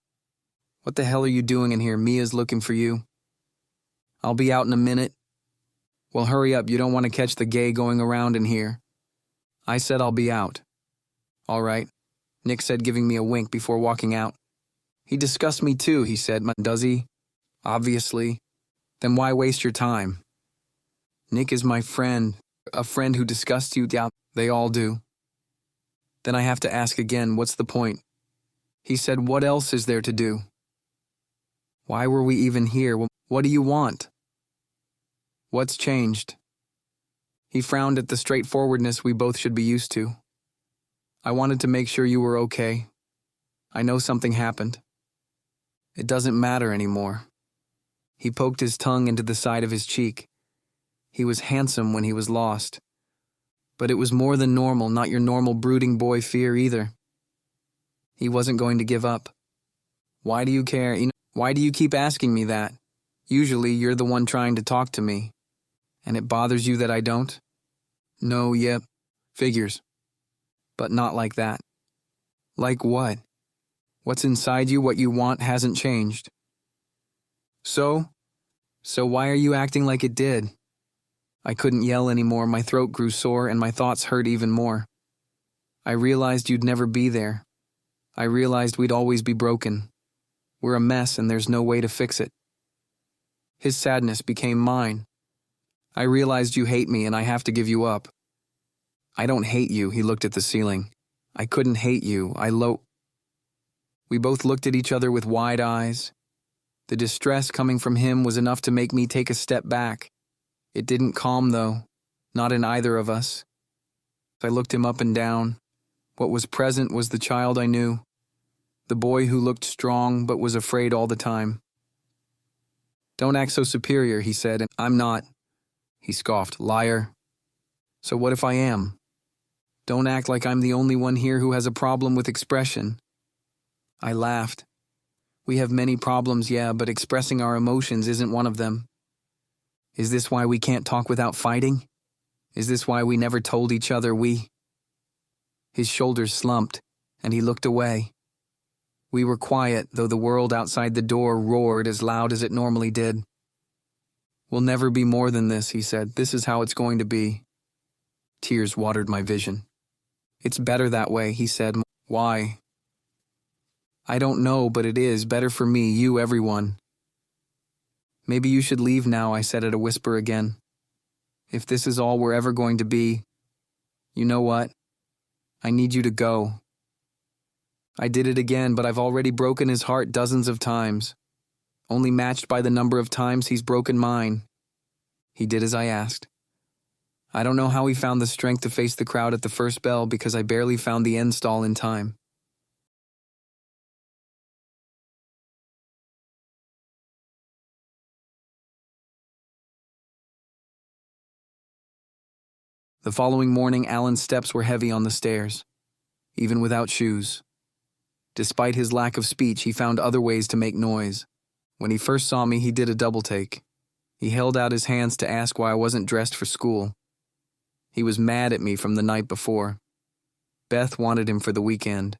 "What the hell are you doing in here? Mia's looking for you." "I'll be out in a minute." "Well, hurry up, you don't want to catch the gay going around in here." I said I'll be out. "All right," Nick said, giving me a wink before walking out. "He disgusts me too," he said. "Does he?" "Obviously." "Then why waste your time?" "Nick is my friend. A friend who disgusts you." "Yeah, they all do." "Then I have to ask again, what's the point?" He said, "What else is there to do?" "Why were we even here? What do you want?" "What's changed?" He frowned at the straightforwardness we both should be used to. "I wanted to make sure you were okay. I know something happened. It doesn't matter anymore." He poked his tongue into the side of his cheek. He was handsome when he was lost. But it was more than normal, not your normal brooding boy fear either. He wasn't going to give up. "Why do you care? Why do you keep asking me that? Usually you're the one trying to talk to me. And it bothers you that I don't?" "No, yep. Figures. But not like that." "Like what?" "What's inside you, what you want, hasn't changed." So why are you acting like it did?" I couldn't yell anymore, my throat grew sore and my thoughts hurt even more. "I realized you'd never be there. I realized we'd always be broken. We're a mess and there's no way to fix it." His sadness became mine. "I realized you hate me and I have to give you up." "I don't hate you," he looked at the ceiling. "I couldn't hate you, We both looked at each other with wide eyes. The distress coming from him was enough to make me take a step back. It didn't calm, though, not in either of us. I looked him up and down. What was present was the child I knew, the boy who looked strong but was afraid all the time. "Don't act so superior," he said, "and I'm not." He scoffed. "Liar." "So what if I am?" "Don't act like I'm the only one here who has a problem with expression." I laughed. "We have many problems, yeah, but expressing our emotions isn't one of them. Is this why we can't talk without fighting? Is this why we never told each other we—" His shoulders slumped, and he looked away. We were quiet, though the world outside the door roared as loud as it normally did. "We'll never be more than this," he said. "This is how it's going to be." Tears watered my vision. "It's better that way," he said. "Why?" "I don't know, but it is better for me, you, everyone." "Maybe you should leave now," I said at a whisper again. "If this is all we're ever going to be, you know what? I need you to go." I did it again, but I've already broken his heart dozens of times, only matched by the number of times he's broken mine. He did as I asked. I don't know how he found the strength to face the crowd at the first bell because I barely found the end stall in time. The following morning, Alan's steps were heavy on the stairs, even without shoes. Despite his lack of speech, he found other ways to make noise. When he first saw me, he did a double take. He held out his hands to ask why I wasn't dressed for school. He was mad at me from the night before. Beth wanted him for the weekend,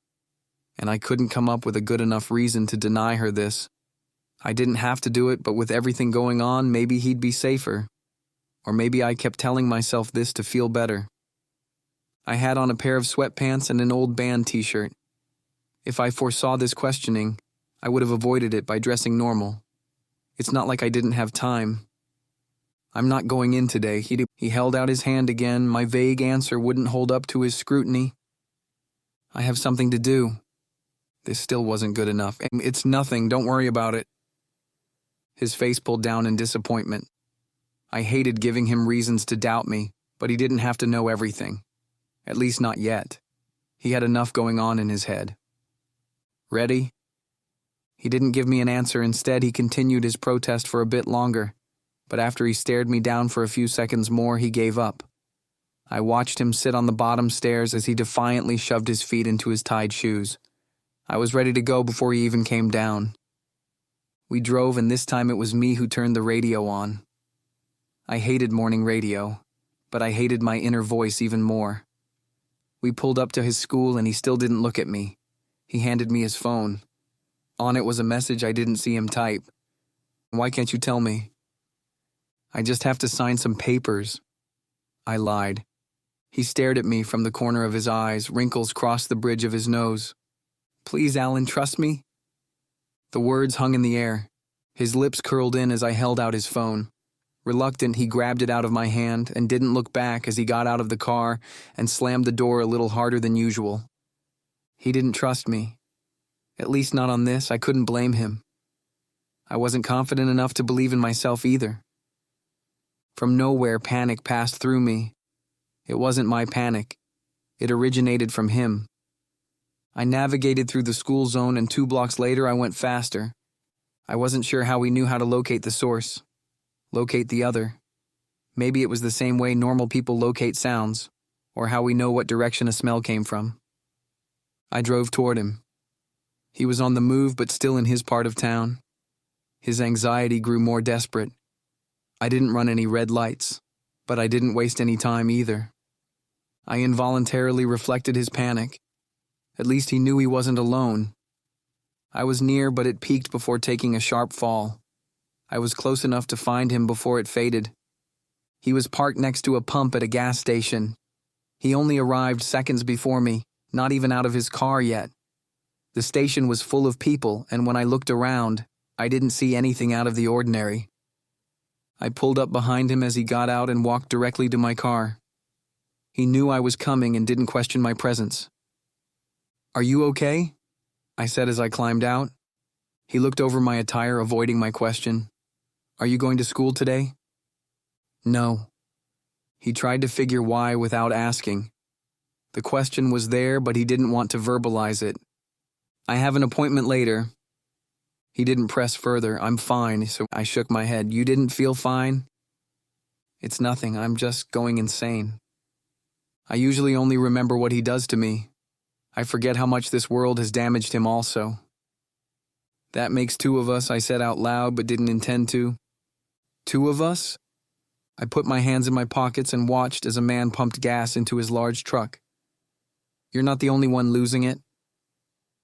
and I couldn't come up with a good enough reason to deny her this. I didn't have to do it, but with everything going on, maybe he'd be safer. Or maybe I kept telling myself this to feel better. I had on a pair of sweatpants and an old band t-shirt. If I foresaw this questioning, I would have avoided it by dressing normal. It's not like I didn't have time. "I'm not going in today." He held out his hand again. My vague answer wouldn't hold up to his scrutiny. "I have something to do." This still wasn't good enough. "It's nothing, don't worry about it." His face pulled down in disappointment. I hated giving him reasons to doubt me, but he didn't have to know everything. At least not yet. He had enough going on in his head. Ready? He didn't give me an answer. Instead, he continued his protest for a bit longer, but after he stared me down for a few seconds more, he gave up. I watched him sit on the bottom stairs as he defiantly shoved his feet into his tied shoes. I was ready to go before he even came down. We drove, and this time it was me who turned the radio on. I hated morning radio, but I hated my inner voice even more. We pulled up to his school, and he still didn't look at me. He handed me his phone. On it was a message I didn't see him type. Why can't you tell me? I just have to sign some papers. I lied. He stared at me from the corner of his eyes. Wrinkles crossed the bridge of his nose. Please, Alan, trust me? The words hung in the air. His lips curled in as I held out his phone. Reluctant, he grabbed it out of my hand and didn't look back as he got out of the car and slammed the door a little harder than usual. He didn't trust me. At least not on this. I couldn't blame him. I wasn't confident enough to believe in myself either. From nowhere, panic passed through me. It wasn't my panic. It originated from him. I navigated through the school zone, and 2 blocks later I went faster. I wasn't sure how he knew how to locate the source. Locate the other. Maybe it was the same way normal people locate sounds, or how we know what direction a smell came from. I drove toward him. He was on the move, but still in his part of town. His anxiety grew more desperate. I didn't run any red lights, but I didn't waste any time either. I involuntarily reflected his panic. At least he knew he wasn't alone. I was near, but it peaked before taking a sharp fall. I was close enough to find him before it faded. He was parked next to a pump at a gas station. He only arrived seconds before me, not even out of his car yet. The station was full of people, and when I looked around, I didn't see anything out of the ordinary. I pulled up behind him as he got out and walked directly to my car. He knew I was coming and didn't question my presence. "Are you okay?" I said as I climbed out. He looked over my attire, avoiding my question. "Are you going to school today?" "No." He tried to figure why without asking. The question was there, but he didn't want to verbalize it. "I have an appointment later." He didn't press further. "I'm fine," so I shook my head. "You didn't feel fine?" "It's nothing. I'm just going insane. I usually only remember what he does to me. I forget how much this world has damaged him also." "That makes 2 of us," I said out loud but didn't intend to. "2 of us?" I put my hands in my pockets and watched as a man pumped gas into his large truck. "You're not the only one losing it."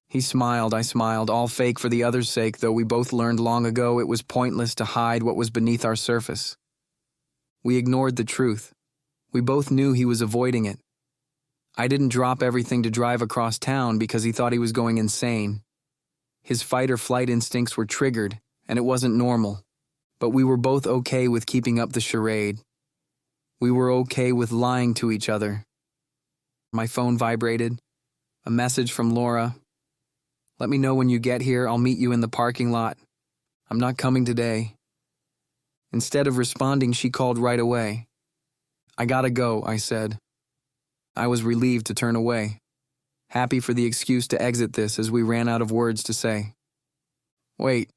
He smiled, I smiled, all fake for the other's sake, though we both learned long ago it was pointless to hide what was beneath our surface. We ignored the truth. We both knew he was avoiding it. I didn't drop everything to drive across town because he thought he was going insane. His fight or flight instincts were triggered, and it wasn't normal. But we were both okay with keeping up the charade. We were okay with lying to each other. My phone vibrated. A message from Laura. "Let me know when you get here. I'll meet you in the parking lot. I'm not coming today." Instead of responding, she called right away. "I gotta go," I said. I was relieved to turn away, happy for the excuse to exit this as we ran out of words to say. "Wait."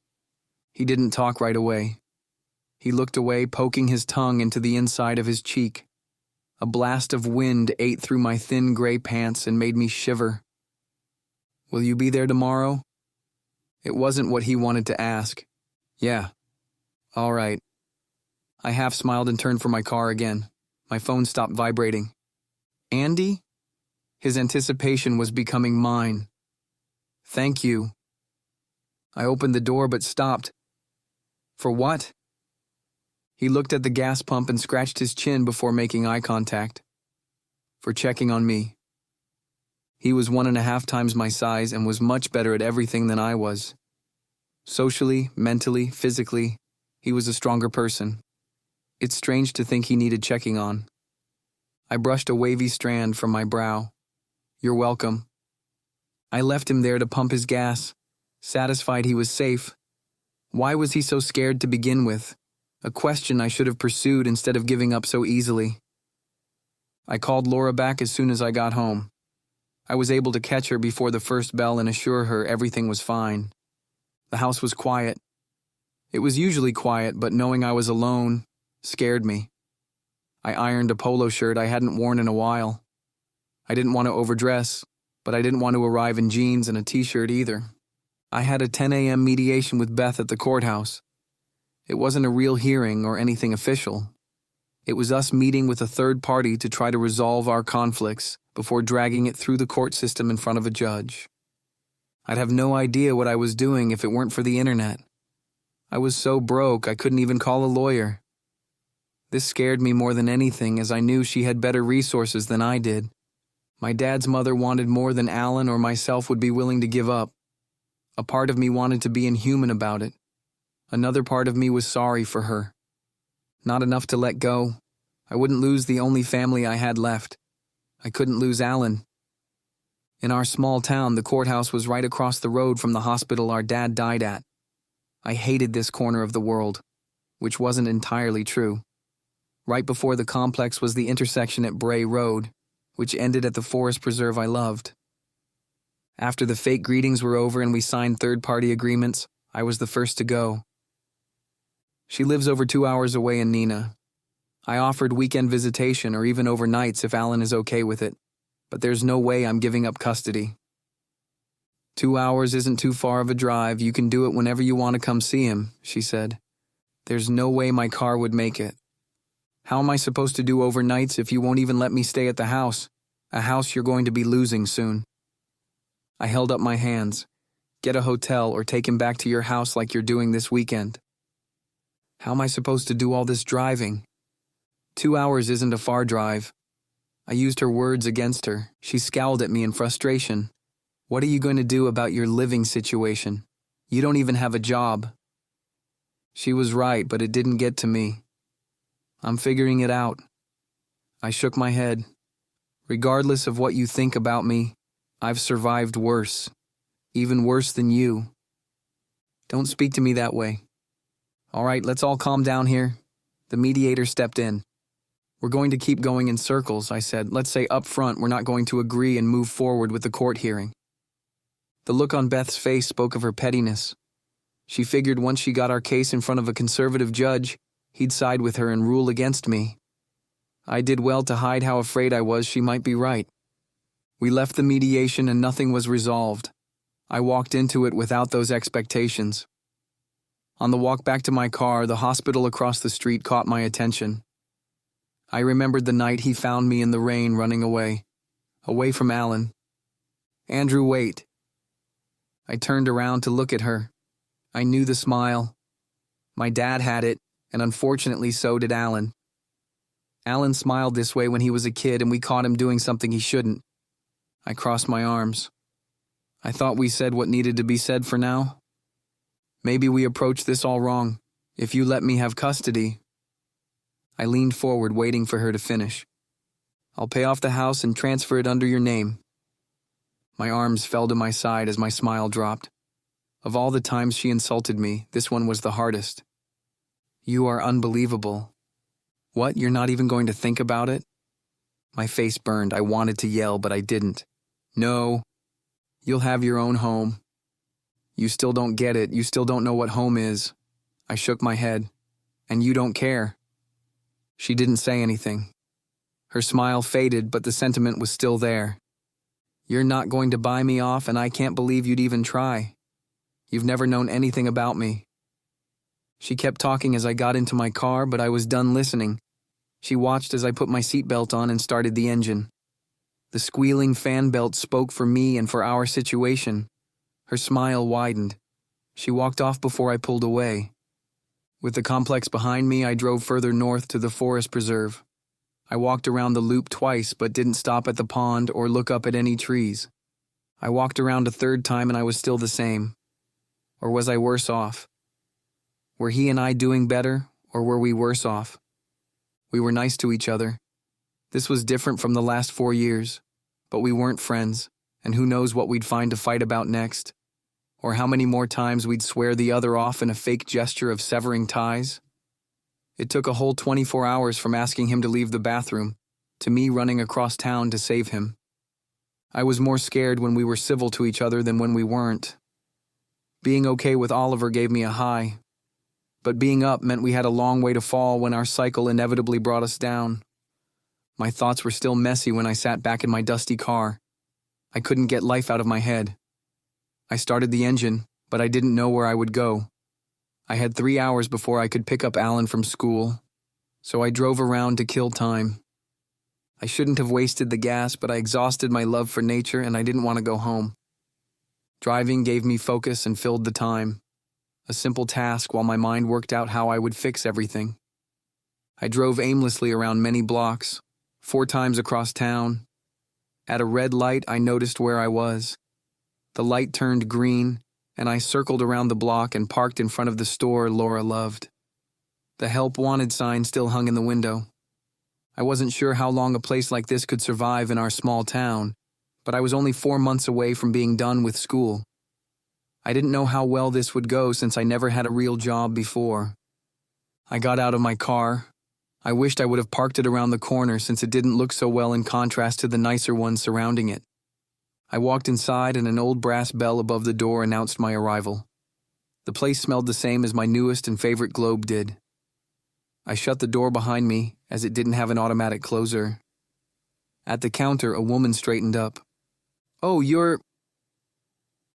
He didn't talk right away. He looked away, poking his tongue into the inside of his cheek. A blast of wind ate through my thin gray pants and made me shiver. "Will you be there tomorrow?" It wasn't what he wanted to ask. "Yeah." "All right." I half smiled and turned for my car again. My phone stopped vibrating. "Andy?" His anticipation was becoming mine. "Thank you." I opened the door but stopped. "For what?" He looked at the gas pump and scratched his chin before making eye contact. "For checking on me." He was 1.5 times my size and was much better at everything than I was. Socially, mentally, physically, he was a stronger person. It's strange to think he needed checking on. I brushed a wavy strand from my brow. "You're welcome." I left him there to pump his gas, satisfied he was safe. Why was he so scared to begin with? a question I should have pursued instead of giving up so easily. I called Laura back as soon as I got home. I was able to catch her before the first bell and assure her everything was fine. The house was quiet. It was usually quiet, but knowing I was alone scared me. I ironed a polo shirt I hadn't worn in a while. I didn't want to overdress, but I didn't want to arrive in jeans and a t-shirt either. I had a 10 a.m. mediation with Beth at the courthouse. It wasn't a real hearing or anything official. It was us meeting with a third party to try to resolve our conflicts before dragging it through the court system in front of a judge. I'd have no idea what I was doing if it weren't for the internet. I was so broke I couldn't even call a lawyer. This scared me more than anything, as I knew she had better resources than I did. My dad's mother wanted more than Alan or myself would be willing to give up. A part of me wanted to be inhuman about it. Another part of me was sorry for her. Not enough to let go. I wouldn't lose the only family I had left. I couldn't lose Alan. In our small town, the courthouse was right across the road from the hospital our dad died at. I hated this corner of the world, which wasn't entirely true. Right before the complex was the intersection at Bray Road, which ended at the forest preserve I loved. After the fake greetings were over and we signed third-party agreements, I was the first to go. She lives over 2 hours away in Neenah. I offered weekend visitation or even overnights if Alan is okay with it, but there's no way I'm giving up custody. 2 hours isn't too far of a drive. You can do it whenever you want to come see him, she said. There's no way my car would make it. How am I supposed to do overnights if you won't even let me stay at the house? A house you're going to be losing soon. I held up my hands. Get a hotel or take him back to your house like you're doing this weekend. How am I supposed to do all this driving? 2 hours isn't a far drive. I used her words against her. She scowled at me in frustration. What are you going to do about your living situation? You don't even have a job. She was right, but it didn't get to me. I'm figuring it out. I shook my head. Regardless of what you think about me, I've survived worse. Even worse than you. Don't speak to me that way. All right, let's all calm down here. The mediator stepped in. We're going to keep going in circles, I said. Let's say up front we're not going to agree and move forward with the court hearing. The look on Beth's face spoke of her pettiness. She figured once she got our case in front of a conservative judge, he'd side with her and rule against me. I did well to hide how afraid I was she might be right. We left the mediation and nothing was resolved. I walked into it without those expectations. On the walk back to my car, the hospital across the street caught my attention. I remembered the night he found me in the rain running away from Alan. Andrew, wait. I turned around to look at her. I knew the smile. My dad had it, and unfortunately so did Alan. Alan smiled this way when he was a kid and we caught him doing something he shouldn't. I crossed my arms. I thought we said what needed to be said for now. Maybe we approached this all wrong. If you let me have custody. I leaned forward, waiting for her to finish. I'll pay off the house and transfer it under your name. My arms fell to my side as my smile dropped. Of all the times she insulted me, this one was the hardest. You are unbelievable. What, you're not even going to think about it? My face burned. I wanted to yell, but I didn't. No. You'll have your own home. You still don't get it. You still don't know what home is. I shook my head. And you don't care. She didn't say anything. Her smile faded, but the sentiment was still there. You're not going to buy me off, and I can't believe you'd even try. You've never known anything about me. She kept talking as I got into my car, but I was done listening. She watched as I put my seatbelt on and started the engine. The squealing fan belt spoke for me and for our situation. Her smile widened. She walked off before I pulled away. With the complex behind me, I drove further north to the forest preserve. I walked around the loop twice, but didn't stop at the pond or look up at any trees. I walked around a third time and I was still the same. Or was I worse off? Were he and I doing better, or were we worse off? We were nice to each other. This was different from the last 4 years, but we weren't friends, and who knows what we'd find to fight about next, or how many more times we'd swear the other off in a fake gesture of severing ties. It took a whole 24 hours from asking him to leave the bathroom to me running across town to save him. I was more scared when we were civil to each other than when we weren't. Being okay with Oliver gave me a high, but being up meant we had a long way to fall when our cycle inevitably brought us down. My thoughts were still messy when I sat back in my dusty car. I couldn't get life out of my head. I started the engine, but I didn't know where I would go. I had 3 hours before I could pick up Alan from school, so I drove around to kill time. I shouldn't have wasted the gas, but I exhausted my love for nature and I didn't want to go home. Driving gave me focus and filled the time. A simple task while my mind worked out how I would fix everything. I drove aimlessly around many blocks, 4 times across town. At a red light, I noticed where I was. The light turned green, and I circled around the block and parked in front of the store Laura loved. The help wanted sign still hung in the window. I wasn't sure how long a place like this could survive in our small town, but I was only 4 months away from being done with school. I didn't know how well this would go since I never had a real job before. I got out of my car. I wished I would have parked it around the corner since it didn't look so well in contrast to the nicer ones surrounding it. I walked inside and an old brass bell above the door announced my arrival. The place smelled the same as my newest and favorite globe did. I shut the door behind me as it didn't have an automatic closer. At the counter, a woman straightened up. "Oh, you're..."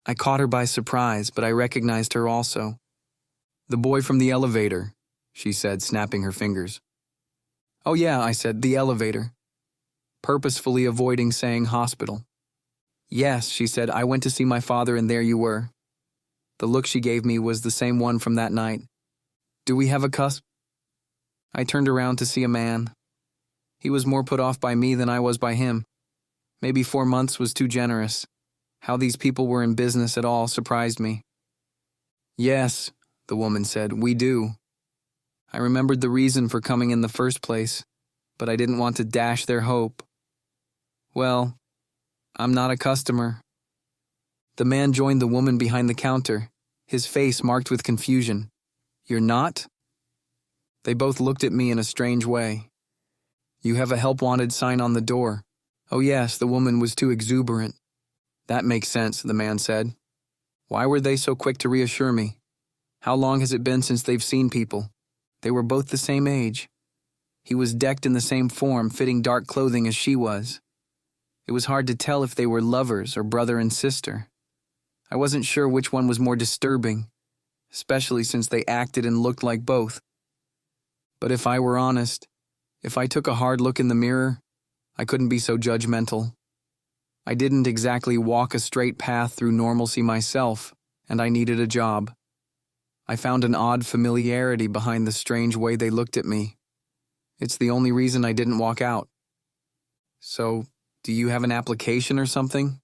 I caught her by surprise, but I recognized her also. "The boy from the elevator," she said, snapping her fingers. "Oh yeah," I said, "the elevator," purposefully avoiding saying hospital. "Yes," she said, "I went to see my father and there you were." The look she gave me was the same one from that night. "Do we have a cusp?" I turned around to see a man. He was more put off by me than I was by him. Maybe 4 months was too generous. How these people were in business at all surprised me. "Yes," the woman said, "we do." I remembered the reason for coming in the first place, but I didn't want to dash their hope. "Well, I'm not a customer." The man joined the woman behind the counter, his face marked with confusion. "You're not?" They both looked at me in a strange way. "You have a help wanted sign on the door." "Oh yes," the woman was too exuberant. "That makes sense," the man said. Why were they so quick to reassure me? How long has it been since they've seen people? They were both the same age. He was decked in the same form, fitting dark clothing as she was. It was hard to tell if they were lovers or brother and sister. I wasn't sure which one was more disturbing, especially since they acted and looked like both. But if I were honest, if I took a hard look in the mirror, I couldn't be so judgmental. I didn't exactly walk a straight path through normalcy myself, and I needed a job. I found an odd familiarity behind the strange way they looked at me. It's the only reason I didn't walk out. "So, do you have an application or something?"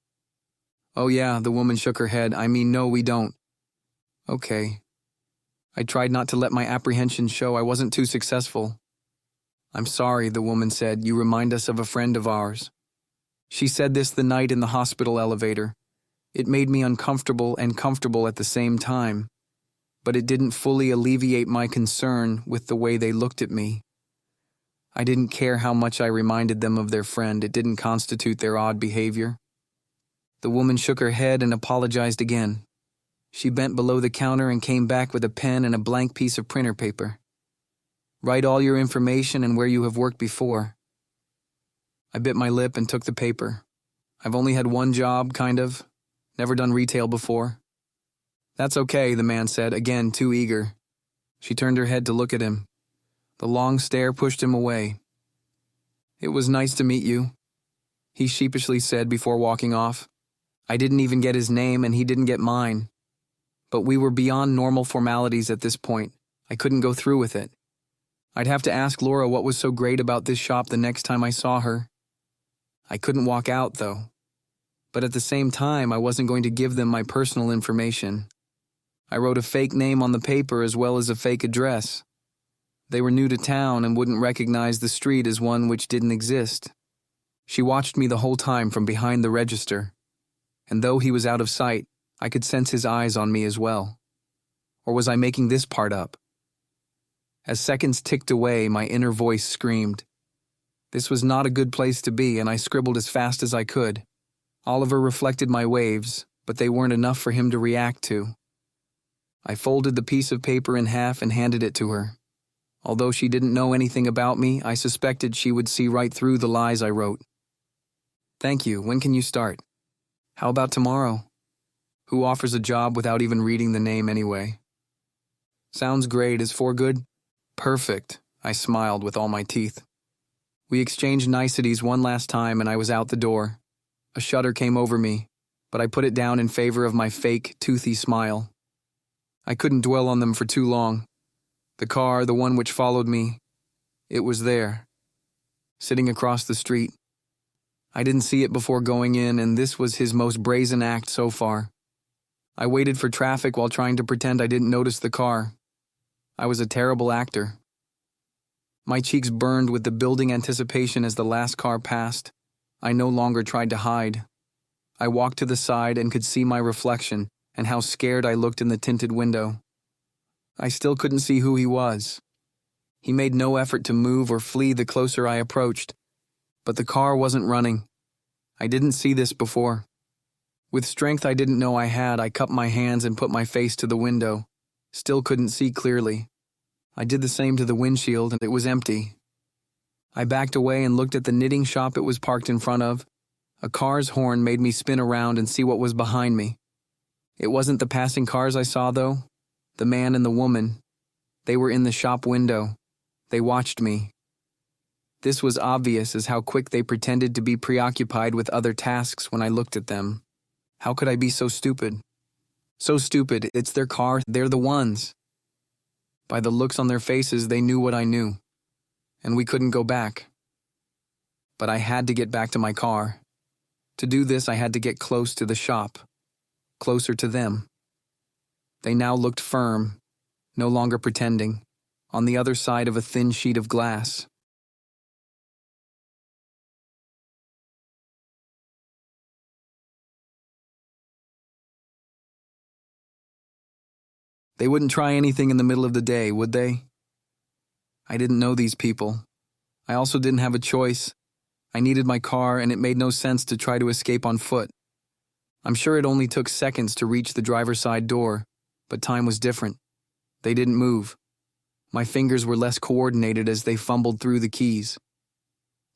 "Oh yeah," the woman shook her head. "I mean, no, we don't." "Okay." I tried not to let my apprehension show I wasn't too successful. "I'm sorry," the woman said. "You remind us of a friend of ours." She said this the night in the hospital elevator. It made me uncomfortable and comfortable at the same time, but it didn't fully alleviate my concern with the way they looked at me. I didn't care how much I reminded them of their friend. It didn't constitute their odd behavior. The woman shook her head and apologized again. She bent below the counter and came back with a pen and a blank piece of printer paper. "Write all your information and where you have worked before." I bit my lip and took the paper. "I've only had one job, kind of. Never done retail before." "That's okay," the man said, again too eager. She turned her head to look at him. The long stare pushed him away. "It was nice to meet you," he sheepishly said before walking off. I didn't even get his name and he didn't get mine. But we were beyond normal formalities at this point. I couldn't go through with it. I'd have to ask Laura what was so great about this shop the next time I saw her. I couldn't walk out, though. But at the same time, I wasn't going to give them my personal information. I wrote a fake name on the paper as well as a fake address. They were new to town and wouldn't recognize the street as one which didn't exist. She watched me the whole time from behind the register, and though he was out of sight, I could sense his eyes on me as well. Or was I making this part up? As seconds ticked away, my inner voice screamed. This was not a good place to be, and I scribbled as fast as I could. Oliver reflected my waves, but they weren't enough for him to react to. I folded the piece of paper in half and handed it to her. Although she didn't know anything about me, I suspected she would see right through the lies I wrote. Thank you. When can you start? How about tomorrow? Who offers a job without even reading the name anyway? Sounds great. Is 4 good? Perfect. I smiled with all my teeth. We exchanged niceties one last time and I was out the door. A shudder came over me, but I put it down in favor of my fake, toothy smile. I couldn't dwell on them for too long. The car, the one which followed me, it was there, sitting across the street. I didn't see it before going in, and this was his most brazen act so far. I waited for traffic while trying to pretend I didn't notice the car. I was a terrible actor. My cheeks burned with the building anticipation as the last car passed. I no longer tried to hide. I walked to the side and could see my reflection and how scared I looked in the tinted window. I still couldn't see who he was. He made no effort to move or flee the closer I approached, but the car wasn't running. I didn't see this before. With strength I didn't know I had, I cupped my hands and put my face to the window. Still couldn't see clearly. I did the same to the windshield and it was empty. I backed away and looked at the knitting shop it was parked in front of. A car's horn made me spin around and see what was behind me. It wasn't the passing cars I saw, though. The man and the woman. They were in the shop window. They watched me. This was obvious as how quick they pretended to be preoccupied with other tasks when I looked at them. How could I be so stupid? So stupid, it's their car, they're the ones. By the looks on their faces, they knew what I knew. And we couldn't go back. But I had to get back to my car. To do this, I had to get close to the shop. Closer to them. They now looked firm, no longer pretending, on the other side of a thin sheet of glass. They wouldn't try anything in the middle of the day, would they? I didn't know these people. I also didn't have a choice. I needed my car, and it made no sense to try to escape on foot. I'm sure it only took seconds to reach the driver's side door, but time was different. They didn't move. My fingers were less coordinated as they fumbled through the keys.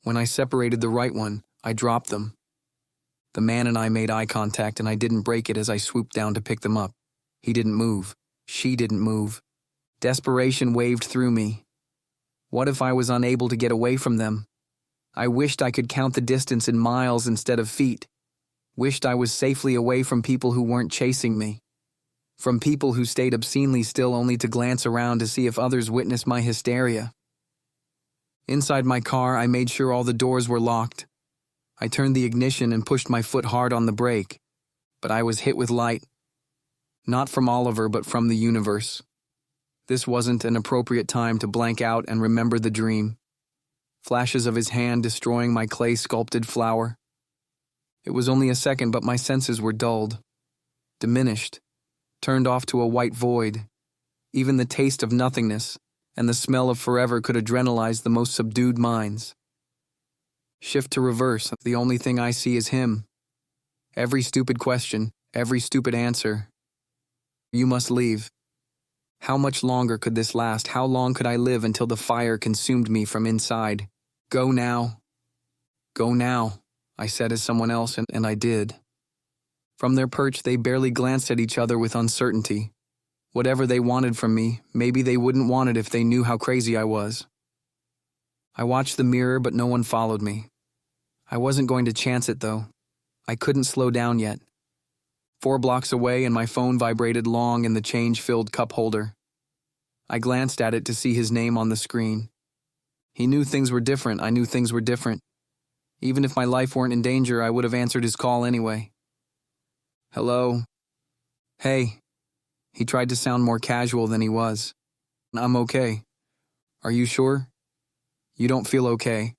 When I separated the right one, I dropped them. The man and I made eye contact, and I didn't break it as I swooped down to pick them up. He didn't move. She didn't move. Desperation waved through me. What if I was unable to get away from them? I wished I could count the distance in miles instead of feet. Wished I was safely away from people who weren't chasing me. From people who stayed obscenely still only to glance around to see if others witnessed my hysteria. Inside my car, I made sure all the doors were locked. I turned the ignition and pushed my foot hard on the brake. But I was hit with light. Not from Oliver, but from the universe. This wasn't an appropriate time to blank out and remember the dream. Flashes of his hand destroying my clay-sculpted flower. It was only a second, but my senses were dulled, diminished, turned off to a white void. Even the taste of nothingness and the smell of forever could adrenalize the most subdued minds. Shift to reverse, the only thing I see is him. Every stupid question, every stupid answer. You must leave. How much longer could this last? How long could I live until the fire consumed me from inside? Go now. Go now, I said as someone else, and I did. From their perch, they barely glanced at each other with uncertainty. Whatever they wanted from me, maybe they wouldn't want it if they knew how crazy I was. I watched the mirror, but no one followed me. I wasn't going to chance it, though. I couldn't slow down yet. 4 blocks away, and my phone vibrated long in the change-filled cup holder. I glanced at it to see his name on the screen. He knew things were different. I knew things were different. Even if my life weren't in danger, I would have answered his call anyway. Hello? Hey. He tried to sound more casual than he was. I'm okay. Are you sure? You don't feel okay.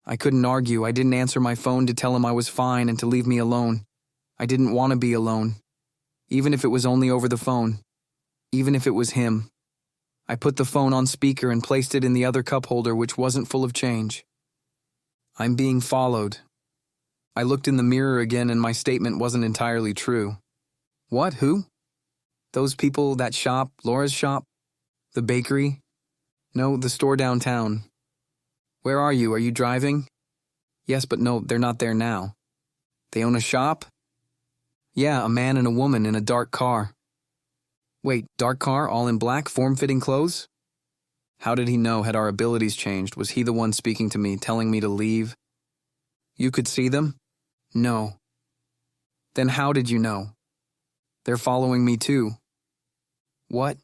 I couldn't argue. I didn't answer my phone to tell him I was fine and to leave me alone. I didn't want to be alone. Even if it was only over the phone. Even if it was him. I put the phone on speaker and placed it in the other cup holder, which wasn't full of change. I'm being followed. I looked in the mirror again and my statement wasn't entirely true. What? Who? Those people, that shop, Laura's shop? The bakery? No, the store downtown. Where are you? Are you driving? Yes, but no, they're not there now. They own a shop? Yeah, a man and a woman in a dark car. Wait, dark car, all in black, form-fitting clothes? How did he know? Had our abilities changed? Was he the one speaking to me, telling me to leave? You could see them? No. Then how did you know? They're following me too. What?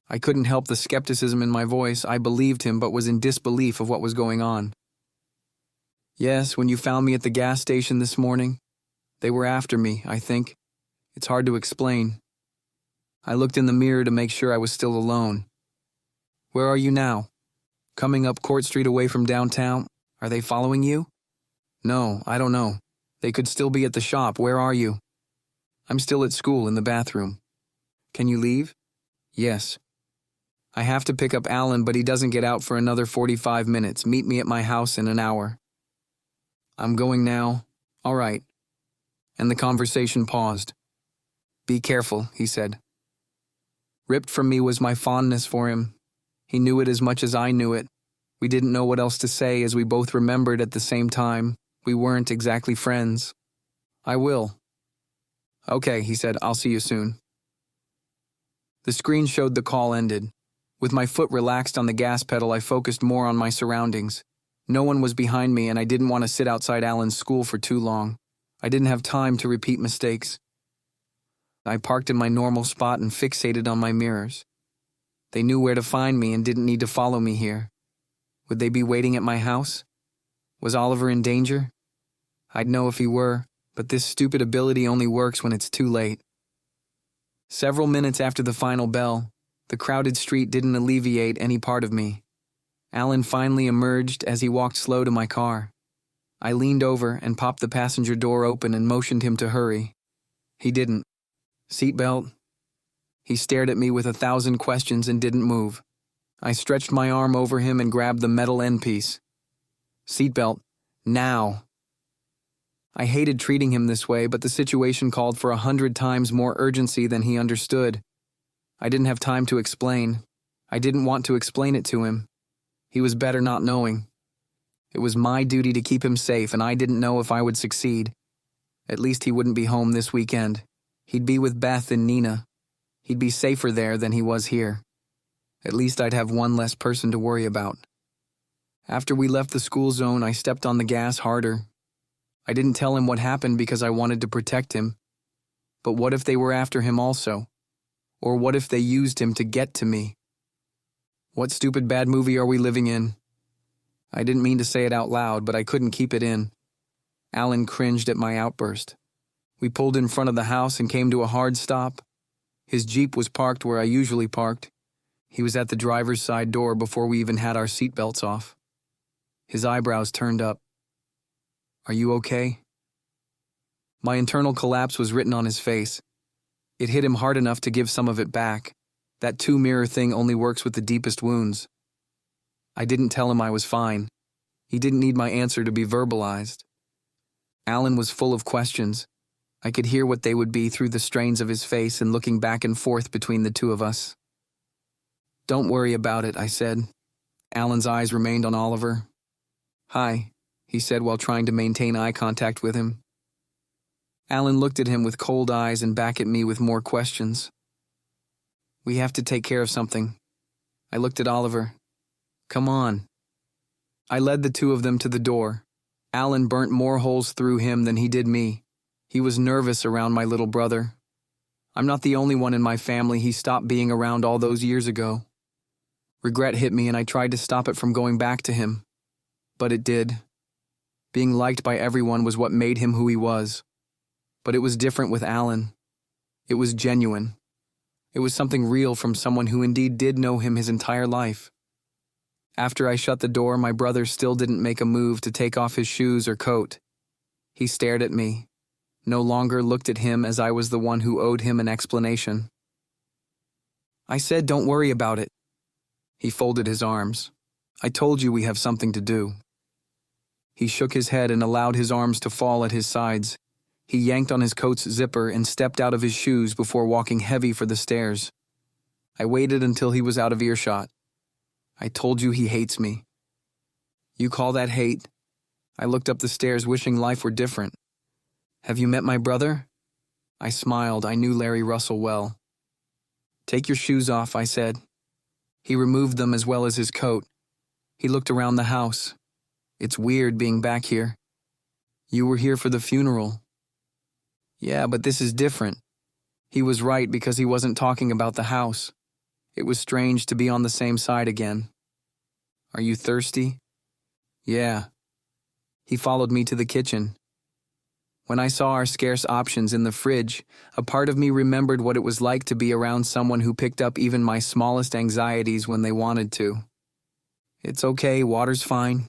I couldn't help the skepticism in my voice. I believed him, but was in disbelief of what was going on. Yes, when you found me at the gas station this morning, they were after me, I think. It's hard to explain. I looked in the mirror to make sure I was still alone. Where are you now? Coming up Court Street away from downtown. Are they following you? No, I don't know. They could still be at the shop. Where are you? I'm still at school in the bathroom. Can you leave? Yes. I have to pick up Alan, but he doesn't get out for another 45 minutes. Meet me at my house in an hour. I'm going now. All right. And the conversation paused. Be careful, he said. Ripped from me was my fondness for him. He knew it as much as I knew it. We didn't know what else to say as we both remembered at the same time. We weren't exactly friends. I will. Okay, he said, I'll see you soon. The screen showed the call ended. With my foot relaxed on the gas pedal, I focused more on my surroundings. No one was behind me, and I didn't want to sit outside Alan's school for too long. I didn't have time to repeat mistakes. I parked in my normal spot and fixated on my mirrors. They knew where to find me and didn't need to follow me here. Would they be waiting at my house? Was Oliver in danger? I'd know if he were, but this stupid ability only works when it's too late. Several minutes after the final bell, the crowded street didn't alleviate any part of me. Alan finally emerged as he walked slow to my car. I leaned over and popped the passenger door open and motioned him to hurry. He didn't. Seatbelt? He stared at me with 1,000 questions and didn't move. I stretched my arm over him and grabbed the metal end piece. Seatbelt. Now. I hated treating him this way, but the situation called for 100 times more urgency than he understood. I didn't have time to explain. I didn't want to explain it to him. He was better not knowing. It was my duty to keep him safe, and I didn't know if I would succeed. At least he wouldn't be home this weekend. He'd be with Beth and Nina. He'd be safer there than he was here. At least I'd have one less person to worry about. After we left the school zone, I stepped on the gas harder. I didn't tell him what happened because I wanted to protect him. But what if they were after him also? Or what if they used him to get to me? What stupid bad movie are we living in? I didn't mean to say it out loud, but I couldn't keep it in. Alan cringed at my outburst. We pulled in front of the house and came to a hard stop. His Jeep was parked where I usually parked. He was at the driver's side door before we even had our seatbelts off. His eyebrows turned up. Are you okay? My internal collapse was written on his face. It hit him hard enough to give some of it back. That two-mirror thing only works with the deepest wounds. I didn't tell him I was fine. He didn't need my answer to be verbalized. Alan was full of questions. I could hear what they would be through the strains of his face and looking back and forth between the two of us. Don't worry about it, I said. Alan's eyes remained on Oliver. Hi, he said while trying to maintain eye contact with him. Alan looked at him with cold eyes and back at me with more questions. We have to take care of something. I looked at Oliver. Come on. I led the two of them to the door. Alan burnt more holes through him than he did me. He was nervous around my little brother. I'm not the only one in my family he stopped being around all those years ago. Regret hit me and I tried to stop it from going back to him. But it did. Being liked by everyone was what made him who he was. But it was different with Alan. It was genuine. It was something real from someone who indeed did know him his entire life. After I shut the door, my brother still didn't make a move to take off his shoes or coat. He stared at me, no longer looked at him as I was the one who owed him an explanation. I said, don't worry about it. He folded his arms. I told you we have something to do. He shook his head and allowed his arms to fall at his sides. He yanked on his coat's zipper and stepped out of his shoes before walking heavy for the stairs. I waited until he was out of earshot. I told you he hates me. You call that hate? I looked up the stairs wishing life were different. Have you met my brother? I smiled. I knew Larry Russell well. Take your shoes off, I said. He removed them as well as his coat. He looked around the house. It's weird being back here. You were here for the funeral. Yeah, but this is different. He was right because he wasn't talking about the house. It was strange to be on the same side again. Are you thirsty? Yeah. He followed me to the kitchen. When I saw our scarce options in the fridge, a part of me remembered what it was like to be around someone who picked up even my smallest anxieties when they wanted to. It's okay, water's fine.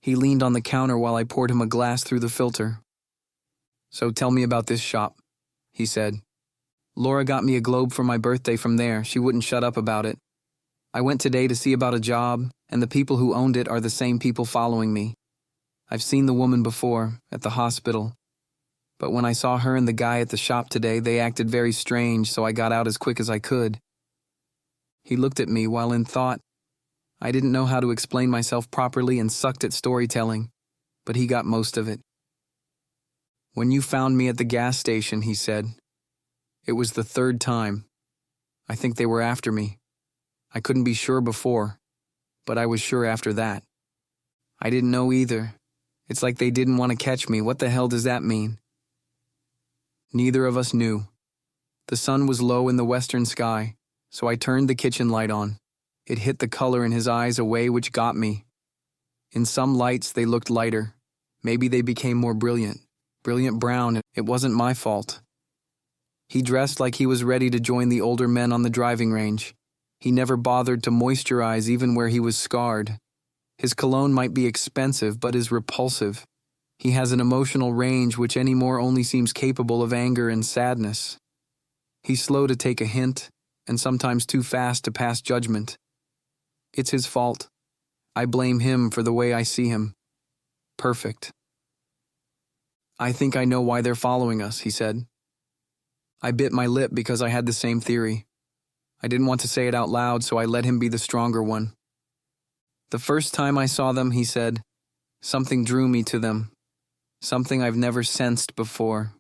He leaned on the counter while I poured him a glass through the filter. So tell me about this shop, he said. Laura got me a globe for my birthday from there. She wouldn't shut up about it. I went today to see about a job, and the people who owned it are the same people following me. I've seen the woman before, at the hospital. But when I saw her and the guy at the shop today, they acted very strange, so I got out as quick as I could. He looked at me while in thought. I didn't know how to explain myself properly and sucked at storytelling, but he got most of it. When you found me at the gas station, he said. It was the third time. I think they were after me. I couldn't be sure before, but I was sure after that. I didn't know either. It's like they didn't want to catch me. What the hell does that mean? Neither of us knew. The sun was low in the western sky, so I turned the kitchen light on. It hit the color in his eyes a way which got me. In some lights, they looked lighter. Maybe they became more brilliant brown. It wasn't my fault. He dressed like he was ready to join the older men on the driving range. He never bothered to moisturize even where he was scarred. His cologne might be expensive, but is repulsive. He has an emotional range which anymore only seems capable of anger and sadness. He's slow to take a hint, and sometimes too fast to pass judgment. It's his fault. I blame him for the way I see him. Perfect. I think I know why they're following us, he said. I bit my lip because I had the same theory. I didn't want to say it out loud, so I let him be the stronger one. The first time I saw them, he said, something drew me to them. Something I've never sensed before.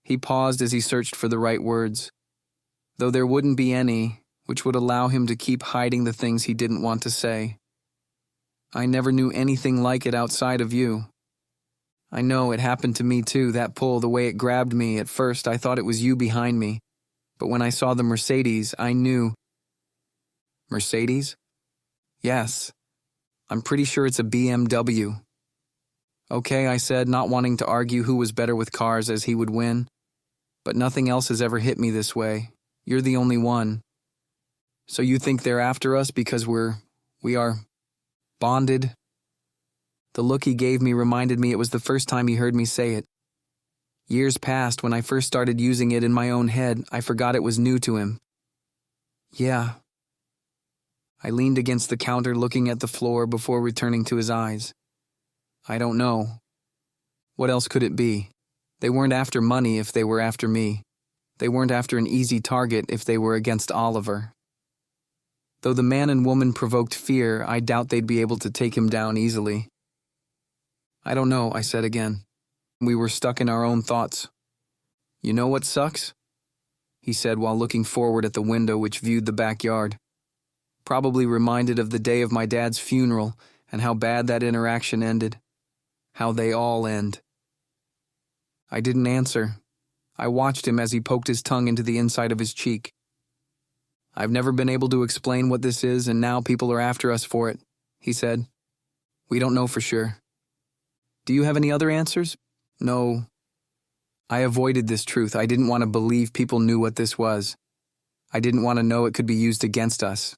He paused as he searched for the right words. Though there wouldn't be any, which would allow him to keep hiding the things he didn't want to say. I never knew anything like it outside of you. I know it happened to me too, that pull, the way it grabbed me. At first, I thought it was you behind me. But when I saw the Mercedes, I knew. Mercedes? Yes. I'm pretty sure it's a BMW. Okay, I said, not wanting to argue who was better with cars as he would win. But nothing else has ever hit me this way. You're the only one. So you think they're after us because we are bonded? The look he gave me reminded me it was the first time he heard me say it. Years passed when I first started using it in my own head. I forgot it was new to him. Yeah. I leaned against the counter looking at the floor before returning to his eyes. I don't know. What else could it be? They weren't after money if they were after me. They weren't after an easy target if they were against Oliver. Though the man and woman provoked fear, I doubt they'd be able to take him down easily. I don't know, I said again. We were stuck in our own thoughts. You know what sucks? He said while looking forward at the window which viewed the backyard. Probably reminded of the day of my dad's funeral and how bad that interaction ended. How they all end. I didn't answer. I watched him as he poked his tongue into the inside of his cheek. I've never been able to explain what this is, and now people are after us for it, he said. We don't know for sure. Do you have any other answers? No. I avoided this truth. I didn't want to believe people knew what this was. I didn't want to know it could be used against us.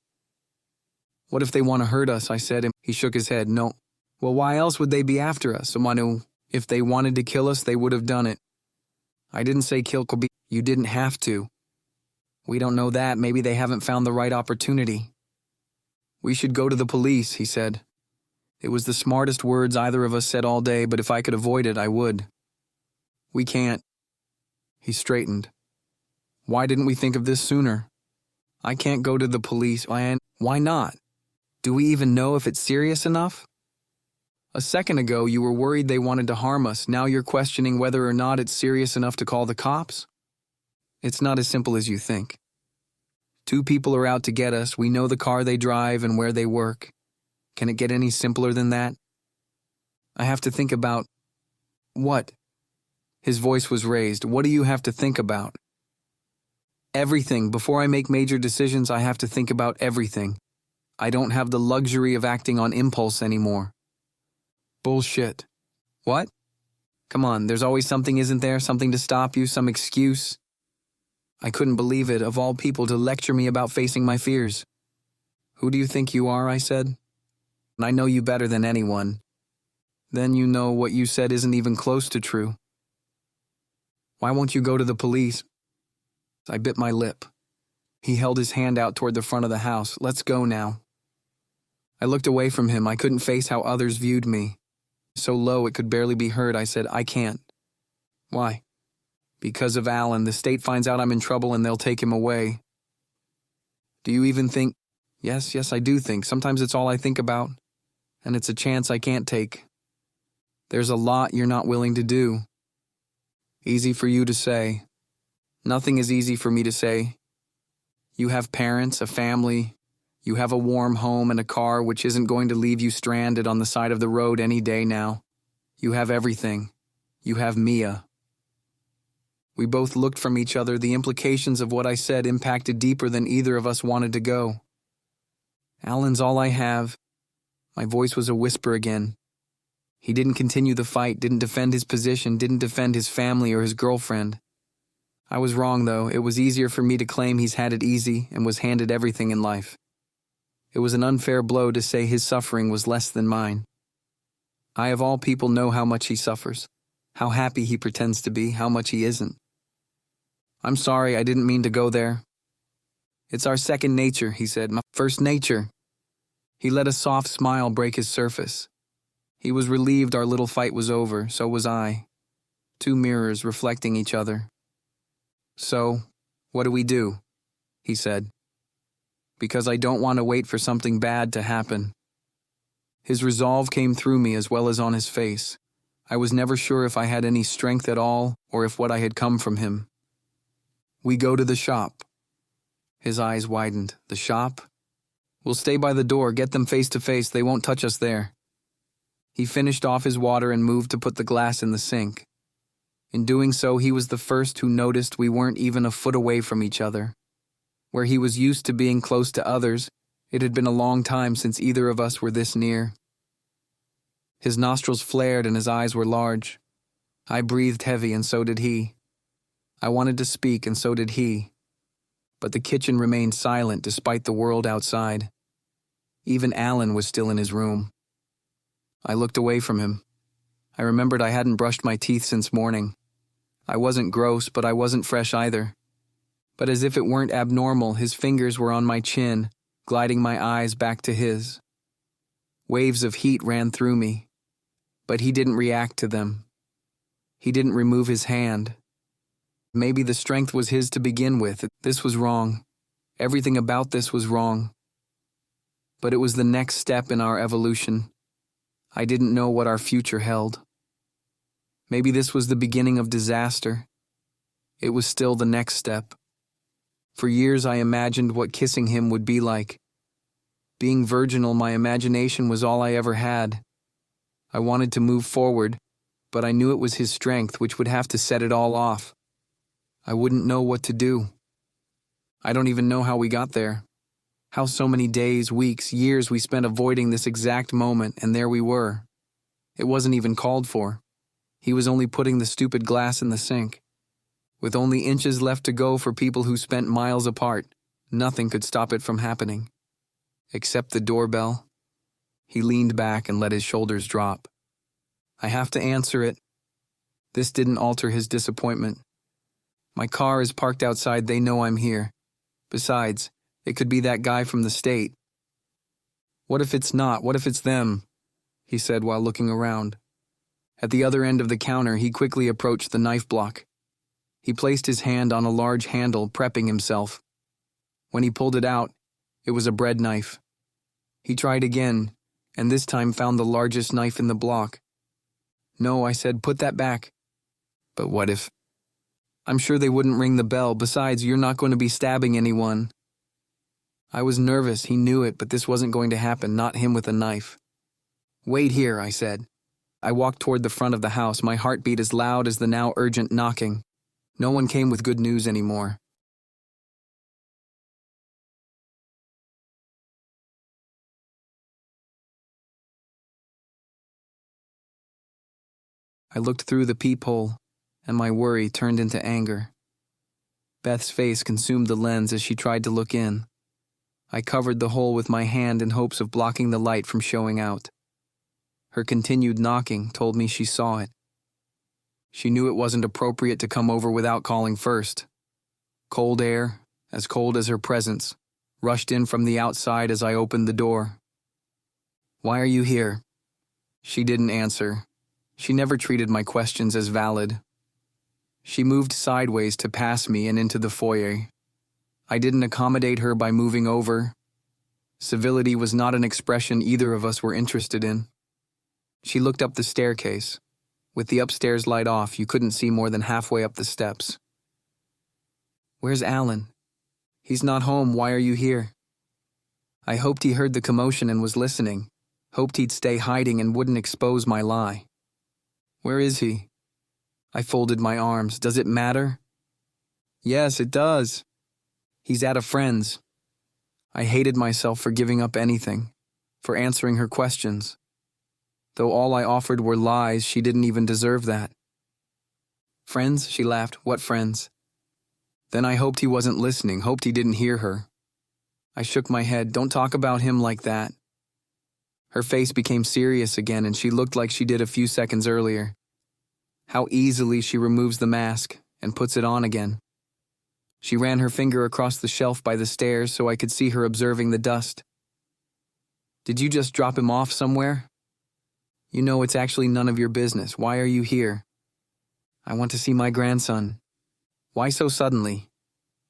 What if they want to hurt us? I said, and he shook his head. No. Well, why else would they be after us? Someone who, if they wanted to kill us, they would have done it. I didn't say kill Kobe. You didn't have to. We don't know that. Maybe they haven't found the right opportunity. We should go to the police, he said. It was the smartest words either of us said all day, but if I could avoid it, I would. We can't. He straightened. Why didn't we think of this sooner? I can't go to the police. Why not? Do we even know if it's serious enough? A second ago, you were worried they wanted to harm us. Now you're questioning whether or not it's serious enough to call the cops? It's not as simple as you think. 2 people are out to get us. We know the car they drive and where they work. Can it get any simpler than that? I have to think about... What? His voice was raised. What do you have to think about? Everything. Before I make major decisions, I have to think about everything. I don't have the luxury of acting on impulse anymore. Bullshit. What? Come on, there's always something, isn't there? Something to stop you, some excuse. I couldn't believe it, of all people, to lecture me about facing my fears. Who do you think you are, I said. I know you better than anyone. Then you know what you said isn't even close to true. Why won't you go to the police? I bit my lip. He held his hand out toward the front of the house. Let's go now. I looked away from him. I couldn't face how others viewed me. So low it could barely be heard, I said, I can't. Why? Because of Alan. The state finds out I'm in trouble and they'll take him away. Do you even think? Yes, I do think. Sometimes it's all I think about. And it's a chance I can't take. There's a lot you're not willing to do. Easy for you to say. Nothing is easy for me to say. You have parents, a family. You have a warm home and a car which isn't going to leave you stranded on the side of the road any day now. You have everything. You have Mia. We both looked from each other. The implications of what I said impacted deeper than either of us wanted to go. Alan's all I have. My voice was a whisper again. He didn't continue the fight, didn't defend his position, didn't defend his family or his girlfriend. I was wrong, though. It was easier for me to claim he's had it easy and was handed everything in life. It was an unfair blow to say his suffering was less than mine. I, of all people, know how much he suffers, how happy he pretends to be, how much he isn't. I'm sorry, I didn't mean to go there. It's our second nature, he said, my first nature. He let a soft smile break his surface. He was relieved our little fight was over, so was I. 2 mirrors reflecting each other. So, what do we do? He said. Because I don't want to wait for something bad to happen. His resolve came through me as well as on his face. I was never sure if I had any strength at all or if what I had come from him. We go to the shop. His eyes widened. The shop? We'll stay by the door, get them face to face, they won't touch us there. He finished off his water and moved to put the glass in the sink. In doing so, he was the first who noticed we weren't even a foot away from each other. Where he was used to being close to others, it had been a long time since either of us were this near. His nostrils flared and his eyes were large. I breathed heavy and so did he. I wanted to speak and so did he. But the kitchen remained silent despite the world outside. Even Alan was still in his room. I looked away from him. I remembered I hadn't brushed my teeth since morning. I wasn't gross, but I wasn't fresh either. But as if it weren't abnormal, his fingers were on my chin, gliding my eyes back to his. Waves of heat ran through me, but he didn't react to them. He didn't remove his hand. Maybe the strength was his to begin with. This was wrong. Everything about this was wrong. But it was the next step in our evolution. I didn't know what our future held. Maybe this was the beginning of disaster. It was still the next step. For years I imagined what kissing him would be like. Being virginal, my imagination was all I ever had. I wanted to move forward, but I knew it was his strength which would have to set it all off. I wouldn't know what to do. I don't even know how we got there. How so many days, weeks, years we spent avoiding this exact moment, and there we were. It wasn't even called for. He was only putting the stupid glass in the sink. With only inches left to go for people who spent miles apart, nothing could stop it from happening. Except the doorbell. He leaned back and let his shoulders drop. I have to answer it. This didn't alter his disappointment. My car is parked outside, they know I'm here. Besides, it could be that guy from the state. What if it's not? What if it's them? He said while looking around. At the other end of the counter, he quickly approached the knife block. He placed his hand on a large handle, prepping himself. When he pulled it out, it was a bread knife. He tried again, and this time found the largest knife in the block. No, I said, put that back. But what if? I'm sure they wouldn't ring the bell. Besides, you're not going to be stabbing anyone. I was nervous, he knew it, but this wasn't going to happen, not him with a knife. Wait here, I said. I walked toward the front of the house, my heartbeat as loud as the now urgent knocking. No one came with good news anymore. I looked through the peephole, and my worry turned into anger. Beth's face consumed the lens as she tried to look in. I covered the hole with my hand in hopes of blocking the light from showing out. Her continued knocking told me she saw it. She knew it wasn't appropriate to come over without calling first. Cold air, as cold as her presence, rushed in from the outside as I opened the door. Why are you here? She didn't answer. She never treated my questions as valid. She moved sideways to pass me and into the foyer. I didn't accommodate her by moving over. Civility was not an expression either of us were interested in. She looked up the staircase. With the upstairs light off, you couldn't see more than halfway up the steps. Where's Alan? He's not home. Why are you here? I hoped he heard the commotion and was listening. Hoped he'd stay hiding and wouldn't expose my lie. Where is he? I folded my arms. Does it matter? Yes, it does. He's at a friend's. I hated myself for giving up anything, for answering her questions. Though all I offered were lies, she didn't even deserve that. Friends? She laughed. What friends? Then I hoped he wasn't listening, hoped he didn't hear her. I shook my head. Don't talk about him like that. Her face became serious again, and she looked like she did a few seconds earlier. How easily she removes the mask and puts it on again. She ran her finger across the shelf by the stairs so I could see her observing the dust. Did you just drop him off somewhere? You know it's actually none of your business. Why are you here? I want to see my grandson. Why so suddenly?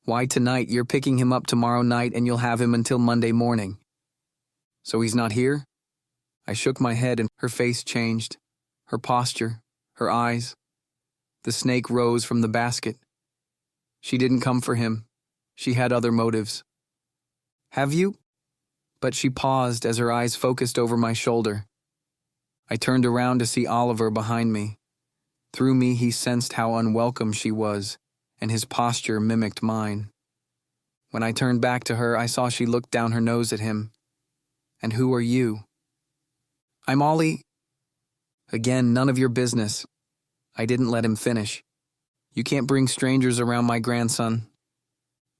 Why tonight? You're picking him up tomorrow night and you'll have him until Monday morning. So he's not here? I shook my head and her face changed. Her posture, her eyes. The snake rose from the basket. She didn't come for him. She had other motives. Have you? But she paused as her eyes focused over my shoulder. I turned around to see Oliver behind me. Through me, he sensed how unwelcome she was, and his posture mimicked mine. When I turned back to her, I saw she looked down her nose at him. And who are you? I'm Ollie. Again, none of your business. I didn't let him finish. You can't bring strangers around my grandson.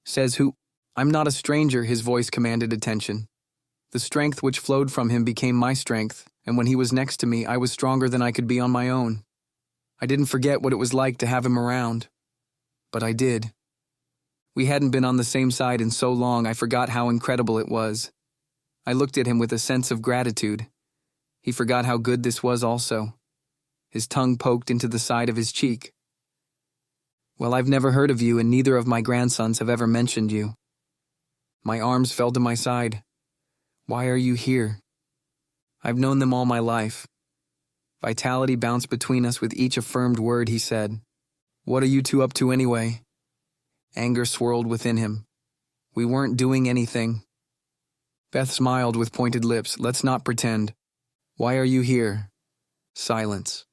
Says who? I'm not a stranger, his voice commanded attention. The strength which flowed from him became my strength, and when he was next to me, I was stronger than I could be on my own. I didn't forget what it was like to have him around. But I did. We hadn't been on the same side in so long I forgot how incredible it was. I looked at him with a sense of gratitude. He forgot how good this was also. His tongue poked into the side of his cheek. Well, I've never heard of you and neither of my grandsons have ever mentioned you. My arms fell to my side. Why are you here? I've known them all my life. Vitality bounced between us with each affirmed word he said. What are you two up to anyway? Anger swirled within him. We weren't doing anything. Beth smiled with pointed lips. Let's not pretend. Why are you here? Silence.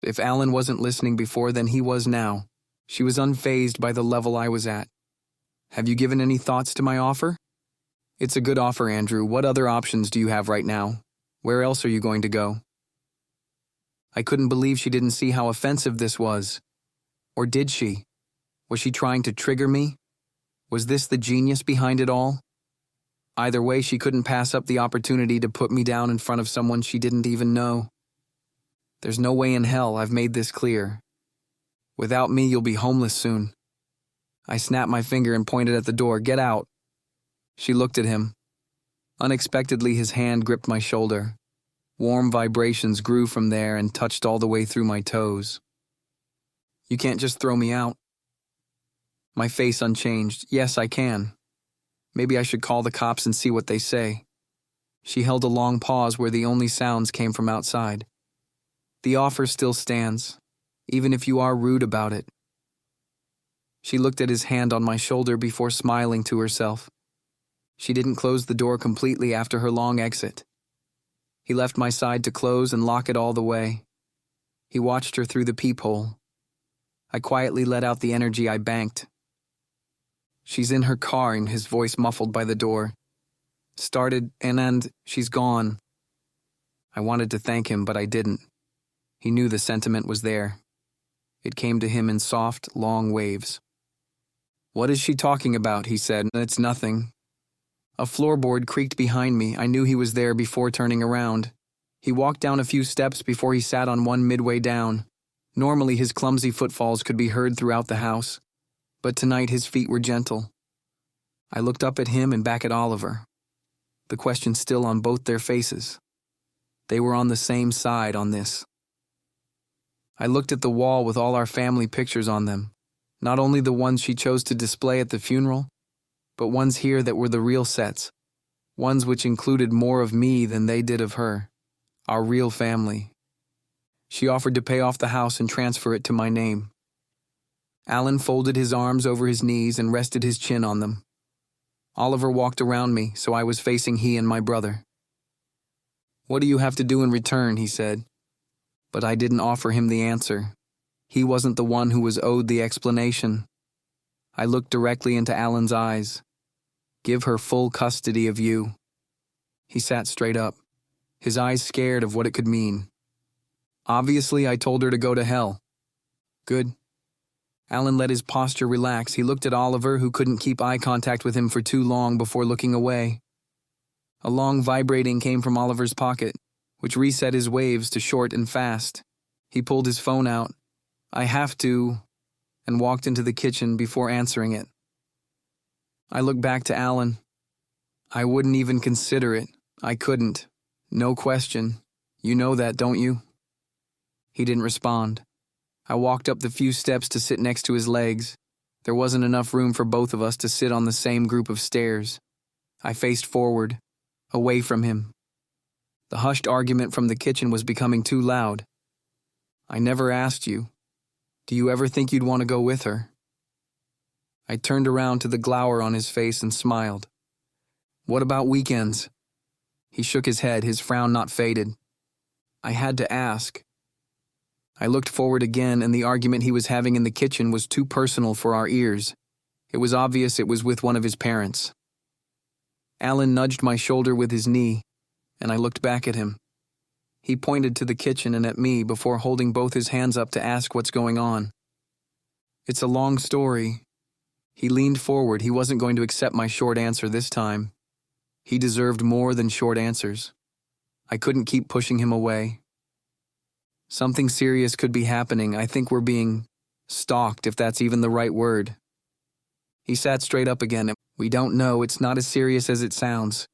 If Alan wasn't listening before, then he was now. She was unfazed by the level I was at. Have you given any thoughts to my offer? It's a good offer, Andrew. What other options do you have right now? Where else are you going to go? I couldn't believe she didn't see how offensive this was. Or did she? Was she trying to trigger me? Was this the genius behind it all? Either way, she couldn't pass up the opportunity to put me down in front of someone she didn't even know. There's no way in hell, I've made this clear. Without me, you'll be homeless soon. I snapped my finger and pointed at the door. Get out. She looked at him. Unexpectedly, his hand gripped my shoulder. Warm vibrations grew from there and touched all the way through my toes. You can't just throw me out. My face unchanged. Yes, I can. Maybe I should call the cops and see what they say. She held a long pause where the only sounds came from outside. The offer still stands, even if you are rude about it. She looked at his hand on my shoulder before smiling to herself. She didn't close the door completely after her long exit. He left my side to close and lock it all the way. He watched her through the peephole. I quietly let out the energy I banked. She's in her car, and his voice muffled by the door. Started, and she's gone. I wanted to thank him, but I didn't. He knew the sentiment was there. It came to him in soft, long waves. What is she talking about? He said. It's nothing. A floorboard creaked behind me. I knew he was there before turning around. He walked down a few steps before he sat on one midway down. Normally his clumsy footfalls could be heard throughout the house, but tonight his feet were gentle. I looked up at him and back at Oliver, the question still on both their faces. They were on the same side on this. I looked at the wall with all our family pictures on them, not only the ones she chose to display at the funeral, but ones here that were the real sets, ones which included more of me than they did of her, our real family. She offered to pay off the house and transfer it to my name. Alan folded his arms over his knees and rested his chin on them. Oliver walked around me, so I was facing he and my brother. What do you have to do in return? He said. But I didn't offer him the answer. He wasn't the one who was owed the explanation. I looked directly into Alan's eyes. Give her full custody of you. He sat straight up, his eyes scared of what it could mean. Obviously, I told her to go to hell. Good. Alan let his posture relax. He looked at Oliver, who couldn't keep eye contact with him for too long before looking away. A long vibrating came from Oliver's pocket, which reset his waves to short and fast. He pulled his phone out. I have to, and walked into the kitchen before answering it. I looked back to Alan. I wouldn't even consider it. I couldn't. No question. You know that, don't you? He didn't respond. I walked up the few steps to sit next to his legs. There wasn't enough room for both of us to sit on the same group of stairs. I faced forward, away from him. The hushed argument from the kitchen was becoming too loud. I never asked you. Do you ever think you'd want to go with her? I turned around to the glower on his face and smiled. What about weekends? He shook his head, his frown not faded. I had to ask. I looked forward again, and the argument he was having in the kitchen was too personal for our ears. It was obvious it was with one of his parents. Alan nudged my shoulder with his knee, and I looked back at him. He pointed to the kitchen and at me before holding both his hands up to ask what's going on. It's a long story. He leaned forward. He wasn't going to accept my short answer this time. He deserved more than short answers. I couldn't keep pushing him away. Something serious could be happening. I think we're being stalked, if that's even the right word. He sat straight up again. We don't know. It's not as serious as it sounds.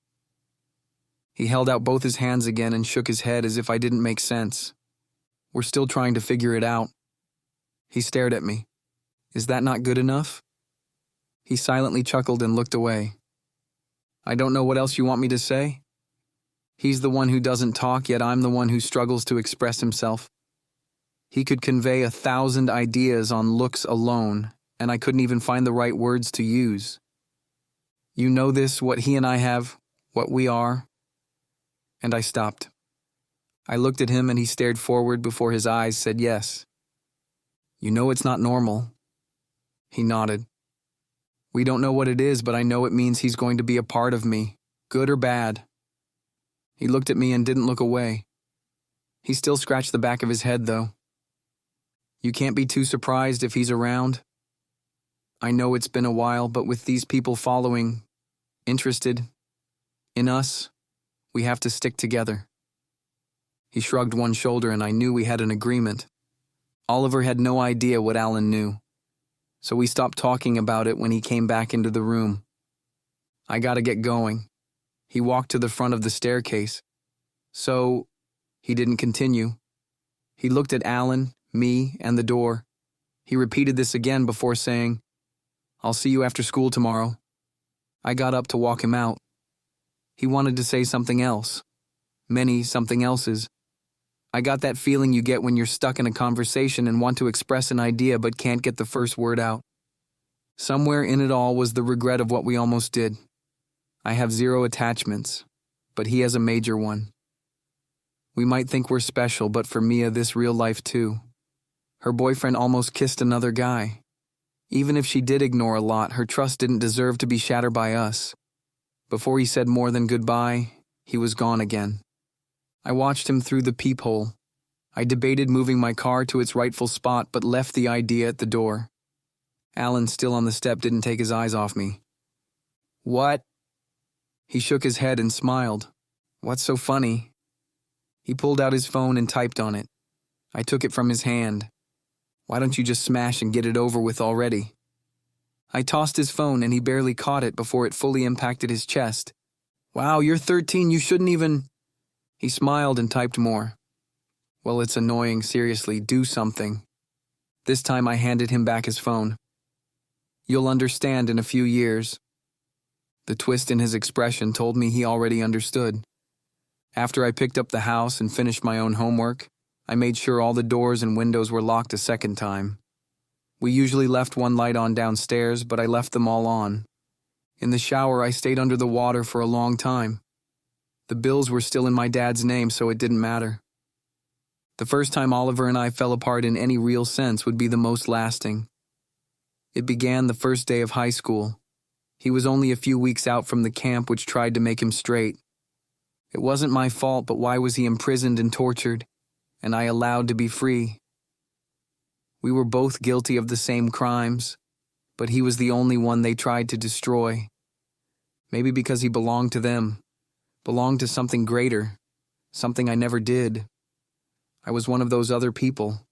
He held out both his hands again and shook his head as if I didn't make sense. We're still trying to figure it out. He stared at me. Is that not good enough? He silently chuckled and looked away. I don't know what else you want me to say. He's the one who doesn't talk, yet I'm the one who struggles to express himself. He could convey 1,000 ideas on looks alone, and I couldn't even find the right words to use. You know this, what he and I have, what we are. And I stopped. I looked at him and he stared forward before his eyes said yes. You know it's not normal. He nodded. We don't know what it is, but I know it means he's going to be a part of me, good or bad. He looked at me and didn't look away. He still scratched the back of his head, though. You can't be too surprised if he's around. I know it's been a while, but with these people following, interested in us, we have to stick together. He shrugged one shoulder and I knew we had an agreement. Oliver had no idea what Alan knew, so we stopped talking about it when he came back into the room. I gotta get going. He walked to the front of the staircase. So, he didn't continue. He looked at Alan, me, and the door. He repeated this again before saying, "I'll see you after school tomorrow." I got up to walk him out. He wanted to say something else. Many something elses. I got that feeling you get when you're stuck in a conversation and want to express an idea but can't get the first word out. Somewhere in it all was the regret of what we almost did. I have 0 attachments, but he has a major one. We might think we're special, but for Mia, this real life too. Her boyfriend almost kissed another guy. Even if she did ignore a lot, her trust didn't deserve to be shattered by us. Before he said more than goodbye, he was gone again. I watched him through the peephole. I debated moving my car to its rightful spot, but left the idea at the door. Alan, still on the step, didn't take his eyes off me. "What?" He shook his head and smiled. "What's so funny?" He pulled out his phone and typed on it. I took it from his hand. "Why don't you just smash and get it over with already?" I tossed his phone and he barely caught it before it fully impacted his chest. "Wow, you're 13, you shouldn't even..." He smiled and typed more. "Well, it's annoying, seriously, do something." This time I handed him back his phone. "You'll understand in a few years." The twist in his expression told me he already understood. After I picked up the house and finished my own homework, I made sure all the doors and windows were locked a second time. We usually left one light on downstairs, but I left them all on. In the shower, I stayed under the water for a long time. The bills were still in my dad's name, so it didn't matter. The first time Oliver and I fell apart in any real sense would be the most lasting. It began the first day of high school. He was only a few weeks out from the camp which tried to make him straight. It wasn't my fault, but why was he imprisoned and tortured, and I allowed to be free? We were both guilty of the same crimes, but he was the only one they tried to destroy. Maybe because he belonged to them, belonged to something greater, something I never did. I was one of those other people.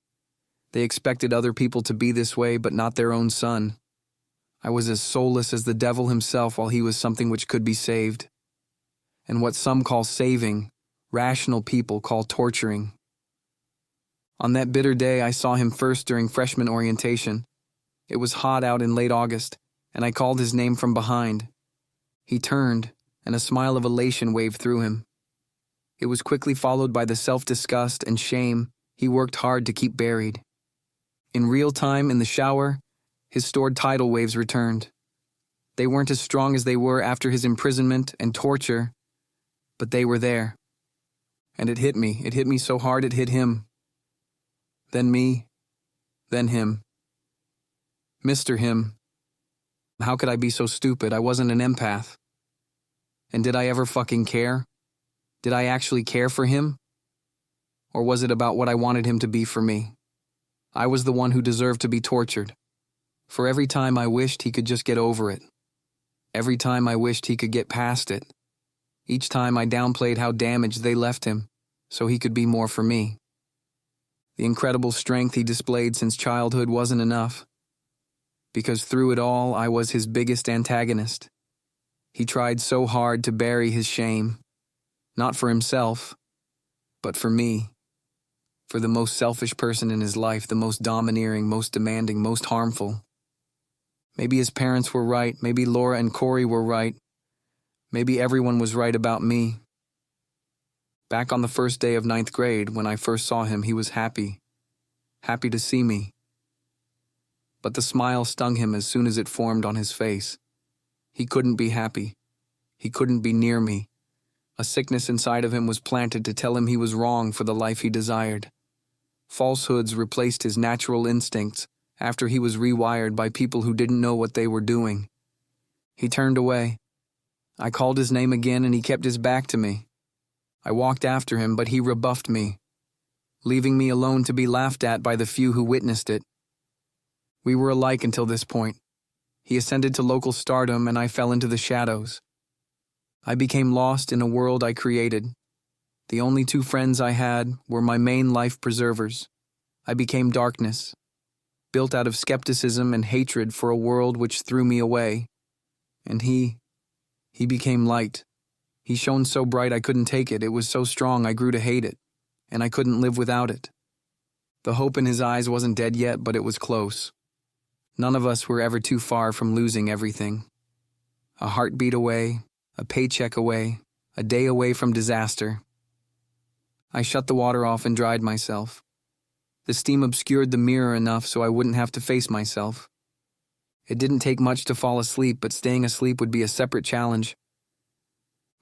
They expected other people to be this way, but not their own son. I was as soulless as the devil himself while he was something which could be saved. And what some call saving, rational people call torturing. On that bitter day, I saw him first during freshman orientation. It was hot out in late August, and I called his name from behind. He turned, and a smile of elation waved through him. It was quickly followed by the self-disgust and shame he worked hard to keep buried. In real time, in the shower, his stored tidal waves returned. They weren't as strong as they were after his imprisonment and torture, but they were there. And it hit me. It hit me so hard it hit him. Then me. Then him. Mr. Him. How could I be so stupid? I wasn't an empath. And did I ever fucking care? Did I actually care for him? Or was it about what I wanted him to be for me? I was the one who deserved to be tortured. For every time I wished he could just get over it. Every time I wished he could get past it. Each time I downplayed how damaged they left him, so he could be more for me. The incredible strength he displayed since childhood wasn't enough. Because through it all, I was his biggest antagonist. He tried so hard to bury his shame. Not for himself, but for me. For the most selfish person in his life, the most domineering, most demanding, most harmful. Maybe his parents were right, maybe Laura and Corey were right. Maybe everyone was right about me. Back on the first day of 9th grade, when I first saw him, he was happy. Happy to see me. But the smile stung him as soon as it formed on his face. He couldn't be happy. He couldn't be near me. A sickness inside of him was planted to tell him he was wrong for the life he desired. Falsehoods replaced his natural instincts after he was rewired by people who didn't know what they were doing. He turned away. I called his name again and he kept his back to me. I walked after him, but he rebuffed me, leaving me alone to be laughed at by the few who witnessed it. We were alike until this point. He ascended to local stardom and I fell into the shadows. I became lost in a world I created. The only two friends I had were my main life preservers. I became darkness, built out of skepticism and hatred for a world which threw me away. And he became light. He shone so bright I couldn't take it. It was so strong I grew to hate it, and I couldn't live without it. The hope in his eyes wasn't dead yet, but it was close. None of us were ever too far from losing everything. A heartbeat away, a paycheck away, a day away from disaster. I shut the water off and dried myself. The steam obscured the mirror enough so I wouldn't have to face myself. It didn't take much to fall asleep, but staying asleep would be a separate challenge.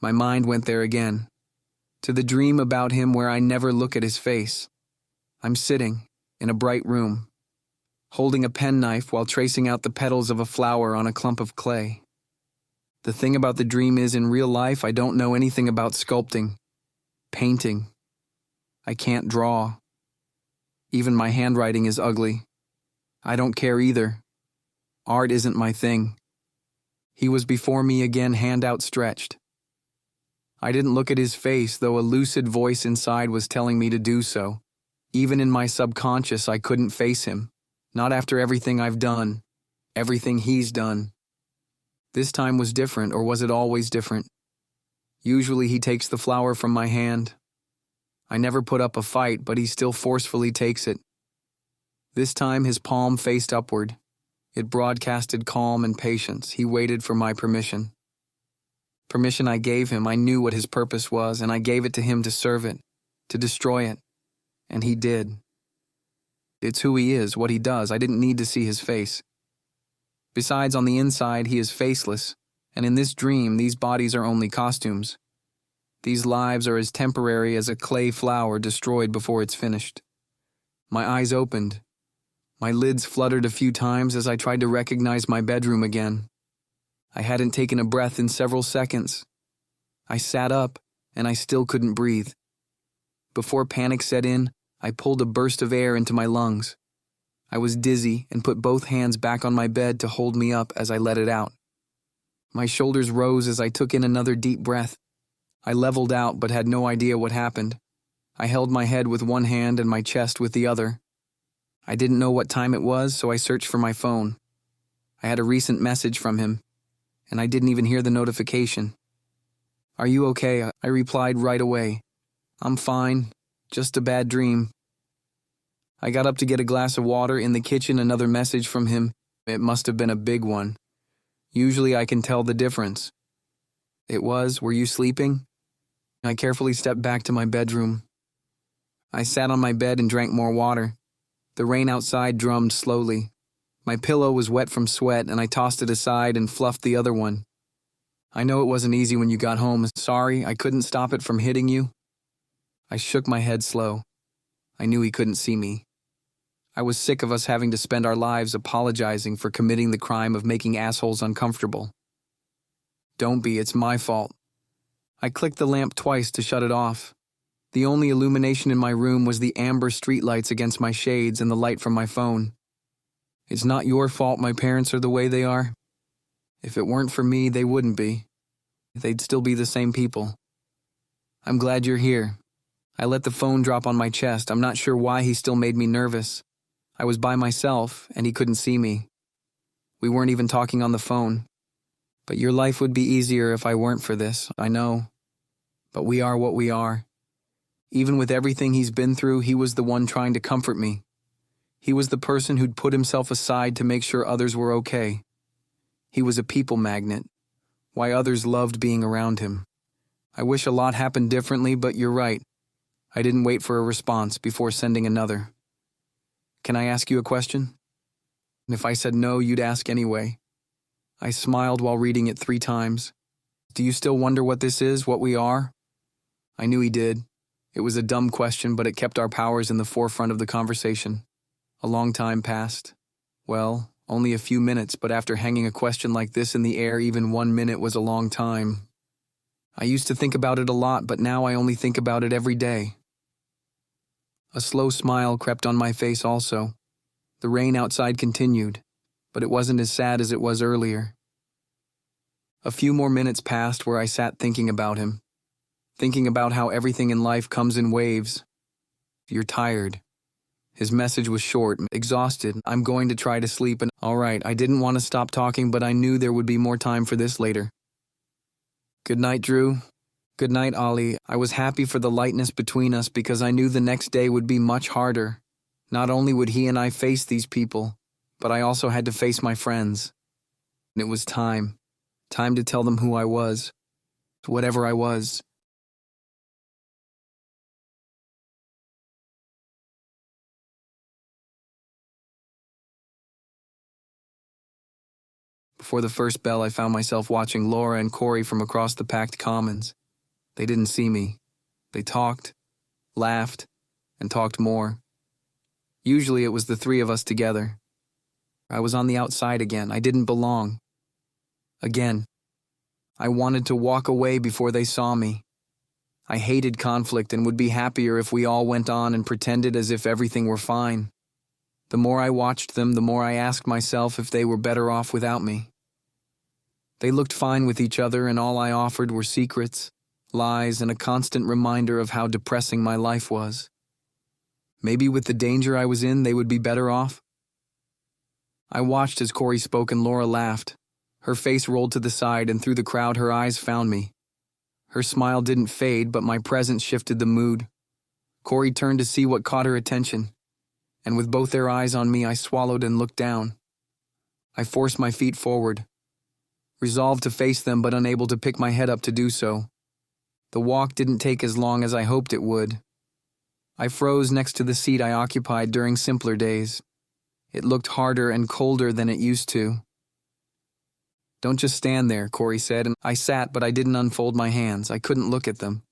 My mind went there again, to the dream about him where I never look at his face. I'm sitting in a bright room, holding a penknife while tracing out the petals of a flower on a clump of clay. The thing about the dream is, in real life, I don't know anything about sculpting, painting. I can't draw. Even my handwriting is ugly. I don't care either. Art isn't my thing. He was before me again, hand outstretched. I didn't look at his face, though a lucid voice inside was telling me to do so. Even in my subconscious, I couldn't face him. Not after everything I've done, everything he's done. This time was different, or was it always different? Usually he takes the flower from my hand. I never put up a fight, but he still forcefully takes it. This time his palm faced upward. It broadcasted calm and patience. He waited for my permission. Permission I gave him. I knew what his purpose was, and I gave it to him to serve it, to destroy it. And he did. It's who he is, what he does. I didn't need to see his face. Besides, on the inside, he is faceless, and in this dream, these bodies are only costumes. These lives are as temporary as a clay flower destroyed before it's finished. My eyes opened. My lids fluttered a few times as I tried to recognize my bedroom again. I hadn't taken a breath in several seconds. I sat up, and I still couldn't breathe. Before panic set in, I pulled a burst of air into my lungs. I was dizzy and put both hands back on my bed to hold me up as I let it out. My shoulders rose as I took in another deep breath. I leveled out but had no idea what happened. I held my head with one hand and my chest with the other. I didn't know what time it was, so I searched for my phone. I had a recent message from him, and I didn't even hear the notification. "Are you okay?" I replied right away. "I'm fine, just a bad dream." I got up to get a glass of water. In the kitchen, another message from him. It must have been a big one. Usually I can tell the difference. It was, "Were you sleeping?" I carefully stepped back to my bedroom. I sat on my bed and drank more water. The rain outside drummed slowly. My pillow was wet from sweat, and I tossed it aside and fluffed the other one. "I know it wasn't easy when you got home. Sorry, I couldn't stop it from hitting you." I shook my head slow. I knew he couldn't see me. I was sick of us having to spend our lives apologizing for committing the crime of making assholes uncomfortable. "Don't be, it's my fault." I clicked the lamp twice to shut it off. The only illumination in my room was the amber streetlights against my shades and the light from my phone. "It's not your fault my parents are the way they are. If it weren't for me, they wouldn't be. They'd still be the same people. I'm glad you're here." I let the phone drop on my chest. I'm not sure why he still made me nervous. I was by myself, and he couldn't see me. We weren't even talking on the phone. "But your life would be easier if I weren't for this, I know. But we are what we are." Even with everything he's been through, he was the one trying to comfort me. He was the person who'd put himself aside to make sure others were okay. He was a people magnet, why others loved being around him. I wish a lot happened differently, but you're right. I didn't wait for a response before sending another. "Can I ask you a question?" And if I said no, you'd ask anyway. I smiled while reading it 3 times. "Do you still wonder what this is, what we are?" I knew he did. It was a dumb question, but it kept our powers in the forefront of the conversation. A long time passed. Well, only a few minutes, but after hanging a question like this in the air, even 1 minute was a long time. I used to think about it a lot, but now I only think about it every day. A slow smile crept on my face also. The rain outside continued, but it wasn't as sad as it was earlier. A few more minutes passed where I sat thinking about him, thinking about how everything in life comes in waves. "You're tired." His message was short, exhausted. "I'm going to try to sleep," and all right, I didn't want to stop talking, but I knew there would be more time for this later. "Good night, Drew." Good night, Ollie. I was happy for the lightness between us because I knew the next day would be much harder. Not only would he and I face these people, but I also had to face my friends. And it was time. Time to tell them who I was. Whatever I was. Before the first bell, I found myself watching Laura and Corey from across the packed commons. They didn't see me. They talked, laughed, and talked more. Usually it was the three of us together. I was on the outside again. I didn't belong. Again. I wanted to walk away before they saw me. I hated conflict and would be happier if we all went on and pretended as if everything were fine. The more I watched them, the more I asked myself if they were better off without me. They looked fine with each other, and all I offered were secrets, lies, and a constant reminder of how depressing my life was. Maybe with the danger I was in, they would be better off? I watched as Corey spoke and Laura laughed. Her face rolled to the side, and through the crowd her eyes found me. Her smile didn't fade, but my presence shifted the mood. Corey turned to see what caught her attention, and with both their eyes on me, I swallowed and looked down. I forced my feet forward, resolved to face them but unable to pick my head up to do so. The walk didn't take as long as I hoped it would. I froze next to the seat I occupied during simpler days. It looked harder and colder than it used to. "Don't just stand there," Corey said, and I sat, but I didn't unfold my hands. I couldn't look at them.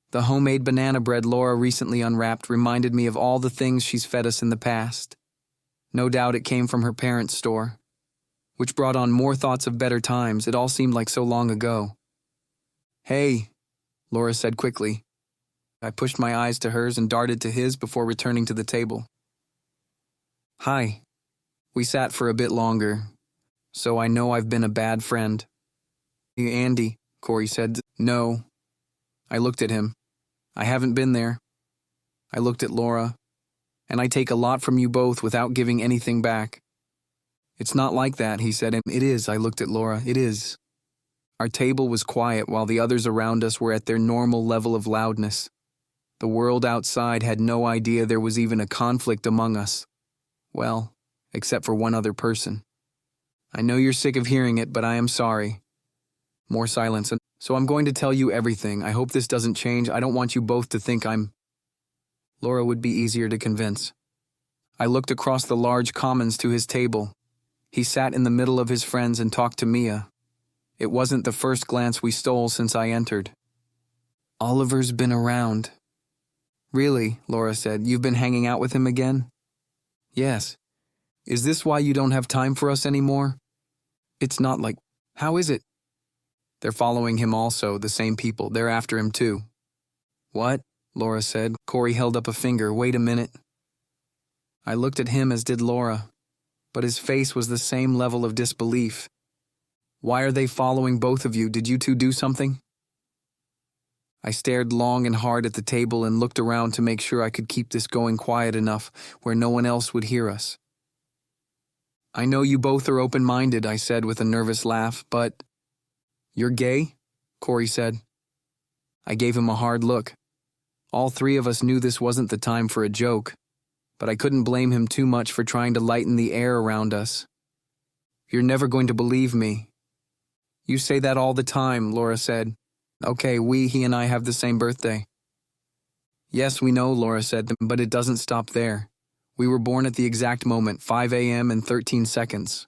The homemade banana bread Laura recently unwrapped reminded me of all the things she's fed us in the past. No doubt it came from her parents' store, which brought on more thoughts of better times. It all seemed like so long ago. "Hey," Laura said quickly. I pushed my eyes to hers and darted to his before returning to the table. "Hi." We sat for a bit longer, so I know I've been a bad friend. "Andy," Corey said. "No." I looked at him. "I haven't been there." I looked at Laura. "And I take a lot from you both without giving anything back." "It's not like that," he said. "And it is." I looked at Laura. "It is." Our table was quiet while the others around us were at their normal level of loudness. The world outside had no idea there was even a conflict among us. Well, except for one other person. "I know you're sick of hearing it, but I am sorry." More silence. "So I'm going to tell you everything. I hope this doesn't change. I don't want you both to think I'm—" Laura would be easier to convince. I looked across the large commons to his table. He sat in the middle of his friends and talked to Mia. It wasn't the first glance we stole since I entered. "Oliver's been around." "Really?" Laura said. "You've been hanging out with him again?" "Yes." "Is this why you don't have time for us anymore?" "It's not like—" "How is it?" "They're following him also, the same people. They're after him too." "What?" Laura said. Corey held up a finger. "Wait a minute." I looked at him as did Laura, but his face was the same level of disbelief. "Why are they following both of you? Did you two do something?" I stared long and hard at the table and looked around to make sure I could keep this going quiet enough where no one else would hear us. "I know you both are open-minded," I said with a nervous laugh, "but—" "You're gay?" Corey said. I gave him a hard look. All three of us knew this wasn't the time for a joke, but I couldn't blame him too much for trying to lighten the air around us. "You're never going to believe me." "You say that all the time," Laura said. "Okay, he and I have the same birthday." "Yes, we know," Laura said, "but it doesn't stop there. We were born at the exact moment, 5 a.m. and 13 seconds.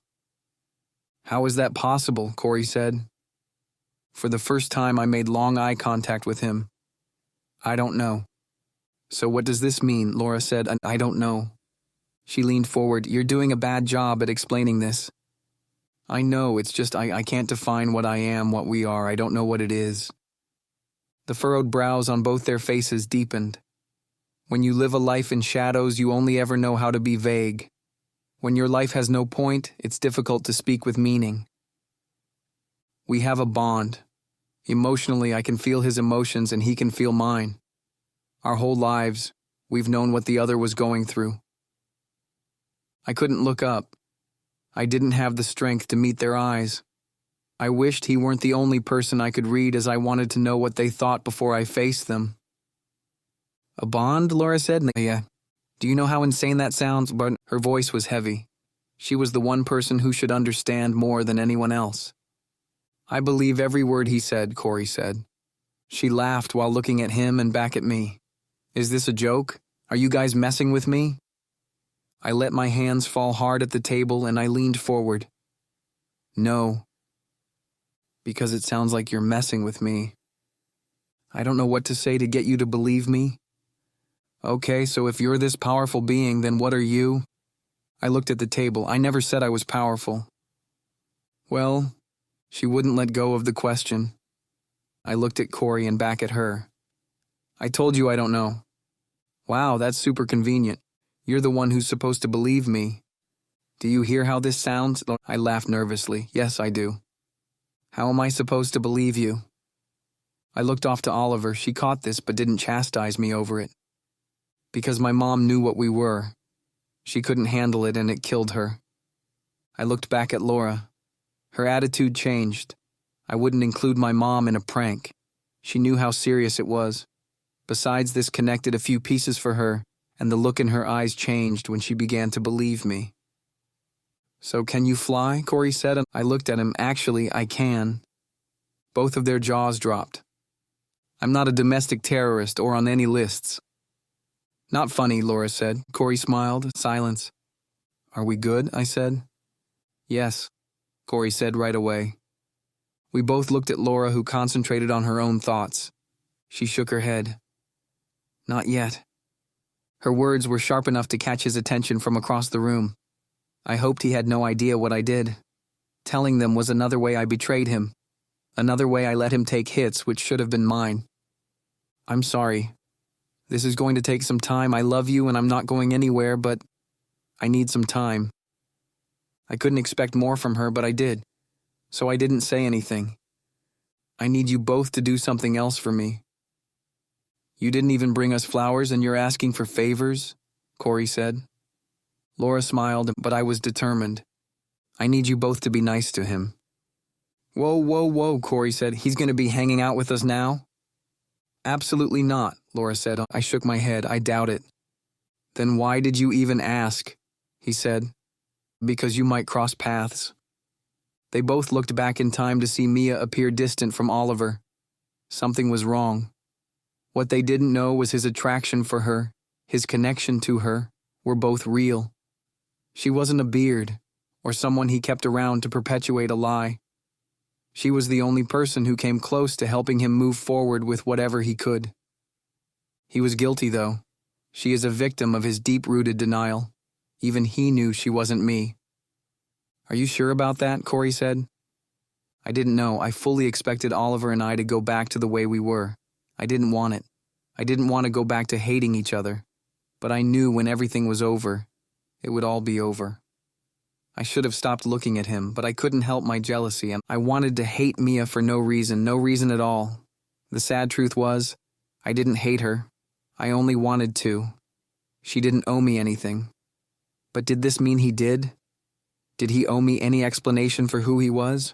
"How is that possible?" Corey said. For the first time, I made long eye contact with him. "I don't know." "So what does this mean?" Laura said. I don't know." She leaned forward. "You're doing a bad job at explaining this." "I know, it's just I can't define what I am, what we are. I don't know what it is." The furrowed brows on both their faces deepened. When you live a life in shadows, you only ever know how to be vague. When your life has no point, it's difficult to speak with meaning. We have a bond. Emotionally, I can feel his emotions and he can feel mine. Our whole lives, we've known what the other was going through. I couldn't look up. I didn't have the strength to meet their eyes. I wished he weren't the only person I could read, as I wanted to know what they thought before I faced them. A bond, Laura said. Yeah. Do you know how insane that sounds? But her voice was heavy. She was the one person who should understand more than anyone else. I believe every word he said, Corey said. She laughed while looking at him and back at me. Is this a joke? Are you guys messing with me? I let my hands fall hard at the table and I leaned forward. No. Because it sounds like you're messing with me. I don't know what to say to get you to believe me. Okay, so if you're this powerful being, then what are you? I looked at the table. I never said I was powerful. Well, she wouldn't let go of the question. I looked at Corey and back at her. I told you I don't know. Wow, that's super convenient. You're the one who's supposed to believe me. Do you hear how this sounds? I laughed nervously. Yes, I do. How am I supposed to believe you? I looked off to Oliver. She caught this but didn't chastise me over it. Because my mom knew what we were. She couldn't handle it and it killed her. I looked back at Laura. Her attitude changed. I wouldn't include my mom in a prank. She knew how serious it was. Besides, this connected a few pieces for her, and the look in her eyes changed when she began to believe me. So can you fly? Corey said, and I looked at him. Actually, I can. Both of their jaws dropped. I'm not a domestic terrorist or on any lists. Not funny, Laura said. Corey smiled. Silence. Are we good? I said. Yes, Corey said right away. We both looked at Laura, who concentrated on her own thoughts. She shook her head. Not yet. Her words were sharp enough to catch his attention from across the room. I hoped he had no idea what I did. Telling them was another way I betrayed him. Another way I let him take hits which should have been mine. I'm sorry. This is going to take some time. I love you and I'm not going anywhere, but I need some time. I couldn't expect more from her, but I did. So I didn't say anything. I need you both to do something else for me. You didn't even bring us flowers and you're asking for favors, Corey said. Laura smiled, but I was determined. I need you both to be nice to him. Whoa, Corey said. He's going to be hanging out with us now? Absolutely not, Laura said. I shook my head. I doubt it. Then why did you even ask? He said. Because you might cross paths. They both looked back in time to see Mia appear distant from Oliver. Something was wrong. What they didn't know was his attraction for her, his connection to her, were both real. She wasn't a beard, or someone he kept around to perpetuate a lie. She was the only person who came close to helping him move forward with whatever he could. He was guilty, though. She is a victim of his deep-rooted denial. Even he knew she wasn't me. Are you sure about that? Corey said. I didn't know. I fully expected Oliver and I to go back to the way we were. I didn't want it. I didn't want to go back to hating each other. But I knew when everything was over, it would all be over. I should have stopped looking at him, but I couldn't help my jealousy, and I wanted to hate Mia for no reason at all. The sad truth was, I didn't hate her. I only wanted to. She didn't owe me anything. But did this mean he did? Did he owe me any explanation for who he was?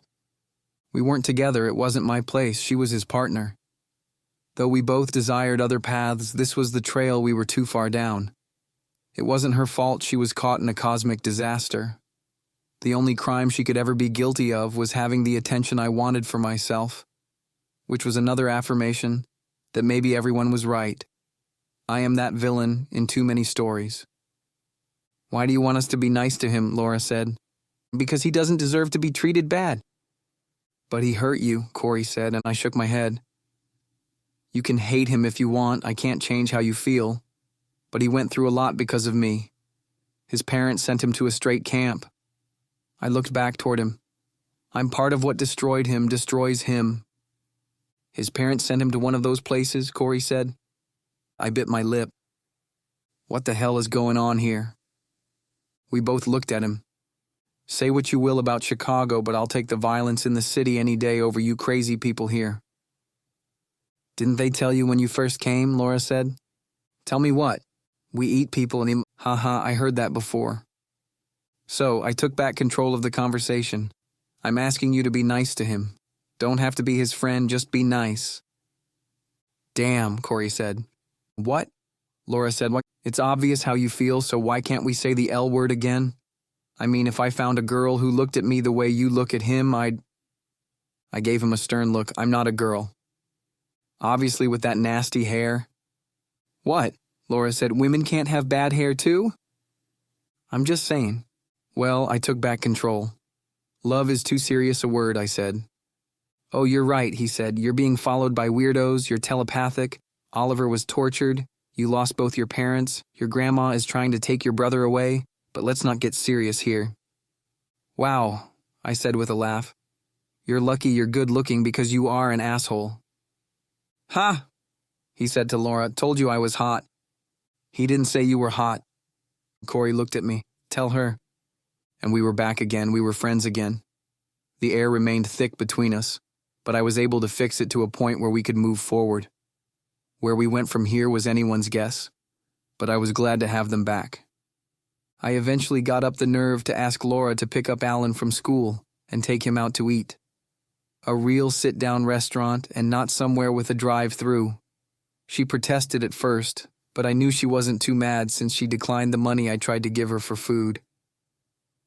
We weren't together. It wasn't my place. She was his partner. Though we both desired other paths, this was the trail we were too far down. It wasn't her fault she was caught in a cosmic disaster. The only crime she could ever be guilty of was having the attention I wanted for myself, which was another affirmation that maybe everyone was right. I am that villain in too many stories. Why do you want us to be nice to him? Laura said. Because he doesn't deserve to be treated bad. But he hurt you, Corey said, and I shook my head. You can hate him if you want. I can't change how you feel. But he went through a lot because of me. His parents sent him to a straight camp. I looked back toward him. I'm part of what destroyed him, destroys him. His parents sent him to one of those places, Corey said. I bit my lip. What the hell is going on here? We both looked at him. Say what you will about Chicago, but I'll take the violence in the city any day over you crazy people here. Didn't they tell you when you first came? Laura said. Tell me what? We eat people and Haha, I heard that before. So I took back control of the conversation. I'm asking you to be nice to him. Don't have to be his friend, just be nice. Damn, Corey said. What? Laura said, what? It's obvious how you feel, so why can't we say the L word again? I mean, if I found a girl who looked at me the way you look at him, I gave him a stern look. I'm not a girl. Obviously with that nasty hair. What? Laura said, women can't have bad hair too? I'm just saying. Well, I took back control. Love is too serious a word, I said. Oh, you're right, he said. You're being followed by weirdos, you're telepathic. Oliver was tortured. You lost both your parents. Your grandma is trying to take your brother away. But let's not get serious here. Wow, I said with a laugh. You're lucky you're good looking because you are an asshole. Ha! He said to Laura, told you I was hot. He didn't say you were hot. Corey looked at me. Tell her. And we were back again, we were friends again. The air remained thick between us, but I was able to fix it to a point where we could move forward. Where we went from here was anyone's guess, but I was glad to have them back. I eventually got up the nerve to ask Laura to pick up Alan from school and take him out to eat. A real sit-down restaurant and not somewhere with a drive-through. She protested at first, but I knew she wasn't too mad since she declined the money I tried to give her for food.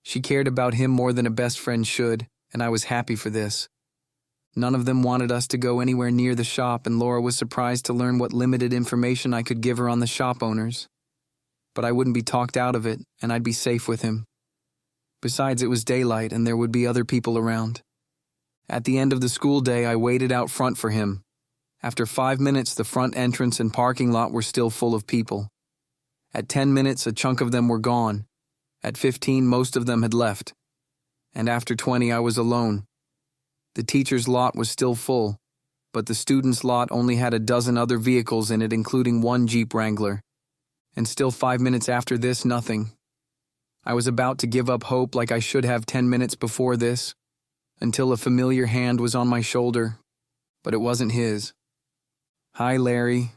She cared about him more than a best friend should, and I was happy for this. None of them wanted us to go anywhere near the shop, and Laura was surprised to learn what limited information I could give her on the shop owners. But I wouldn't be talked out of it, and I'd be safe with him. Besides, it was daylight, and there would be other people around. At the end of the school day, I waited out front for him. After 5 minutes, the front entrance and parking lot were still full of people. At 10 minutes, a chunk of them were gone. At 15, most of them had left. And after 20, I was alone. The teacher's lot was still full, but the student's lot only had a dozen other vehicles in it, including one Jeep Wrangler. And still 5 minutes after this, nothing. I was about to give up hope like I should have 10 minutes before this, until a familiar hand was on my shoulder, but it wasn't his. Hi, Larry.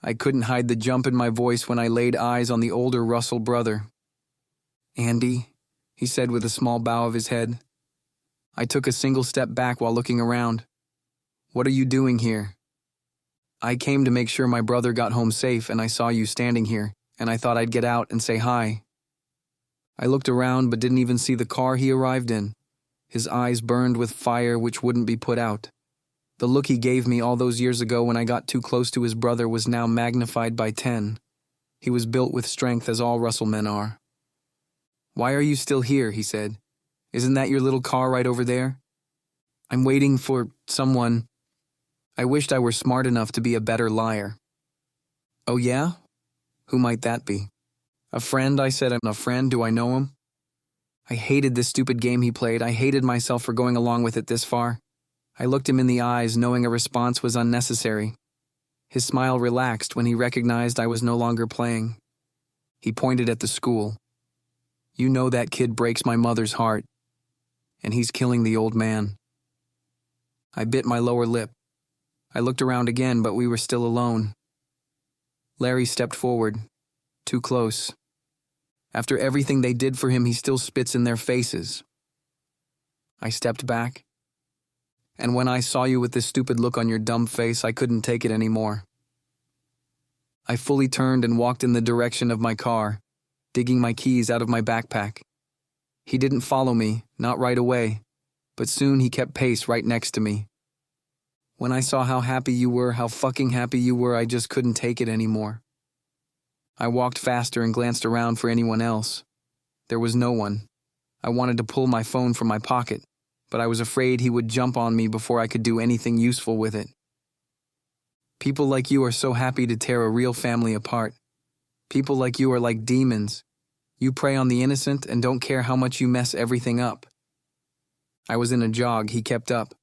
I couldn't hide the jump in my voice when I laid eyes on the older Russell brother. Andy, he said with a small bow of his head. I took a single step back while looking around. What are you doing here? I came to make sure my brother got home safe, and I saw you standing here, and I thought I'd get out and say hi. I looked around but didn't even see the car he arrived in. His eyes burned with fire which wouldn't be put out. The look he gave me all those years ago when I got too close to his brother was now magnified by 10. He was built with strength as all Russell men are. Why are you still here? He said. Isn't that your little car right over there? I'm waiting for someone. I wished I were smart enough to be a better liar. Oh yeah? Who might that be? A friend, I said. A friend? Do I know him? I hated this stupid game he played. I hated myself for going along with it this far. I looked him in the eyes, knowing a response was unnecessary. His smile relaxed when he recognized I was no longer playing. He pointed at the school. You know that kid breaks my mother's heart. And he's killing the old man. I bit my lower lip. I looked around again, but we were still alone. Larry stepped forward. Too close. After everything they did for him, he still spits in their faces. I stepped back. And when I saw you with this stupid look on your dumb face, I couldn't take it anymore. I fully turned and walked in the direction of my car, digging my keys out of my backpack. He didn't follow me, not right away, but soon he kept pace right next to me. When I saw how happy you were, how fucking happy you were, I just couldn't take it anymore. I walked faster and glanced around for anyone else. There was no one. I wanted to pull my phone from my pocket, but I was afraid he would jump on me before I could do anything useful with it. People like you are so happy to tear a real family apart. People like you are like demons. You prey on the innocent and don't care how much you mess everything up. I was in a jog, he kept up.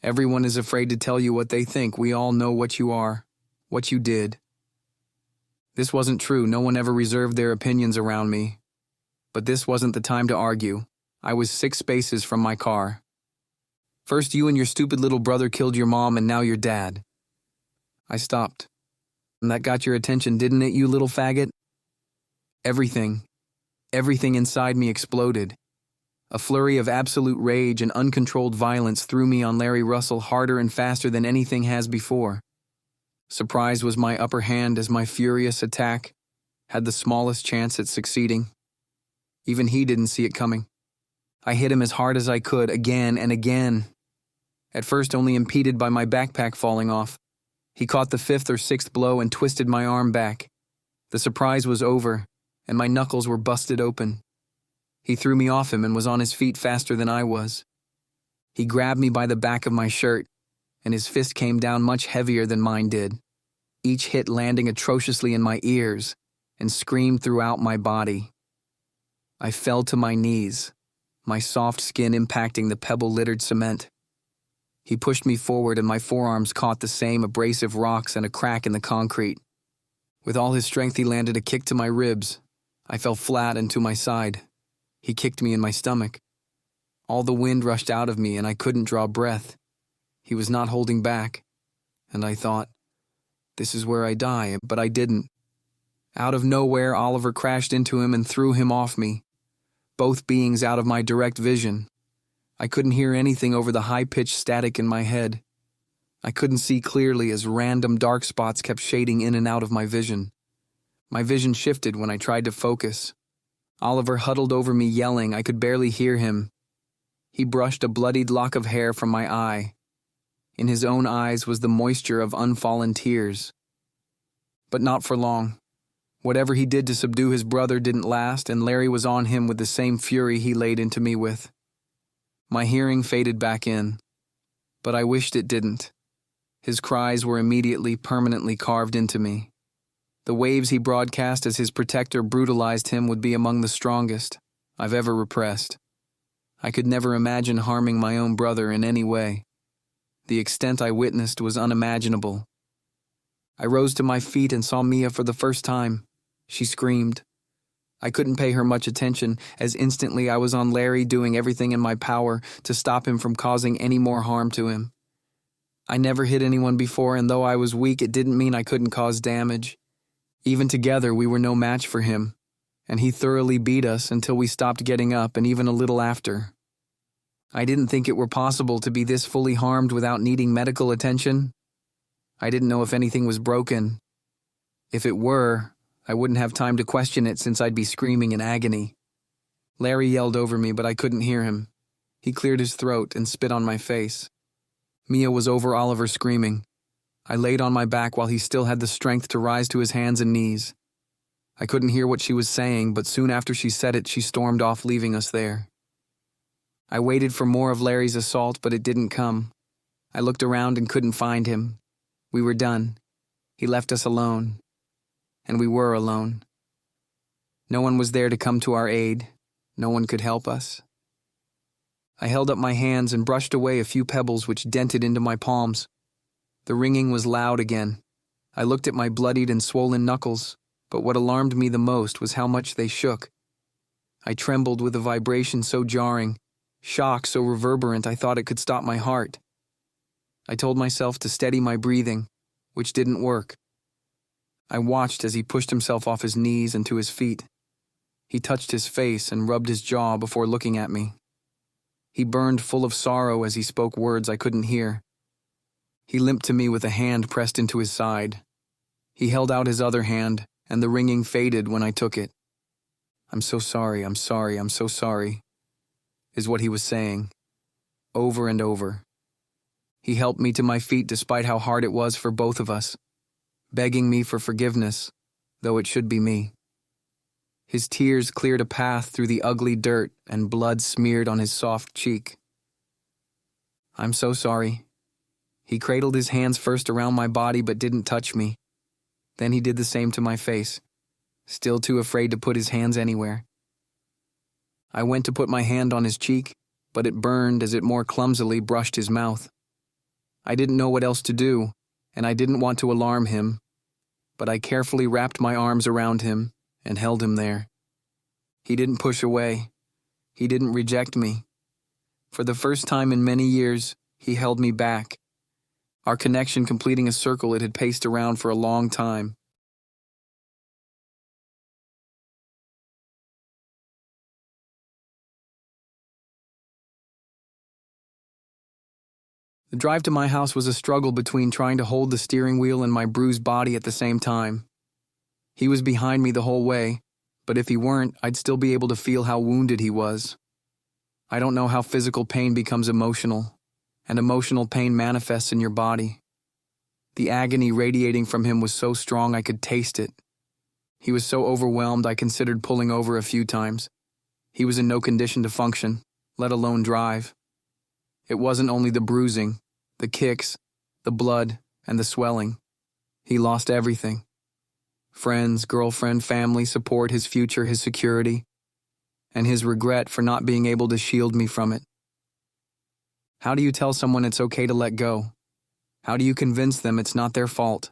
Everyone is afraid to tell you what they think. We all know what you are, what you did. This wasn't true. No one ever reserved their opinions around me. But this wasn't the time to argue. I was 6 spaces from my car. First you and your stupid little brother killed your mom, and now your dad. I stopped. And that got your attention, didn't it, you little faggot? Everything inside me exploded. A flurry of absolute rage and uncontrolled violence threw me on Larry Russell harder and faster than anything has before. Surprise was my upper hand as my furious attack had the smallest chance at succeeding. Even he didn't see it coming. I hit him as hard as I could, again and again. At first only impeded by my backpack falling off. He caught the fifth or sixth blow and twisted my arm back. The surprise was over, and my knuckles were busted open. He threw me off him and was on his feet faster than I was. He grabbed me by the back of my shirt, and his fist came down much heavier than mine did, each hit landing atrociously in my ears and screamed throughout my body. I fell to my knees, my soft skin impacting the pebble-littered cement. He pushed me forward and my forearms caught the same abrasive rocks and a crack in the concrete. With all his strength he landed a kick to my ribs. I fell flat and to my side. He kicked me in my stomach. All the wind rushed out of me and I couldn't draw breath. He was not holding back, and I thought, this is where I die, but I didn't. Out of nowhere, Oliver crashed into him and threw him off me, both beings out of my direct vision. I couldn't hear anything over the high-pitched static in my head. I couldn't see clearly as random dark spots kept shading in and out of my vision. My vision shifted when I tried to focus. Oliver huddled over me yelling. I could barely hear him. He brushed a bloodied lock of hair from my eye. In his own eyes was the moisture of unfallen tears. But not for long. Whatever he did to subdue his brother didn't last, and Larry was on him with the same fury he laid into me with. My hearing faded back in, but I wished it didn't. His cries were immediately, permanently carved into me. The waves he broadcast as his protector brutalized him would be among the strongest I've ever repressed. I could never imagine harming my own brother in any way. The extent I witnessed was unimaginable. I rose to my feet and saw Mia for the first time. She screamed. I couldn't pay her much attention, as instantly I was on Larry doing everything in my power to stop him from causing any more harm to him. I never hit anyone before, and though I was weak, it didn't mean I couldn't cause damage. Even together, we were no match for him, and he thoroughly beat us until we stopped getting up, and even a little after. I didn't think it were possible to be this fully harmed without needing medical attention. I didn't know if anything was broken. If it were, I wouldn't have time to question it since I'd be screaming in agony. Larry yelled over me, but I couldn't hear him. He cleared his throat and spit on my face. Mia was over Oliver screaming. I laid on my back while he still had the strength to rise to his hands and knees. I couldn't hear what she was saying, but soon after she said it, she stormed off, leaving us there. I waited for more of Larry's assault, but it didn't come. I looked around and couldn't find him. We were done. He left us alone. And we were alone. No one was there to come to our aid. No one could help us. I held up my hands and brushed away a few pebbles which dented into my palms. The ringing was loud again. I looked at my bloodied and swollen knuckles, but what alarmed me the most was how much they shook. I trembled with a vibration so jarring, shock so reverberant I thought it could stop my heart. I told myself to steady my breathing, which didn't work. I watched as he pushed himself off his knees and to his feet. He touched his face and rubbed his jaw before looking at me. He burned full of sorrow as he spoke words I couldn't hear. He limped to me with a hand pressed into his side. He held out his other hand, and the ringing faded when I took it. I'm so sorry, I'm sorry, I'm so sorry, is what he was saying, over and over. He helped me to my feet despite how hard it was for both of us, begging me for forgiveness, though it should be me. His tears cleared a path through the ugly dirt and blood smeared on his soft cheek. I'm so sorry. He cradled his hands first around my body but didn't touch me. Then he did the same to my face, still too afraid to put his hands anywhere. I went to put my hand on his cheek, but it burned as it more clumsily brushed his mouth. I didn't know what else to do, and I didn't want to alarm him, but I carefully wrapped my arms around him and held him there. He didn't push away. He didn't reject me. For the first time in many years, he held me back, our connection completing a circle it had paced around for a long time. The drive to my house was a struggle between trying to hold the steering wheel and my bruised body at the same time. He was behind me the whole way, but if he weren't, I'd still be able to feel how wounded he was. I don't know how physical pain becomes emotional, and emotional pain manifests in your body. The agony radiating from him was so strong I could taste it. He was so overwhelmed I considered pulling over a few times. He was in no condition to function, let alone drive. It wasn't only the bruising, the kicks, the blood, and the swelling. He lost everything. Friends, girlfriend, family, support, his future, his security, and his regret for not being able to shield me from it. How do you tell someone it's okay to let go? How do you convince them it's not their fault?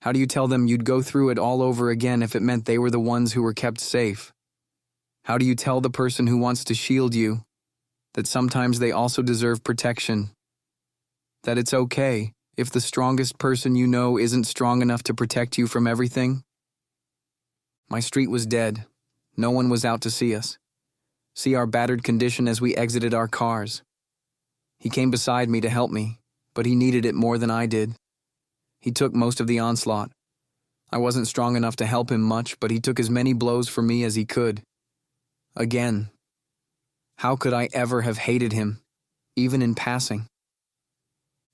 How do you tell them you'd go through it all over again if it meant they were the ones who were kept safe? How do you tell the person who wants to shield you that sometimes they also deserve protection? That it's okay if the strongest person you know isn't strong enough to protect you from everything? My street was dead. No one was out to see us, see our battered condition as we exited our cars. He came beside me to help me, but he needed it more than I did. He took most of the onslaught. I wasn't strong enough to help him much, but he took as many blows for me as he could. Again. How could I ever have hated him, even in passing?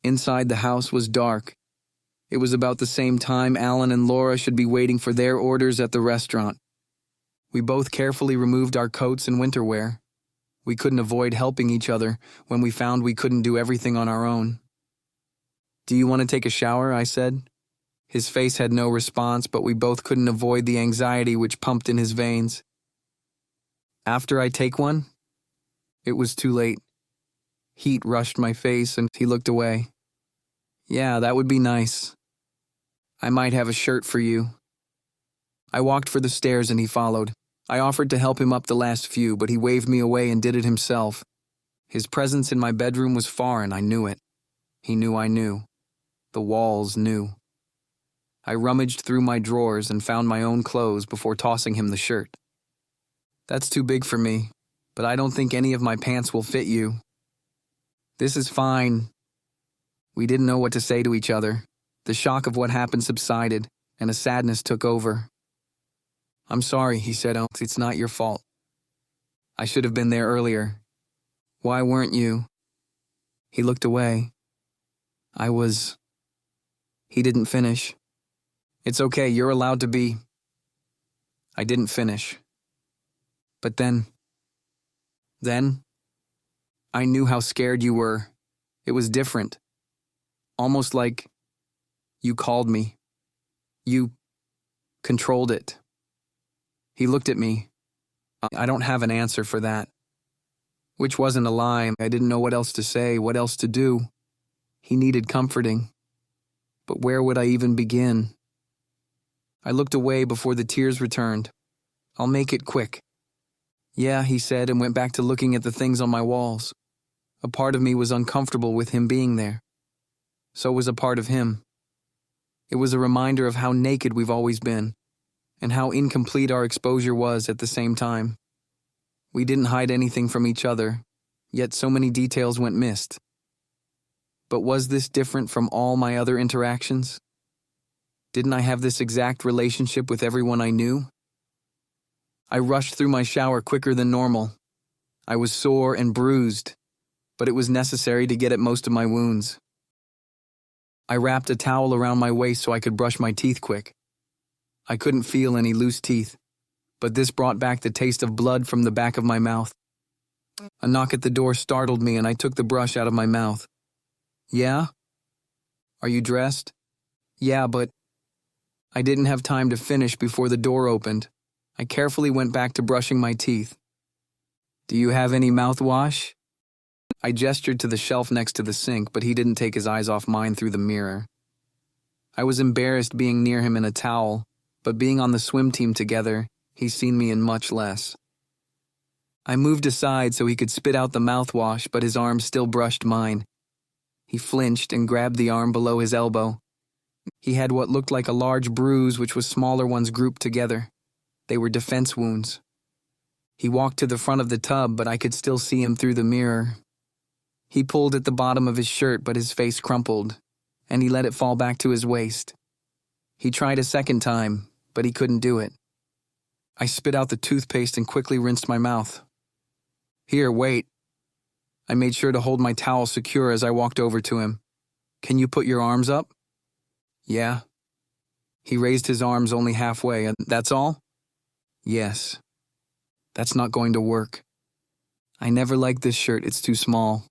Inside the house was dark. It was about the same time Alan and Laura should be waiting for their orders at the restaurant. We both carefully removed our coats and winter wear. We couldn't avoid helping each other when we found we couldn't do everything on our own. "Do you want to take a shower?" I said. His face had no response, but we both couldn't avoid the anxiety which pumped in his veins. "After I take one?" It was too late. Heat rushed my face and he looked away. "Yeah, that would be nice. I might have a shirt for you." I walked for the stairs and he followed. I offered to help him up the last few, but he waved me away and did it himself. His presence in my bedroom was foreign, I knew it. He knew I knew. The walls knew. I rummaged through my drawers and found my own clothes before tossing him the shirt. "That's too big for me, but I don't think any of my pants will fit you." "This is fine." We didn't know what to say to each other. The shock of what happened subsided, and a sadness took over. "I'm sorry," he said. "It's not your fault. I should have been there earlier." "Why weren't you?" He looked away. He didn't finish. "It's okay, you're allowed to be." I didn't finish. But then, I knew how scared you were. It was different. Almost like you called me. You controlled it. He looked at me. "I don't have an answer for that." Which wasn't a lie. I didn't know what else to say, what else to do. He needed comforting. But where would I even begin? I looked away before the tears returned. "I'll make it quick." "Yeah," he said, and went back to looking at the things on my walls. A part of me was uncomfortable with him being there. So was a part of him. It was a reminder of how naked we've always been, and how incomplete our exposure was at the same time. We didn't hide anything from each other, yet so many details went missed. But was this different from all my other interactions? Didn't I have this exact relationship with everyone I knew? I rushed through my shower quicker than normal. I was sore and bruised, but it was necessary to get at most of my wounds. I wrapped a towel around my waist so I could brush my teeth quick. I couldn't feel any loose teeth, but this brought back the taste of blood from the back of my mouth. A knock at the door startled me and I took the brush out of my mouth. "Yeah? Are you dressed?" "Yeah, but..." I didn't have time to finish before the door opened. I carefully went back to brushing my teeth. "Do you have any mouthwash?" I gestured to the shelf next to the sink, but he didn't take his eyes off mine through the mirror. I was embarrassed being near him in a towel, but being on the swim team together, he's seen me in much less. I moved aside so he could spit out the mouthwash, but his arm still brushed mine. He flinched and grabbed the arm below his elbow. He had what looked like a large bruise, which was smaller ones grouped together. They were defense wounds. He walked to the front of the tub, but I could still see him through the mirror. He pulled at the bottom of his shirt, but his face crumpled, and he let it fall back to his waist. He tried a second time, but he couldn't do it. I spit out the toothpaste and quickly rinsed my mouth. Here, wait. I made sure to hold my towel secure as I walked over to him. Can you put your arms up? Yeah. He raised his arms only halfway, and that's all? Yes. That's not going to work. I never liked this shirt, it's too small.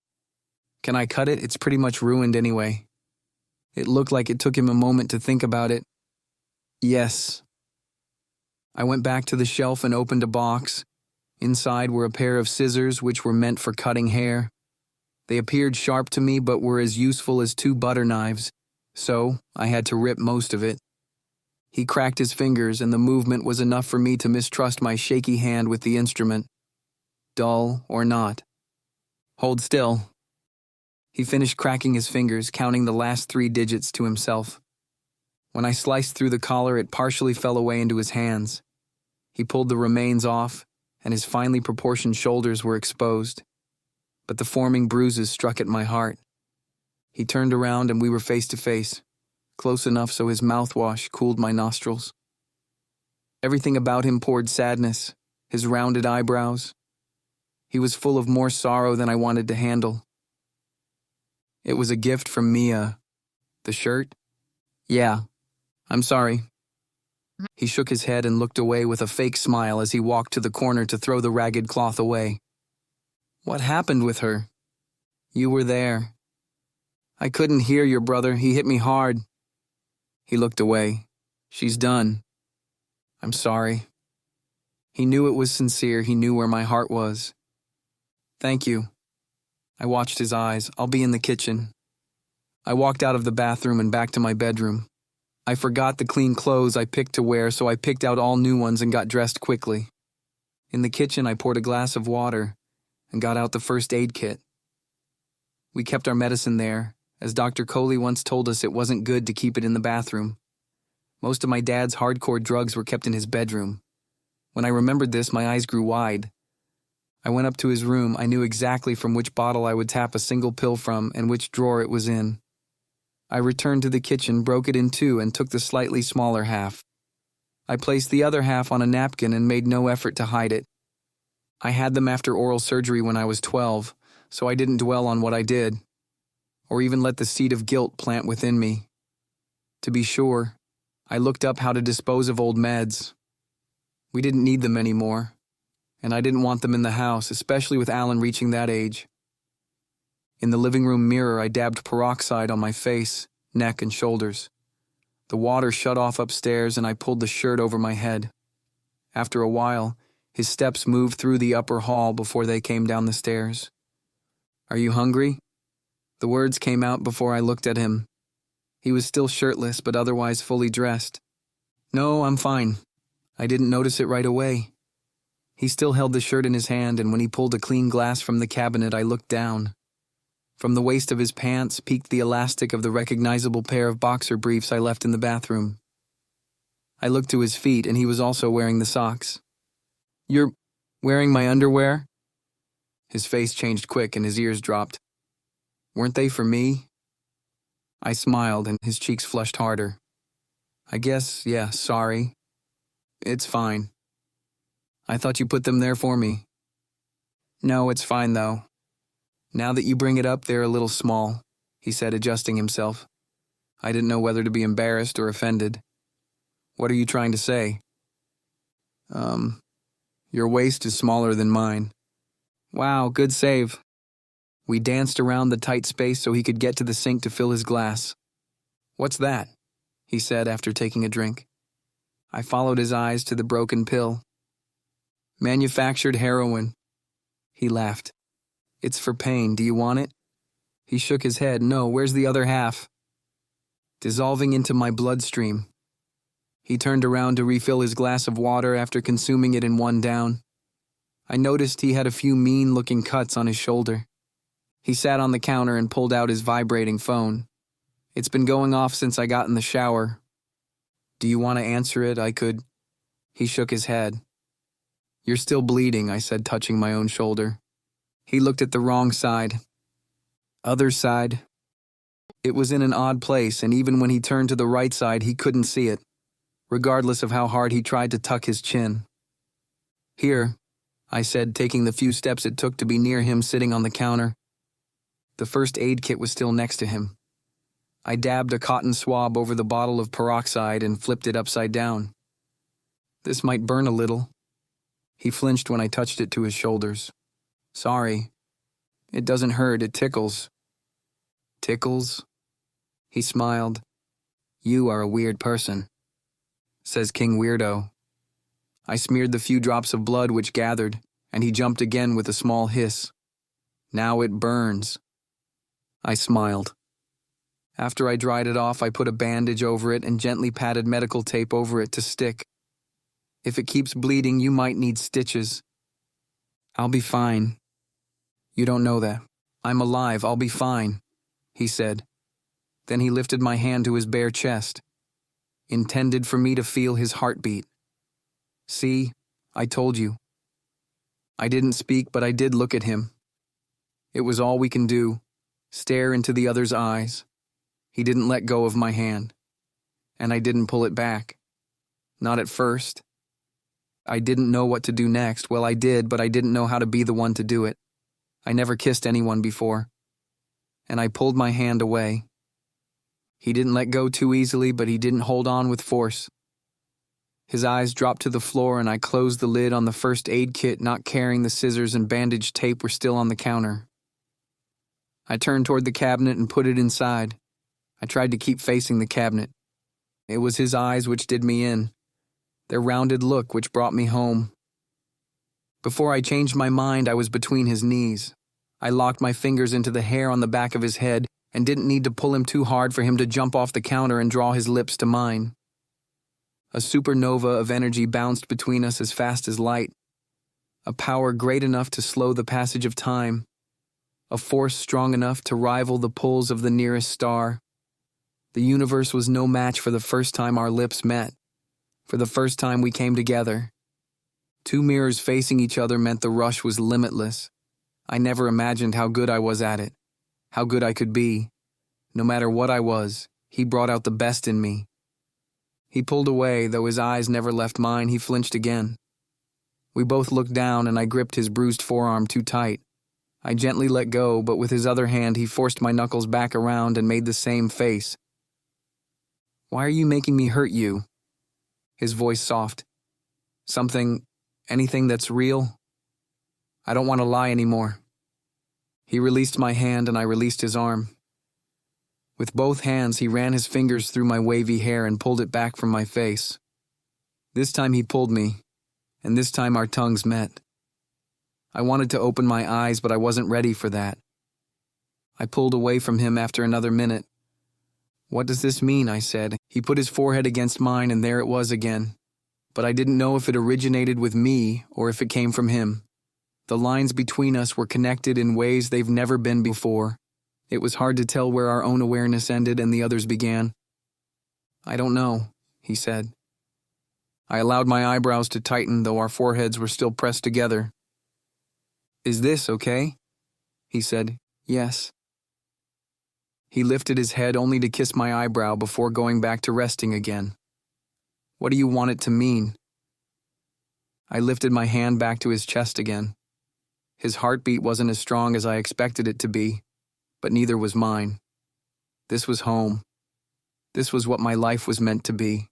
Can I cut it? It's pretty much ruined anyway. It looked like it took him a moment to think about it. Yes. I went back to the shelf and opened a box. Inside were a pair of scissors which were meant for cutting hair. They appeared sharp to me but were as useful as 2 butter knives, so I had to rip most of it. He cracked his fingers and the movement was enough for me to mistrust my shaky hand with the instrument. Dull or not. Hold still. He finished cracking his fingers, counting the last 3 digits to himself. When I sliced through the collar, it partially fell away into his hands. He pulled the remains off, and his finely proportioned shoulders were exposed. But the forming bruises struck at my heart. He turned around and we were face to face, close enough so his mouthwash cooled my nostrils. Everything about him poured sadness, his rounded eyebrows. He was full of more sorrow than I wanted to handle. It was a gift from Mia. The shirt? Yeah. I'm sorry. He shook his head and looked away with a fake smile as he walked to the corner to throw the ragged cloth away. What happened with her? You were there. I couldn't hear your brother. He hit me hard. He looked away. She's done. I'm sorry. He knew it was sincere. He knew where my heart was. Thank you. I watched his eyes. I'll be in the kitchen. I walked out of the bathroom and back to my bedroom. I forgot the clean clothes I picked to wear, so I picked out all new ones and got dressed quickly. In the kitchen, I poured a glass of water and got out the first aid kit. We kept our medicine there, as Dr. Coley once told us it wasn't good to keep it in the bathroom. Most of my dad's hardcore drugs were kept in his bedroom. When I remembered this, my eyes grew wide. I went up to his room. I knew exactly from which bottle I would tap a single pill from and which drawer it was in. I returned to the kitchen, broke it in 2, and took the slightly smaller half. I placed the other half on a napkin and made no effort to hide it. I had them after oral surgery when I was 12, so I didn't dwell on what I did, or even let the seed of guilt plant within me. To be sure, I looked up how to dispose of old meds. We didn't need them anymore, and I didn't want them in the house, especially with Alan reaching that age. In the living room mirror, I dabbed peroxide on my face, neck, and shoulders. The water shut off upstairs, and I pulled the shirt over my head. After a while, his steps moved through the upper hall before they came down the stairs. Are you hungry? The words came out before I looked at him. He was still shirtless, but otherwise fully dressed. No, I'm fine. I didn't notice it right away. He still held the shirt in his hand, and when he pulled a clean glass from the cabinet, I looked down. From the waist of his pants peeked the elastic of the recognizable pair of boxer briefs I left in the bathroom. I looked to his feet, and he was also wearing the socks. You're wearing my underwear? His face changed quick and his ears dropped. Weren't they for me? I smiled, and his cheeks flushed harder. I guess, yeah, sorry. It's fine. I thought you put them there for me. No, it's fine, though. Now that you bring it up, they're a little small, he said, adjusting himself. I didn't know whether to be embarrassed or offended. What are you trying to say? Your waist is smaller than mine. Wow, good save. We danced around the tight space so he could get to the sink to fill his glass. What's that? He said after taking a drink. I followed his eyes to the broken pill. Manufactured heroin. He laughed. It's for pain. Do you want it? He shook his head. No, where's the other half? Dissolving into my bloodstream. He turned around to refill his glass of water after consuming it in one down. I noticed he had a few mean-looking cuts on his shoulder. He sat on the counter and pulled out his vibrating phone. It's been going off since I got in the shower. Do you want to answer it? I could. He shook his head. You're still bleeding, I said, touching my own shoulder. He looked at the wrong side. Other side. It was in an odd place, and even when he turned to the right side, he couldn't see it, regardless of how hard he tried to tuck his chin. Here, I said, taking the few steps it took to be near him sitting on the counter. The first aid kit was still next to him. I dabbed a cotton swab over the bottle of peroxide and flipped it upside down. This might burn a little. He flinched when I touched it to his shoulders. Sorry. It doesn't hurt, it tickles. Tickles? He smiled. You are a weird person, says King Weirdo. I smeared the few drops of blood which gathered, and he jumped again with a small hiss. Now it burns. I smiled. After I dried it off, I put a bandage over it and gently patted medical tape over it to stick. If it keeps bleeding, you might need stitches. I'll be fine. You don't know that. I'm alive, I'll be fine, he said. Then he lifted my hand to his bare chest, intended for me to feel his heartbeat. See, I told you. I didn't speak, but I did look at him. It was all we can do, stare into the other's eyes. He didn't let go of my hand, and I didn't pull it back. Not at first. I didn't know what to do next. Well, I did, but I didn't know how to be the one to do it. I never kissed anyone before, and I pulled my hand away. He didn't let go too easily, but he didn't hold on with force. His eyes dropped to the floor, and I closed the lid on the first aid kit, not caring the scissors and bandage tape were still on the counter. I turned toward the cabinet and put it inside. I tried to keep facing the cabinet. It was his eyes which did me in, their rounded look which brought me home. Before I changed my mind, I was between his knees. I locked my fingers into the hair on the back of his head and didn't need to pull him too hard for him to jump off the counter and draw his lips to mine. A supernova of energy bounced between us as fast as light, a power great enough to slow the passage of time, a force strong enough to rival the pulls of the nearest star. The universe was no match for the first time our lips met, for the first time we came together. Two mirrors facing each other meant the rush was limitless. I never imagined how good I was at it, how good I could be. No matter what I was, he brought out the best in me. He pulled away, though his eyes never left mine. He flinched again. We both looked down, and I gripped his bruised forearm too tight. I gently let go, but with his other hand he forced my knuckles back around and made the same face. Why are you making me hurt you? His voice soft. Anything that's real? I don't want to lie anymore. He released my hand and I released his arm. With both hands, he ran his fingers through my wavy hair and pulled it back from my face. This time he pulled me, and this time our tongues met. I wanted to open my eyes, but I wasn't ready for that. I pulled away from him after another minute. What does this mean? I said. He put his forehead against mine, and there it was again. But I didn't know if it originated with me or if it came from him. The lines between us were connected in ways they've never been before. It was hard to tell where our own awareness ended and the other's began. I don't know, he said. I allowed my eyebrows to tighten, though our foreheads were still pressed together. Is this okay? He said, yes. He lifted his head only to kiss my eyebrow before going back to resting again. What do you want it to mean? I lifted my hand back to his chest again. His heartbeat wasn't as strong as I expected it to be, but neither was mine. This was home. This was what my life was meant to be.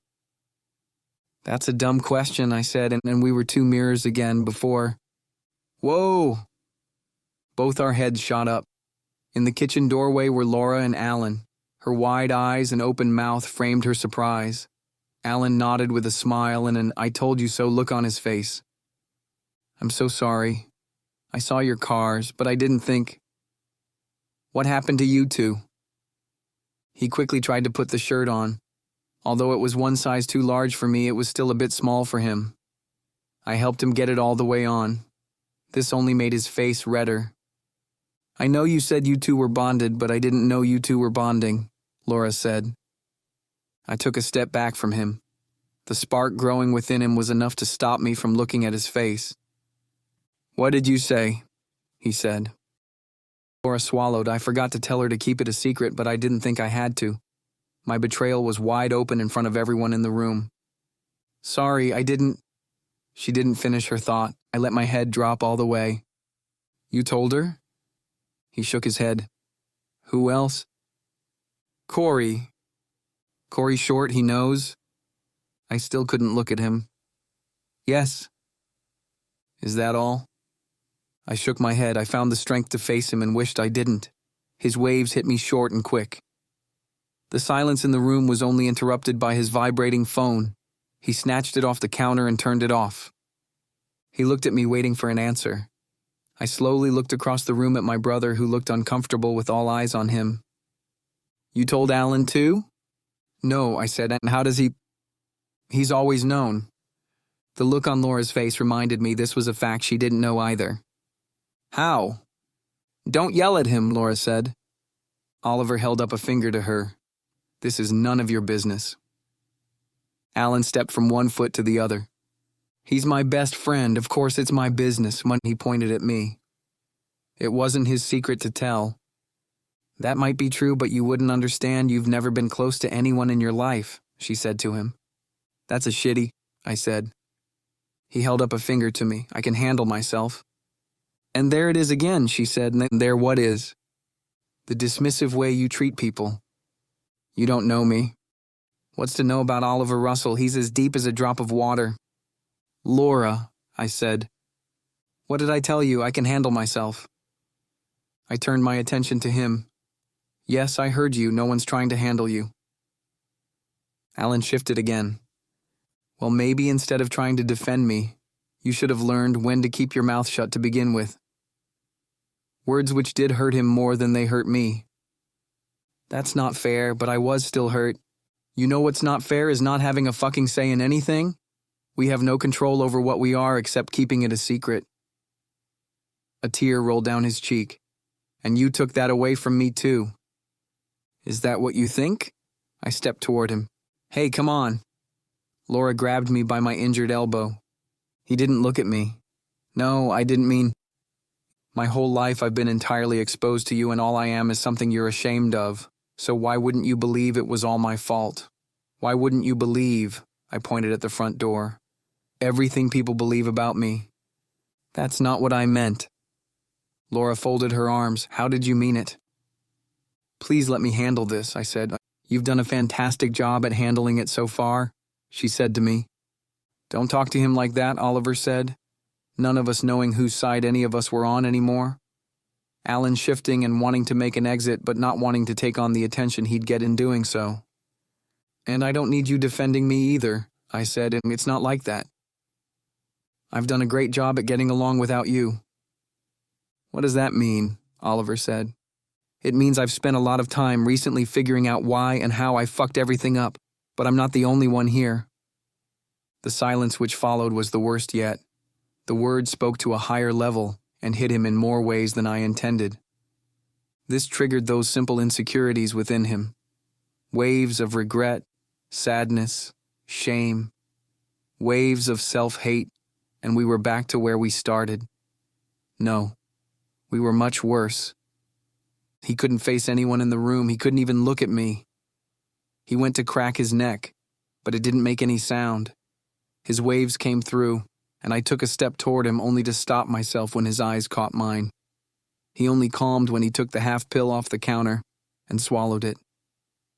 That's a dumb question, I said, and we were two mirrors again before. Whoa! Both our heads shot up. In the kitchen doorway were Laura and Alan. Her wide eyes and open mouth framed her surprise. Alan nodded with a smile and an "I told you so" look on his face. I'm so sorry. I saw your cars, but I didn't think. What happened to you two? He quickly tried to put the shirt on. Although it was one size too large for me, it was still a bit small for him. I helped him get it all the way on. This only made his face redder. I know you said you two were bonded, but I didn't know you two were bonding, Laura said. I took a step back from him. The spark growing within him was enough to stop me from looking at his face. What did you say? He said. Laura swallowed. I forgot to tell her to keep it a secret, but I didn't think I had to. My betrayal was wide open in front of everyone in the room. Sorry, I didn't. She didn't finish her thought. I let my head drop all the way. You told her? He shook his head. Who else? Corey. Corey Short, he knows? I still couldn't look at him. Yes. Is that all? I shook my head. I found the strength to face him and wished I didn't. His waves hit me short and quick. The silence in the room was only interrupted by his vibrating phone. He snatched it off the counter and turned it off. He looked at me, waiting for an answer. I slowly looked across the room at my brother, who looked uncomfortable with all eyes on him. You told Alan too? No, I said, and how does he... He's always known. The look on Laura's face reminded me this was a fact she didn't know either. How? Don't yell at him, Laura said. Oliver held up a finger to her. This is none of your business. Alan stepped from one foot to the other. He's my best friend, of course it's my business, when he pointed at me. It wasn't his secret to tell. That might be true, but you wouldn't understand. You've never been close to anyone in your life, she said to him. That's a shitty, I said. He held up a finger to me. I can handle myself. And there it is again, she said, and there what is? The dismissive way you treat people. You don't know me. What's to know about Oliver Russell? He's as deep as a drop of water. Laura, I said. What did I tell you? I can handle myself. I turned my attention to him. Yes, I heard you. No one's trying to handle you. Alan shifted again. Well, maybe instead of trying to defend me, you should have learned when to keep your mouth shut to begin with. Words which did hurt him more than they hurt me. That's not fair, but I was still hurt. You know what's not fair is not having a fucking say in anything? We have no control over what we are except keeping it a secret. A tear rolled down his cheek. And you took that away from me too. Is that what you think? I stepped toward him. Hey, come on. Laura grabbed me by my injured elbow. He didn't look at me. No, I didn't mean... My whole life I've been entirely exposed to you, and all I am is something you're ashamed of. So why wouldn't you believe it was all my fault? Why wouldn't you believe, I pointed at the front door, everything people believe about me? That's not what I meant. Laura folded her arms. How did you mean it? Please let me handle this, I said. You've done a fantastic job at handling it so far, she said to me. Don't talk to him like that, Oliver said, none of us knowing whose side any of us were on anymore. Alan shifting and wanting to make an exit but not wanting to take on the attention he'd get in doing so. And I don't need you defending me either, I said, and it's not like that. I've done a great job at getting along without you. What does that mean? Oliver said. It means I've spent a lot of time recently figuring out why and how I fucked everything up, but I'm not the only one here. The silence which followed was the worst yet. The words spoke to a higher level and hit him in more ways than I intended. This triggered those simple insecurities within him. Waves of regret, sadness, shame, waves of self-hate, and we were back to where we started. No, we were much worse. He couldn't face anyone in the room. He couldn't even look at me. He went to crack his neck, but it didn't make any sound. His waves came through, and I took a step toward him only to stop myself when his eyes caught mine. He only calmed when he took the half pill off the counter and swallowed it.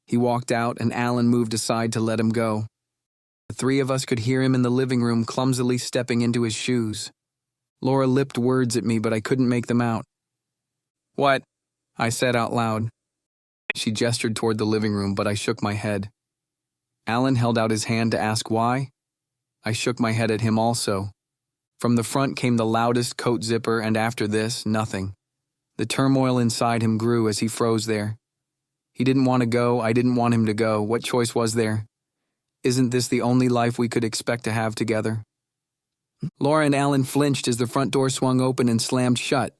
He walked out, and Alan moved aside to let him go. The three of us could hear him in the living room clumsily stepping into his shoes. Laura lipped words at me, but I couldn't make them out. What? I said out loud. She gestured toward the living room, but I shook my head. Alan held out his hand to ask why. I shook my head at him also. From the front came the loudest coat zipper, and after this, nothing. The turmoil inside him grew as he froze there. He didn't want to go, I didn't want him to go. What choice was there? Isn't this the only life we could expect to have together? Laura and Alan flinched as the front door swung open and slammed shut.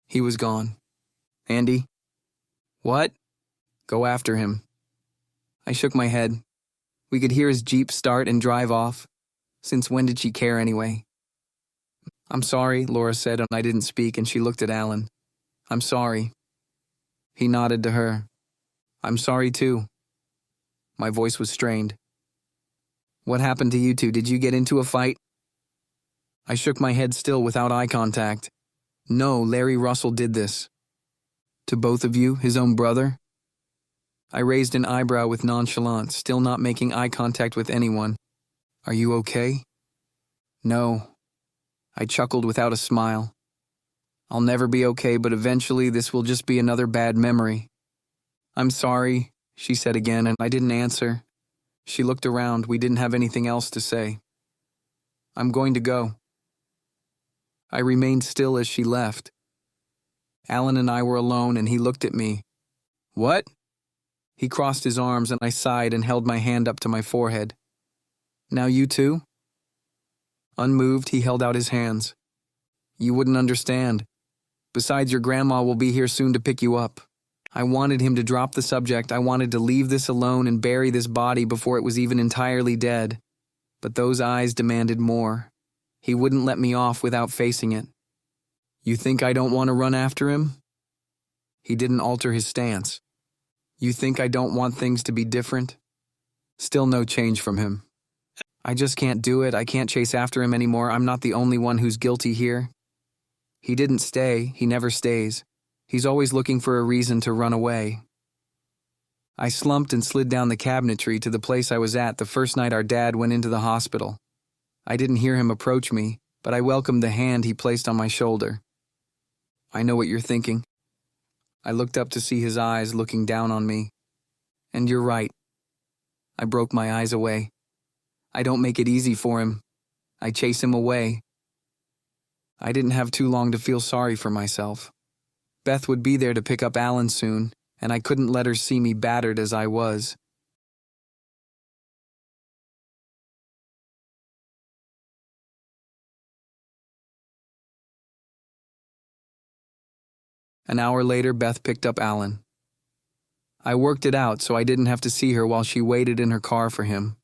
He was gone. Andy? What? Go after him. I shook my head. We could hear his Jeep start and drive off. Since when did she care anyway? I'm sorry, Laura said, and I didn't speak, and she looked at Alan. I'm sorry. He nodded to her. I'm sorry too. My voice was strained. What happened to you two? Did you get into a fight? I shook my head still without eye contact. No, Larry Russell did this. To both of you, his own brother? I raised an eyebrow with nonchalance, still not making eye contact with anyone. Are you okay? No. I chuckled without a smile. I'll never be okay, but eventually this will just be another bad memory. I'm sorry, she said again, and I didn't answer. She looked around. We didn't have anything else to say. I'm going to go. I remained still as she left. Alan and I were alone, and he looked at me. What? He crossed his arms, and I sighed and held my hand up to my forehead. Now you too? Unmoved, he held out his hands. You wouldn't understand. Besides, your grandma will be here soon to pick you up. I wanted him to drop the subject. I wanted to leave this alone and bury this body before it was even entirely dead. But those eyes demanded more. He wouldn't let me off without facing it. You think I don't want to run after him? He didn't alter his stance. You think I don't want things to be different? Still no change from him. I just can't do it. I can't chase after him anymore. I'm not the only one who's guilty here. He didn't stay. He never stays. He's always looking for a reason to run away. I slumped and slid down the cabinetry to the place I was at the first night our dad went into the hospital. I didn't hear him approach me, but I welcomed the hand he placed on my shoulder. I know what you're thinking. I looked up to see his eyes looking down on me. And you're right. I broke my eyes away. I don't make it easy for him. I chase him away. I didn't have too long to feel sorry for myself. Beth would be there to pick up Alan soon, and I couldn't let her see me battered as I was. An hour later, Beth picked up Alan. I worked it out so I didn't have to see her while she waited in her car for him.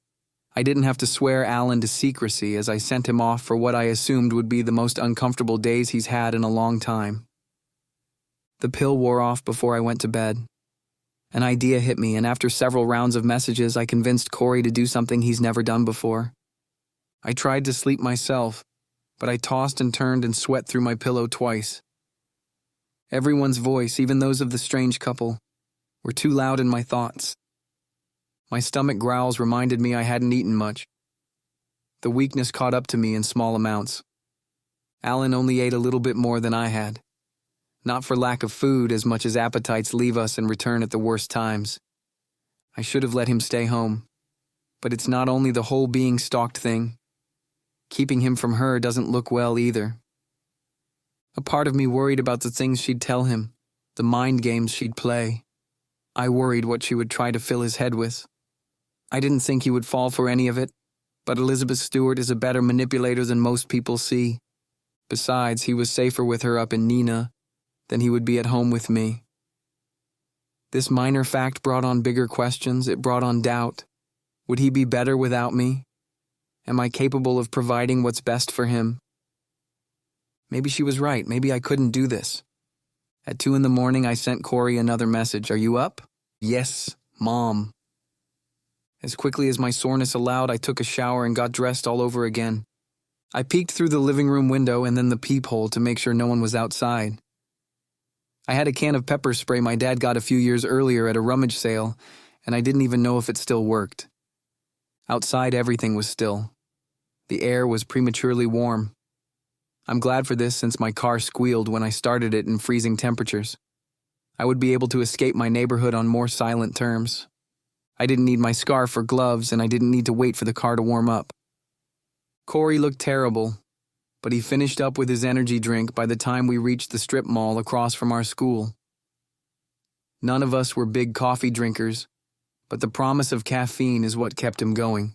I didn't have to swear Alan to secrecy as I sent him off for what I assumed would be the most uncomfortable days he's had in a long time. The pill wore off before I went to bed. An idea hit me, and after several rounds of messages, I convinced Corey to do something he's never done before. I tried to sleep myself, but I tossed and turned and sweat through my pillow twice. Everyone's voice, even those of the strange couple, were too loud in my thoughts. My stomach growls reminded me I hadn't eaten much. The weakness caught up to me in small amounts. Alan only ate a little bit more than I had. Not for lack of food as much as appetites leave us and return at the worst times. I should have let him stay home. But it's not only the whole being stalked thing. Keeping him from her doesn't look well either. A part of me worried about the things she'd tell him, the mind games she'd play. I worried what she would try to fill his head with. I didn't think he would fall for any of it, but Elizabeth Stewart is a better manipulator than most people see. Besides, he was safer with her up in Nina than he would be at home with me. This minor fact brought on bigger questions. It brought on doubt. Would he be better without me? Am I capable of providing what's best for him? Maybe she was right. Maybe I couldn't do this. At 2 a.m, I sent Corey another message. Are you up? Yes, Mom. As quickly as my soreness allowed, I took a shower and got dressed all over again. I peeked through the living room window and then the peephole to make sure no one was outside. I had a can of pepper spray my dad got a few years earlier at a rummage sale, and I didn't even know if it still worked. Outside, everything was still. The air was prematurely warm. I'm glad for this since my car squealed when I started it in freezing temperatures. I would be able to escape my neighborhood on more silent terms. I didn't need my scarf or gloves, and I didn't need to wait for the car to warm up. Corey looked terrible, but he finished up with his energy drink by the time we reached the strip mall across from our school. None of us were big coffee drinkers, but the promise of caffeine is what kept him going.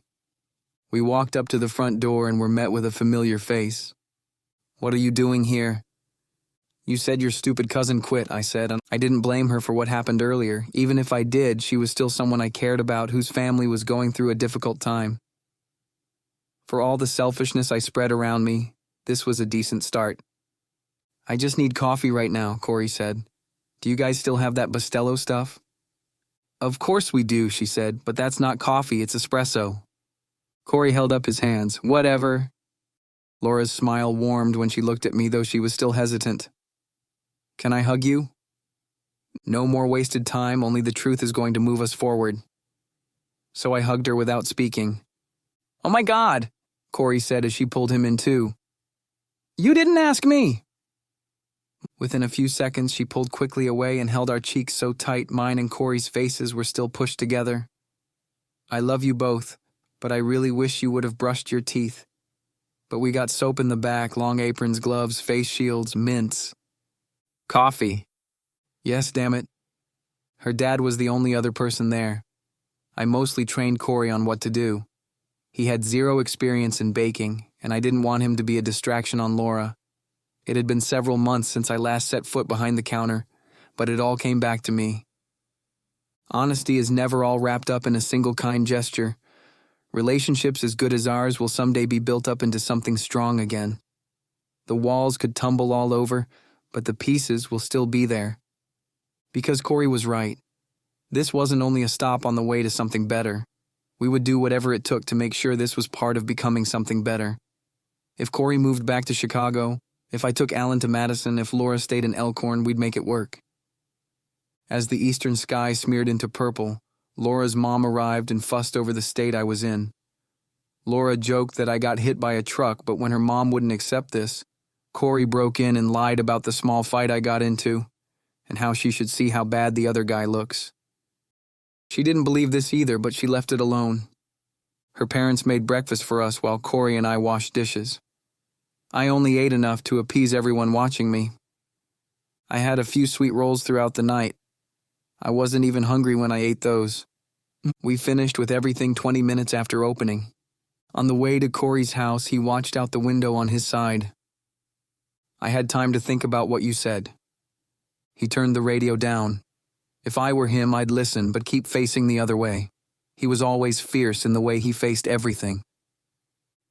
We walked up to the front door and were met with a familiar face. What are you doing here? You said your stupid cousin quit, I said, and I didn't blame her for what happened earlier. Even if I did, she was still someone I cared about whose family was going through a difficult time. For all the selfishness I spread around me, this was a decent start. I just need coffee right now, Corey said. Do you guys still have that Bustelo stuff? Of course we do, she said, but that's not coffee, it's espresso. Corey held up his hands. Whatever. Laura's smile warmed when she looked at me, though she was still hesitant. Can I hug you? No more wasted time, only the truth is going to move us forward. So I hugged her without speaking. Oh my God, Corey said as she pulled him in too. You didn't ask me. Within a few seconds, she pulled quickly away and held our cheeks so tight mine and Corey's faces were still pushed together. I love you both, but I really wish you would have brushed your teeth. But we got soap in the back, long aprons, gloves, face shields, mints. Coffee. Yes, damn it. Her dad was the only other person there. I mostly trained Corey on what to do. He had zero experience in baking, and I didn't want him to be a distraction on Laura. It had been several months since I last set foot behind the counter, but it all came back to me. Honesty is never all wrapped up in a single kind gesture. Relationships as good as ours will someday be built up into something strong again. The walls could tumble all over, but the pieces will still be there. Because Corey was right. This wasn't only a stop on the way to something better. We would do whatever it took to make sure this was part of becoming something better. If Corey moved back to Chicago, if I took Alan to Madison, if Laura stayed in Elkhorn, we'd make it work. As the eastern sky smeared into purple, Laura's mom arrived and fussed over the state I was in. Laura joked that I got hit by a truck, but when her mom wouldn't accept this, Corey broke in and lied about the small fight I got into, and how she should see how bad the other guy looks. She didn't believe this either, but she left it alone. Her parents made breakfast for us while Corey and I washed dishes. I only ate enough to appease everyone watching me. I had a few sweet rolls throughout the night. I wasn't even hungry when I ate those. We finished with everything 20 minutes after opening. On the way to Corey's house, he watched out the window on his side. I had time to think about what you said. He turned the radio down. If I were him, I'd listen, but keep facing the other way. He was always fierce in the way he faced everything.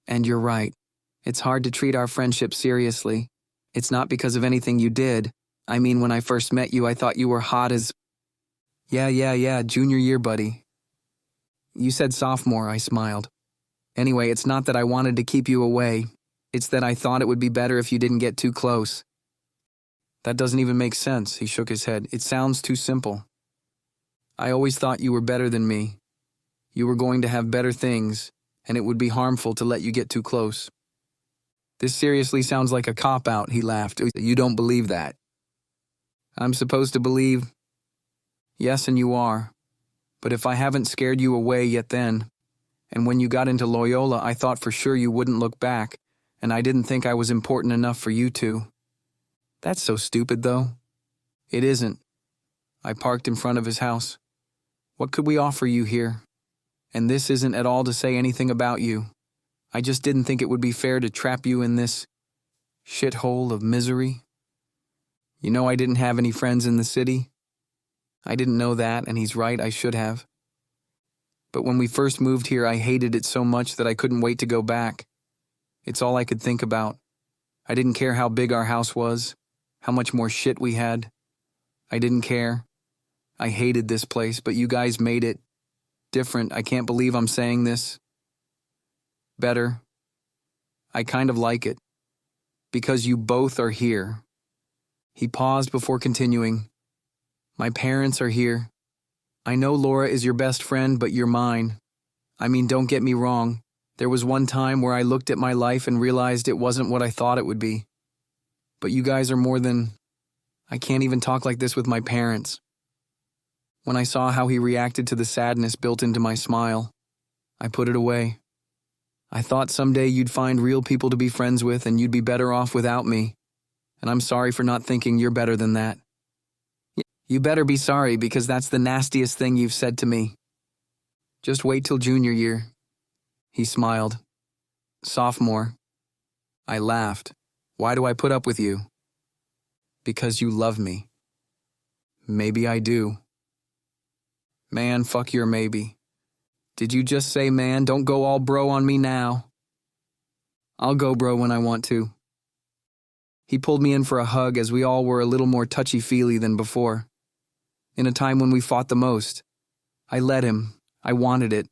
And you're right. It's hard to treat our friendship seriously. It's not because of anything you did. I mean, when I first met you, I thought you were hot as... Yeah, junior year, buddy. You said sophomore, I smiled. Anyway, it's not that I wanted to keep you away. It's that I thought it would be better if you didn't get too close. That doesn't even make sense, he shook his head. It sounds too simple. I always thought you were better than me. You were going to have better things, and it would be harmful to let you get too close. This seriously sounds like a cop-out, he laughed. You don't believe that. I'm supposed to believe... Yes, and you are. But if I haven't scared you away yet then, and when you got into Loyola, I thought for sure you wouldn't look back, and I didn't think I was important enough for you to. That's so stupid, though. It isn't. I parked in front of his house. What could we offer you here? And this isn't at all to say anything about you. I just didn't think it would be fair to trap you in this shithole of misery. You know I didn't have any friends in the city. I didn't know that, and he's right, I should have. But when we first moved here, I hated it so much that I couldn't wait to go back. It's all I could think about. I didn't care how big our house was, how much more shit we had. I didn't care. I hated this place, but you guys made it different. I can't believe I'm saying this. Better. I kind of like it. Because you both are here. He paused before continuing. My parents are here. I know Laura is your best friend, but you're mine. I mean, don't get me wrong. There was one time where I looked at my life and realized it wasn't what I thought it would be. But you guys are more than... I can't even talk like this with my parents. When I saw how he reacted to the sadness built into my smile, I put it away. I thought someday you'd find real people to be friends with and you'd be better off without me. And I'm sorry for not thinking you're better than that. You better be sorry, because that's the nastiest thing you've said to me. Just wait till junior year. He smiled. Sophomore. I laughed. Why do I put up with you? Because you love me. Maybe I do. Man, fuck your maybe. Did you just say man? Don't go all bro on me now. I'll go bro when I want to. He pulled me in for a hug as we all were a little more touchy-feely than before. In a time when we fought the most, I let him, I wanted it,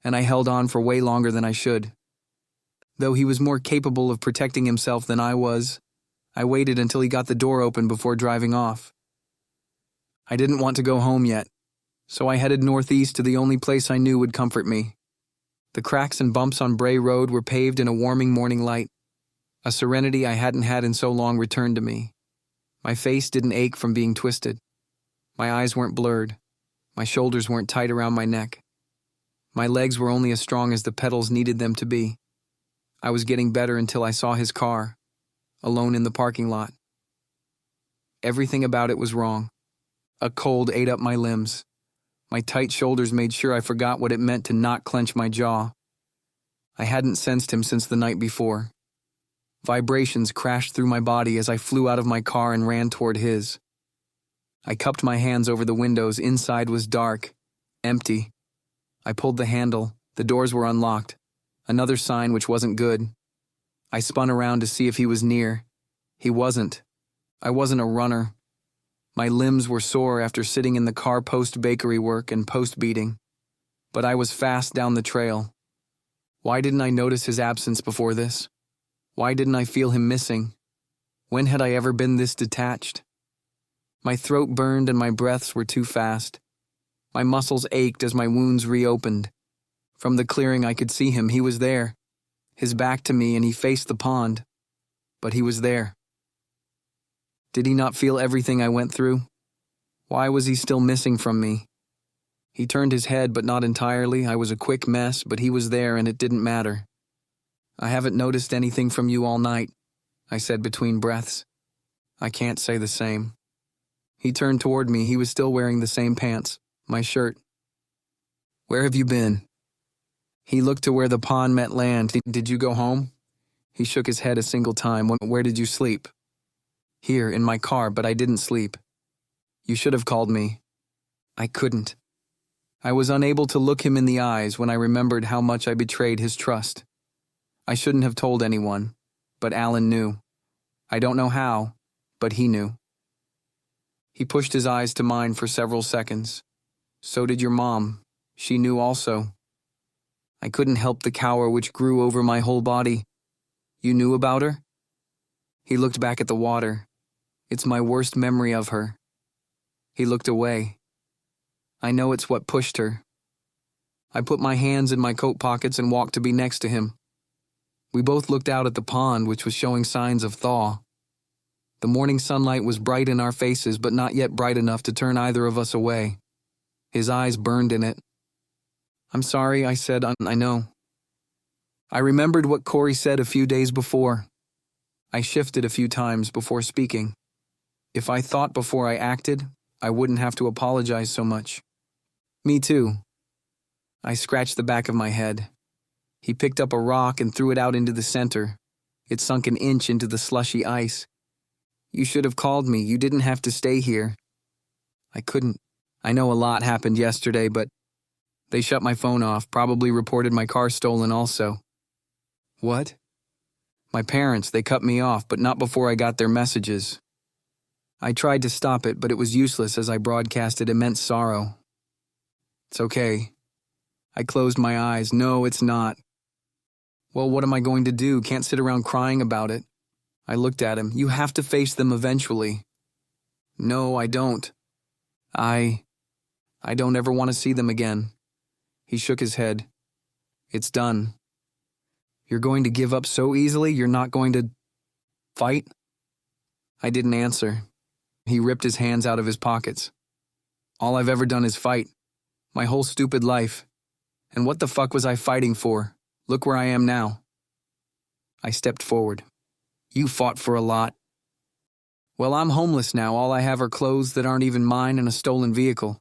and I held on for way longer than I should. Though he was more capable of protecting himself than I was, I waited until he got the door open before driving off. I didn't want to go home yet, so I headed northeast to the only place I knew would comfort me. The cracks and bumps on Bray Road were paved in a warming morning light. A serenity I hadn't had in so long returned to me. My face didn't ache from being twisted. My eyes weren't blurred. My shoulders weren't tight around my neck. My legs were only as strong as the pedals needed them to be. I was getting better until I saw his car, alone in the parking lot. Everything about it was wrong. A cold ate up my limbs. My tight shoulders made sure I forgot what it meant to not clench my jaw. I hadn't sensed him since the night before. Vibrations crashed through my body as I flew out of my car and ran toward his. I cupped my hands over the windows. Inside was dark, empty. I pulled the handle. The doors were unlocked. Another sign which wasn't good. I spun around to see if he was near. He wasn't. I wasn't a runner. My limbs were sore after sitting in the car post-bakery work and post-beating. But I was fast down the trail. Why didn't I notice his absence before this? Why didn't I feel him missing? When had I ever been this detached? My throat burned and my breaths were too fast. My muscles ached as my wounds reopened. From the clearing I could see him. He was there. His back to me, and he faced the pond. But he was there. Did he not feel everything I went through? Why was he still missing from me? He turned his head, but not entirely. I was a quick mess, but he was there and it didn't matter. I haven't noticed anything from you all night, I said between breaths. I can't say the same. He turned toward me. He was still wearing the same pants, my shirt. Where have you been? He looked to where the pond met land. Did you go home? He shook his head a single time. Where did you sleep? Here, in my car, but I didn't sleep. You should have called me. I couldn't. I was unable to look him in the eyes when I remembered how much I betrayed his trust. I shouldn't have told anyone, but Alan knew. I don't know how, but he knew. He pushed his eyes to mine for several seconds. So did your mom. She knew also. I couldn't help the cower which grew over my whole body. You knew about her? He looked back at the water. It's my worst memory of her. He looked away. I know it's what pushed her. I put my hands in my coat pockets and walked to be next to him. We both looked out at the pond, which was showing signs of thaw. The morning sunlight was bright in our faces, but not yet bright enough to turn either of us away. His eyes burned in it. I'm sorry, I said. I know. I remembered what Corey said a few days before. I shifted a few times before speaking. If I thought before I acted, I wouldn't have to apologize so much. Me too. I scratched the back of my head. He picked up a rock and threw it out into the center. It sunk an inch into the slushy ice. You should have called me. You didn't have to stay here. I couldn't. I know a lot happened yesterday, but they shut my phone off, probably reported my car stolen also. What? My parents, they cut me off, but not before I got their messages. I tried to stop it, but it was useless as I broadcasted immense sorrow. It's okay. I closed my eyes. No, it's not. Well, what am I going to do? Can't sit around crying about it. I looked at him. You have to face them eventually. No, I don't. I don't ever want to see them again. He shook his head. It's done. You're going to give up so easily? You're not going to fight? I didn't answer. He ripped his hands out of his pockets. All I've ever done is fight. My whole stupid life. And what the fuck was I fighting for? Look where I am now. I stepped forward. You fought for a lot. Well, I'm homeless now. All I have are clothes that aren't even mine and a stolen vehicle.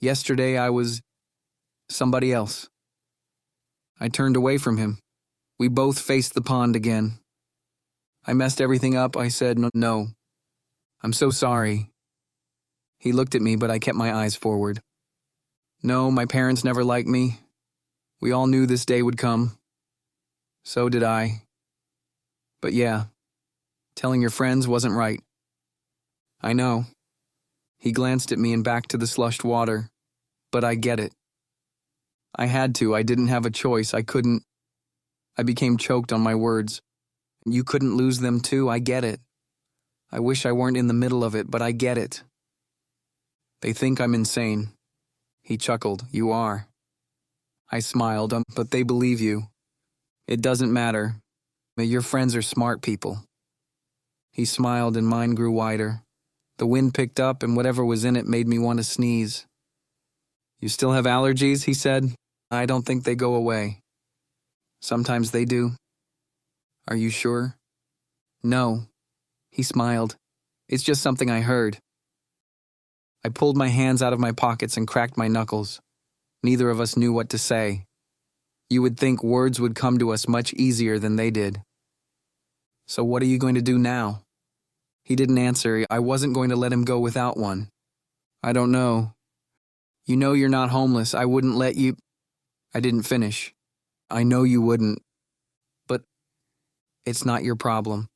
Yesterday I was somebody else. I turned away from him. We both faced the pond again. I messed everything up. I said, no. I'm so sorry. He looked at me, but I kept my eyes forward. No, my parents never liked me. We all knew this day would come. So did I. But yeah, Telling your friends wasn't right. I know. He glanced at me and back to the slushed water. But I get it. I had to. I didn't have a choice. I couldn't. I became choked on my words. You couldn't lose them too. I get it. I wish I weren't in the middle of it, but I get it. They think I'm insane. He chuckled. You are. I smiled, but they believe you. It doesn't matter. Your friends are smart people. He smiled and mine grew wider. The wind picked up and whatever was in it made me want to sneeze. You still have allergies, he said. I don't think they go away. Sometimes they do. Are you sure? No. He smiled. It's just something I heard. I pulled my hands out of my pockets and cracked my knuckles. Neither of us knew what to say. You would think words would come to us much easier than they did. So what are you going to do now? He didn't answer. I wasn't going to let him go without one. I don't know. You know you're not homeless. I wouldn't let you. I didn't finish. I know you wouldn't. But it's not your problem.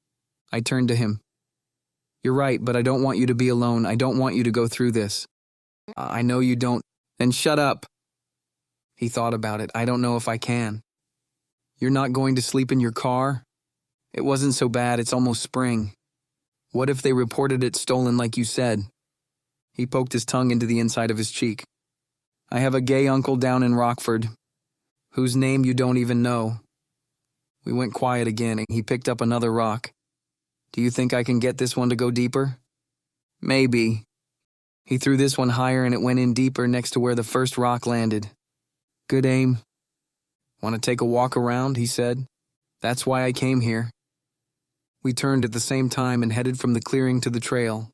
I turned to him. You're right, but I don't want you to be alone. I don't want you to go through this. I know you don't. Then shut up. He thought about it. I don't know if I can. You're not going to sleep in your car? It wasn't so bad. It's almost spring. What if they reported it stolen like you said? He poked his tongue into the inside of his cheek. I have a gay uncle down in Rockford, whose name you don't even know. We went quiet again, and he picked up another rock. Do you think I can get this one to go deeper? Maybe. He threw this one higher and it went in deeper next to where the first rock landed. Good aim. Want to take a walk around, he said. That's why I came here. We turned at the same time and headed from the clearing to the trail.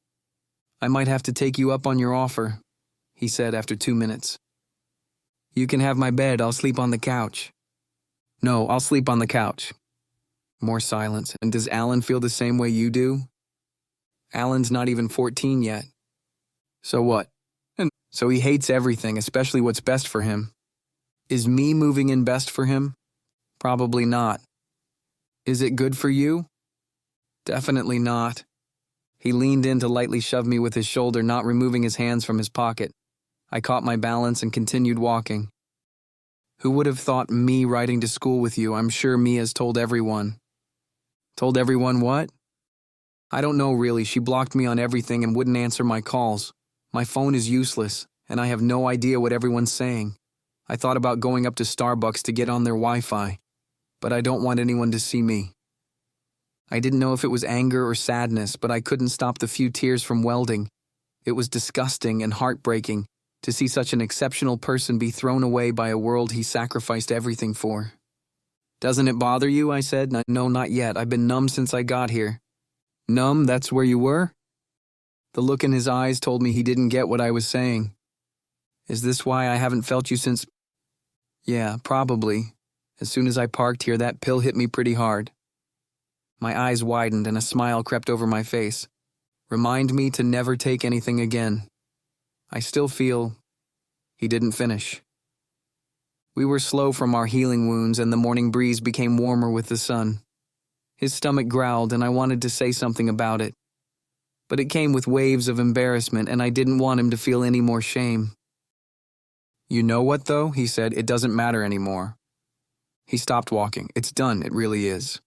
I might have to take you up on your offer, he said after 2 minutes. You can have my bed. I'll sleep on the couch. No, I'll sleep on the couch. More silence. And does Alan feel the same way you do? Alan's not even 14 yet. So what? So he hates everything, especially what's best for him. Is me moving in best for him? Probably not. Is it good for you? Definitely not. He leaned in to lightly shove me with his shoulder, not removing his hands from his pocket. I caught my balance and continued walking. Who would have thought me riding to school with you? I'm sure Mia's told everyone. Told everyone what? I don't know really. She blocked me on everything and wouldn't answer my calls. My phone is useless, and I have no idea what everyone's saying. I thought about going up to Starbucks to get on their Wi-Fi, but I don't want anyone to see me. I didn't know if it was anger or sadness, but I couldn't stop the few tears from welding. It was disgusting and heartbreaking to see such an exceptional person be thrown away by a world he sacrificed everything for. Doesn't it bother you? I said. No, not yet. I've been numb since I got here. Numb? That's where you were? The look in his eyes told me he didn't get what I was saying. Is this why I haven't felt you since? Yeah, probably. As soon as I parked here, that pill hit me pretty hard. My eyes widened and a smile crept over my face. Remind me to never take anything again. I still feel... He didn't finish. We were slow from our healing wounds and the morning breeze became warmer with the sun. His stomach growled and I wanted to say something about it. But it came with waves of embarrassment and I didn't want him to feel any more shame. You know what though? He said. It doesn't matter anymore. He stopped walking. It's done. It really is.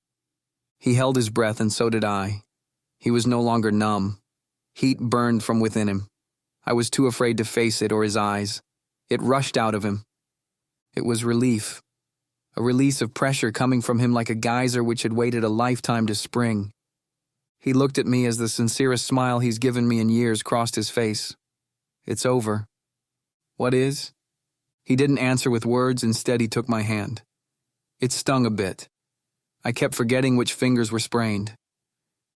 He held his breath and so did I. He was no longer numb. Heat burned from within him. I was too afraid to face it or his eyes. It rushed out of him. It was relief. A release of pressure coming from him like a geyser which had waited a lifetime to spring. He looked at me as the sincerest smile he's given me in years crossed his face. It's over. What is? He didn't answer with words, instead he took my hand. It stung a bit. I kept forgetting which fingers were sprained.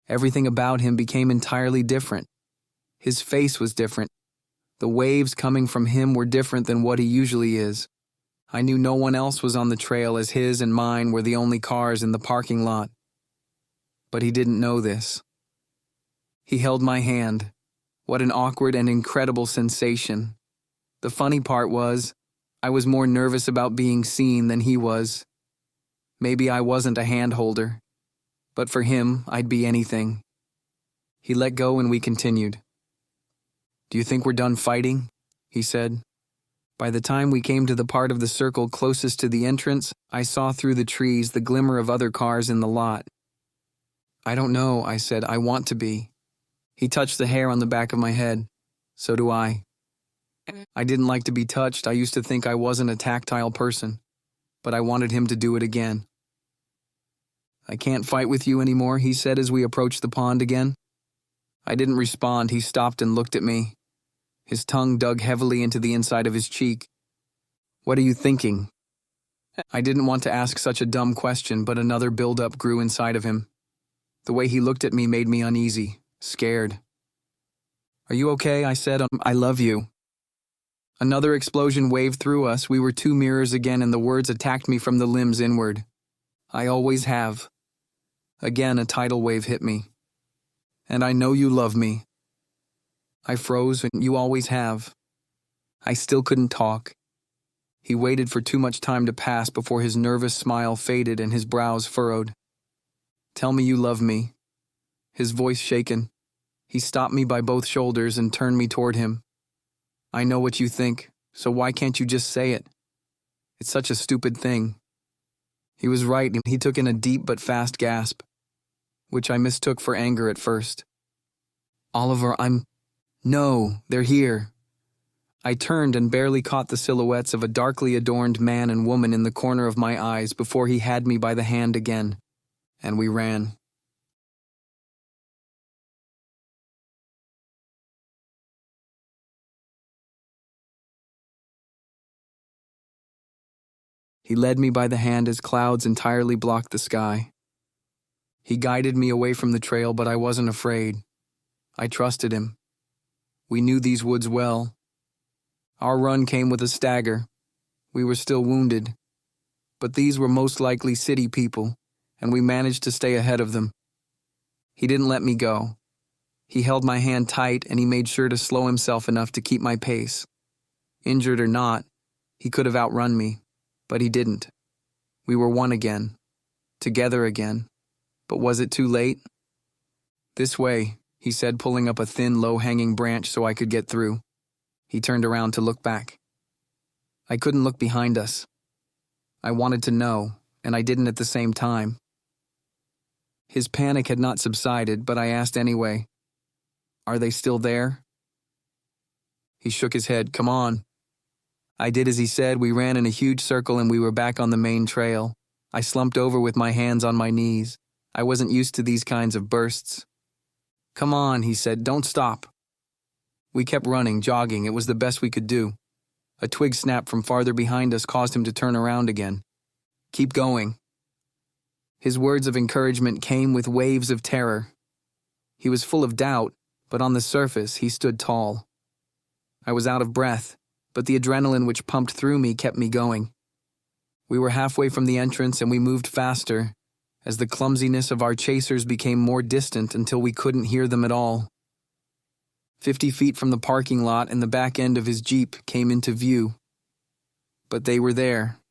Everything about him became entirely different. His face was different. The waves coming from him were different than what he usually is. I knew no one else was on the trail as his and mine were the only cars in the parking lot. But he didn't know this. He held my hand. What an awkward and incredible sensation. The funny part was, I was more nervous about being seen than he was. Maybe I wasn't a hand holder. But for him, I'd be anything. He let go and we continued. "Do you think we're done fighting?" he said. By the time we came to the part of the circle closest to the entrance, I saw through the trees the glimmer of other cars in the lot. "I don't know," I said. "I want to be." He touched the hair on the back of my head. "So do I." I didn't like to be touched. I used to think I wasn't a tactile person, but I wanted him to do it again. "I can't fight with you anymore," he said as we approached the pond again. I didn't respond. He stopped and looked at me. His tongue dug heavily into the inside of his cheek. "What are you thinking?" I didn't want to ask such a dumb question, but another buildup grew inside of him. The way he looked at me made me uneasy, scared. "Are you okay?" I said. "I love you." Another explosion waved through us. We were two mirrors again, and the words attacked me from the limbs inward. "I always have." Again, a tidal wave hit me. "And I know you love me." I froze, and "You always have." I still couldn't talk. He waited for too much time to pass before his nervous smile faded and his brows furrowed. "Tell me you love me." His voice shaken. He stopped me by both shoulders and turned me toward him. "I know what you think, so why can't you just say it? It's such a stupid thing." He was right, and he took in a deep but fast gasp, which I mistook for anger at first. "Oliver, No, they're here." I turned and barely caught the silhouettes of a darkly adorned man and woman in the corner of my eyes before he had me by the hand again, and we ran. He led me by the hand as clouds entirely blocked the sky. He guided me away from the trail, but I wasn't afraid. I trusted him. We knew these woods well. Our run came with a stagger. We were still wounded. But these were most likely city people, and we managed to stay ahead of them. He didn't let me go. He held my hand tight, and he made sure to slow himself enough to keep my pace. Injured or not, he could have outrun me, but he didn't. We were one again, together again. But was it too late? "This way," he said, pulling up a thin, low-hanging branch so I could get through. He turned around to look back. I couldn't look behind us. I wanted to know, and I didn't at the same time. His panic had not subsided, but I asked anyway, "Are they still there?" He shook his head. "Come on." I did as he said. We ran in a huge circle and we were back on the main trail. I slumped over with my hands on my knees. I wasn't used to these kinds of bursts. "Come on," he said. "Don't stop." We kept running, jogging. It was the best we could do. A twig snap from farther behind us caused him to turn around again. "Keep going." His words of encouragement came with waves of terror. He was full of doubt, but on the surface he stood tall. I was out of breath, but the adrenaline which pumped through me kept me going. We were halfway from the entrance and we moved faster, as the clumsiness of our chasers became more distant until we couldn't hear them at all. 50 feet from the parking lot and the back end of his Jeep came into view. But they were there.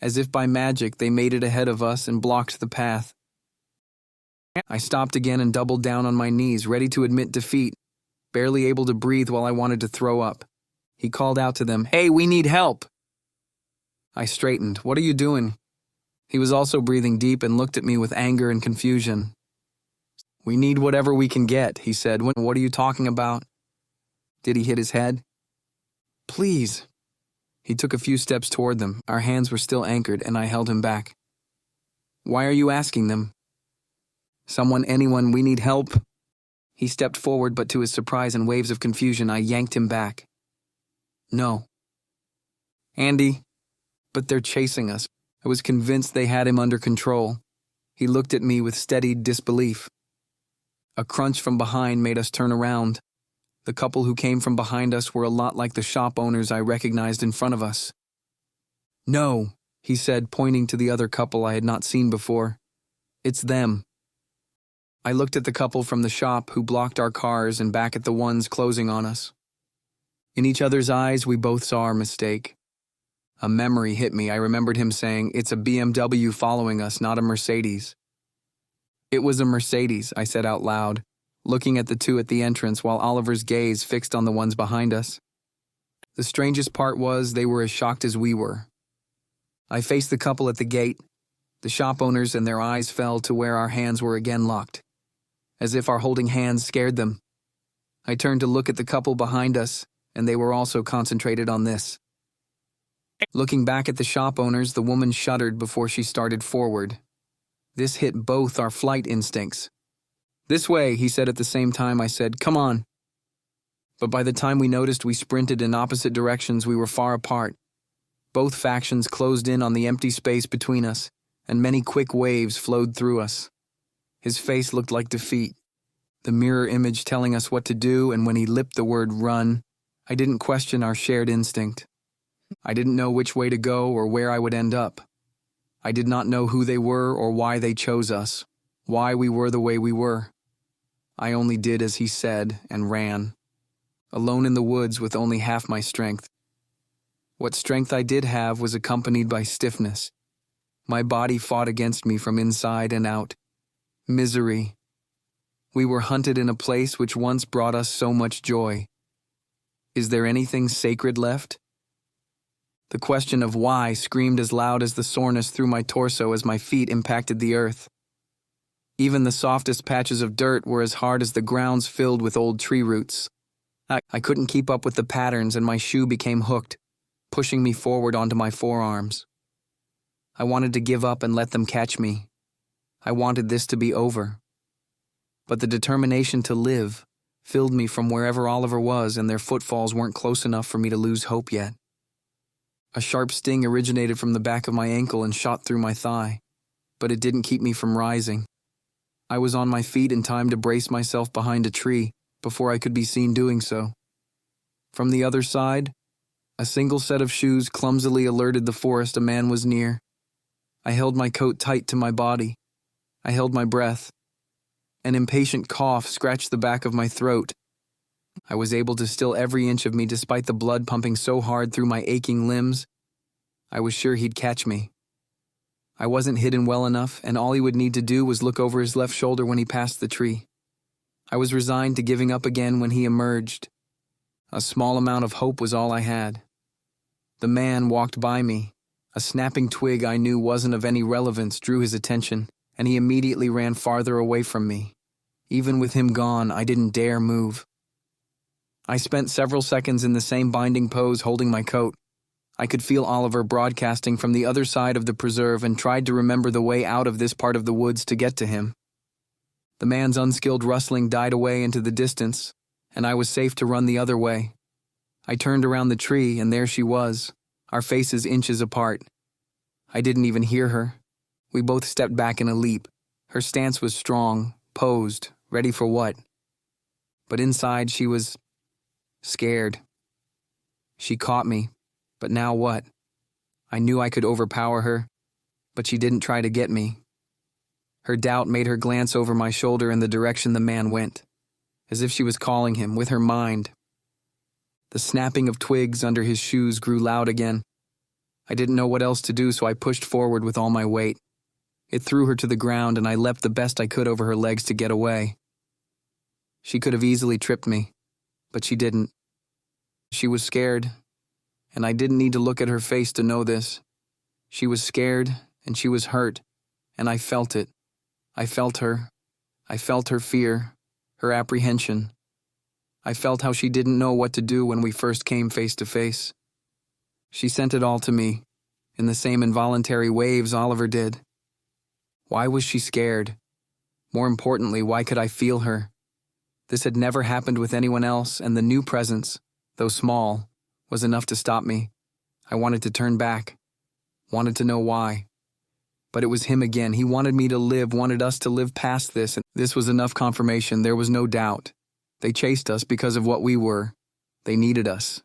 As if by magic, they made it ahead of us and blocked the path. I stopped again and doubled down on my knees, ready to admit defeat, barely able to breathe while I wanted to throw up. He called out to them, "Hey, we need help!" I straightened. "What are you doing?" He was also breathing deep and looked at me with anger and confusion. "We need whatever we can get," he said. "What are you talking about?" Did he hit his head? "Please." He took a few steps toward them. Our hands were still anchored, and I held him back. "Why are you asking them?" Anyone, we need help." He stepped forward, but to his surprise and waves of confusion, I yanked him back. "No." "Andy." "But they're chasing us." I was convinced they had him under control. He looked at me with steadied disbelief. A crunch from behind made us turn around. The couple who came from behind us were a lot like the shop owners I recognized in front of us. "No," he said, pointing to the other couple I had not seen before. "It's them." I looked at the couple from the shop who blocked our cars and back at the ones closing on us. In each other's eyes, we both saw our mistake. A memory hit me. I remembered him saying, "It's a BMW following us, not a Mercedes." It was a Mercedes, I said out loud, looking at the two at the entrance while Oliver's gaze fixed on the ones behind us. The strangest part was they were as shocked as we were. I faced the couple at the gate, the shop owners, and their eyes fell to where our hands were again locked, as if our holding hands scared them. I turned to look at the couple behind us, and they were also concentrated on this. Looking back at the shop owners, the woman shuddered before she started forward. This hit both our flight instincts. "This way," he said at the same time I said, "Come on." But by the time we noticed we sprinted in opposite directions, we were far apart. Both factions closed in on the empty space between us, and many quick waves flowed through us. His face looked like defeat, the mirror image telling us what to do, and when he lipped the word run, I didn't question our shared instinct. I didn't know which way to go or where I would end up. I did not know who they were or why they chose us, why we were the way we were. I only did as he said and ran, alone in the woods with only half my strength. What strength I did have was accompanied by stiffness. My body fought against me from inside and out. Misery. We were hunted in a place which once brought us so much joy. Is there anything sacred left? The question of why screamed as loud as the soreness through my torso as my feet impacted the earth. Even the softest patches of dirt were as hard as the grounds filled with old tree roots. I couldn't keep up with the patterns and my shoe became hooked, pushing me forward onto my forearms. I wanted to give up and let them catch me. I wanted this to be over. But the determination to live filled me from wherever Oliver was, and their footfalls weren't close enough for me to lose hope yet. A sharp sting originated from the back of my ankle and shot through my thigh, but it didn't keep me from rising. I was on my feet in time to brace myself behind a tree before I could be seen doing so. From the other side, a single set of shoes clumsily alerted the forest a man was near. I held my coat tight to my body. I held my breath. An impatient cough scratched the back of my throat. I was able to still every inch of me despite the blood pumping so hard through my aching limbs. I was sure he'd catch me. I wasn't hidden well enough, and all he would need to do was look over his left shoulder when he passed the tree. I was resigned to giving up again when he emerged. A small amount of hope was all I had. The man walked by me. A snapping twig I knew wasn't of any relevance drew his attention, and he immediately ran farther away from me. Even with him gone, I didn't dare move. I spent several seconds in the same binding pose holding my coat. I could feel Oliver broadcasting from the other side of the preserve and tried to remember the way out of this part of the woods to get to him. The man's unskilled rustling died away into the distance, and I was safe to run the other way. I turned around the tree, and there she was, our faces inches apart. I didn't even hear her. We both stepped back in a leap. Her stance was strong, posed, ready for what? But inside she was scared. She caught me, but now what? I knew I could overpower her, but she didn't try to get me. Her doubt made her glance over my shoulder in the direction the man went, as if she was calling him with her mind. The snapping of twigs under his shoes grew loud again. I didn't know what else to do, so I pushed forward with all my weight. It threw her to the ground, and I leapt the best I could over her legs to get away. She could have easily tripped me, but she didn't. She was scared, and I didn't need to look at her face to know this. She was scared, and she was hurt, and I felt it. I felt her. I felt her fear, her apprehension. I felt how she didn't know what to do when we first came face to face. She sent it all to me, in the same involuntary waves Oliver did. Why was she scared? More importantly, why could I feel her? This had never happened with anyone else, and the new presence, though small, was enough to stop me. I wanted to turn back, wanted to know why. But it was him again. He wanted me to live, wanted us to live past this, and this was enough confirmation. There was no doubt. They chased us because of what we were. They needed us.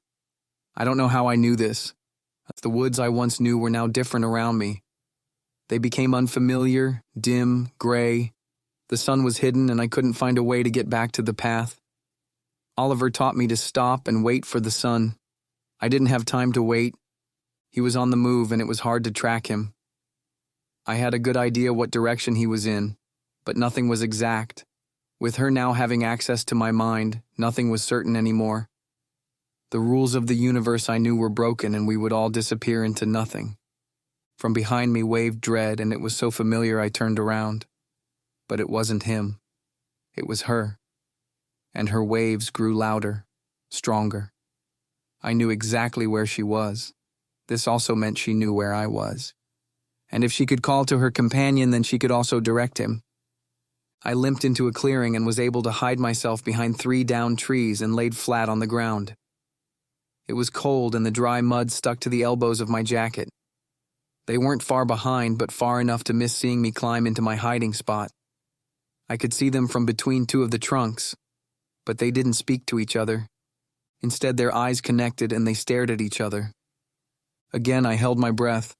I don't know how I knew this. The woods I once knew were now different around me. They became unfamiliar, dim, gray. The sun was hidden, and I couldn't find a way to get back to the path. Oliver taught me to stop and wait for the sun. I didn't have time to wait. He was on the move, and it was hard to track him. I had a good idea what direction he was in. But nothing was exact. With her now having access to my mind, nothing was certain anymore. The rules of the universe I knew were broken and we would all disappear into nothing. From behind me waved dread, and it was so familiar I turned around. But it wasn't him. It was her. And her waves grew louder, stronger. I knew exactly where she was. This also meant she knew where I was. And if she could call to her companion, then she could also direct him. I limped into a clearing and was able to hide myself behind 3 downed trees and laid flat on the ground. It was cold and the dry mud stuck to the elbows of my jacket. They weren't far behind, but far enough to miss seeing me climb into my hiding spot. I could see them from between 2 of the trunks, but they didn't speak to each other. Instead, their eyes connected and they stared at each other. Again, I held my breath,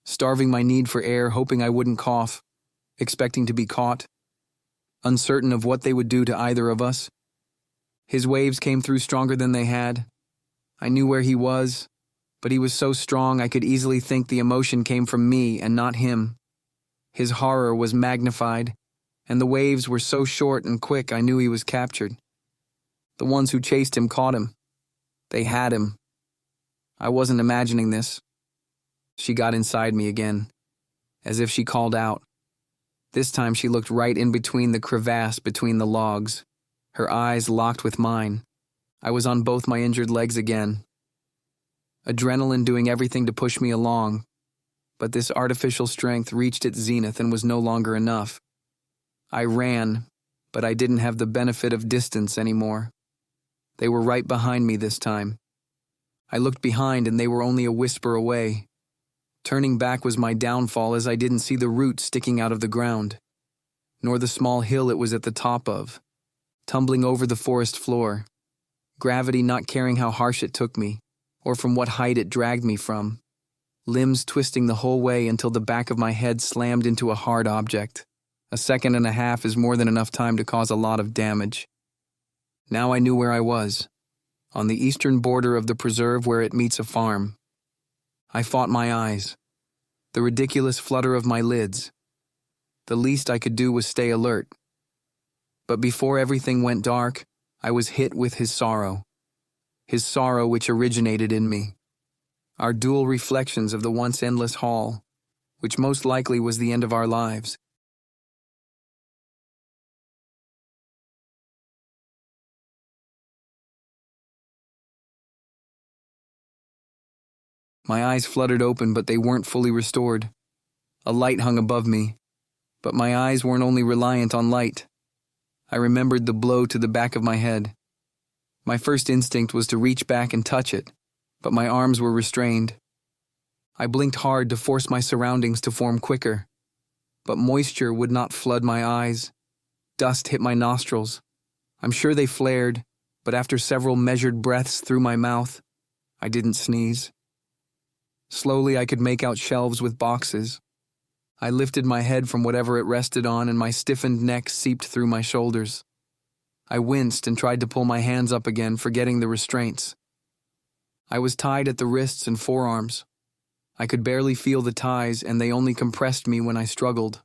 starving my need for air, hoping I wouldn't cough, expecting to be caught, uncertain of what they would do to either of us. His waves came through stronger than they had. I knew where he was, but he was so strong I could easily think the emotion came from me and not him. His horror was magnified, and the waves were so short and quick I knew he was captured. The ones who chased him caught him. They had him. I wasn't imagining this. She got inside me again, as if she called out. This time she looked right in between the crevasse between the logs, her eyes locked with mine. I was on both my injured legs again. Adrenaline doing everything to push me along, but this artificial strength reached its zenith and was no longer enough. I ran, but I didn't have the benefit of distance anymore. They were right behind me this time. I looked behind and they were only a whisper away. Turning back was my downfall, as I didn't see the roots sticking out of the ground, nor the small hill it was at the top of, tumbling over the forest floor, gravity not caring how harsh it took me, or from what height it dragged me from, limbs twisting the whole way until the back of my head slammed into a hard object. 1.5 seconds is more than enough time to cause a lot of damage. Now I knew where I was, on the eastern border of the preserve where it meets a farm. I fought my eyes, the ridiculous flutter of my lids. The least I could do was stay alert. But before everything went dark, I was hit with his sorrow which originated in me. Our dual reflections of the once endless hall, which most likely was the end of our lives. My eyes fluttered open, but they weren't fully restored. A light hung above me, but my eyes weren't only reliant on light. I remembered the blow to the back of my head. My first instinct was to reach back and touch it, but my arms were restrained. I blinked hard to force my surroundings to form quicker, but moisture would not flood my eyes. Dust hit my nostrils. I'm sure they flared, but after several measured breaths through my mouth, I didn't sneeze. Slowly I could make out shelves with boxes. I lifted my head from whatever it rested on, and my stiffened neck seeped through my shoulders. I winced and tried to pull my hands up again, forgetting the restraints. I was tied at the wrists and forearms. I could barely feel the ties, and they only compressed me when I struggled.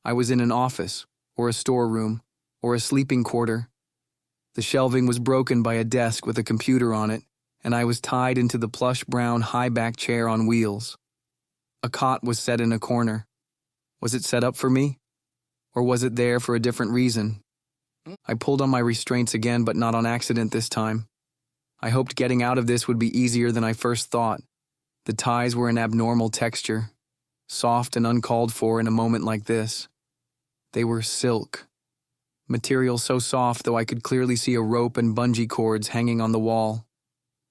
I was in an office, or a storeroom, or a sleeping quarter. The shelving was broken by a desk with a computer on it, and I was tied into the plush brown high-back chair on wheels. A cot was set in a corner. Was it set up for me? Or was it there for a different reason? I pulled on my restraints again, but not on accident this time. I hoped getting out of this would be easier than I first thought. The ties were an abnormal texture, soft and uncalled for in a moment like this. They were silk. Material so soft, though I could clearly see a rope and bungee cords hanging on the wall.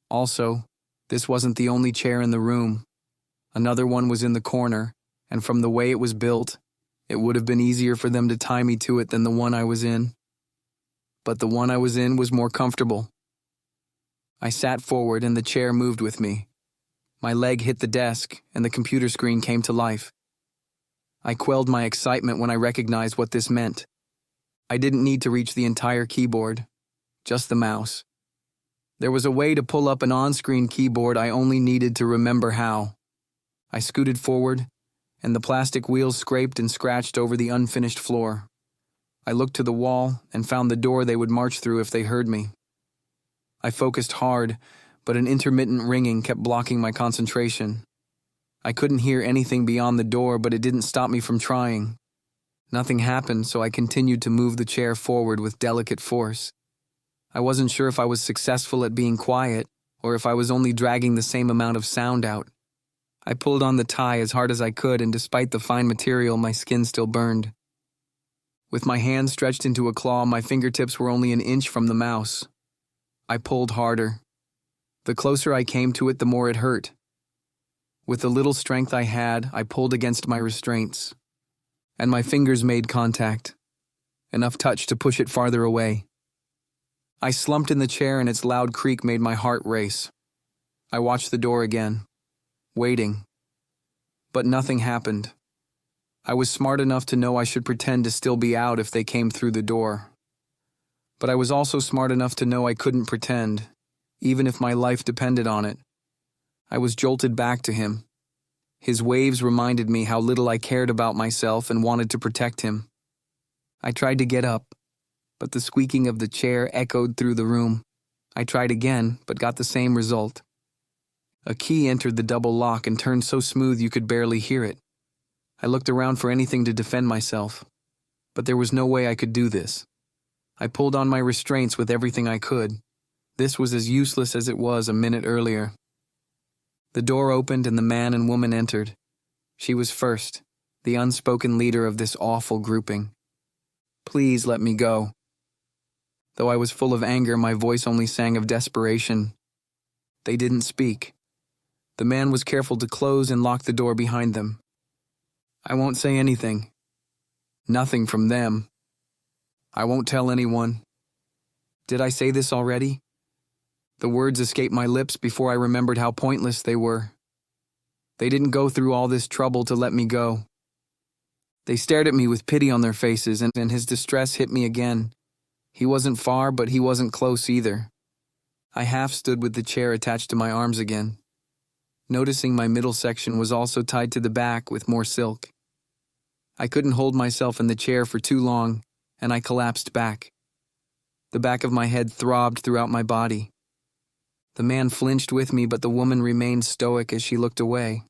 Also, this wasn't the only chair in the room. Another one was in the corner, and from the way it was built, it would have been easier for them to tie me to it than the one I was in. But the one I was in was more comfortable. I sat forward and the chair moved with me. My leg hit the desk and the computer screen came to life. I quelled my excitement when I recognized what this meant. I didn't need to reach the entire keyboard, just the mouse. There was a way to pull up an on-screen keyboard, I only needed to remember how. I scooted forward, and the plastic wheels scraped and scratched over the unfinished floor. I looked to the wall and found the door they would march through if they heard me. I focused hard, but an intermittent ringing kept blocking my concentration. I couldn't hear anything beyond the door, but it didn't stop me from trying. Nothing happened, so I continued to move the chair forward with delicate force. I wasn't sure if I was successful at being quiet, or if I was only dragging the same amount of sound out. I pulled on the tie as hard as I could, and despite the fine material, my skin still burned. With my hand stretched into a claw, my fingertips were only an inch from the mouse. I pulled harder. The closer I came to it, the more it hurt. With the little strength I had, I pulled against my restraints, and my fingers made contact, enough touch to push it farther away. I slumped in the chair, and its loud creak made my heart race. I watched the door again, waiting. But nothing happened. I was smart enough to know I should pretend to still be out if they came through the door. But I was also smart enough to know I couldn't pretend, even if my life depended on it. I was jolted back to him. His waves reminded me how little I cared about myself and wanted to protect him. I tried to get up, but the squeaking of the chair echoed through the room. I tried again, but got the same result. A key entered the double lock and turned so smooth you could barely hear it. I looked around for anything to defend myself, but there was no way I could do this. I pulled on my restraints with everything I could. This was as useless as it was a minute earlier. The door opened and the man and woman entered. She was first, the unspoken leader of this awful grouping. Please let me go. Though I was full of anger, my voice only sang of desperation. They didn't speak. The man was careful to close and lock the door behind them. I won't say anything. Nothing from them. I won't tell anyone. Did I say this already? The words escaped my lips before I remembered how pointless they were. They didn't go through all this trouble to let me go. They stared at me with pity on their faces, and his distress hit me again. He wasn't far, but he wasn't close either. I half stood with the chair attached to my arms again, noticing my middle section was also tied to the back with more silk. I couldn't hold myself in the chair for too long, and I collapsed back. The back of my head throbbed throughout my body. The man flinched with me, but the woman remained stoic as she looked away.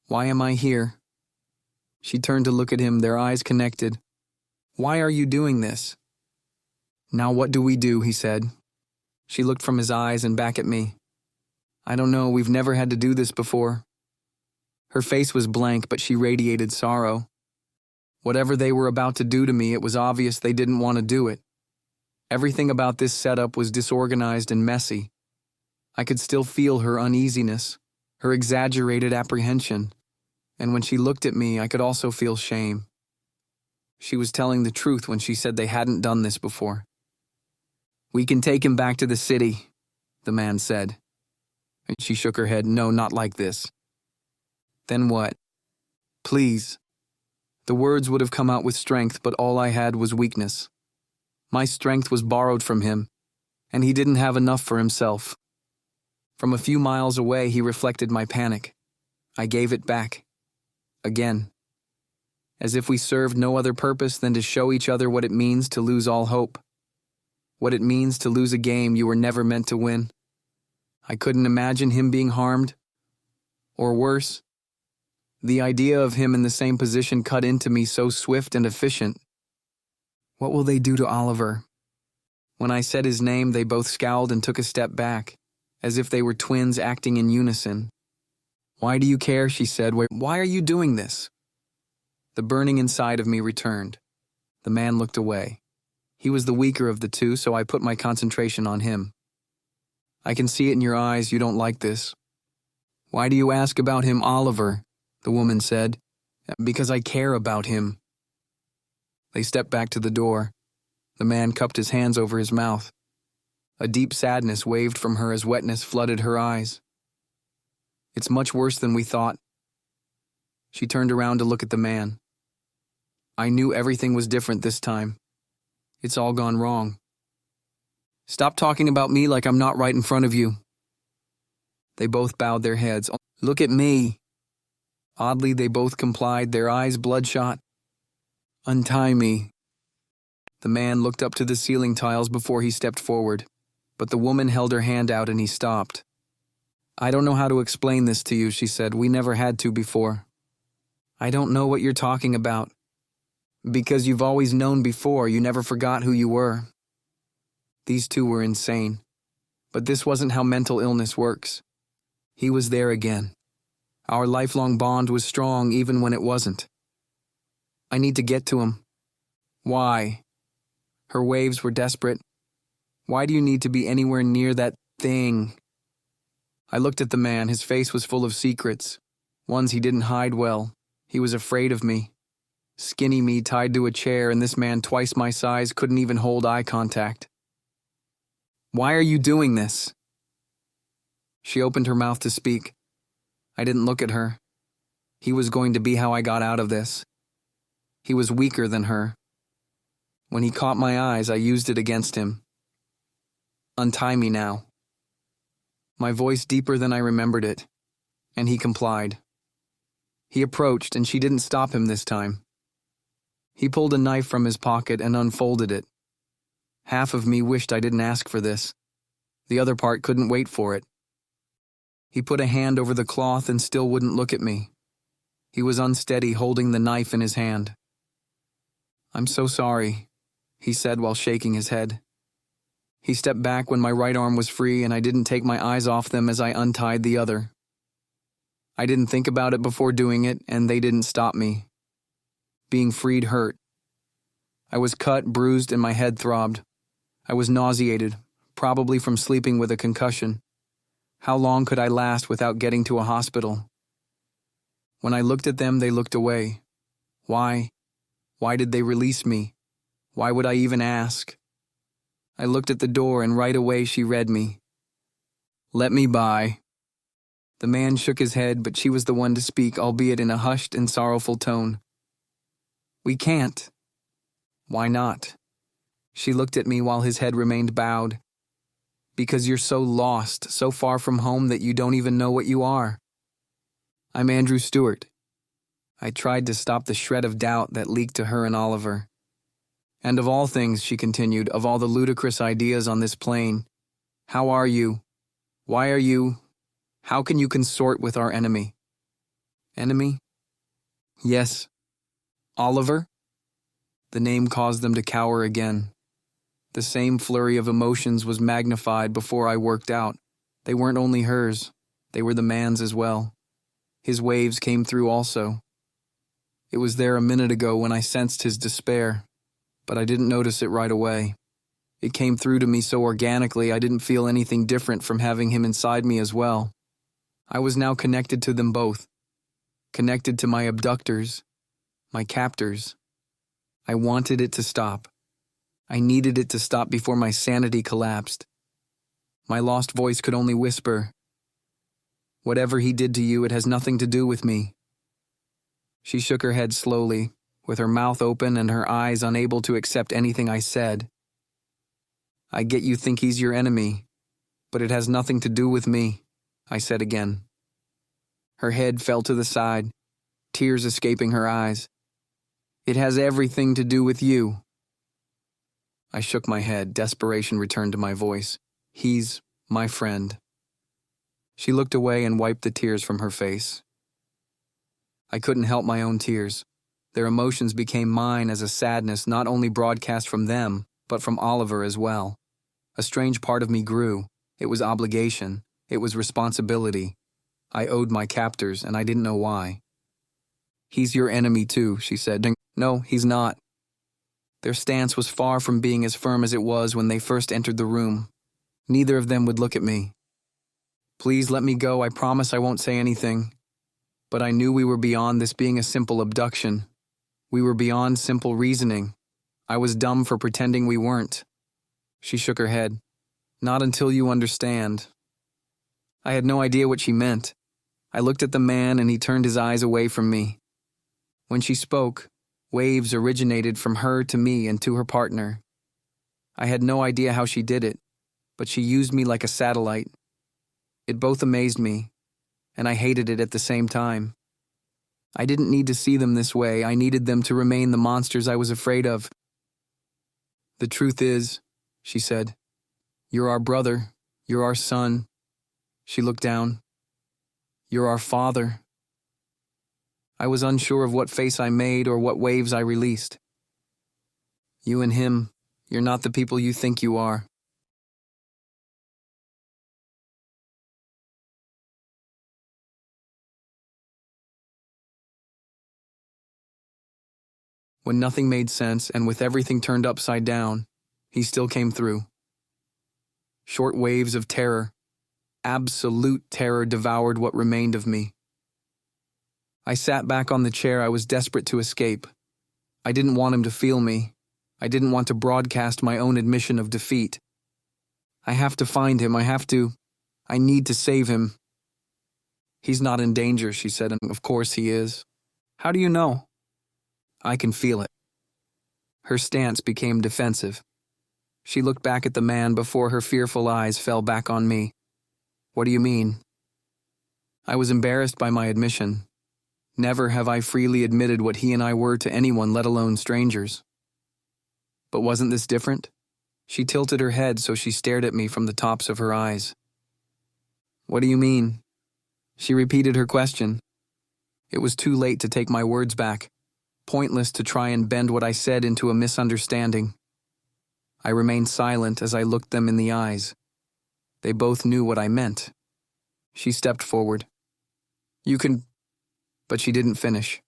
Why am I here? She turned to look at him, their eyes connected. Why are you doing this? Now what do we do, he said. She looked from his eyes and back at me. I don't know, we've never had to do this before. Her face was blank, but she radiated sorrow. Whatever they were about to do to me, it was obvious they didn't want to do it. Everything about this setup was disorganized and messy. I could still feel her uneasiness, her exaggerated apprehension, and when she looked at me, I could also feel shame. She was telling the truth when she said they hadn't done this before. We can take him back to the city, the man said. And she shook her head. No, not like this. Then what? Please. The words would have come out with strength, but all I had was weakness. My strength was borrowed from him, and he didn't have enough for himself. From a few miles away, he reflected my panic. I gave it back. Again. As if we served no other purpose than to show each other what it means to lose all hope. What it means to lose a game you were never meant to win. I couldn't imagine him being harmed. Or worse. The idea of him in the same position cut into me so swift and efficient. What will they do to Oliver? When I said his name, they both scowled and took a step back, as if they were twins acting in unison. Why do you care, she said. Why are you doing this? The burning inside of me returned. The man looked away. He was the weaker of the two, so I put my concentration on him. I can see it in your eyes, you don't like this. Why do you ask about him, Oliver? The woman said. Because I care about him. They stepped back to the door. The man cupped his hands over his mouth. A deep sadness waved from her as wetness flooded her eyes. It's much worse than we thought. She turned around to look at the man. I knew everything was different this time. It's all gone wrong. Stop talking about me like I'm not right in front of you. They both bowed their heads. Look at me. Oddly, they both complied, their eyes bloodshot. "Untie me." The man looked up to the ceiling tiles before he stepped forward, but the woman held her hand out and he stopped. "I don't know how to explain this to you," she said. "We never had to before." "I don't know what you're talking about." "Because you've always known before, you never forgot who you were." These two were insane. But this wasn't how mental illness works. He was there again. Our lifelong bond was strong even when it wasn't. "I need to get to him." "Why?" Her waves were desperate. "Why do you need to be anywhere near that thing?" I looked at the man. His face was full of secrets, ones he didn't hide well. He was afraid of me. Skinny me tied to a chair, and this man twice my size couldn't even hold eye contact. "Why are you doing this?" She opened her mouth to speak. I didn't look at her. He was going to be how I got out of this. He was weaker than her. When he caught my eyes, I used it against him. "Untie me now." My voice deeper than I remembered it, and he complied. He approached, and she didn't stop him this time. He pulled a knife from his pocket and unfolded it. Half of me wished I didn't ask for this. The other part couldn't wait for it. He put a hand over the cloth and still wouldn't look at me. He was unsteady, holding the knife in his hand. "I'm so sorry," he said while shaking his head. He stepped back when my right arm was free, and I didn't take my eyes off them as I untied the other. I didn't think about it before doing it, and they didn't stop me. Being freed hurt. I was cut, bruised, and my head throbbed. I was nauseated, probably from sleeping with a concussion. How long could I last without getting to a hospital? When I looked at them, they looked away. Why? Why did they release me? Why would I even ask? I looked at the door, and right away she read me. "Let me by." The man shook his head, but she was the one to speak, albeit in a hushed and sorrowful tone. "We can't." "Why not?" She looked at me while his head remained bowed. "Because you're so lost, so far from home that you don't even know what you are." "I'm Andrew Stewart." I tried to stop the shred of doubt that leaked to her and Oliver. "And of all things," she continued, "of all the ludicrous ideas on this plane, how are you? Why are you? How can you consort with our enemy?" "Enemy?" "Yes." "Oliver?" The name caused them to cower again. The same flurry of emotions was magnified before I worked out. They weren't only hers, they were the man's as well. His waves came through also. It was there a minute ago when I sensed his despair, but I didn't notice it right away. It came through to me so organically I didn't feel anything different from having him inside me as well. I was now connected to them both, connected to my abductors, my captors. I wanted it to stop. I needed it to stop before my sanity collapsed. My lost voice could only whisper, "Whatever he did to you, it has nothing to do with me." She shook her head slowly, with her mouth open and her eyes unable to accept anything I said. "I get you think he's your enemy, but it has nothing to do with me," I said again. Her head fell to the side, tears escaping her eyes. "It has everything to do with you." I shook my head. Desperation returned to my voice. "He's my friend." She looked away and wiped the tears from her face. I couldn't help my own tears. Their emotions became mine as a sadness not only broadcast from them, but from Oliver as well. A strange part of me grew. It was obligation. It was responsibility. I owed my captors, and I didn't know why. "He's your enemy too," she said. "No, he's not." Their stance was far from being as firm as it was when they first entered the room. Neither of them would look at me. "Please let me go. I promise I won't say anything." But I knew we were beyond this being a simple abduction. We were beyond simple reasoning. I was dumb for pretending we weren't. She shook her head. "Not until you understand." I had no idea what she meant. I looked at the man and he turned his eyes away from me. When she spoke, waves originated from her to me and to her partner. I had no idea how she did it, but she used me like a satellite. It both amazed me, and I hated it at the same time. I didn't need to see them this way. I needed them to remain the monsters I was afraid of. The truth is, she said, you're our brother. You're our son. She looked down. You're our father. I was unsure of what face I made or what waves I released. You and him, you're not the people you think you are. When nothing made sense and with everything turned upside down, he still came through. Short waves of terror, absolute terror, devoured what remained of me. I sat back on the chair. I was desperate to escape. I didn't want him to feel me. I didn't want to broadcast my own admission of defeat. I have to find him. I need to save him. He's not in danger, she said, and of course he is. How do you know? I can feel it. Her stance became defensive. She looked back at the man before her fearful eyes fell back on me. What do you mean? I was embarrassed by my admission. Never have I freely admitted what he and I were to anyone, let alone strangers. But wasn't this different? She tilted her head so she stared at me from the tops of her eyes. What do you mean? She repeated her question. It was too late to take my words back. Pointless to try and bend what I said into a misunderstanding. I remained silent as I looked them in the eyes. They both knew what I meant. She stepped forward. You can... But she didn't finish.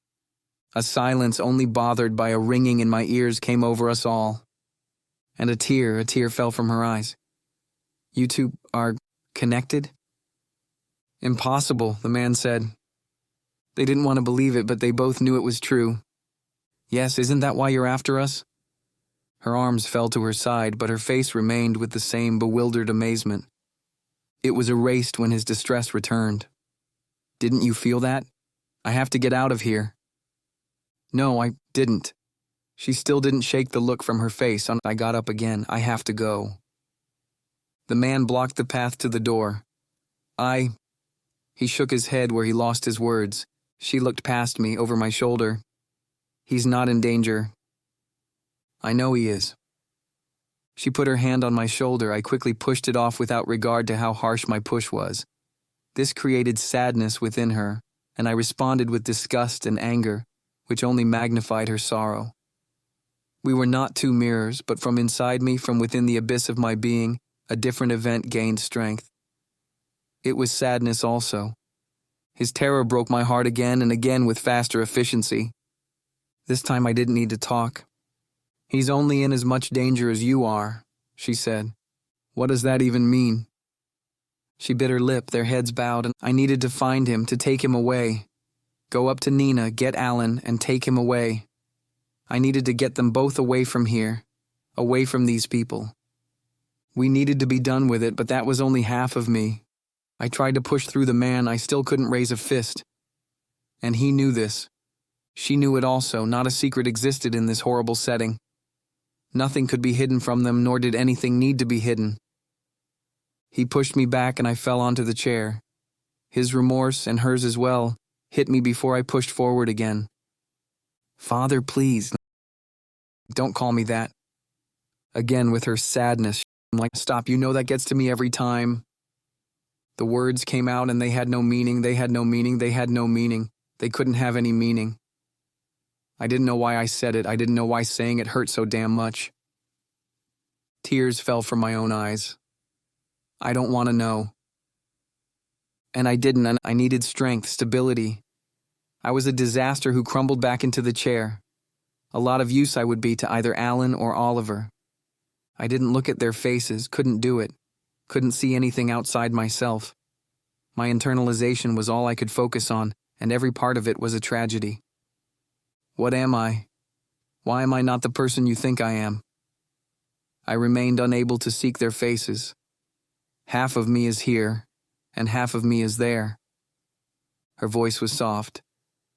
A silence only bothered by a ringing in my ears came over us all. And a tear fell from her eyes. You two are connected? Impossible, the man said. They didn't want to believe it, but they both knew it was true. Yes, isn't that why you're after us? Her arms fell to her side, but her face remained with the same bewildered amazement. It was erased when his distress returned. Didn't you feel that? I have to get out of here. No, I didn't. She still didn't shake the look from her face. I got up again. I have to go. The man blocked the path to the door. He shook his head where he lost his words. She looked past me, over my shoulder. He's not in danger. I know he is. She put her hand on my shoulder. I quickly pushed it off without regard to how harsh my push was. This created sadness within her, and I responded with disgust and anger, which only magnified her sorrow. We were not two mirrors, but from inside me, from within the abyss of my being, a different event gained strength. It was sadness also. His terror broke my heart again and again with faster efficiency. This time I didn't need to talk. He's only in as much danger as you are, she said. What does that even mean? She bit her lip, their heads bowed, and I needed to find him, to take him away. Go up to Nina, get Alan, and take him away. I needed to get them both away from here, away from these people. We needed to be done with it, but that was only half of me. I tried to push through the man. I still couldn't raise a fist. And he knew this. She knew it also. Not a secret existed in this horrible setting. Nothing could be hidden from them, nor did anything need to be hidden. He pushed me back and I fell onto the chair. His remorse, and hers as well, hit me before I pushed forward again. Father, please. Don't call me that. Again with her sadness. I'm like, stop, you know that gets to me every time. The words came out and they had no meaning, they had no meaning, they had no meaning. They couldn't have any meaning. I didn't know why I said it. I didn't know why saying it hurt so damn much. Tears fell from my own eyes. I don't want to know. And I didn't, and I needed strength, stability. I was a disaster who crumbled back into the chair. A lot of use I would be to either Alan or Oliver. I didn't look at their faces, couldn't do it. Couldn't see anything outside myself. My internalization was all I could focus on, and every part of it was a tragedy. What am I? Why am I not the person you think I am? I remained unable to seek their faces. Half of me is here, and half of me is there. Her voice was soft.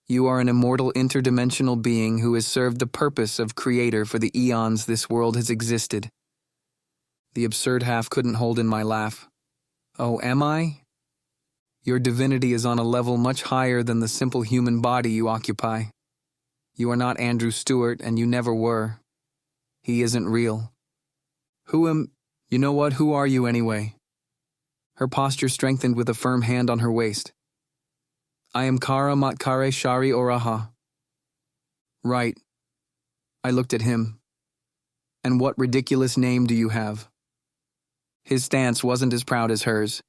You are an immortal interdimensional being who has served the purpose of creator for the eons this world has existed. The absurd half couldn't hold in my laugh. Oh, am I? Your divinity is on a level much higher than the simple human body you occupy. You are not Andrew Stewart, and you never were. He isn't real. You know what? Who are you anyway? Her posture strengthened with a firm hand on her waist. I am Kara Matkare Shari Oraha. Right. I looked at him. And what ridiculous name do you have? His stance wasn't as proud as hers.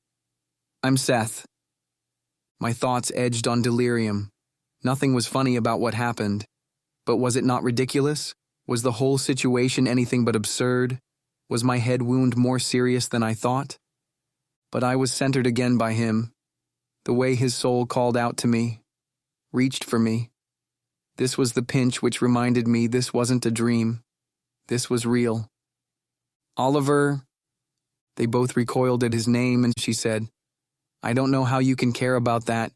I'm Seth. My thoughts edged on delirium. Nothing was funny about what happened. But was it not ridiculous? Was the whole situation anything but absurd? Was my head wound more serious than I thought? But I was centered again by him. The way his soul called out to me, reached for me. This was the pinch which reminded me this wasn't a dream. This was real. Oliver. They both recoiled at his name, and she said, I don't know how you can care about that.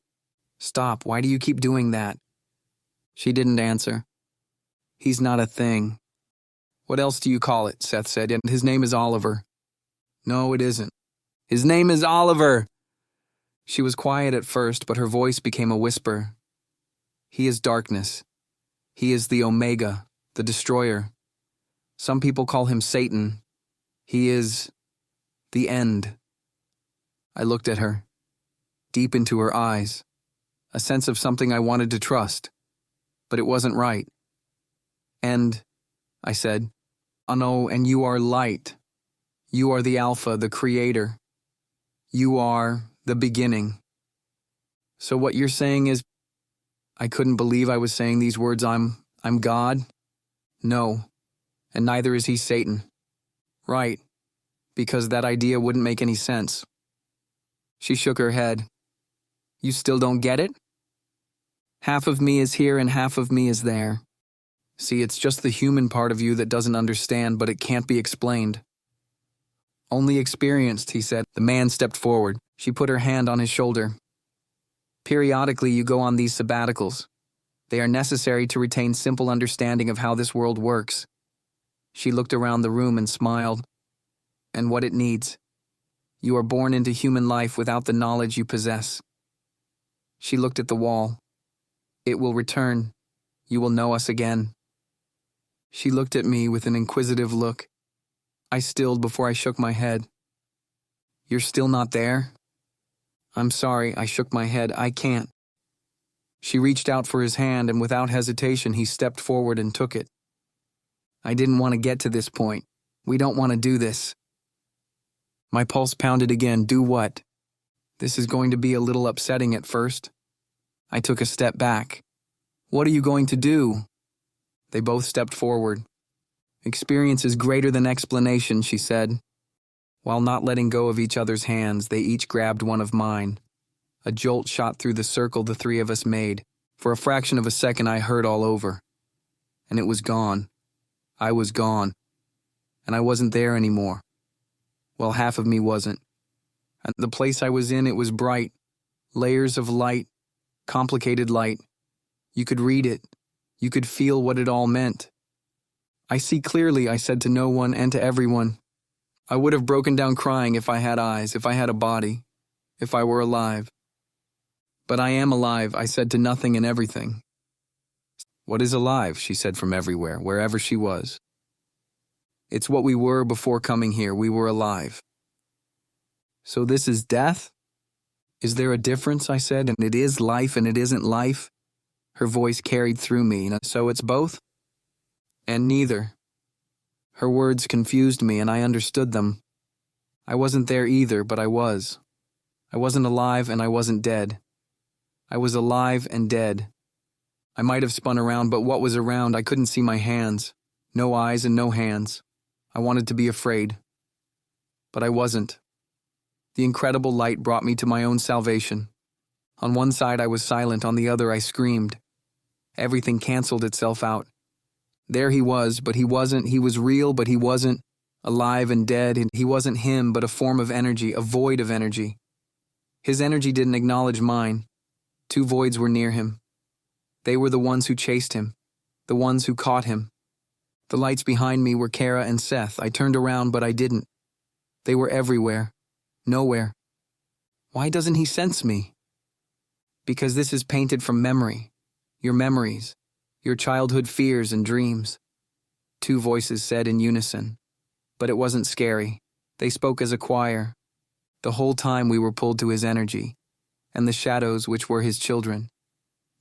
Stop, why do you keep doing that? She didn't answer. He's not a thing. What else do you call it? Seth said, and his name is Oliver. No, it isn't. His name is Oliver. She was quiet at first, but her voice became a whisper. He is darkness. He is the Omega, the destroyer. Some people call him Satan. He is the end. I looked at her, deep into her eyes, a sense of something I wanted to trust, but it wasn't right. And, I said, oh no, and you are light. You are the Alpha, the Creator. You are the beginning. So what you're saying is, I couldn't believe I was saying these words, I'm God? No, and neither is he Satan. Right, because that idea wouldn't make any sense. She shook her head. You still don't get it? Half of me is here and half of me is there. See, it's just the human part of you that doesn't understand, but it can't be explained. Only experienced, he said. The man stepped forward. She put her hand on his shoulder. Periodically, you go on these sabbaticals. They are necessary to retain simple understanding of how this world works. She looked around the room and smiled. And what it needs. You are born into human life without the knowledge you possess. She looked at the wall. It will return. You will know us again. She looked at me with an inquisitive look. I stilled before I shook my head. You're still not there? I'm sorry, I shook my head. I can't. She reached out for his hand, and without hesitation, he stepped forward and took it. I didn't want to get to this point. We don't want to do this. My pulse pounded again. Do what? This is going to be a little upsetting at first. I took a step back. What are you going to do? They both stepped forward. Experience is greater than explanation, she said. While not letting go of each other's hands, they each grabbed one of mine. A jolt shot through the circle the three of us made. For a fraction of a second, I heard all over. And it was gone. I was gone. And I wasn't there anymore. Well, half of me wasn't. At the place I was in, it was bright. Layers of light. Complicated light. You could read it. You could feel what it all meant. I see clearly, I said to no one and to everyone. I would have broken down crying if I had eyes, if I had a body, if I were alive. But I am alive, I said to nothing and everything. What is alive? She said from everywhere, wherever she was. It's what we were before coming here. We were alive. So this is death? Is there a difference? I said, and it is life and it isn't life? Her voice carried through me, so it's both? And neither. Her words confused me, and I understood them. I wasn't there either, but I was. I wasn't alive, and I wasn't dead. I was alive and dead. I might have spun around, but what was around? I couldn't see my hands. No eyes and no hands. I wanted to be afraid. But I wasn't. The incredible light brought me to my own salvation. On one side I was silent, on the other I screamed. Everything canceled itself out. There he was, but he wasn't. He was real, but he wasn't. Alive and dead, and he wasn't him, but a form of energy, a void of energy. His energy didn't acknowledge mine. Two voids were near him. They were the ones who chased him, the ones who caught him. The lights behind me were Kara and Seth. I turned around, but I didn't. They were everywhere. Nowhere. Why doesn't he sense me? Because this is painted from memory. Your memories. Your childhood fears and dreams. Two voices said in unison. But it wasn't scary. They spoke as a choir. The whole time we were pulled to his energy, and the shadows which were his children.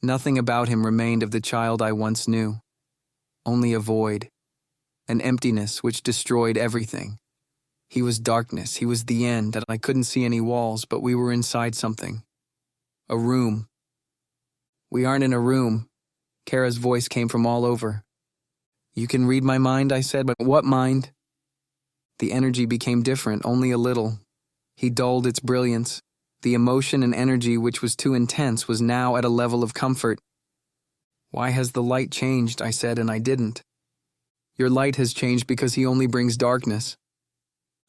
Nothing about him remained of the child I once knew. Only a void. An emptiness which destroyed everything. He was darkness, he was the end, and I couldn't see any walls, but we were inside something. A room. We aren't in a room. Kara's voice came from all over. You can read my mind, I said, but what mind? The energy became different, only a little. He dulled its brilliance. The emotion and energy which was too intense was now at a level of comfort. Why has the light changed, I said, and I didn't. Your light has changed because he only brings darkness.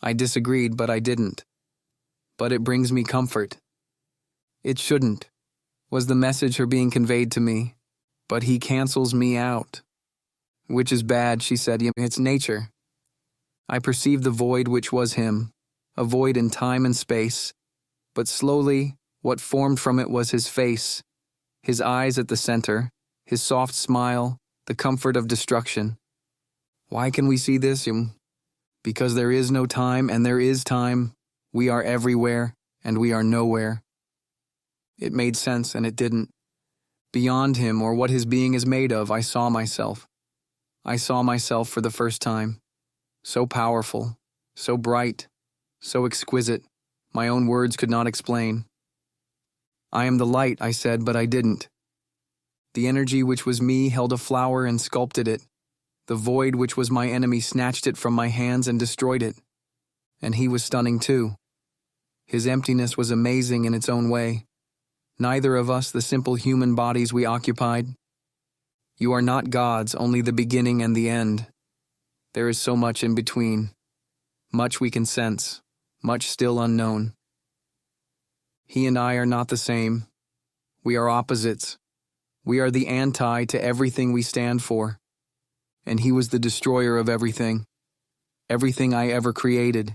I disagreed, but I didn't. But it brings me comfort. It shouldn't, was the message her being conveyed to me. But he cancels me out. Which is bad, she said, it's nature. I perceived the void which was him, a void in time and space, but slowly, what formed from it was his face, his eyes at the center, his soft smile, the comfort of destruction. Why can we see this? Because there is no time and there is time. We are everywhere and we are nowhere. It made sense and it didn't. Beyond him or what his being is made of, I saw myself. I saw myself for the first time. So powerful, so bright, so exquisite, my own words could not explain. I am the light, I said, but I didn't. The energy which was me held a flower and sculpted it. The void which was my enemy snatched it from my hands and destroyed it. And he was stunning too. His emptiness was amazing in its own way. Neither of us the simple human bodies we occupied. You are not gods, only the beginning and the end. There is so much in between. Much we can sense, much still unknown. He and I are not the same. We are opposites. We are the anti to everything we stand for. And he was the destroyer of everything. Everything I ever created.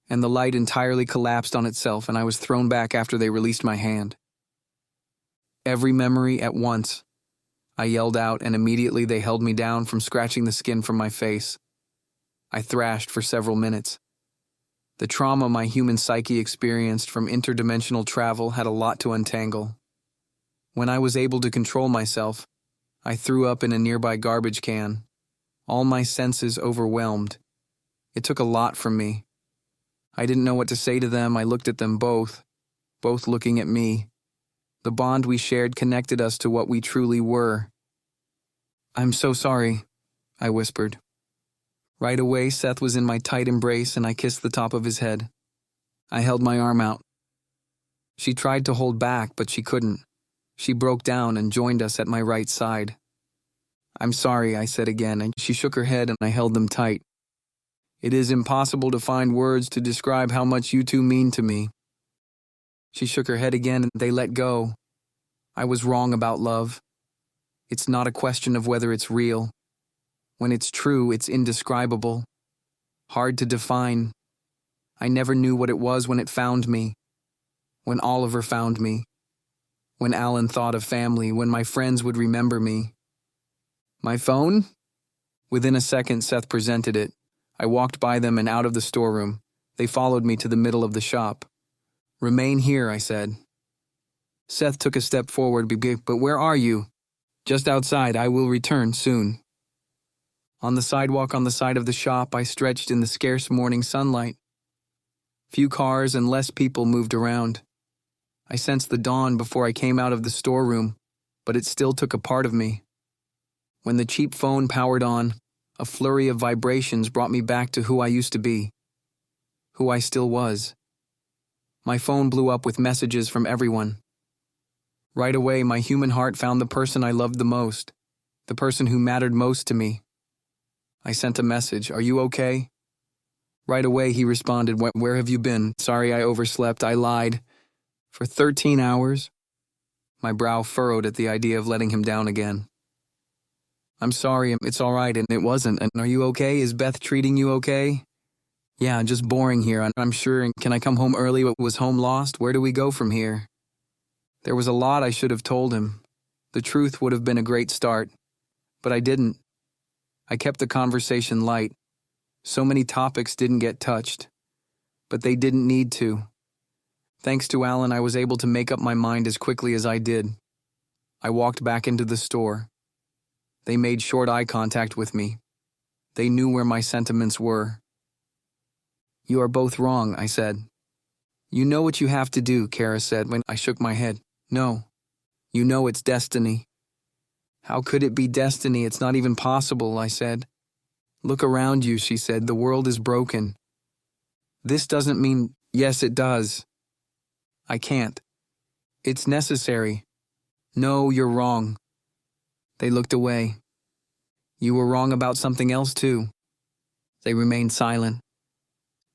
And the light entirely collapsed on itself and I was thrown back after they released my hand. Every memory at once. I yelled out and immediately they held me down from scratching the skin from my face. I thrashed for several minutes. The trauma my human psyche experienced from interdimensional travel had a lot to untangle. When I was able to control myself, I threw up in a nearby garbage can. All my senses overwhelmed. It took a lot from me. I didn't know what to say to them. I looked at them both looking at me. The bond we shared connected us to what we truly were. I'm so sorry, I whispered. Right away, Seth was in my tight embrace and I kissed the top of his head. I held my arm out. She tried to hold back, but she couldn't. She broke down and joined us at my right side. I'm sorry, I said again, and she shook her head and I held them tight. It is impossible to find words to describe how much you two mean to me. She shook her head again and they let go. I was wrong about love. It's not a question of whether it's real. When it's true, it's indescribable. Hard to define. I never knew what it was when it found me. When Oliver found me. When Alan thought of family, when my friends would remember me. My phone? Within a second, Seth presented it. I walked by them and out of the storeroom. They followed me to the middle of the shop. Remain here, I said. Seth took a step forward, but where are you? Just outside, I will return soon. On the sidewalk on the side of the shop, I stretched in the scarce morning sunlight. Few cars and less people moved around. I sensed the dawn before I came out of the storeroom, but it still took a part of me. When the cheap phone powered on, a flurry of vibrations brought me back to who I used to be. Who I still was. My phone blew up with messages from everyone. Right away, my human heart found the person I loved the most, the person who mattered most to me. I sent a message, "Are you okay?" Right away, he responded, "Where have you been? Sorry I overslept, I lied. For 13 hours?" My brow furrowed at the idea of letting him down again. "I'm sorry, it's all right, and it wasn't. And are you okay? Is Beth treating you okay?" Yeah, just boring here, I'm sure. Can I come home early? Was home lost? Where do we go from here? There was a lot I should have told him. The truth would have been a great start. But I didn't. I kept the conversation light. So many topics didn't get touched. But they didn't need to. Thanks to Alan, I was able to make up my mind as quickly as I did. I walked back into the store. They made short eye contact with me. They knew where my sentiments were. You are both wrong, I said. You know what you have to do, Kara said when I shook my head. No. You know it's destiny. How could it be destiny? It's not even possible, I said. Look around you, she said. The world is broken. This doesn't mean, yes, it does. I can't. It's necessary. No, you're wrong. They looked away. You were wrong about something else, too. They remained silent.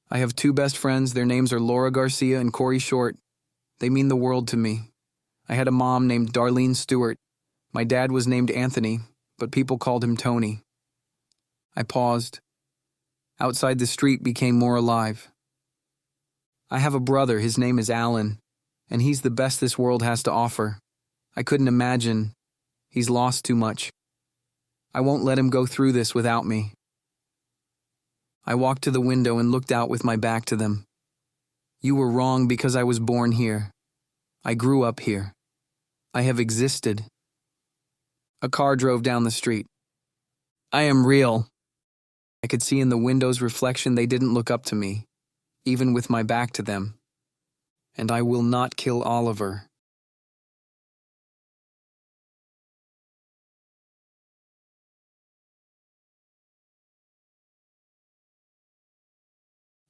I have two best friends. Their names are Laura Garcia and Corey Short. They mean the world to me. I had a mom named Darlene Stewart. My dad was named Anthony, but people called him Tony. I paused. Outside the street became more alive. I have a brother. His name is Alan, and he's the best this world has to offer. I couldn't imagine. He's lost too much. I won't let him go through this without me. I walked to the window and looked out with my back to them. You were wrong because I was born here. I grew up here. I have existed. A car drove down the street. I am real. I could see in the window's reflection they didn't look up to me, even with my back to them. And I will not kill Oliver.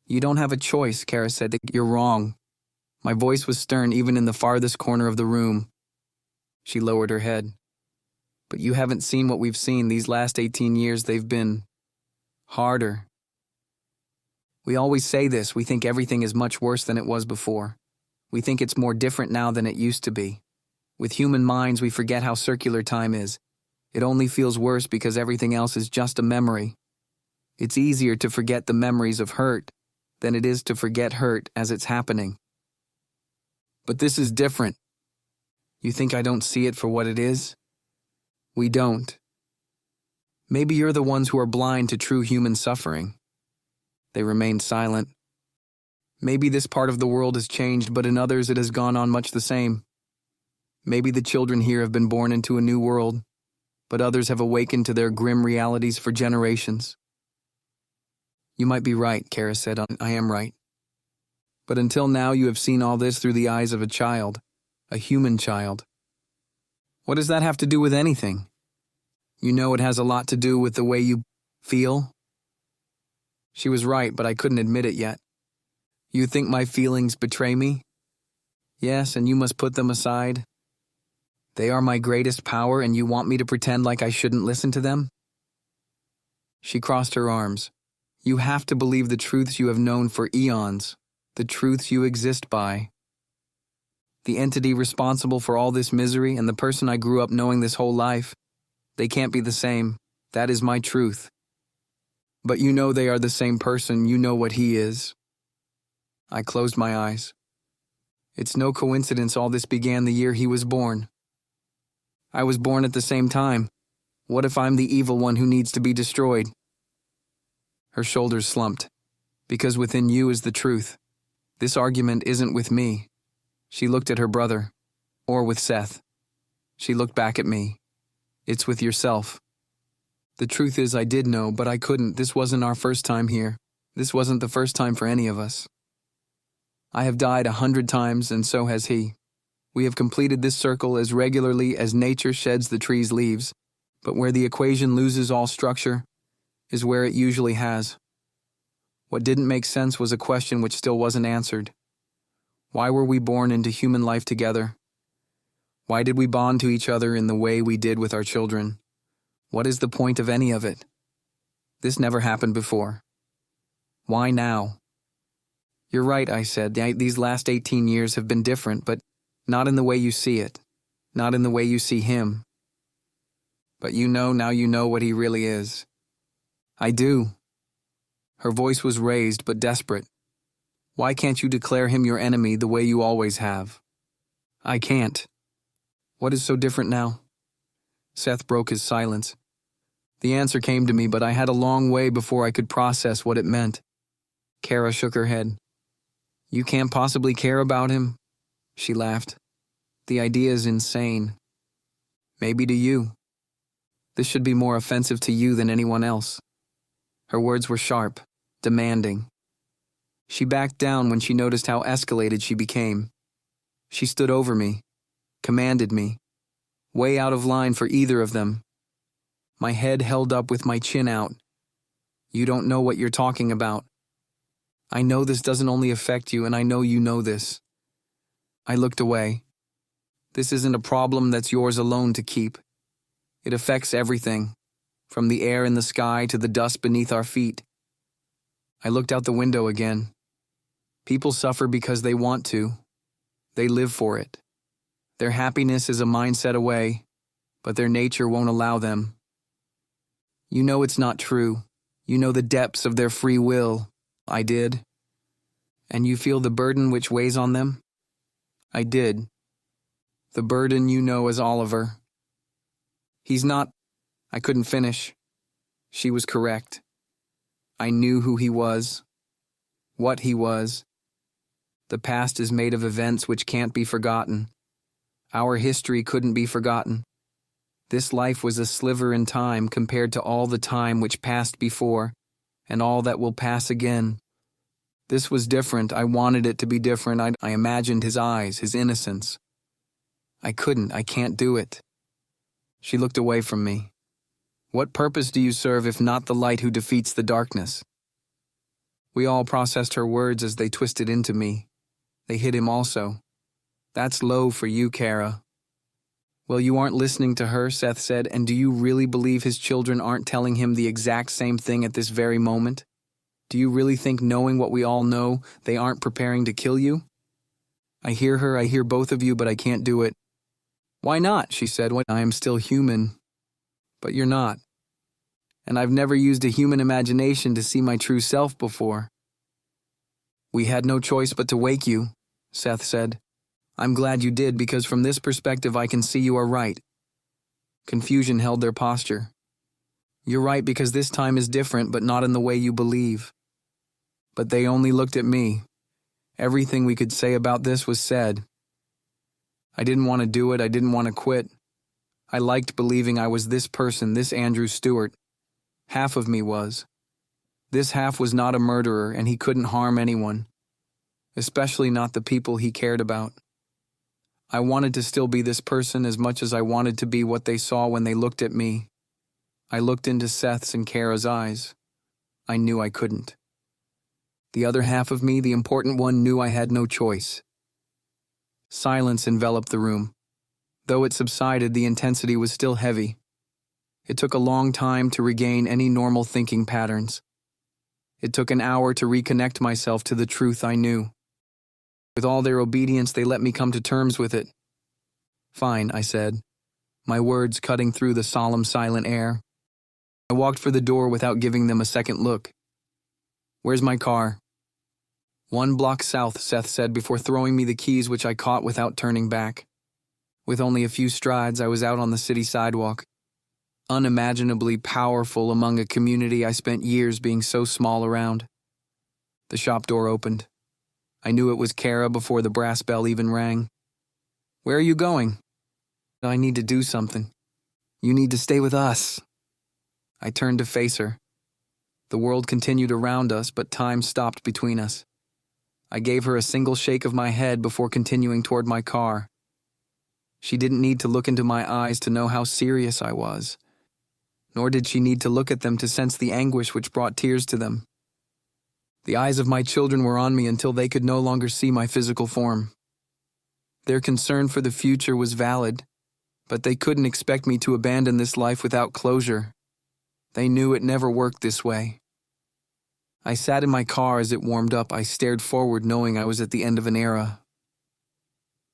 You don't have a choice, Kara said. You're wrong. My voice was stern even in the farthest corner of the room. She lowered her head. But you haven't seen what we've seen these last 18 years. They've been harder. We always say this. We think everything is much worse than it was before. We think it's more different now than it used to be. With human minds, we forget how circular time is. It only feels worse because everything else is just a memory. It's easier to forget the memories of hurt than it is to forget hurt as it's happening. But this is different. You think I don't see it for what it is? We don't. Maybe you're the ones who are blind to true human suffering. They remained silent. Maybe this part of the world has changed, but in others it has gone on much the same. Maybe the children here have been born into a new world, but others have awakened to their grim realities for generations. You might be right, Kara said. I am right. But until now you have seen all this through the eyes of a child, a human child. What does that have to do with anything? You know it has a lot to do with the way you feel. She was right, but I couldn't admit it yet. You think my feelings betray me? Yes, and you must put them aside. They are my greatest power, and you want me to pretend like I shouldn't listen to them? She crossed her arms. You have to believe the truths you have known for eons, the truths you exist by. The entity responsible for all this misery and the person I grew up knowing this whole life, they can't be the same. That is my truth. But you know they are the same person. You know what he is. I closed my eyes. It's no coincidence all this began the year he was born. I was born at the same time. What if I'm the evil one who needs to be destroyed? Her shoulders slumped. Because within you is the truth. This argument isn't with me. She looked at her brother. Or with Seth. She looked back at me. It's with yourself. The truth is I did know, but I couldn't. This wasn't our first time here. This wasn't the first time for any of us. I have died 100 times, and so has he. We have completed this circle as regularly as nature sheds the tree's leaves, but where the equation loses all structure is where it usually has. What didn't make sense was a question which still wasn't answered. Why were we born into human life together? Why did we bond to each other in the way we did with our children? What is the point of any of it? This never happened before. Why now? You're right, I said. These last 18 years have been different, but not in the way you see it. Not in the way you see him. But you know now you know what he really is. I do. Her voice was raised but desperate. Why can't you declare him your enemy the way you always have? I can't. What is so different now? Seth broke his silence. The answer came to me, but I had a long way before I could process what it meant. Kara shook her head. You can't possibly care about him? She laughed. The idea is insane. Maybe to you. This should be more offensive to you than anyone else. Her words were sharp, demanding. She backed down when she noticed how escalated she became. She stood over me, commanded me, way out of line for either of them. My head held up with my chin out. You don't know what you're talking about. I know this doesn't only affect you, and I know you know this. I looked away. This isn't a problem that's yours alone to keep. It affects everything, from the air in the sky to the dust beneath our feet. I looked out the window again. People suffer because they want to. They live for it. Their happiness is a mindset away, but their nature won't allow them. You know it's not true. You know the depths of their free will. I did. And you feel the burden which weighs on them? I did. The burden you know as Oliver. He's not... I couldn't finish. She was correct. I knew who he was. What he was. The past is made of events which can't be forgotten. Our history couldn't be forgotten. This life was a sliver in time compared to all the time which passed before, and all that will pass again. This was different. I wanted it to be different. I imagined his eyes, his innocence. I can't do it. She looked away from me. What purpose do you serve if not the light who defeats the darkness? We all processed her words as they twisted into me. They hit him also. That's low for you, Kara. Well, you aren't listening to her, Seth said, and do you really believe his children aren't telling him the exact same thing at this very moment? Do you really think, knowing what we all know, they aren't preparing to kill you? I hear her, I hear both of you, but I can't do it. Why not? She said. I am still human. But you're not. And I've never used a human imagination to see my true self before. We had no choice but to wake you, Seth said. I'm glad you did, because from this perspective I can see you are right. Confusion held their posture. You're right, because this time is different, but not in the way you believe. But they only looked at me. Everything we could say about this was said. I didn't want to do it, I didn't want to quit. I liked believing I was this person, this Andrew Stewart. Half of me was. This half was not a murderer, and he couldn't harm anyone. Especially not the people he cared about. I wanted to still be this person as much as I wanted to be what they saw when they looked at me. I looked into Seth's and Kara's eyes. I knew I couldn't. The other half of me, the important one, knew I had no choice. Silence enveloped the room. Though it subsided, the intensity was still heavy. It took a long time to regain any normal thinking patterns. It took an hour to reconnect myself to the truth I knew. With all their obedience, they let me come to terms with it. Fine, I said, my words cutting through the solemn, silent air. I walked for the door without giving them a second look. Where's my car? 1 block south, Seth said before throwing me the keys, which I caught without turning back. With only a few strides, I was out on the city sidewalk. Unimaginably powerful among a community I spent years being so small around. The shop door opened. I knew it was Kara before the brass bell even rang. Where are you going? I need to do something. You need to stay with us. I turned to face her. The world continued around us, but time stopped between us. I gave her a single shake of my head before continuing toward my car. She didn't need to look into my eyes to know how serious I was. Nor did she need to look at them to sense the anguish which brought tears to them. The eyes of my children were on me until they could no longer see my physical form. Their concern for the future was valid, but they couldn't expect me to abandon this life without closure. They knew it never worked this way. I sat in my car as it warmed up. I stared forward, knowing I was at the end of an era.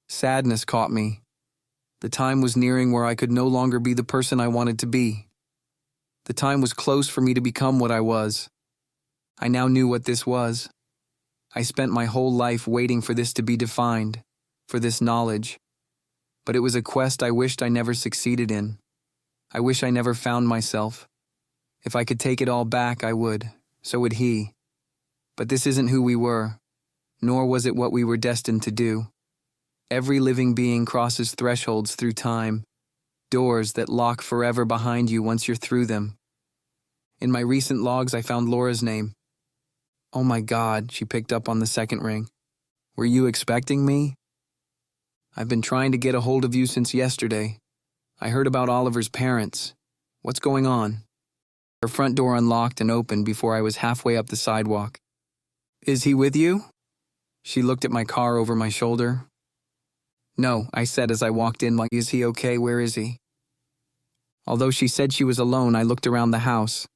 Sadness caught me. The time was nearing where I could no longer be the person I wanted to be. The time was close for me to become what I was. I now knew what this was. I spent my whole life waiting for this to be defined, for this knowledge. But it was a quest I wished I never succeeded in. I wish I never found myself. If I could take it all back, I would. So would he. But this isn't who we were, nor was it what we were destined to do. Every living being crosses thresholds through time, doors that lock forever behind you once you're through them. In my recent logs, I found Laura's name. Oh my God, she picked up on the second ring. Were you expecting me? I've been trying to get a hold of you since yesterday. I heard about Oliver's parents. What's going on? Her front door unlocked and opened before I was halfway up the sidewalk. Is he with you? She looked at my car over my shoulder. No, I said as I walked in, is he okay? Where is he? Although she said she was alone, I looked around the house.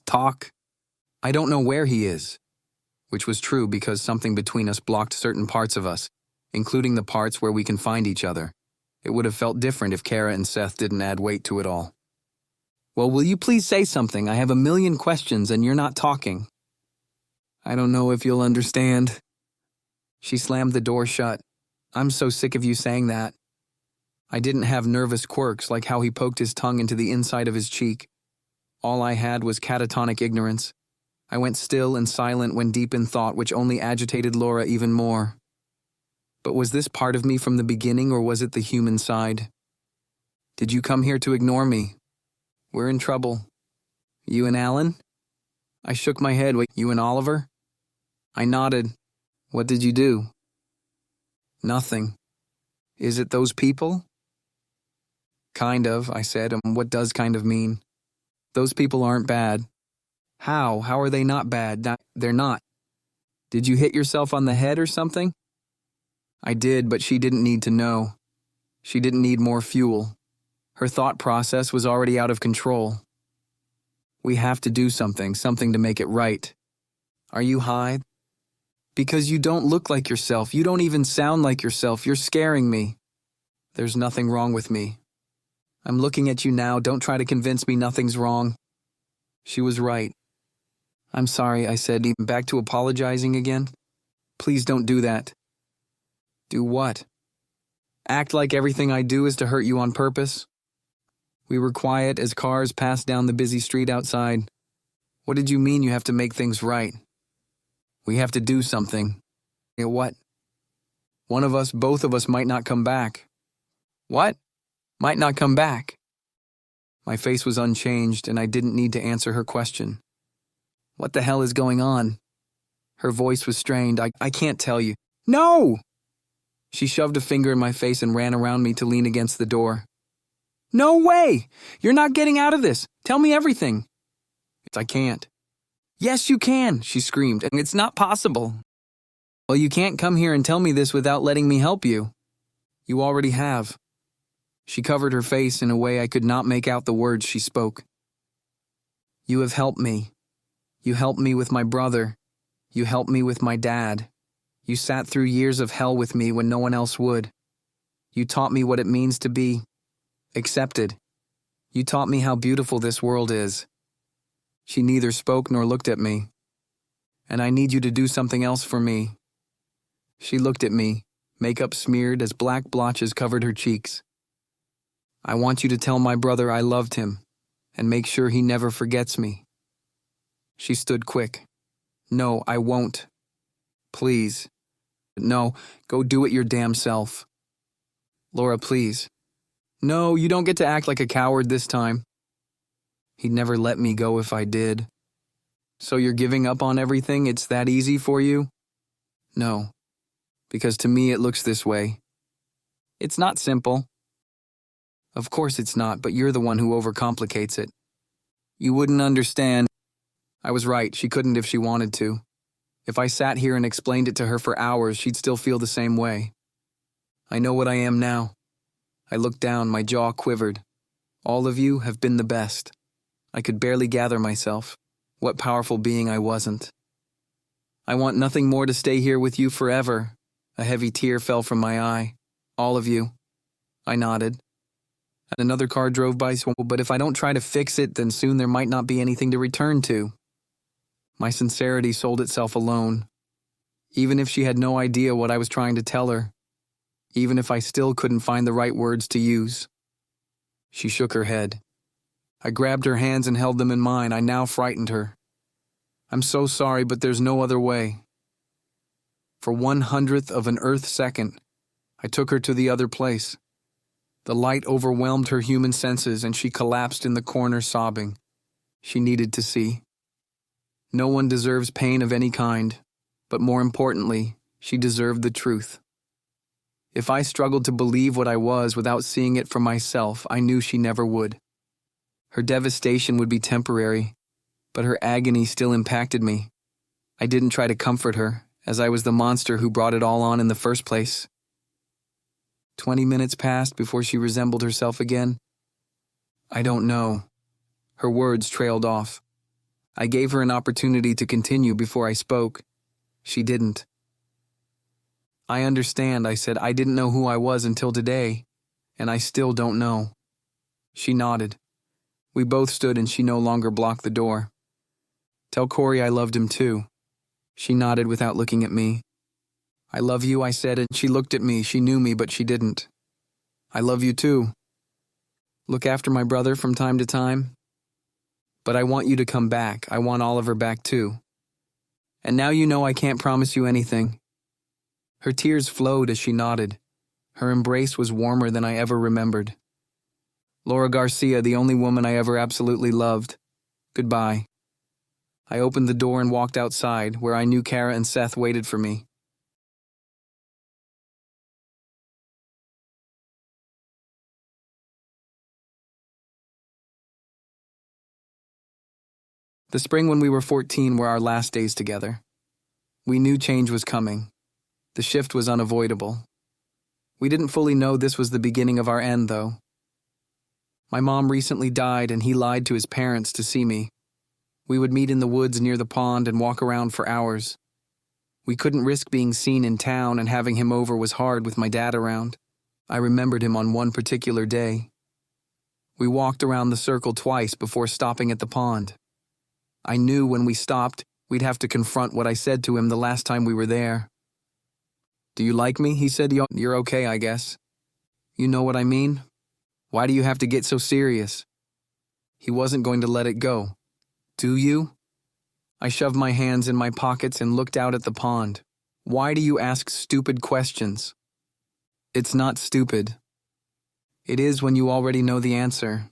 Talk. I don't know where he is. Which was true because something between us blocked certain parts of us, including the parts where we can find each other. It would have felt different if Kara and Seth didn't add weight to it all. Well, will you please say something? I have a million questions and you're not talking. I don't know if you'll understand. She slammed the door shut. I'm so sick of you saying that. I didn't have nervous quirks like how he poked his tongue into the inside of his cheek. All I had was catatonic ignorance. I went still and silent when deep in thought, which only agitated Laura even more. But was this part of me from the beginning, or was it the human side? Did you come here to ignore me? We're in trouble. You and Alan? I shook my head. Wait, you and Oliver? I nodded. What did you do? Nothing. Is it those people? Kind of, I said. What does kind of mean? Those people aren't bad. How? How are they not bad? They're not. Did you hit yourself on the head or something? I did, but she didn't need to know. She didn't need more fuel. Her thought process was already out of control. We have to do something to make it right. Are you high? Because you don't look like yourself. You don't even sound like yourself. You're scaring me. There's nothing wrong with me. I'm looking at you now. Don't try to convince me nothing's wrong. She was right. I'm sorry, I said, even back to apologizing again. Please don't do that. Do what? Act like everything I do is to hurt you on purpose? We were quiet as cars passed down the busy street outside. What did you mean you have to make things right? We have to do something. What? One of us, both of us might not come back. What? Might not come back. My face was unchanged and I didn't need to answer her question. What the hell is going on? Her voice was strained. I can't tell you. No! She shoved a finger in my face and ran around me to lean against the door. No way! You're not getting out of this. Tell me everything. I can't. Yes, you can, she screamed, and it's not possible. Well, you can't come here and tell me this without letting me help you. You already have. She covered her face in a way I could not make out the words she spoke. You have helped me. You helped me with my brother. You helped me with my dad. You sat through years of hell with me when no one else would. You taught me what it means to be accepted. You taught me how beautiful this world is. She neither spoke nor looked at me. And I need you to do something else for me. She looked at me, makeup smeared as black blotches covered her cheeks. I want you to tell my brother I loved him, and make sure he never forgets me. She stood quick. No, I won't. Please. No, go do it your damn self. Laura, please. No, you don't get to act like a coward this time. He'd never let me go if I did. So you're giving up on everything? It's that easy for you? No, because to me it looks this way. It's not simple. Of course it's not, but you're the one who overcomplicates it. You wouldn't understand. I was right, she couldn't if she wanted to. If I sat here and explained it to her for hours, she'd still feel the same way. I know what I am now. I looked down, my jaw quivered. All of you have been the best. I could barely gather myself. What powerful being I wasn't. I want nothing more to stay here with you forever. A heavy tear fell from my eye. All of you. I nodded. Another car drove by, but if I don't try to fix it, then soon there might not be anything to return to. My sincerity sold itself alone. Even if she had no idea what I was trying to tell her, even if I still couldn't find the right words to use. She shook her head. I grabbed her hands and held them in mine. I now frightened her. I'm so sorry, but there's no other way. For 1/100th of an Earth second, I took her to the other place. The light overwhelmed her human senses and she collapsed in the corner sobbing. She needed to see. No one deserves pain of any kind, but more importantly, she deserved the truth. If I struggled to believe what I was without seeing it for myself, I knew she never would. Her devastation would be temporary, but her agony still impacted me. I didn't try to comfort her, as I was the monster who brought it all on in the first place. 20 minutes passed before she resembled herself again. I don't know. Her words trailed off. I gave her an opportunity to continue before I spoke. She didn't. I understand, I said. I didn't know who I was until today, and I still don't know. She nodded. We both stood and she no longer blocked the door. Tell Corey I loved him too. She nodded without looking at me. I love you, I said, and she looked at me. She knew me, but she didn't. I love you too. Look after my brother from time to time. But I want you to come back. I want Oliver back too. And now you know I can't promise you anything. Her tears flowed as she nodded. Her embrace was warmer than I ever remembered. Laura Garcia, the only woman I ever absolutely loved. Goodbye. I opened the door and walked outside, where I knew Kara and Seth waited for me. The spring when we were 14 were our last days together. We knew change was coming. The shift was unavoidable. We didn't fully know this was the beginning of our end, though. My mom recently died and he lied to his parents to see me. We would meet in the woods near the pond and walk around for hours. We couldn't risk being seen in town, and having him over was hard with my dad around. I remembered him on one particular day. We walked around the circle twice before stopping at the pond. I knew when we stopped, we'd have to confront what I said to him the last time we were there. Do you like me? He said. You're okay, I guess. You know what I mean? Why do you have to get so serious? He wasn't going to let it go. Do you? I shoved my hands in my pockets and looked out at the pond. Why do you ask stupid questions? It's not stupid. It is when you already know the answer.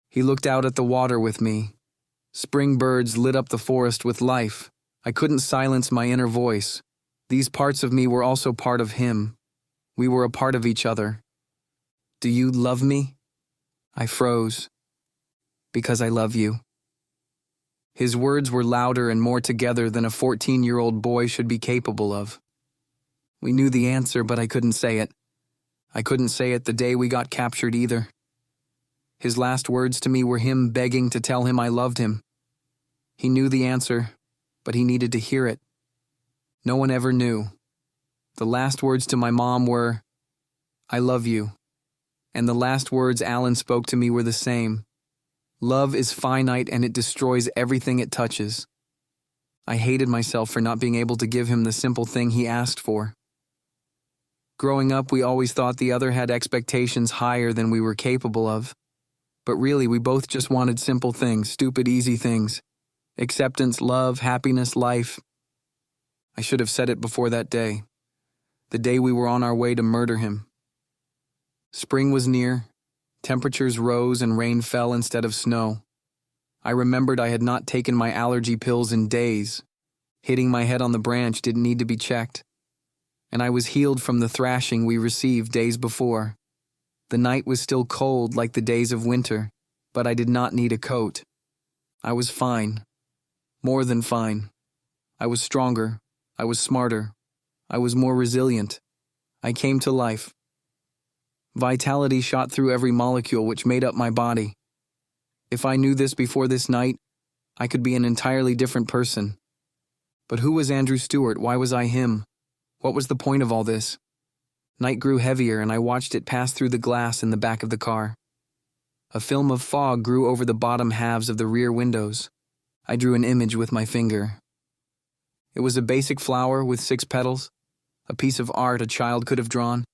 He looked out at the water with me. Spring birds lit up the forest with life. I couldn't silence my inner voice. These parts of me were also part of him. We were a part of each other. Do you love me? I froze. Because I love you. His words were louder and more together than a 14-year-old boy should be capable of. We knew the answer, but I couldn't say it. I couldn't say it the day we got captured either. His last words to me were him begging to tell him I loved him. He knew the answer, but he needed to hear it. No one ever knew. The last words to my mom were, I love you. And the last words Alan spoke to me were the same. Love is finite and it destroys everything it touches. I hated myself for not being able to give him the simple thing he asked for. Growing up, we always thought the other had expectations higher than we were capable of. But really, we both just wanted simple things, stupid, easy things. Acceptance, love, happiness, life. I should have said it before that day. The day we were on our way to murder him. Spring was near. Temperatures rose and rain fell instead of snow. I remembered I had not taken my allergy pills in days. Hitting my head on the branch didn't need to be checked. And I was healed from the thrashing we received days before. The night was still cold like the days of winter, but I did not need a coat. I was fine. More than fine. I was stronger. I was smarter. I was more resilient. I came to life. Vitality shot through every molecule which made up my body. If I knew this before this night, I could be an entirely different person. But who was Andrew Stewart? Why was I him? What was the point of all this? Night grew heavier and I watched it pass through the glass in the back of the car. A film of fog grew over the bottom halves of the rear windows. I drew an image with my finger. It was a basic flower with 6 petals, a piece of art a child could have drawn.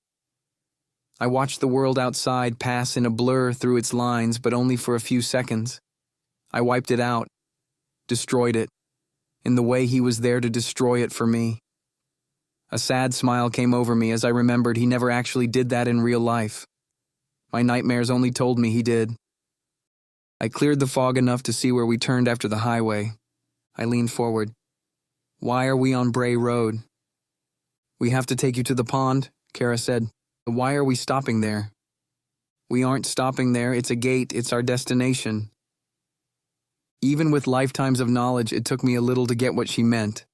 I watched the world outside pass in a blur through its lines, but only for a few seconds. I wiped it out, destroyed it, in the way he was there to destroy it for me. A sad smile came over me as I remembered he never actually did that in real life. My nightmares only told me he did. I cleared the fog enough to see where we turned after the highway. I leaned forward. "Why are we on Bray Road?" "We have to take you to the pond," Kara said. "Why are we stopping there?" "We aren't stopping there, it's a gate, it's our destination." Even with lifetimes of knowledge, it took me a little to get what she meant.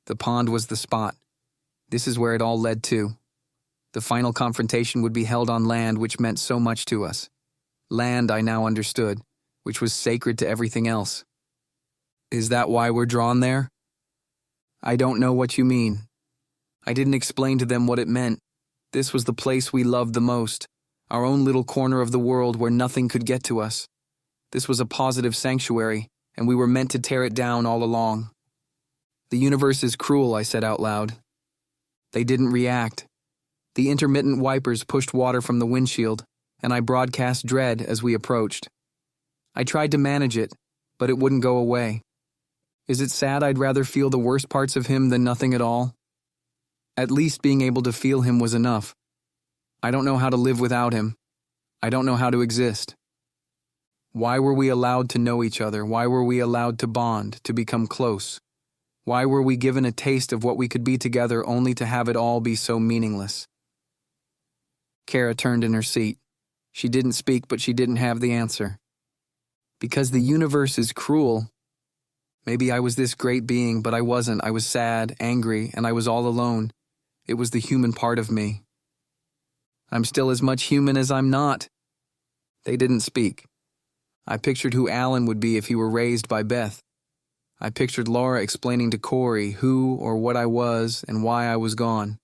The pond was the spot. This is where it all led to. The final confrontation would be held on land, which meant so much to us. Land, I now understood, which was sacred to everything else. "Is that why we're drawn there?" "I don't know what you mean." I didn't explain to them what it meant. This was the place we loved the most, our own little corner of the world where nothing could get to us. This was a positive sanctuary, and we were meant to tear it down all along. "The universe is cruel," I said out loud. They didn't react. The intermittent wipers pushed water from the windshield, and I broadcast dread as we approached. I tried to manage it, but it wouldn't go away. Is it sad I'd rather feel the worst parts of him than nothing at all? At least being able to feel him was enough. I don't know how to live without him. I don't know how to exist. Why were we allowed to know each other? Why were we allowed to bond, to become close? Why were we given a taste of what we could be together only to have it all be so meaningless? Kara turned in her seat. She didn't speak, but she didn't have the answer. Because the universe is cruel. Maybe I was this great being, but I wasn't. I was sad, angry, and I was all alone. It was the human part of me. I'm still as much human as I'm not. They didn't speak. I pictured who Alan would be if he were raised by Beth. I pictured Laura explaining to Corey who or what I was and why I was gone.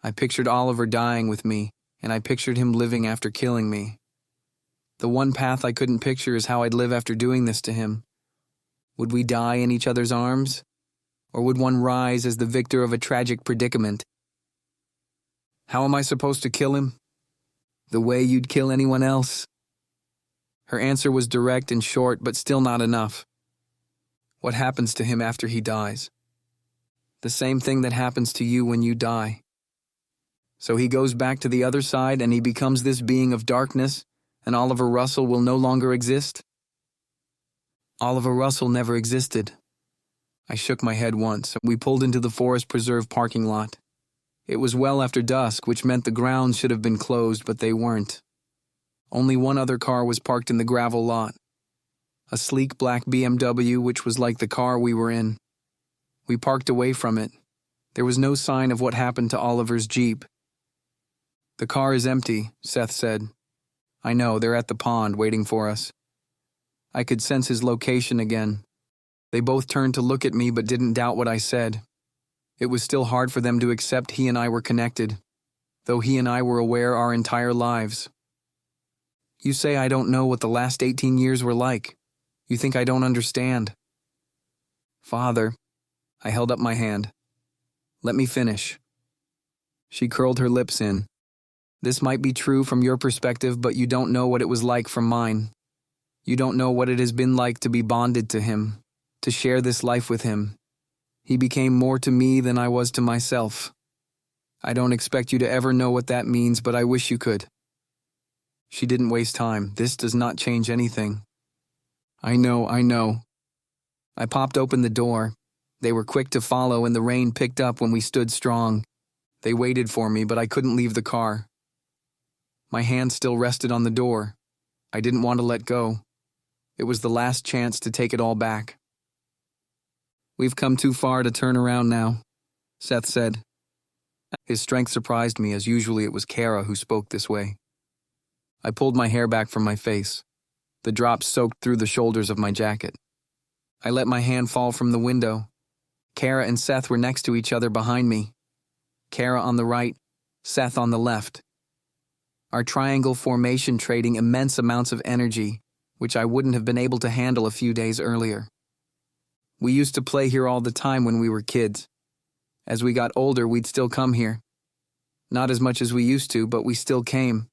I pictured Oliver dying with me, and I pictured him living after killing me. The one path I couldn't picture is how I'd live after doing this to him. Would we die in each other's arms? Or would one rise as the victor of a tragic predicament? How am I supposed to kill him? The way you'd kill anyone else? Her answer was direct and short, but still not enough. What happens to him after he dies? The same thing that happens to you when you die. So he goes back to the other side and he becomes this being of darkness, and Oliver Russell will no longer exist? Oliver Russell never existed. I shook my head once, and we pulled into the Forest Preserve parking lot. It was well after dusk, which meant the grounds should have been closed, but they weren't. Only one other car was parked in the gravel lot. A sleek black BMW, which was like the car we were in. We parked away from it. There was no sign of what happened to Oliver's Jeep. "The car is empty," Seth said. "I know, they're at the pond waiting for us." I could sense his location again. They both turned to look at me but didn't doubt what I said. It was still hard for them to accept he and I were connected, though he and I were aware our entire lives. "You say I don't know what the last 18 years were like. You think I don't understand." "Father," I held up my hand. "Let me finish." She curled her lips in. "This might be true from your perspective, but you don't know what it was like from mine. You don't know what it has been like to be bonded to him, to share this life with him. He became more to me than I was to myself. I don't expect you to ever know what that means, but I wish you could." She didn't waste time. "This does not change anything." I know. I popped open the door. They were quick to follow, and the rain picked up when we stood strong. They waited for me, but I couldn't leave the car. My hand still rested on the door. I didn't want to let go. It was the last chance to take it all back. "We've come too far to turn around now," Seth said. His strength surprised me, as usually it was Kara who spoke this way. I pulled my hair back from my face. The drops soaked through the shoulders of my jacket. I let my hand fall from the window. Kara and Seth were next to each other behind me. Kara on the right, Seth on the left. Our triangle formation trading immense amounts of energy, which I wouldn't have been able to handle a few days earlier. We used to play here all the time when we were kids. As we got older, we'd still come here. Not as much as we used to, but we still came.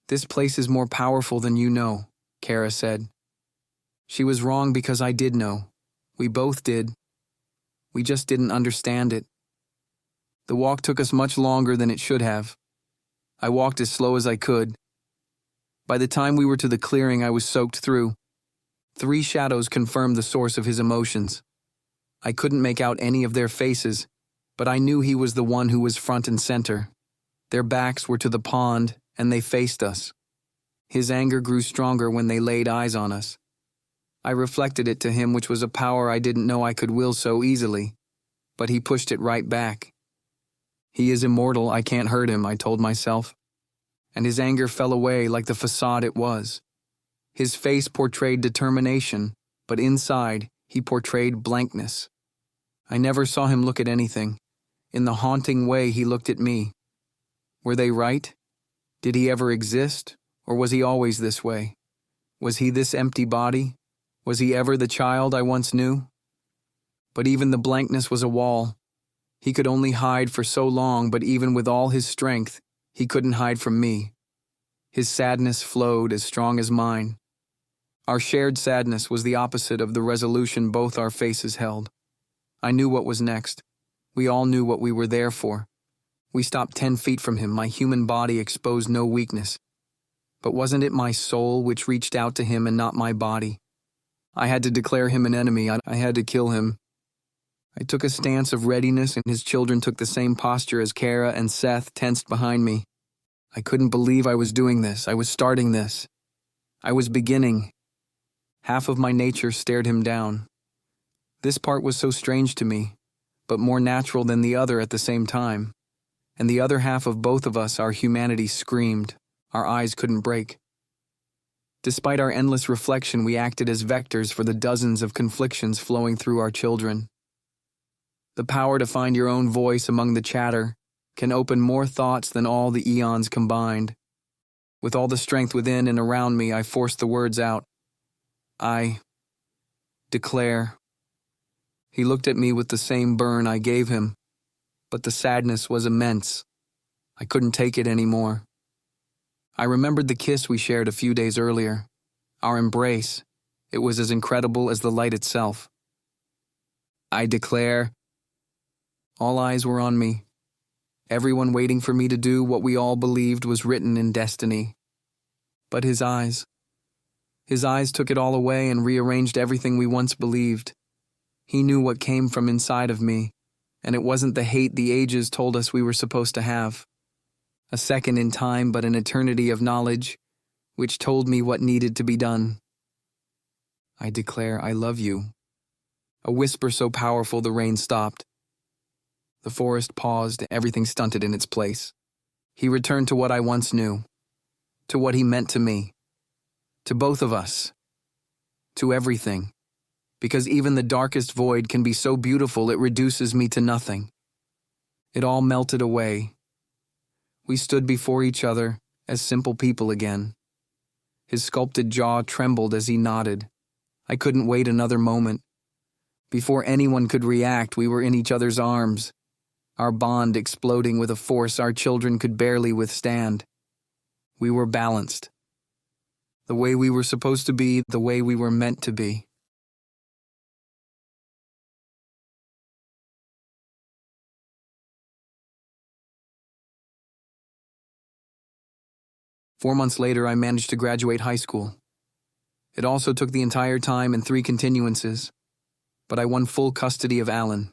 This place is more powerful than you know, Kara said. She was wrong because I did know. We both did. We just didn't understand it. The walk took us much longer than it should have. I walked as slow as I could. By the time we were to the clearing, I was soaked through. 3 shadows confirmed the source of his emotions. I couldn't make out any of their faces, but I knew he was the one who was front and center. Their backs were to the pond, and they faced us. His anger grew stronger when they laid eyes on us. I reflected it to him, which was a power I didn't know I could will so easily, but he pushed it right back. He is immortal, I can't hurt him, I told myself. And his anger fell away like the facade it was. His face portrayed determination, but inside, he portrayed blankness. I never saw him look at anything. In the haunting way, he looked at me. Were they right? Did he ever exist, or was he always this way? Was he this empty body? Was he ever the child I once knew? But even the blankness was a wall. He could only hide for so long, but even with all his strength, he couldn't hide from me. His sadness flowed as strong as mine. Our shared sadness was the opposite of the resolution both our faces held. I knew what was next. We all knew what we were there for. We stopped 10 feet from him, my human body exposed no weakness. But wasn't it my soul which reached out to him and not my body? I had to declare him an enemy. I had to kill him. I took a stance of readiness, and his children took the same posture as Kara and Seth, tensed behind me. I couldn't believe I was doing this. I was starting this. I was beginning. Half of my nature stared him down. This part was so strange to me, but more natural than the other at the same time. And the other half of both of us, our humanity, screamed. Our eyes couldn't break. Despite our endless reflection, we acted as vectors for the dozens of conflictions flowing through our children. The power to find your own voice among the chatter can open more thoughts than all the eons combined. With all the strength within and around me, I forced the words out. I declare. He looked at me with the same burn I gave him, but the sadness was immense. I couldn't take it anymore. I remembered the kiss we shared a few days earlier. Our embrace. It was as incredible as the light itself. I declare. All eyes were on me. Everyone waiting for me to do what we all believed was written in destiny. But his eyes took it all away and rearranged everything we once believed. He knew what came from inside of me, and it wasn't the hate the ages told us we were supposed to have. A second in time, but an eternity of knowledge, which told me what needed to be done. I declare I love you. A whisper so powerful the rain stopped. The forest paused, everything stunted in its place. He returned to what I once knew, to what he meant to me, to both of us, to everything. Because even the darkest void can be so beautiful it reduces me to nothing. It all melted away. We stood before each other as simple people again. His sculpted jaw trembled as he nodded. I couldn't wait another moment. Before anyone could react, we were in each other's arms, our bond exploding with a force our children could barely withstand. We were balanced. The way we were supposed to be, the way we were meant to be. Four months later, I managed to graduate high school. It also took the entire time and 3 continuances, but I won full custody of Alan.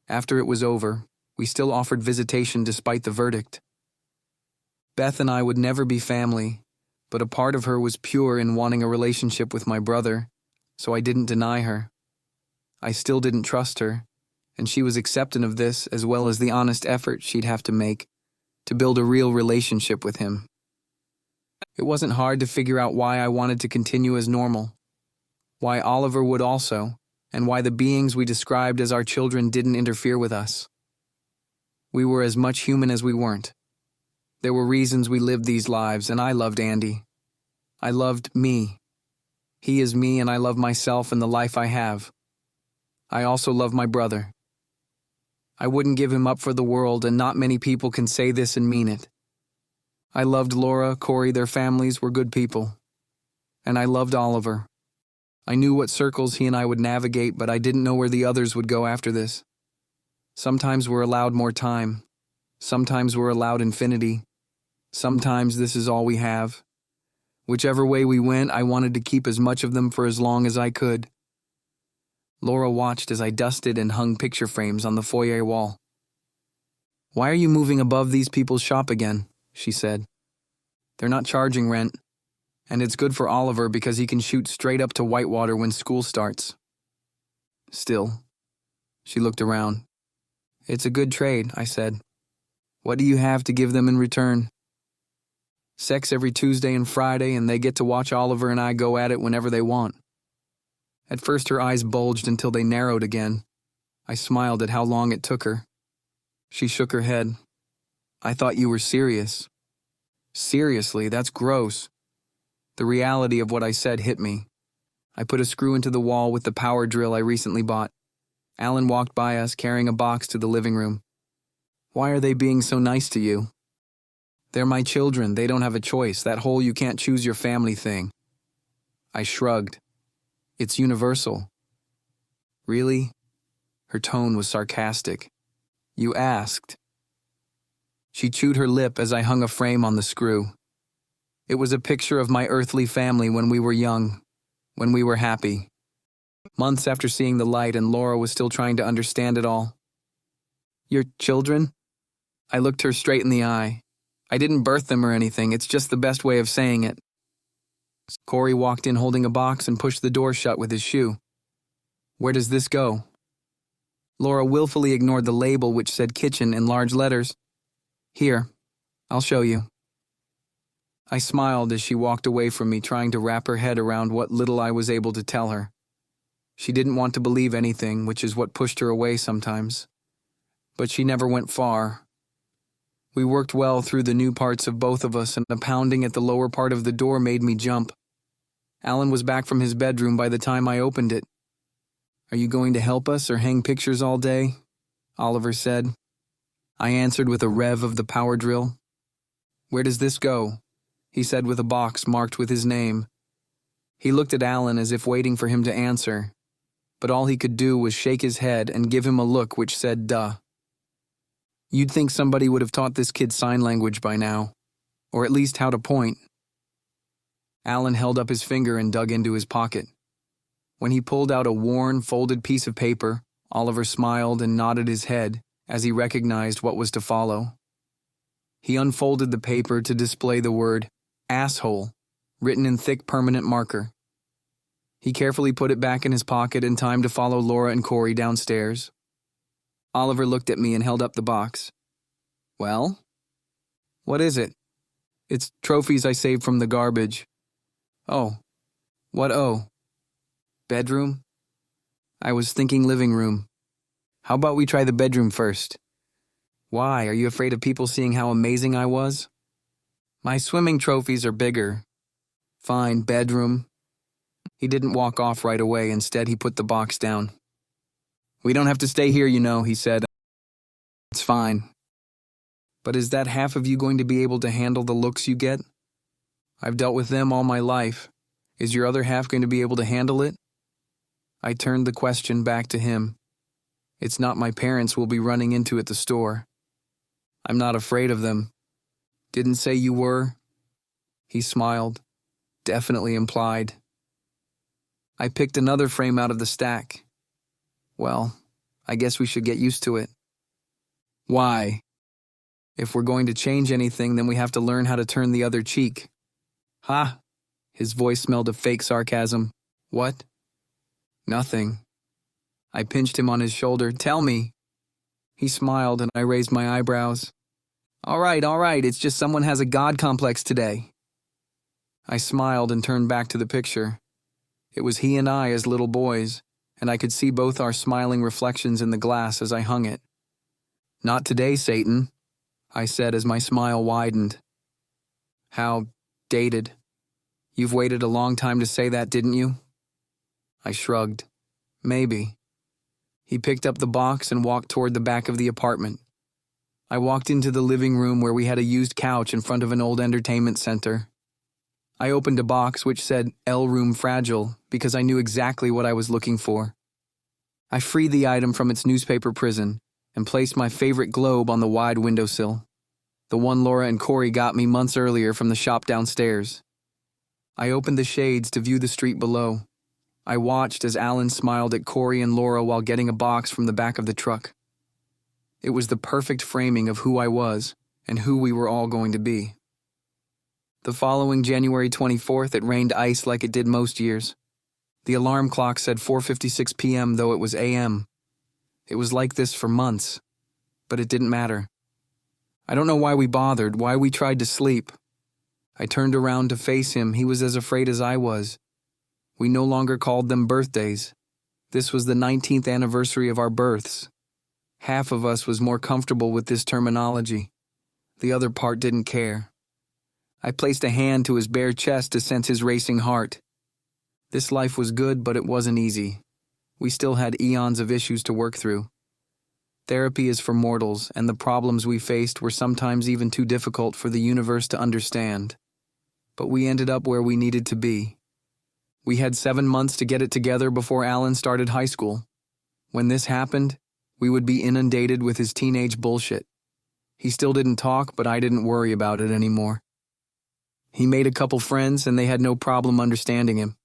After it was over, we still offered visitation despite the verdict. Beth and I would never be family, but a part of her was pure in wanting a relationship with my brother, so I didn't deny her. I still didn't trust her, and she was accepting of this as well as the honest effort she'd have to make to build a real relationship with him. It wasn't hard to figure out why I wanted to continue as normal, why Oliver would also, and why the beings we described as our children didn't interfere with us. We were as much human as we weren't. There were reasons we lived these lives, and I loved Andy. I loved me. He is me, and I love myself and the life I have. I also love my brother. I wouldn't give him up for the world, and not many people can say this and mean it. I loved Laura, Corey, their families were good people. And I loved Oliver. I knew what circles he and I would navigate, but I didn't know where the others would go after this. Sometimes we're allowed more time. Sometimes we're allowed infinity. Sometimes this is all we have. Whichever way we went, I wanted to keep as much of them for as long as I could. Laura watched as I dusted and hung picture frames on the foyer wall. "Why are you moving above these people's shop again?" she said. "They're not charging rent. And it's good for Oliver because he can shoot straight up to Whitewater when school starts." Still, she looked around. "It's a good trade," I said. "What do you have to give them in return?" "Sex every Tuesday and Friday, and they get to watch Oliver and I go at it whenever they want." At first her eyes bulged until they narrowed again. I smiled at how long it took her. She shook her head. "I thought you were serious." "Seriously, that's gross." The reality of what I said hit me. I put a screw into the wall with the power drill I recently bought. Alan walked by us carrying a box to the living room. "Why are they being so nice to you?" "They're my children, they don't have a choice, that whole you can't choose your family thing." I shrugged. "It's universal." "Really?" Her tone was sarcastic. "You asked." She chewed her lip as I hung a frame on the screw. It was a picture of my earthly family when we were young, when we were happy. Months after seeing the light, and Laura was still trying to understand it all. "Your children?" I looked her straight in the eye. "I didn't birth them or anything, it's just the best way of saying it." Corey walked in holding a box and pushed the door shut with his shoe. "Where does this go?" Laura willfully ignored the label which said kitchen in large letters. "Here, I'll show you." I smiled as she walked away from me, trying to wrap her head around what little I was able to tell her. She didn't want to believe anything, which is what pushed her away sometimes. But she never went far. We worked well through the new parts of both of us, and the pounding at the lower part of the door made me jump. Alan was back from his bedroom by the time I opened it. "Are you going to help us or hang pictures all day?" Oliver said. I answered with a rev of the power drill. "Where does this go?" he said with a box marked with his name. He looked at Alan as if waiting for him to answer, but all he could do was shake his head and give him a look which said, "Duh." You'd think somebody would have taught this kid sign language by now, or at least how to point. Alan held up his finger and dug into his pocket. When he pulled out a worn, folded piece of paper, Oliver smiled and nodded his head as he recognized what was to follow. He unfolded the paper to display the word asshole, written in thick permanent marker. He carefully put it back in his pocket in time to follow Laura and Corey downstairs. Oliver looked at me and held up the box. "Well?" "What is it?" "It's trophies I saved from the garbage." "Oh. What oh?" "Bedroom?" I was thinking living room. "How about we try the bedroom first?" "Why, are you afraid of people seeing how amazing I was?" "My swimming trophies are bigger." "Fine, bedroom." He didn't walk off right away. Instead, he put the box down. "We don't have to stay here, you know," he said. "It's fine." "But is that half of you going to be able to handle the looks you get? I've dealt with them all my life. Is your other half going to be able to handle it?" I turned the question back to him. "It's not my parents we'll be running into at the store." "I'm not afraid of them." "Didn't say you were." He smiled. Definitely implied. I picked another frame out of the stack. "Well, I guess we should get used to it." "Why?" "If we're going to change anything, then we have to learn how to turn the other cheek." "Ha!" His voice smelled of fake sarcasm. "What?" "Nothing." I pinched him on his shoulder. "Tell me." He smiled and I raised my eyebrows. All right, it's just someone has a God complex today." I smiled and turned back to the picture. It was he and I as little boys, and I could see both our smiling reflections in the glass as I hung it. "Not today, Satan," I said as my smile widened. How dated. You've waited a long time to say that, didn't you? I shrugged. Maybe. He picked up the box and walked toward the back of the apartment. I walked into the living room where we had a used couch in front of an old entertainment center. I opened a box which said L Room Fragile because I knew exactly what I was looking for. I freed the item from its newspaper prison and placed my favorite globe on the wide windowsill, the one Laura and Corey got me months earlier from the shop downstairs. I opened the shades to view the street below. I watched as Alan smiled at Corey and Laura while getting a box from the back of the truck. It was the perfect framing of who I was and who we were all going to be. The following January 24th, it rained ice like it did most years. The alarm clock said 4:56 p.m. though it was a.m. It was like this for months, but it didn't matter. I don't know why we bothered, why we tried to sleep. I turned around to face him. He was as afraid as I was. We no longer called them birthdays. This was the 19th anniversary of our births. Half of us was more comfortable with this terminology. The other part didn't care. I placed a hand to his bare chest to sense his racing heart. This life was good, but it wasn't easy. We still had eons of issues to work through. Therapy is for mortals, and the problems we faced were sometimes even too difficult for the universe to understand. But we ended up where we needed to be. We had 7 months to get it together before Alan started high school. When this happened, we would be inundated with his teenage bullshit. He still didn't talk, but I didn't worry about it anymore. He made a couple friends, and they had no problem understanding him.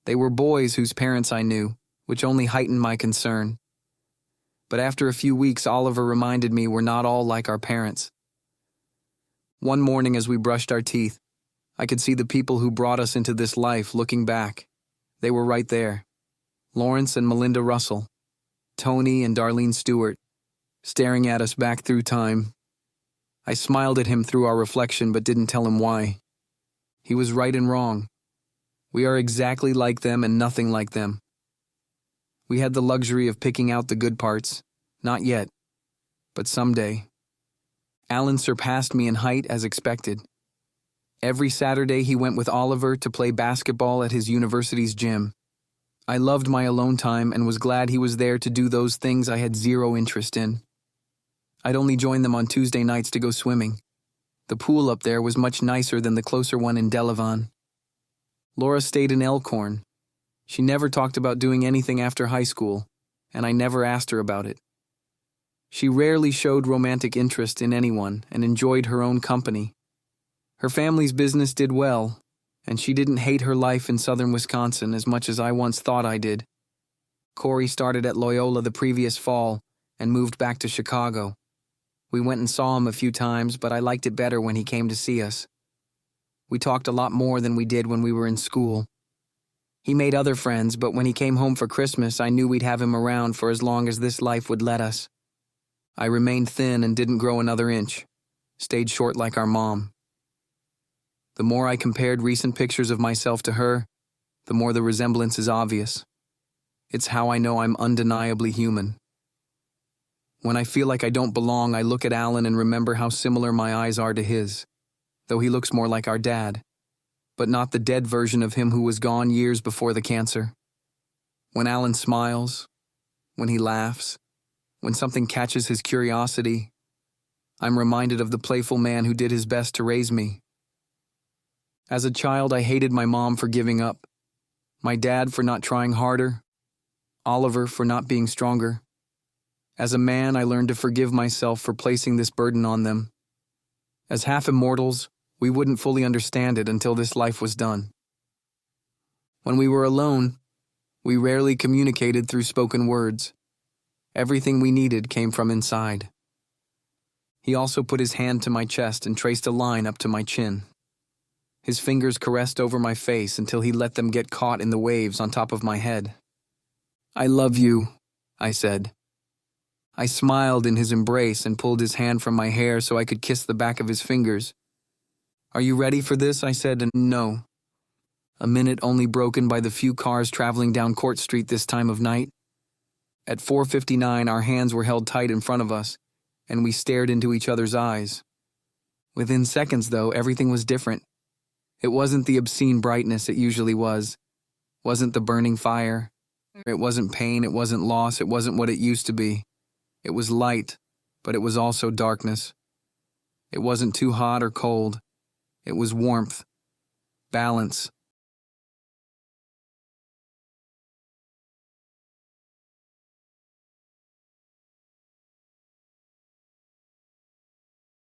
They were boys whose parents I knew, which only heightened my concern. But after a few weeks, Oliver reminded me we're not all like our parents. One morning as we brushed our teeth, I could see the people who brought us into this life looking back. They were right there. Lawrence and Melinda Russell, Tony and Darlene Stewart, staring at us back through time. I smiled at him through our reflection but didn't tell him why. He was right and wrong. We are exactly like them and nothing like them. We had the luxury of picking out the good parts. Not yet, but someday. Alan surpassed me in height as expected. Every Saturday he went with Oliver to play basketball at his university's gym. I loved my alone time and was glad he was there to do those things I had zero interest in. I'd only join them on Tuesday nights to go swimming. The pool up there was much nicer than the closer one in Delavan. Laura stayed in Elkhorn. She never talked about doing anything after high school, and I never asked her about it. She rarely showed romantic interest in anyone and enjoyed her own company. Her family's business did well, and she didn't hate her life in southern Wisconsin as much as I once thought I did. Corey started at Loyola the previous fall and moved back to Chicago. We went and saw him a few times, but I liked it better when he came to see us. We talked a lot more than we did when we were in school. He made other friends, but when he came home for Christmas, I knew we'd have him around for as long as this life would let us. I remained thin and didn't grow another inch, stayed short like our mom. The more I compared recent pictures of myself to her, the more the resemblance is obvious. It's how I know I'm undeniably human. When I feel like I don't belong, I look at Alan and remember how similar my eyes are to his, though he looks more like our dad, but not the dead version of him who was gone years before the cancer. When Alan smiles, when he laughs, when something catches his curiosity, I'm reminded of the playful man who did his best to raise me. As a child, I hated my mom for giving up, my dad for not trying harder, Oliver for not being stronger. As a man, I learned to forgive myself for placing this burden on them. As half immortals, we wouldn't fully understand it until this life was done. When we were alone, we rarely communicated through spoken words. Everything we needed came from inside. He also put his hand to my chest and traced a line up to my chin. His fingers caressed over my face until he let them get caught in the waves on top of my head. "I love you," I said. I smiled in his embrace and pulled his hand from my hair so I could kiss the back of his fingers. "Are you ready for this?" I said, and no. A minute only broken by the few cars traveling down Court Street this time of night. At 4:59, our hands were held tight in front of us, and we stared into each other's eyes. Within seconds, though, everything was different. It wasn't the obscene brightness it usually was, wasn't the burning fire, It wasn't pain, it wasn't loss, it wasn't what it used to be. It was light, but it was also darkness. It wasn't too hot or cold. It was warmth, balance,